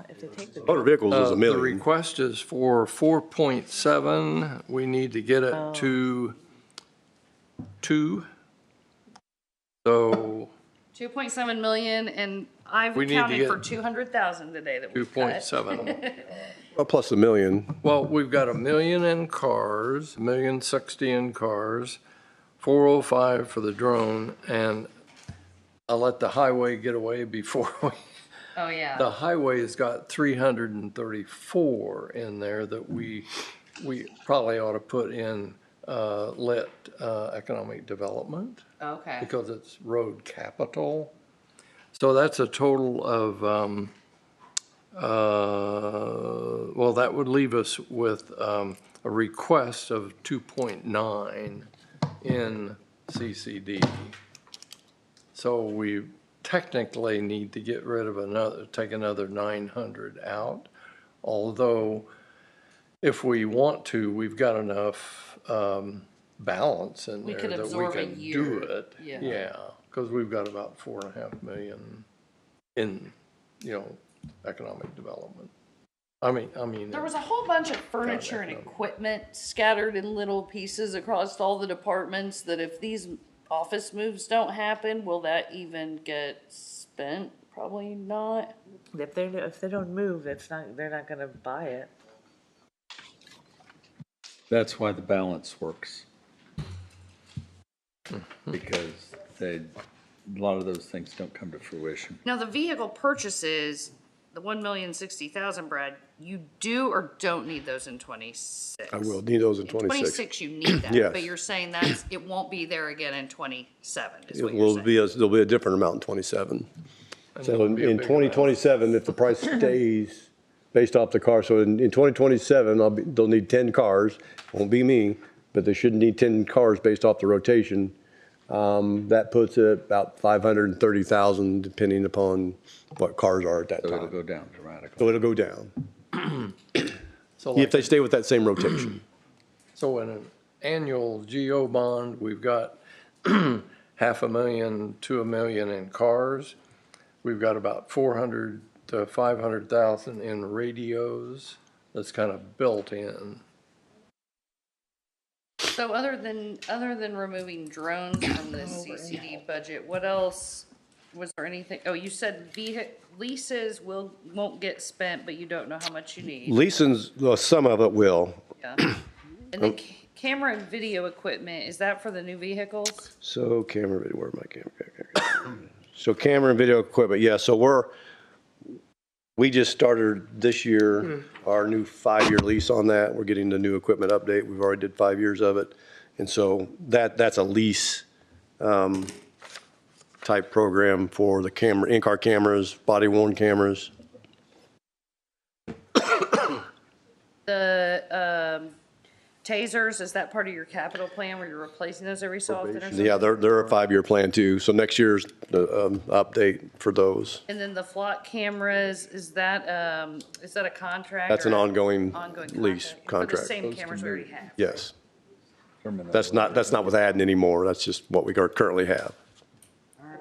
If they take the Motor vehicles is The $1 million. request is for 4.7. We need to get it to 2. So 2.7 million, and I've We need to accounted get for 200,000 today that we cut. 2.7. Well, plus $1 million. Well, we've got 1 million in cars, 1,060,000 in cars, 405 for the drone, and I'll let the highway get away before we. Oh, yeah. The highway's got 334 in there that we probably ought to put in lit economic development Okay. because it's road capital. So that's a total of, well, that would leave us with a request of 2.9 in CCD. So we technically need to get rid of take another 900 out. Although if we want to, we've got enough balance in We there could that we absorb a can do year. it. Yeah. Yeah, because we've got about 4.5 million in, economic development. I mean. There was a whole bunch of furniture and equipment scattered in little pieces across all the departments that if these office moves don't happen, will that even get spent? Probably not. If they don't move, they're not gonna buy it. That's why the balance works. Because a lot of those things don't come to fruition. Now, the vehicle purchases, the 1,060,000, Brad, you do or don't need those in 26? I will need those in 26. 26, you need that. Yes. But you're saying it won't be there again in 27, is It what you're will saying? there'll be a different amount in 27. So it'll in be a big 2027, if the price stays based off the car, so in 2027, they'll need 10 cars. Won't be me, but they shouldn't need 10 cars based off the rotation. That puts it about 530,000, depending upon what cars are at that So it'll time. go down dramatically. So it'll go down, So if like, they stay with that same rotation. so in an annual GO bond, we've got 500,000 to 1 million in cars. We've got about 400 to 500,000 in radios. That's kind of built in. So other than removing drones from the CCD budget, what else, was there anything, you said leases won't get spent, but you don't know how much you need. Leasing's, well, some of it will. Yeah. And then camera and video equipment, is that for the new vehicles? So camera, where am I camera? So camera and video equipment, yeah, so we're We just started this year, our new 5-year lease on that. We're getting the new equipment update. We've already did 5 years of it. And so that's a lease type program for the camera, in-car cameras, body-worn cameras. The tasers, is that part of your capital plan where you're replacing those every so often or something? Yeah, they're a 5-year plan too. So next year's the update for those. And then the flock cameras, is that a contract? That's an or ongoing lease For the contract. same cameras we already have? Yes. That's not with adding anymore. That's just what we currently have.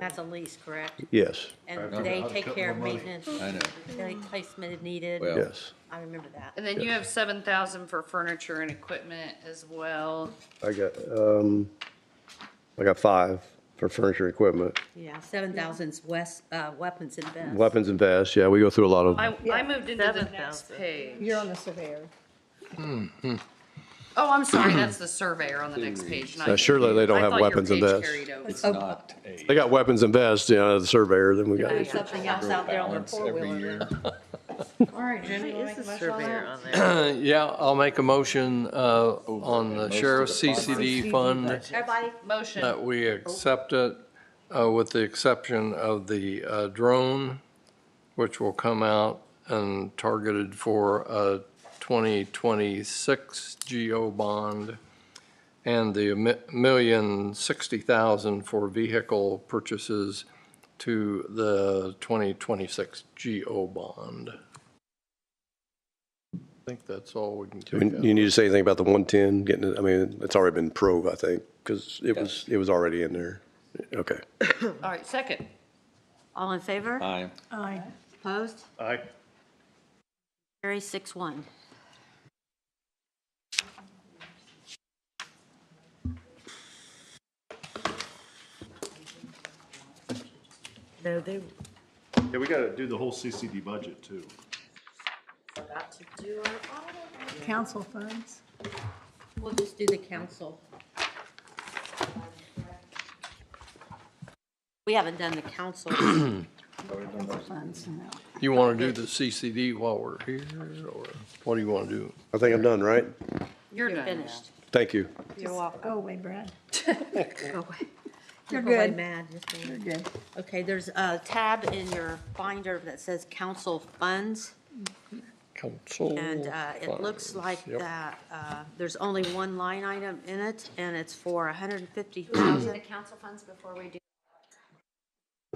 That's a lease, correct? Yes. And they take care of maintenance? I know. Replacement if needed? Well- Yes. I remember that. And then you have 7,000 for furniture and equipment as well. I got 5 for furniture and equipment. Yeah, 7,000's weapons and vests. Weapons and vests, yeah, we go through a lot of, I moved into the next page. You're on the surveyor. Oh, I'm sorry, that's the surveyor on the next page. not surely they don't I have thought your weapons and page vests. carried over. It's not a. they got weapons and vests, the surveyor, then we got. There's something else out there on the balance every four-wheeler. year. All right, Jenny, you Is want to the make a motion on surveyor that? on there? Yeah, I'll make a motion on the sheriff's CCD fund Everybody? Motion. that we accept it with the exception of the drone, which will come out and targeted for a 2026 GO bond, and the $1,060,000 for vehicle purchases to the 2026 GO bond. I think that's all we can You take out. need to say anything about the 110, getting it, I mean, it's already been proved, I think, because it was already in there. Okay. All right, second. All in favor? Aye. Aye. Opposed? Aye. Carry 6-1. No, they, Yeah, we gotta do the whole CCD budget too. Forgot to do our audit. Council funds. We'll just do the council. We haven't done the council. Funds, no. You want to do the CCD while we're here, or what do you want to do? I think I'm done, right? You're You're done. finished. Thank you. You're welcome. Go away, Brad. Go away. You're Go away good. mad. Just a You're minute. good. Okay, there's a tab in your binder that says council funds. Council. And it looks funds. like Yep. that, there's only one line item in it, and it's for 150,000. The council funds before we do.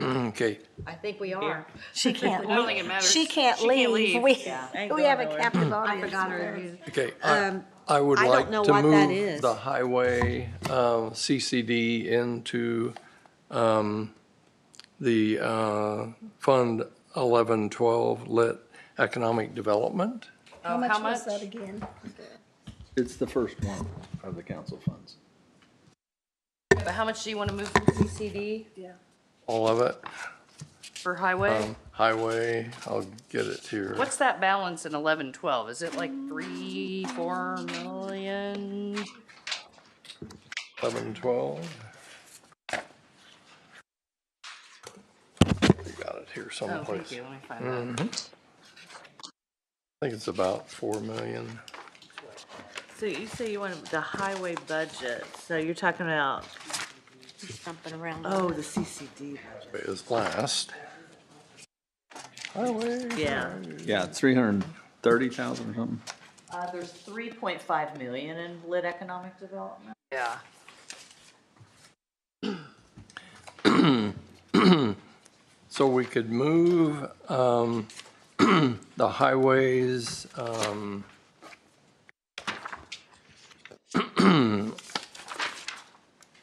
Okay, I think we are. She can't I don't think it leave. matters. She can't She can't leave. leave. We have a captive I audience. forgot her review. okay. Um, I would I don't like know to what that move is. the highway CCD into the Fund 1112 Lit Economic Development. How Oh, much how was much? that again? It's the first one of the council funds. But how much do you want to move from CCD Yeah. All of it. for highway? Highway, I'll get it here. What's that balance in 1112? Is it like 4 million? 1112. Got it here Oh, someplace. thank you. Let me find that. I think it's about 4 million. so you say you want the highway budget, so you're talking about, Jumping around. oh, the CCD budget. Is last. Highway. Yeah. Yeah, 330,000 or something. There's 3.5 million in lit economic development. Yeah. So we could move the highways,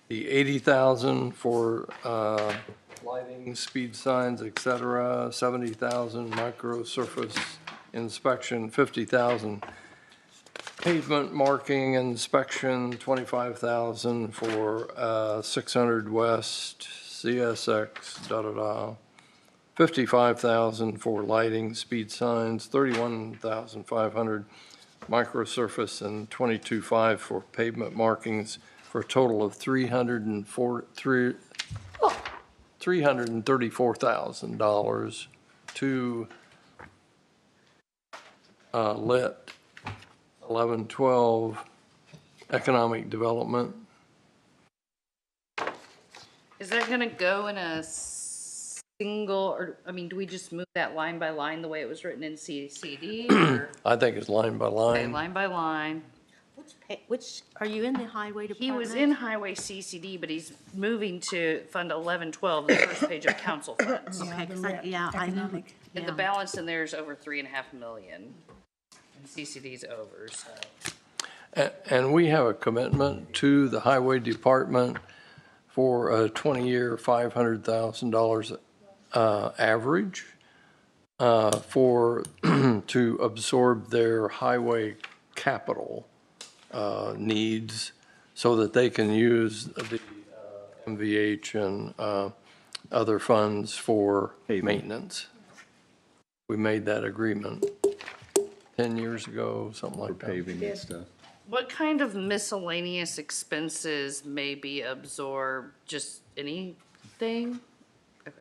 the 80,000 for lighting, speed signs, et cetera, 70,000 micro surface inspection, 50,000 pavement marking inspection, 25,000 for 600 West CSX, da-da-da. 55,000 for lighting, speed signs, 31,500 microsurface, and 22,500 for pavement markings, for a total of $334,000 to lit, 11, 12, economic development. Is that gonna go in a single, or, I mean, do we just move that line by line the way it was written in CCD? Or I think it's line by okay, line. line by line? Which, are you in the highway department? He was in highway CCD, but he's moving to Fund 1112, the first page of council funds. Okay, 'cause I know. Economic. And the balance in there is over 3.5 million. And CCD's over, so. And we have a commitment to the highway department for a 20-year, $500,000 average to absorb their highway capital needs so that they can use the MVH and other funds for maintenance. We made that agreement 10 years ago, something like that. Paving and stuff. What kind of miscellaneous expenses may be absorbed? Just anything? Okay.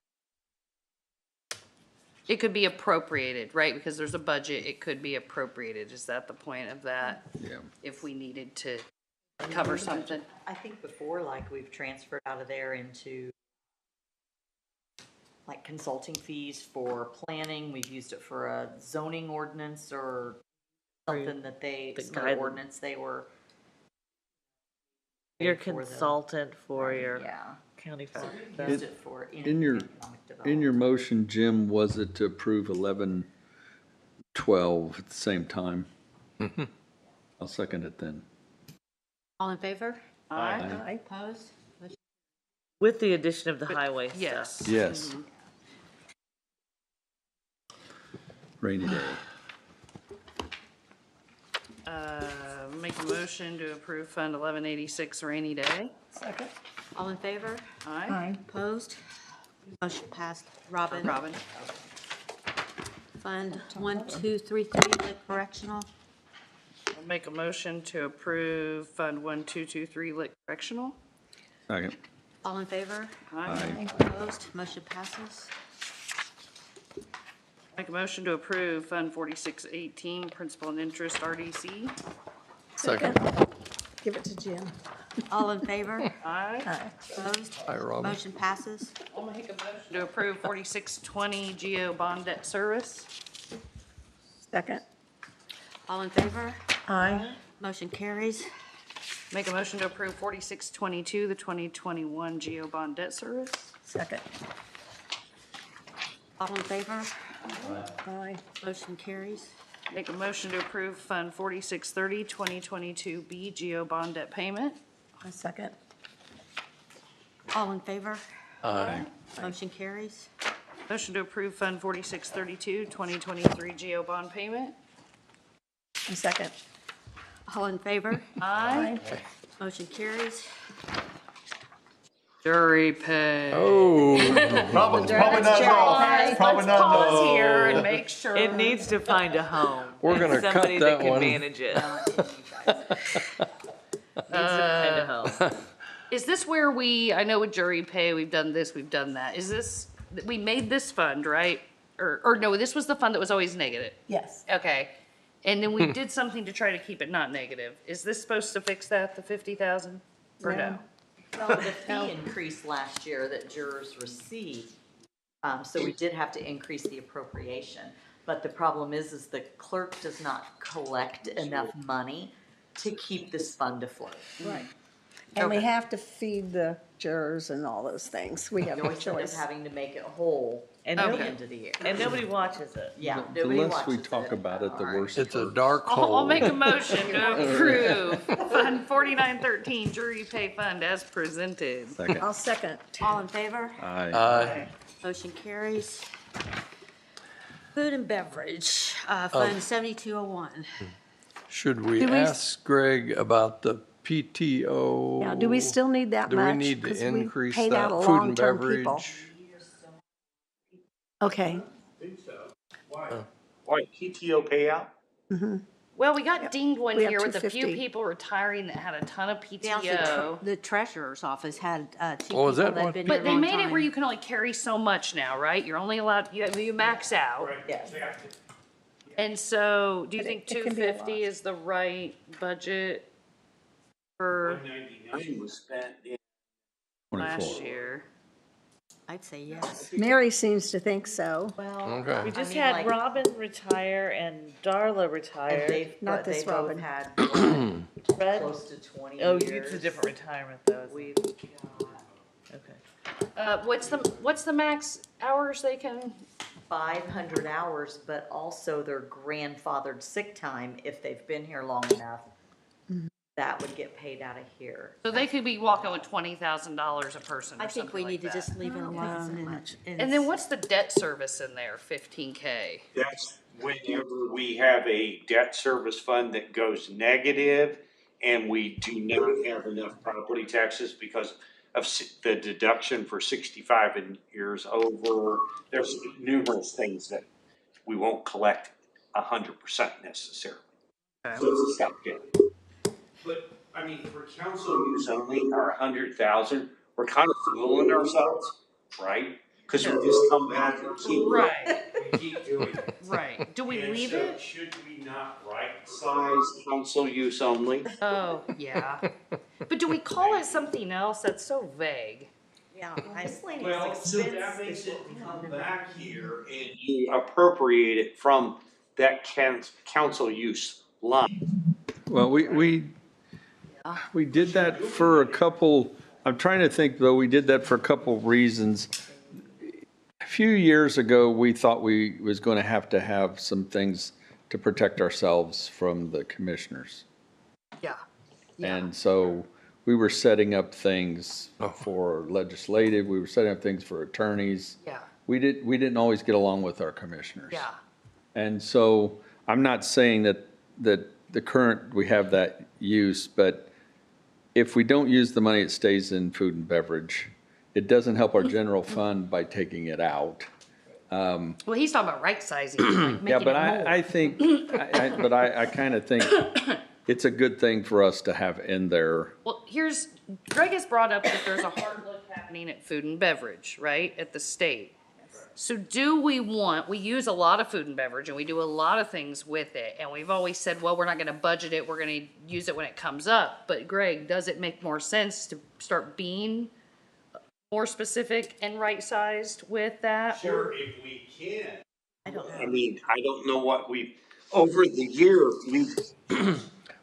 It could be appropriated, right? Because there's a budget, it could be appropriated. Is that the point of that? Yeah. If we needed to cover something? I think before, like, we've transferred out of there into like consulting fees for planning. We've used it for a zoning ordinance or something that some other ordinance they were. Your for the- consultant for your Yeah. county So fund. we used it for In your, economic in development. your motion, Jim, was it to approve 11, 12 at the same time? I'll second it then. All in favor? Aye. Opposed? With the addition of the highway stuff. Yes. Yes. Rainy day. Make a motion to approve Fund 1186 rainy day. Second. All in favor? Aye. Opposed? Motion passed. Robin? Robin? Fund 1233, Lit Correctional. I'll make a motion to approve Fund 1223 lit correctional. Second. All in favor? Aye. Opposed? Motion passes. Make a motion to approve Fund 4618 principal and interest RDC. Second. Give it to Jim. All in favor? Aye. Opposed? Aye, Robin. Motion passes. I'll make a motion to approve 4620 GO bond debt service. Second. All in favor? Aye. Motion carries. Make a motion to approve 4622, the 2021 GO bond debt service. Second. All in favor? Aye. Motion carries. Make a motion to approve Fund 4630, 2022 B GO bond debt payment. I second. All in favor? Aye. Motion carries. Motion to approve Fund 4632, 2023 GO bond payment. I second. All in favor? Aye. Motion carries. Jury pay. Oh, Probably not enough. Probably not Pause enough. here and make sure. It needs to find a home. We're and gonna cut somebody that can one. manage it. Needs to find a home. Is this where I know with jury pay, we've done this, we've done that. Is this, we made this fund, right? Or no, this was the fund that was always negative. Yes. Okay. And then we did something to try to keep it not negative. Is this supposed to fix that, the 50,000? Or no? Well, the fee increased last year that jurors received, so we did have to increase the appropriation. But the problem is the clerk does not collect enough money to keep this fund afloat. Right. And we have to feed the jurors and all those things. We have You no always end up choice. having to make it whole And at nobody- the end of the year. And nobody watches it. Yeah, The nobody less we watches talk it. about it, the worse it it's a hurts. dark hole. I'll make a motion to approve Fund 4913 jury pay fund as presented. Second. I'll second. All in favor? Aye. Aye. Motion carries. Food and beverage, Fund 7201. Should we Do we- ask Greg about the PTO? Yeah, do we still need that Do much? we need 'Cause to we increase paid that out a food and long-term people. beverage? Okay. Why, PTO payout? Well, we got dinged one We have year with a few 250. people retiring that had a ton of The PTO. the treasurer's office had two Oh, people is that that had what- been here a But they long made it time. where you can only carry so much now, right? You're only allowed, you max out. Yes. And so, do you think it can be a 250 is the right budget for 199 was spent in last year? I'd say yes. Mary seems to think so. Well, Okay. We just mean, had like- Robin retire and Darla retire. and they've, Not but this they both Robin. had Fred? close to 20 Oh, years. it's a different retirement though. We've Okay. What's the max hours they can? 500 hours, but also their grandfathered sick time, if they've been here long enough, that would get paid out of here. So they could be walking with $20,000 a person or I think something we like need to that. just leave it alone. And then what's the debt service in there? 15K. That's whenever we have a debt service fund that goes negative and we do not have enough property taxes because of the deduction for 65 and years over. There's numerous things that we won't collect 100% necessarily. So it's a stopgap. But, I mean, for council use only, our 100,000, we're kind of fooling ourselves, right? Because we just come back and keep doing it. Right. Do we And leave so it? should we not right-size council use only? Oh, yeah. But do we call it something else? That's so vague. Yeah, Well, so that makes it come back here and you appropriate it from that council use line. Well, we did that for a couple, I'm trying to think though, we did that for a couple reasons. A few years ago, we thought we was going to have some things to protect ourselves from the commissioners. Yeah. And so we were setting up things for legislative, we were setting up things for attorneys. Yeah. We didn't always get along with our commissioners. Yeah. And so I'm not saying that the current, we have that use, but if we don't use the money, it stays in food and beverage. It doesn't help our general fund by taking it out. Well, he's talking about right sizing, like Yeah, making but it more. I think, I kind of think it's a good thing for us to have in there. Well, Greg has brought up that there's a hard look happening at food and beverage, right, at the state. So we use a lot of food and beverage and we do a lot of things with it. And we've always said, well, we're not gonna budget it, we're gonna use it when it comes up. But Greg, does it make more sense to start being more specific and right-sized with that? Sure, if we can. I don't know. I mean, I don't know what over the year, we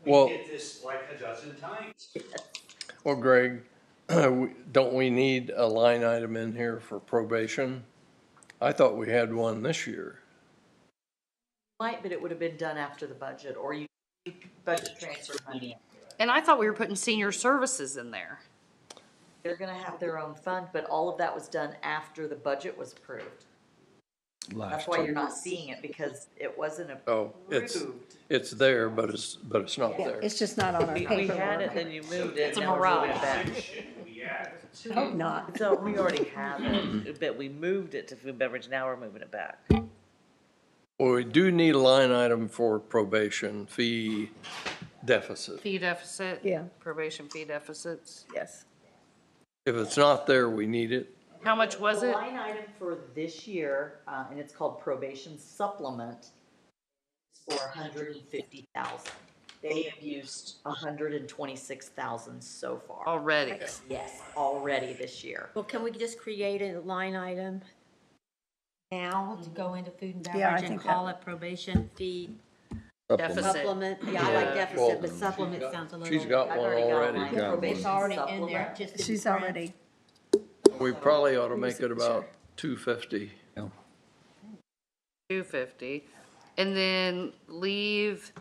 Well, did this like a dozen times. well, Greg, don't we need a line item in here for probation? I thought we had one this year. Might, but it would have been done after the budget, or you budget transfer money. And I thought we were putting senior services in there. They're gonna have their own fund, but all of that was done after the budget was approved. That's why you're not seeing it, because it wasn't Oh, approved. it's there, but it's not there. It's just not on our We had it, paperwork. then you moved It's it, a now we're moving mirage. it back. Hope not. So we already have it, but we moved it to food and beverage, now we're moving it back. Well, we do need a line item for probation fee deficit. Fee deficit? Yeah. Probation fee deficits? Yes. If it's not there, we need it. How much was The it? line item for this year, and it's called probation supplement, is for 150,000. They have used 126,000 so far. Already? Yes, already this year. Well, can we just create a line item now to go into food and Yeah, I beverage and think call it probation fee Deficit. supplement? Yeah, I like Yeah. deficit, but supplement sounds a little. She's got I've one already got already. mine. Got one. Probation It's already in supplement. there, just. to be She's frank. already, We probably ought to make it about 250. 250. And then leave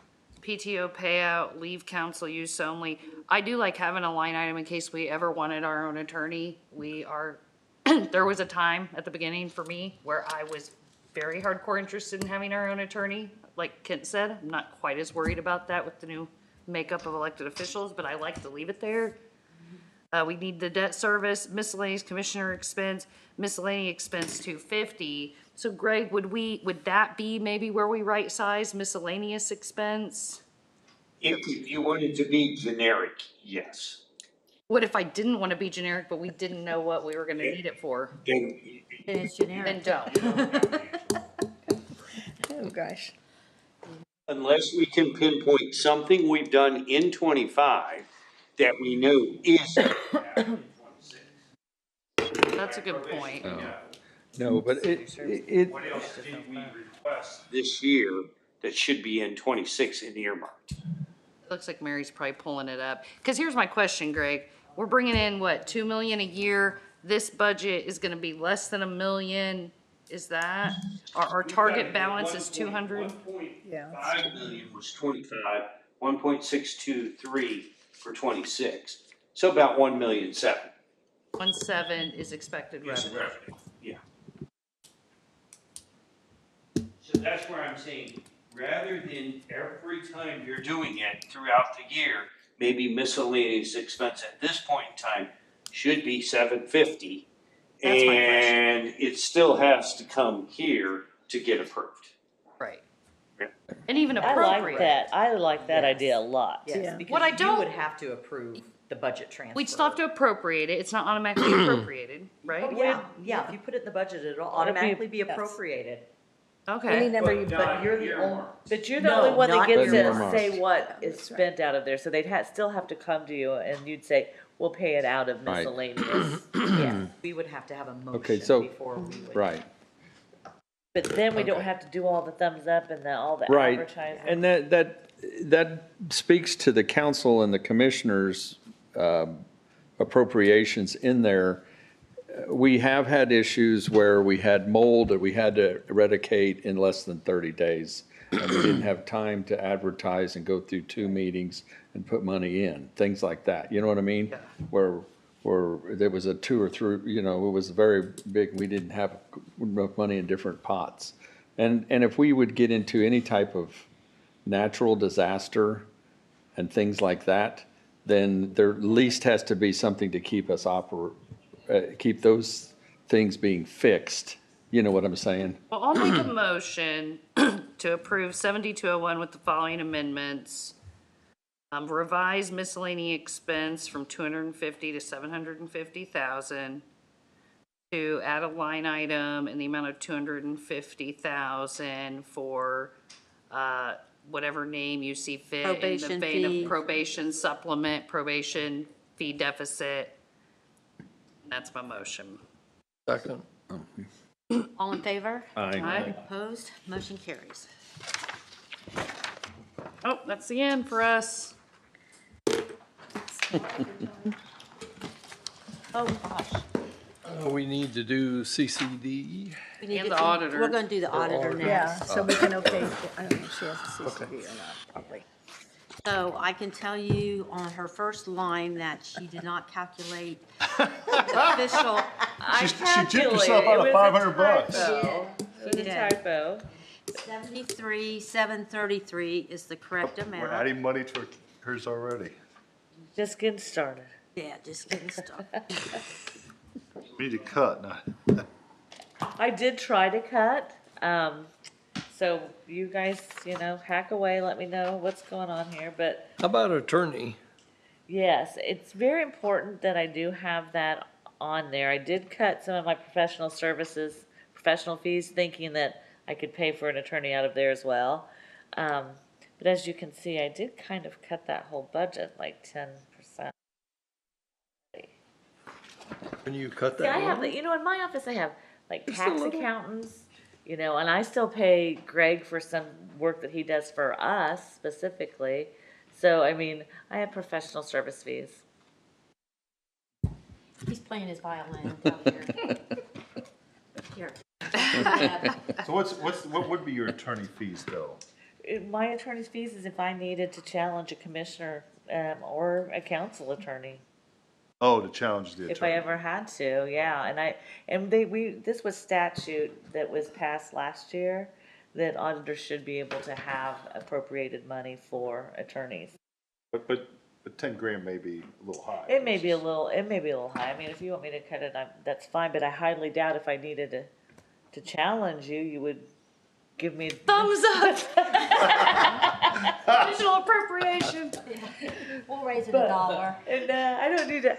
PTO payout, leave council use only. I do like having a line item in case we ever wanted our own attorney. There was a time at the beginning for me where I was very hardcore interested in having our own attorney. Like Kent said, I'm not quite as worried about that with the new makeup of elected officials, but I like to leave it there. We need the debt service, miscellaneous commissioner expense, miscellaneous expense 250. So Greg, would that be maybe where we right size miscellaneous expense? If you wanted to be generic, yes. What if I didn't want to be generic, but we didn't know what we were gonna need it for? Then Then it's generic. Then don't. oh gosh. Unless we can pinpoint something we've done in 25 that we know is. That's a good point. No, but What else did we request this year that should be in 26 in earmarked? It looks like Mary's probably pulling it up. Because here's my question, Greg. We're bringing in, what, 2 million a year? This budget is gonna be less than 1 million. Is that, our target balance is 200? 1.5 million was 25, 1.623 for 26. So about 1,000,007. 1.7 is expected revenue. Yeah. So that's where I'm saying, rather than every time you're doing it throughout the year, maybe miscellaneous expense at this point in time should be 750. That's my question. And it still has to come here to get approved. Right. And even I appropriate. like that. I like that idea a lot. Yes, because What I you don't- would have to approve the budget transfer. We'd still have to appropriate it. It's not automatically appropriated, right? Yeah, if you put it in the budget, it'll automatically be appropriated. Okay. Any number you put. But you're the only. But you're the No, only one that not gets to earmarked. say what is spent out of there, so they'd still have to come to you and you'd say, we'll pay it out of Right. miscellaneous. Yeah, we would have to have a Okay, motion so, before we would. right. But then we don't have to do all the thumbs up and all the Right, advertising. and that speaks to the council and the commissioners' appropriations in there. We have had issues where we had mold that we had to eradicate in less than 30 days. And we didn't have time to advertise and go through 2 meetings and put money in, things like that. You know what I mean? Yeah. Where there was a 2 or 3, it was very big, we didn't have enough money in different pots. And if we would get into any type of natural disaster and things like that, then there at least has to be something to keep us keep those things being fixed. You know what I'm saying? Well, I'll make a motion to approve 7201 with the following amendments. Revise miscellaneous expense from 250 to 750,000. To add a line item in the amount of 250,000 for whatever name you see fit in the Probation vein fee. of probation supplement, probation fee deficit. That's my motion. Second. All in favor? Aye. Opposed? Motion carries. Oh, that's the end for us. Oh, gosh. We need to do CCD. We need And to the auditor. We're gonna do the auditor Yeah, next. so we can okay, I don't know if she has a CCD or not, probably. So I can tell you on her first line that she did not calculate the official. She gypped herself out of $500. She did. Typo. 73,733 is the correct We're amount. adding money to hers already. Just getting started. Yeah, just getting started. We need to cut now. I did try to cut, so you guys, hack away, let me know what's going on here, but How about attorney? yes, it's very important that I do have that on there. I did cut some of my professional fees, thinking that I could pay for an attorney out of there as well. But as you can see, I did kind of cut that whole budget like 10%. When you cut See, I that have, one? in my office, I have like Just a tax little? accountants, and I still pay Greg for some work that he does for us specifically. So, I have professional service fees. He's playing his violin down here. Here. So what would be your attorney fees though? My attorney's fees is if I needed to challenge a commissioner, or a council attorney. Oh, to challenge the If I attorney. ever had to, yeah, this was statute that was passed last year, that auditors should be able to have appropriated money for attorneys. But 10 grand may be a little high. It may be a little high, if you want me to cut it, that's fine, but I highly doubt if I needed to challenge you, you would give me. Thumbs up. Additional appropriation. We'll raise it $1. And I don't need to,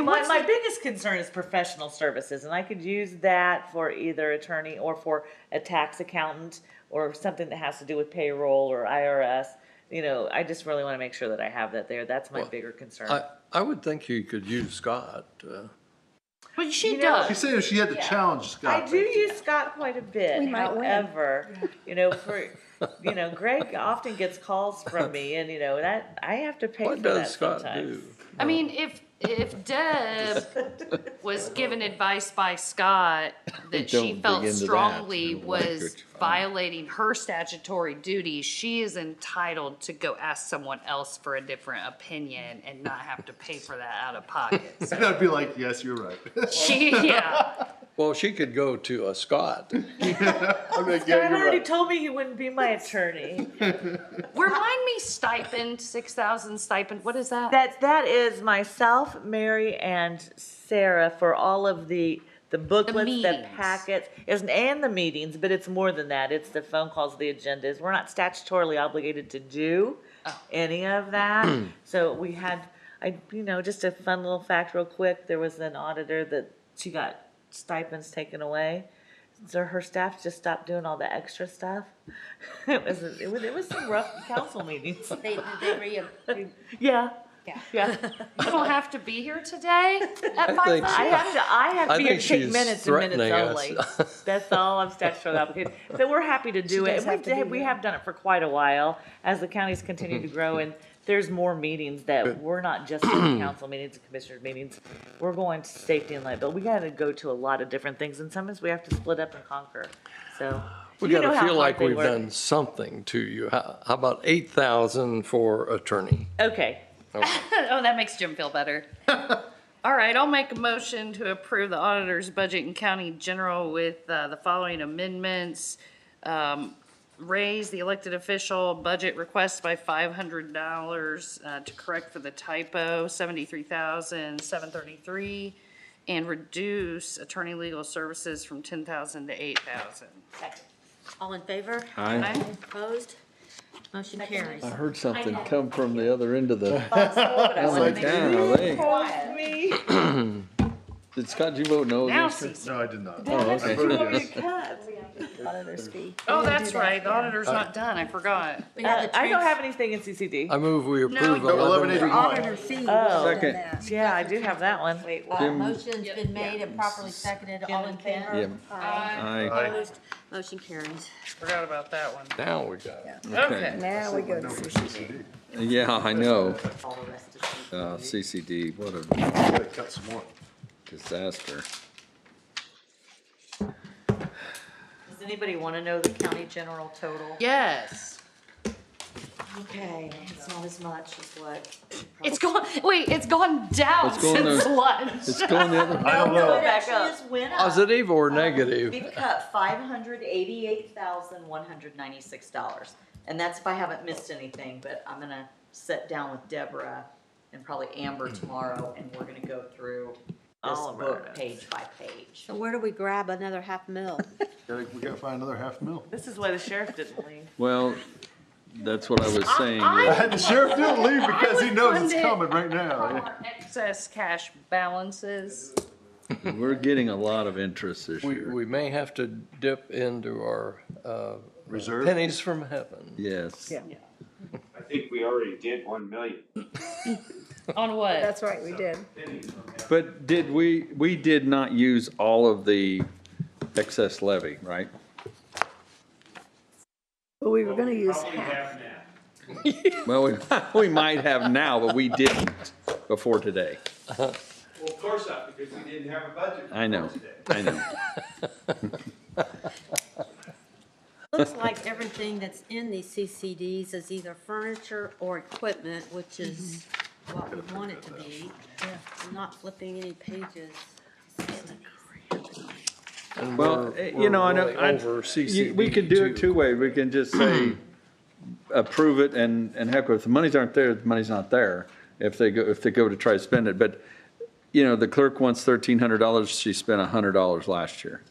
my biggest concern is professional services, and I could use that for either attorney or for a tax accountant or something that has to do with payroll or IRS. You know, I just really want to make sure that I have that there. That's my bigger concern. I would think you could use Scott. But she You know, does. She said if she had to challenge Scott. I do use Scott quite a bit. We might win. However, you know, Greg often gets calls from me, and you know that I have to pay What for does that Scott sometimes. do? I mean, if Deb was given advice by Scott that she Don't felt dig into that. strongly Like was it's fine. violating her statutory duties, she is entitled to go ask someone else for a different opinion and not have to pay for that out of pocket. And I'd be like, yes, you're right. Yeah. Well, she could go to a Scott. I'm like, yeah, Scott you're already right. told me he wouldn't be my attorney. Remind me, stipend, 6,000 stipend, what is that? That is myself, Mary, and Sarah for all of the booklets, the meetings. packets, and the meetings, but it's more than that. It's the phone calls, the agendas. We're not statutorily obligated to do any of that. So we had, just a fun little fact real quick. There was an auditor that she got stipends taken away. So her staff just stopped doing all the extra stuff. It was some rough council meetings. They Yeah. yeah. You don't have to be here today at I think 5:30? I have to be here to take she's minutes and minutes threatening only. us. That's all I'm statutorily obligated. So we're happy to do She it. does have to be We here. have done it for quite a while as the counties continue to grow and there's more meetings that we're not just in council meetings and commissioners meetings. We're going to safety and liability. We got to go to a lot of different things and sometimes we have to split up and conquer. So We you know gotta how feel hard like they we've work. done something to you. How about 8,000 for attorney? Okay. Oh, that makes Jim feel better. All right, I'll make a motion to approve the auditor's budget in county general with the following amendments. Raise the elected official budget request by $500 to correct for the typo, $73,733, and reduce attorney legal services from $10,000 to $8,000. All in favor? Aye. Opposed? Motion carries. I heard something come from the other end of the. I was like, "Damn, they-" Calls me. Did Scott, you vote no Now this year? see. No, I did not. Oh, okay. I voted yes. Auditor's fee. Oh, that's right, the auditor's not done, I forgot. We have the I don't trans- have anything in CCD. I move we approve No, 11. Auditor fee. Oh. Second. Yeah, I do have that one. Wait, Motion's been made and properly seconded. All in favor? Yeah. I Aye. Opposed? Motion carries. forgot about that one. Now we got it. Okay. now we go to CCD. Yeah, I know. All the rest is CCD, what a Gotta cut some more. disaster. Does anybody want to know the county general total? Yes. Okay, it's not as much as what. It's gone, wait, it's gone down It's going since the- lunch. It's going the other. I don't know. It actually just went up. Positive or negative? We've cut $588,196. And that's if I haven't missed anything, but I'm gonna sit down with Deborah and probably Amber tomorrow and we're gonna go through this All of book it. page by page. So where do we grab another $500,000? We gotta find another $500,000. This is why the sheriff didn't leave. Well, that's what I was saying. The sheriff didn't leave because he knows it's coming right now. Our excess cash balances. We're getting a lot of interest this year. We may have to dip into our Reserve? pennies from heaven. Yes. Yeah, I think we already did 1 million. On what? that's right, we did. But we did not use all of the excess levy, right? But we were gonna use half. Well, we might have now, but we didn't before today. Well, of course not, because we didn't have a budget. I know, I know. Looks like everything that's in these CCDs is either furniture or equipment, which is what we want it to be. I'm not flipping any pages. And Well, we're- you know, we're I know, really over CCD we could do it too. two ways. We can just say, approve it and heck, if the monies aren't there, the money's not there. If they go to try to spend it. But, you know, the clerk wants $1,300. She spent $100 last year.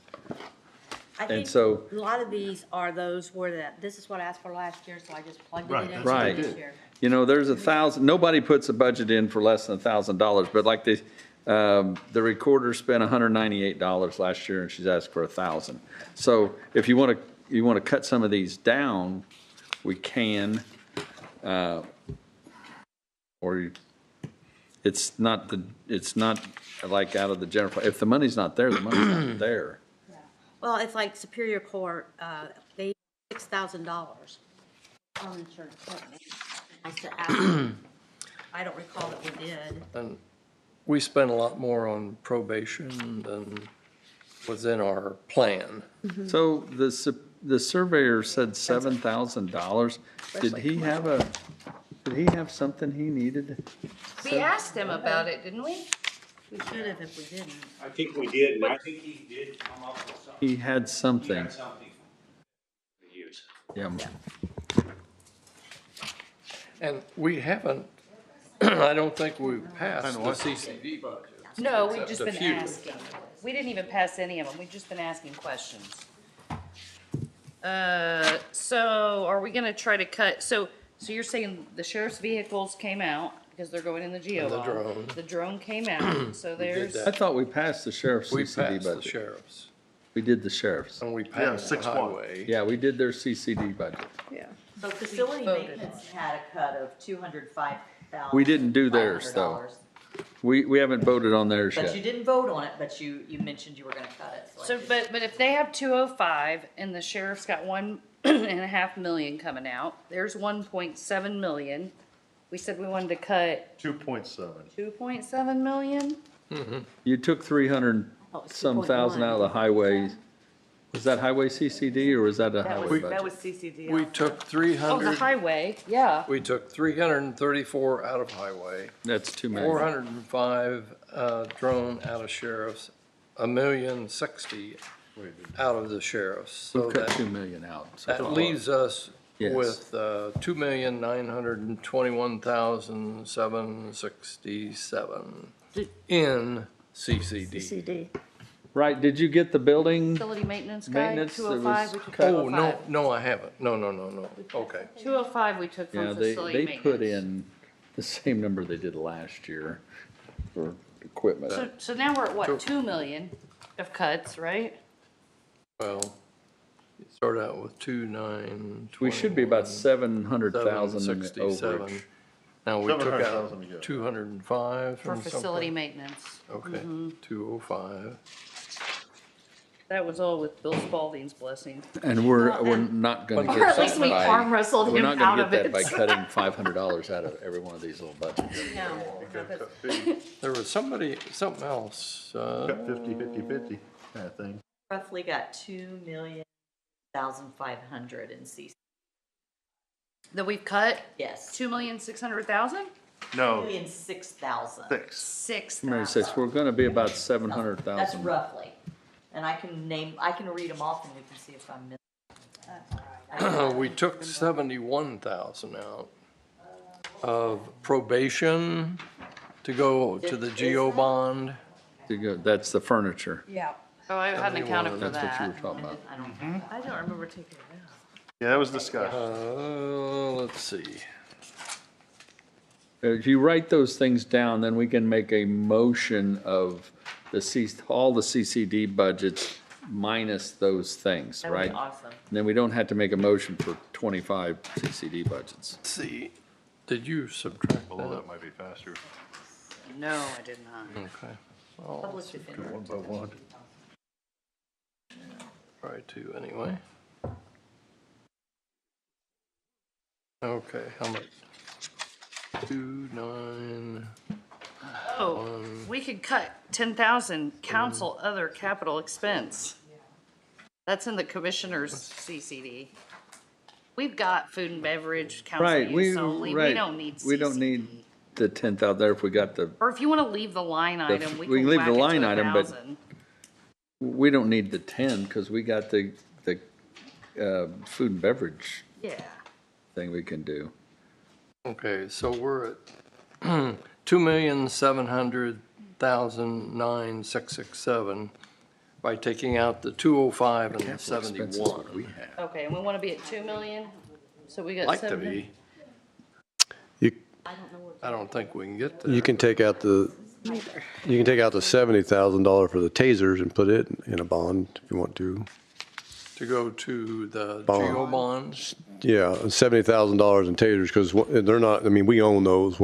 I And think so- a lot of these are those where this is what I asked for last year, so I just plugged it Right, in that's what this they year. You know, there's 1,000, nobody puts a budget in for less than $1,000, but like the The recorder spent $198 last year, and she's asked for $1,000. So if you want to cut some of these down, we can. Or it's not like out of the general fund. If the money's not there, the money's not there. Well, it's like Superior Court, they $6,000 on insurance. I said, I don't recall that we did. And we spent a lot more on probation than was in our plan. So the surveyor said $7,000. Did he have something he needed? We asked him about it, didn't we? We should have if we didn't. I think we did, and I think he did come up with something. He had He something. had something to use. Yeah. And we haven't, I don't think we've passed the CCD budget. No, we've Except just a been few. asking. We didn't even pass any of them. We've just been asking questions. So are we gonna try to cut, so you're saying the sheriff's vehicles came out because they're going in the geo And the bond. drone. The drone came out, so there's, that. I thought we passed the sheriff's We CCD passed the budget. sheriff's, We did the sheriff's. and we passed the 6-1. highway. Yeah, we did their CCD budget. yeah. So facility voted maintenance had a cut of $205,000. We didn't do theirs, though. We haven't voted on theirs But you yet. didn't vote on it, but you mentioned you were gonna cut it. I So, just- but if they have 205 and the sheriff's got 1.5 million coming out, there's 1.7 million. We said we wanted to cut 2.7. 2.7 million? You took 300 some thousand out of the highway. Was that highway CCD or was that a highway That budget? was CCD. We took Oh, the 300, highway, yeah. we took 334 out of highway, That's 2 million. 405 drone out of sheriff's, 1,060,000 out of the sheriff's. So We cut that, 2 million out. So that leaves us Yes. with 2,921,767 in CCD. CD. Right, did you get the building? Facility maintenance guy, Maintenance, there 205, was we took cut- Oh, 205. no, I haven't. No. Okay. 205 we took Yeah, from they facility put maintenance. in the same number they did last year for equipment. So now we're at what, 2 million of cuts, right? Well, you start out with 2,921. We should be about 700,000 in the 767. overage. Now, we took 700,000 to go. out 205 For from facility something. maintenance. Okay, 205. That was all with Bill Spalding's blessing. And we're not gonna Or get at least that we by, arm wrestled we're him not out gonna of get that it. by cutting $500 out of every one of these little budgets. There was something else. Got 50 kind of thing. Roughly got 2,500,000 in CC. That we've cut Yes. 2,600,000? No, 2,006,000. 6. 6. We're gonna be about That's 700,000. roughly. And I can read them off and we can see if I'm missing. We took 71,000 out of probation to go to the geo bond. That's the furniture. Yeah. Oh, I hadn't accounted for That's what you were that. talking about. I don't remember taking it out. Yeah, that was discussed. Let's see. If you write those things down, then we can make a motion of all the CCD budgets minus those things, That would be right? awesome. And then we don't have to make a motion for 25 CCD budgets. Let's see. Did you subtract Although that? that might be faster. No, I did not. Okay. Well, Public defender. One by one. try to anyway. Okay, how much? 2,9. Oh, we could cut 10,000 council other capital expense. That's in the commissioner's CCD. We've got food and beverage, council Right, use only. We don't need We don't CCD. need the 10,000 there if we got the, Or if you want to leave the line item, we we can can leave whack the it to line item, but 1,000. we don't need the 10 because we got the food and beverage Yeah. thing we can do. Okay, so we're at 2,700,967 by taking out the 205 and the Capital expenses 71. what we have. Okay, and we want to be at 2 million? So we got Like to 700. be. You, I don't think we can get there. you can take out the You can take out the $70,000 for the tasers and put it in a bond if you want to. To go to the Bond. GEO bonds? Yeah, $70,000 in tasers, because they're not, I mean, we own those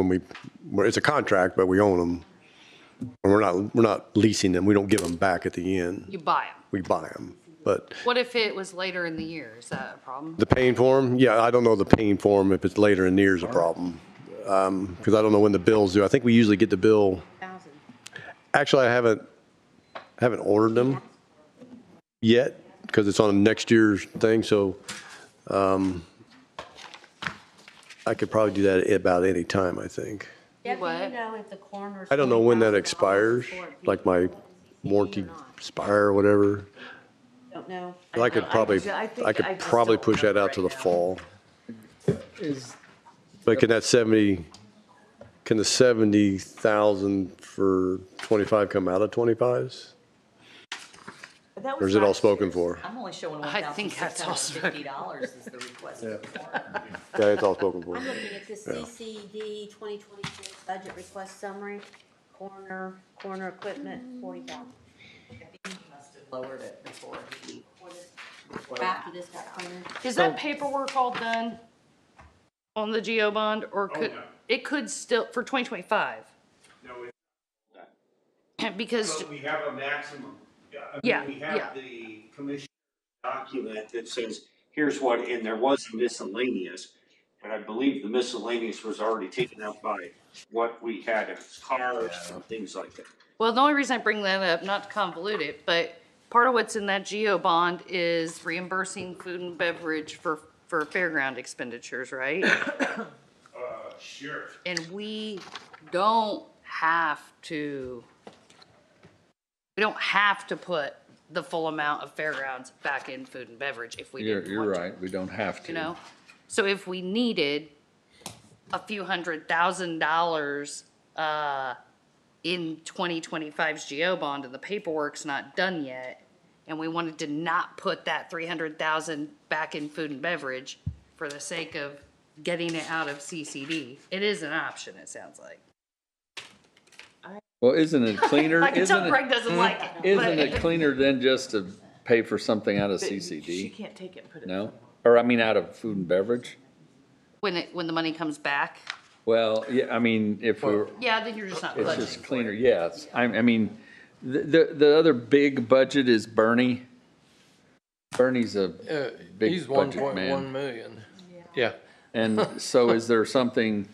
it's a contract, but we own them. And we're not leasing them. We don't give them back at the end. You buy them. We buy them. But What if it was later in the year? Is that a problem? the paying for them, yeah, I don't know the paying for them if it's later in the year is a problem. Because I don't know when the bills due. I think we usually get the bill. Actually, I haven't ordered them yet because it's on next year's thing. So I could probably do that at about any time, I think. Deb, do you know if the coroner's? I don't know when that expires, like my warranty expire or whatever. Don't know. I could probably push that out to the fall. But can the 70,000 for 25 come out of 25s? Or is it all spoken for? I'm only showing I think that's all $1,650 is the request. Yeah, it's all spoken for. I'm looking at the CCD 2026 budget request summary, corner equipment, 40,000. I think he must have lowered it before he. After this got printed. Is that paperwork all done on the GEO bond, or it could still, for 2025? No, Because, but we have a maximum. We yeah. have the commission document that says, here's what, and there was a miscellaneous, but I believe the miscellaneous was already taken up by what we had as cars and things like that. Well, the only reason I bring that up, not to convolute it, but part of what's in that GEO bond is reimbursing food and beverage for fairground expenditures, right? Sure. And we don't have to put the full amount of fairgrounds back in food and beverage if we didn't You're want to. right, we don't have to. You know, so if we needed a few $100,000 in 2025's GEO bond and the paperwork's not done yet, and we wanted to not put that 300,000 back in food and beverage for the sake of getting it out of CCD, it is an option, it sounds like. Well, isn't it cleaner? I can tell isn't Greg doesn't like it. Isn't but- it cleaner than just to pay for something out of She CCD? can't take it and put it. No? Or I mean, out of food and beverage? When the money comes back? Well, yeah, I mean, if we're, Yeah, then you're just not it's budgeting. just cleaner, yes. I mean, the other big budget is Bernie. Bernie's a big He's budget 1.1 man. million. Yeah. And so is there something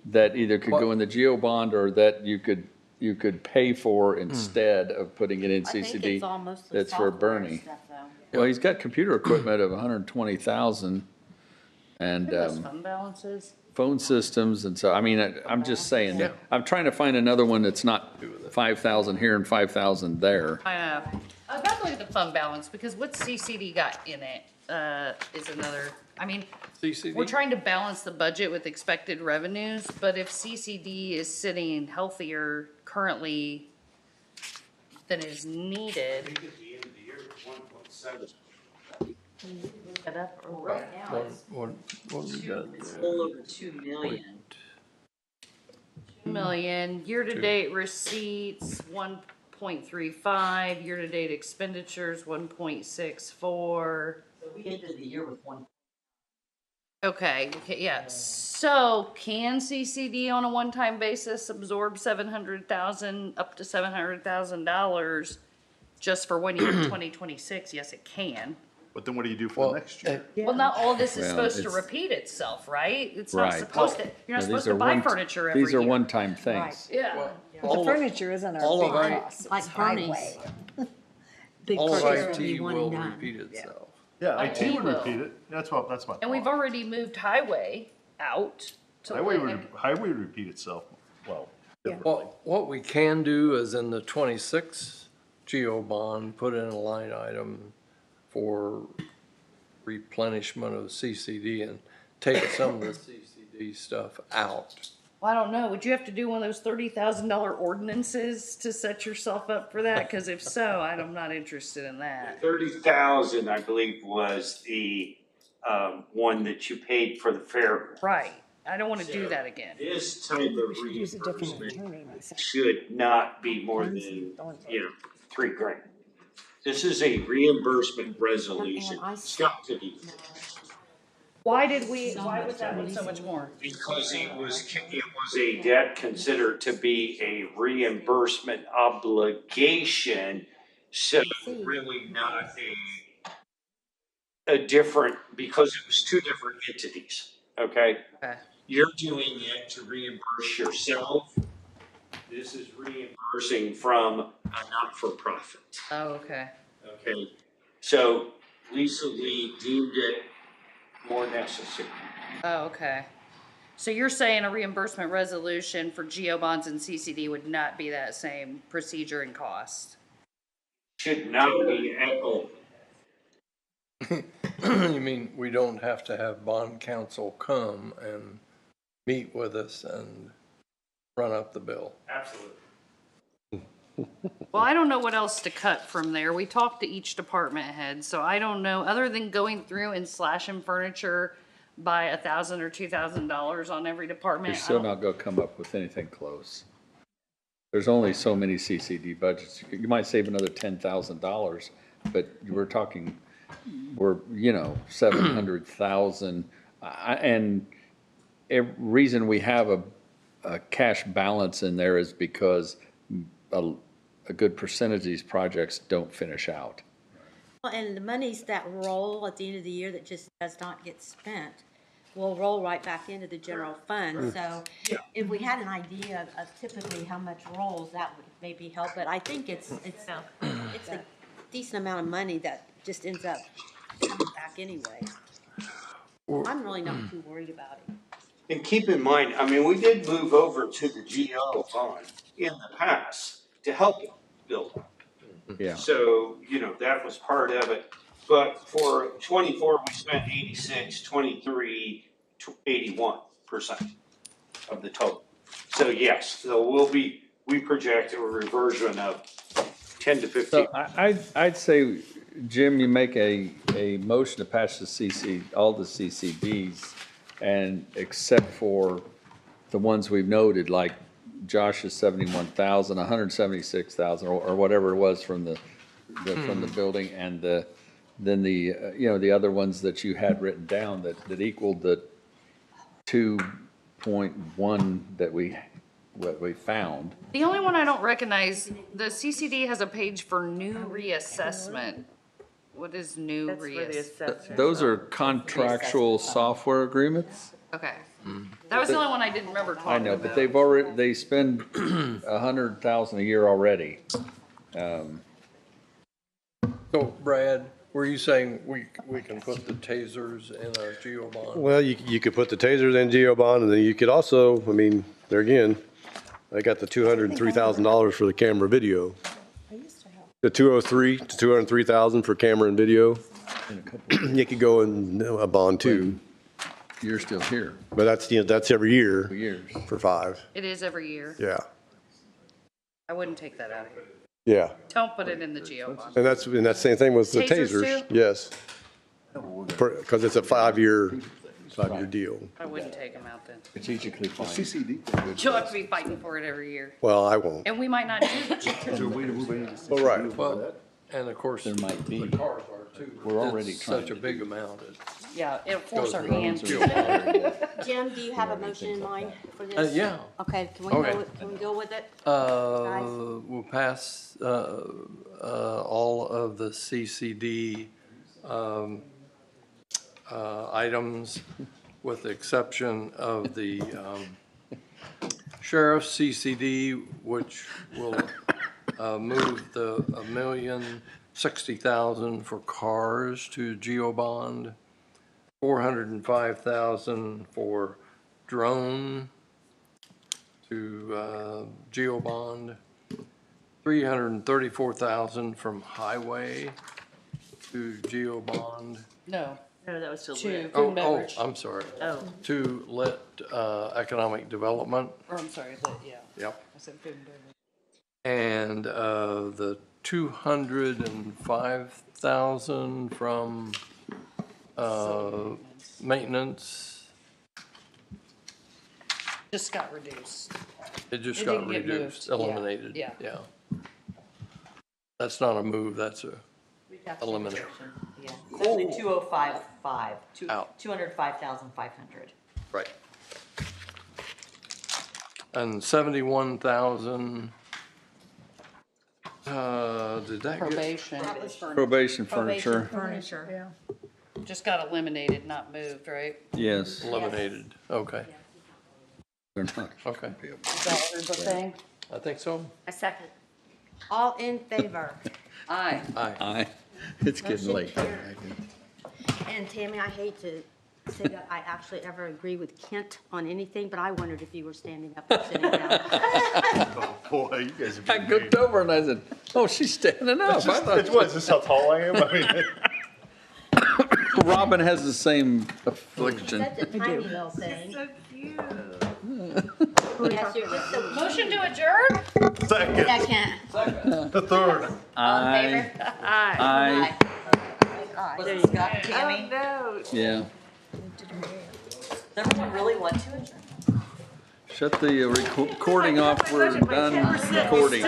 that either could go in the GEO bond or that you could pay for instead of putting it in I think CCD? it's all mostly That's for software Bernie. stuff, though. Well, he's got computer equipment of 120,000 and Those fund balances? phone systems, and so, I mean, I'm just saying, I'm trying to find another one that's not 5,000 here and 5,000 there. I know. I've got to look at the fund balance, because what CCD got in it is another, I mean, CCD? we're trying to balance the budget with expected revenues, but if CCD is sitting healthier currently than is needed. At the end of the year, it's 1.7. Look it up or Right now, it's What we got it's a there? little over 2 million. 2 million, year-to-date receipts, 1.35, year-to-date expenditures, 1.64. So we ended the year with one. Okay, yeah, so can CCD on a one-time basis absorb 700,000, up to $700,000 just for 1 year in 2026? Yes, it can. But then what do you do for the next year? Well, not all this is Well, supposed to it's- repeat itself, right? It's not Right. supposed to, you're not Now, supposed these to are buy one- furniture every year. These are one-time things. Yeah. But the furniture isn't our all big of our- cost, Like it's Bernie's. highway. Big All of purchase would be IT one will and done. repeat itself. Yeah, IT IT would will. repeat it. That's my thought. And we've already moved highway out to Highway like, would repeat itself, well, What we can do is in the 26 GEO bond, put in a line item for replenishment of CCD and take some of the CCD stuff out. well, I don't know, would you have to do one of those $30,000 ordinances to set yourself up for that? Because if so, I'm not interested in that. 30,000, I believe, was the one that you paid for the fair. Right. I don't want to do that again. This type of Use a different reimbursement attorney next time. should not be more than, $3,000. This is a reimbursement resolution. Scott could do that. Why was that one so much more? Because it was a debt considered to be a reimbursement obligation, so really not a different, because it was two different entities, okay? Okay. You're doing it to reimburse yourself. This is reimbursing from a not-for-profit, Oh, okay. okay? So Lisa Lee deemed it more necessary. Oh, okay. So you're saying a reimbursement resolution for GO bonds and CCD would not be that same procedure and cost? Should not be equal. You mean we don't have to have bond counsel come and meet with us and run up the bill? Absolutely. Well, I don't know what else to cut from there. We talked to each department head, so I don't know, other than going through and slashing furniture by $1,000 or $2,000 on every department. You're still not gonna come up with anything close. There's only so many CCD budgets. You might save another $10,000, but we're talking, $700,000. And every reason we have a cash balance in there is because a good percentage of these projects don't finish out. Well, and the monies that roll at the end of the year that just does not get spent will roll right back into the general fund. So if we had an idea of typically how much rolls, that would maybe help. But I think it's a decent amount of money that just ends up coming back anyway. I'm really not too worried about it. And keep in mind, we did move over to the GO bond in the past to help build up. Yeah. So, that was part of it. But for 24, we spent 86, 23, 81% of the total. So yes, we project a reversion of 10 to 15. So I'd say, Jim, you make a motion to pass all the CCDs, and except for the ones we've noted, like Josh's 71,000, 176,000, or whatever it was from the building, and then the other ones that you had written down that equaled the 2.1 that we found. The only one I don't recognize, the CCD has a page for new reassessment. What is new reassessment? Those are contractual software agreements. Okay. That was the only one I didn't remember talking about. I know, but they spend 100,000 a year already. So Brad, were you saying we can put the tasers in our GO bond? Well, you could put the tasers in GO bond, and then you could also, there again, I got the $203,000 for the camera video. The 203 to 203,000 for camera and video. You could go in a bond too. You're still here. But that's every year. For years. For 5. It is every year. Yeah. I wouldn't take that out of here. Yeah. Don't put it in the GO bond. And that's the same thing with the Tasers tasers. too? Yes. Because it's a 5-year deal. I wouldn't take them out then. Strategically fine. You'll have to be fighting for it every year. Well, I won't. And we might not do it. Well, right. Well, and of course, There might be. the cars are too. We're already It's trying such a to big amount. Yeah, it'll force our Goes hand. Jim, do you have a motion in mind for this? Yeah. Okay, can we go with it? We'll pass all of the CCD items with the exception of the sheriff's CCD, which will move the $1,060,000 for cars to GO bond, $405,000 for drone to GO bond, $334,000 from highway to GO bond. No. No, that was still Two. lit. Food and beverage. I'm sorry. Oh. To lit economic development. Or I'm sorry, yeah. Yep. I said food and beverage. And the $205,000 from maintenance Just got reduced. It just It got didn't get reduced, moved. Yeah, eliminated. yeah. That's not a move, that's a elimination. Yeah, it's actually 205,500, Out. 205,500. Right. And 71,000, did that get? Probation. Probation furniture, Furniture. Just got eliminated, not moved, right? yes. Eliminated, okay, They're not. okay. Is that the thing? I think so. A second. All in favor? Aye. Aye. Aye, it's getting late. And Tammy, I hate to say that I actually ever agree with Kent on anything, but I wondered if you were standing up or sitting down. Oh, boy, you guys are I being looked over and I said, oh, she's standing up. I thought It's what, is this how tall I am? I mean, Robin has the same affliction. Such a tiny little thing. So cute. Yes, you're just so Motion to adjourn? second, the third. Aye. Aye. Aye, Was it Scott and Tammy? No. yeah. Does everyone really want to adjourn? Shut the recording off, we're done recording.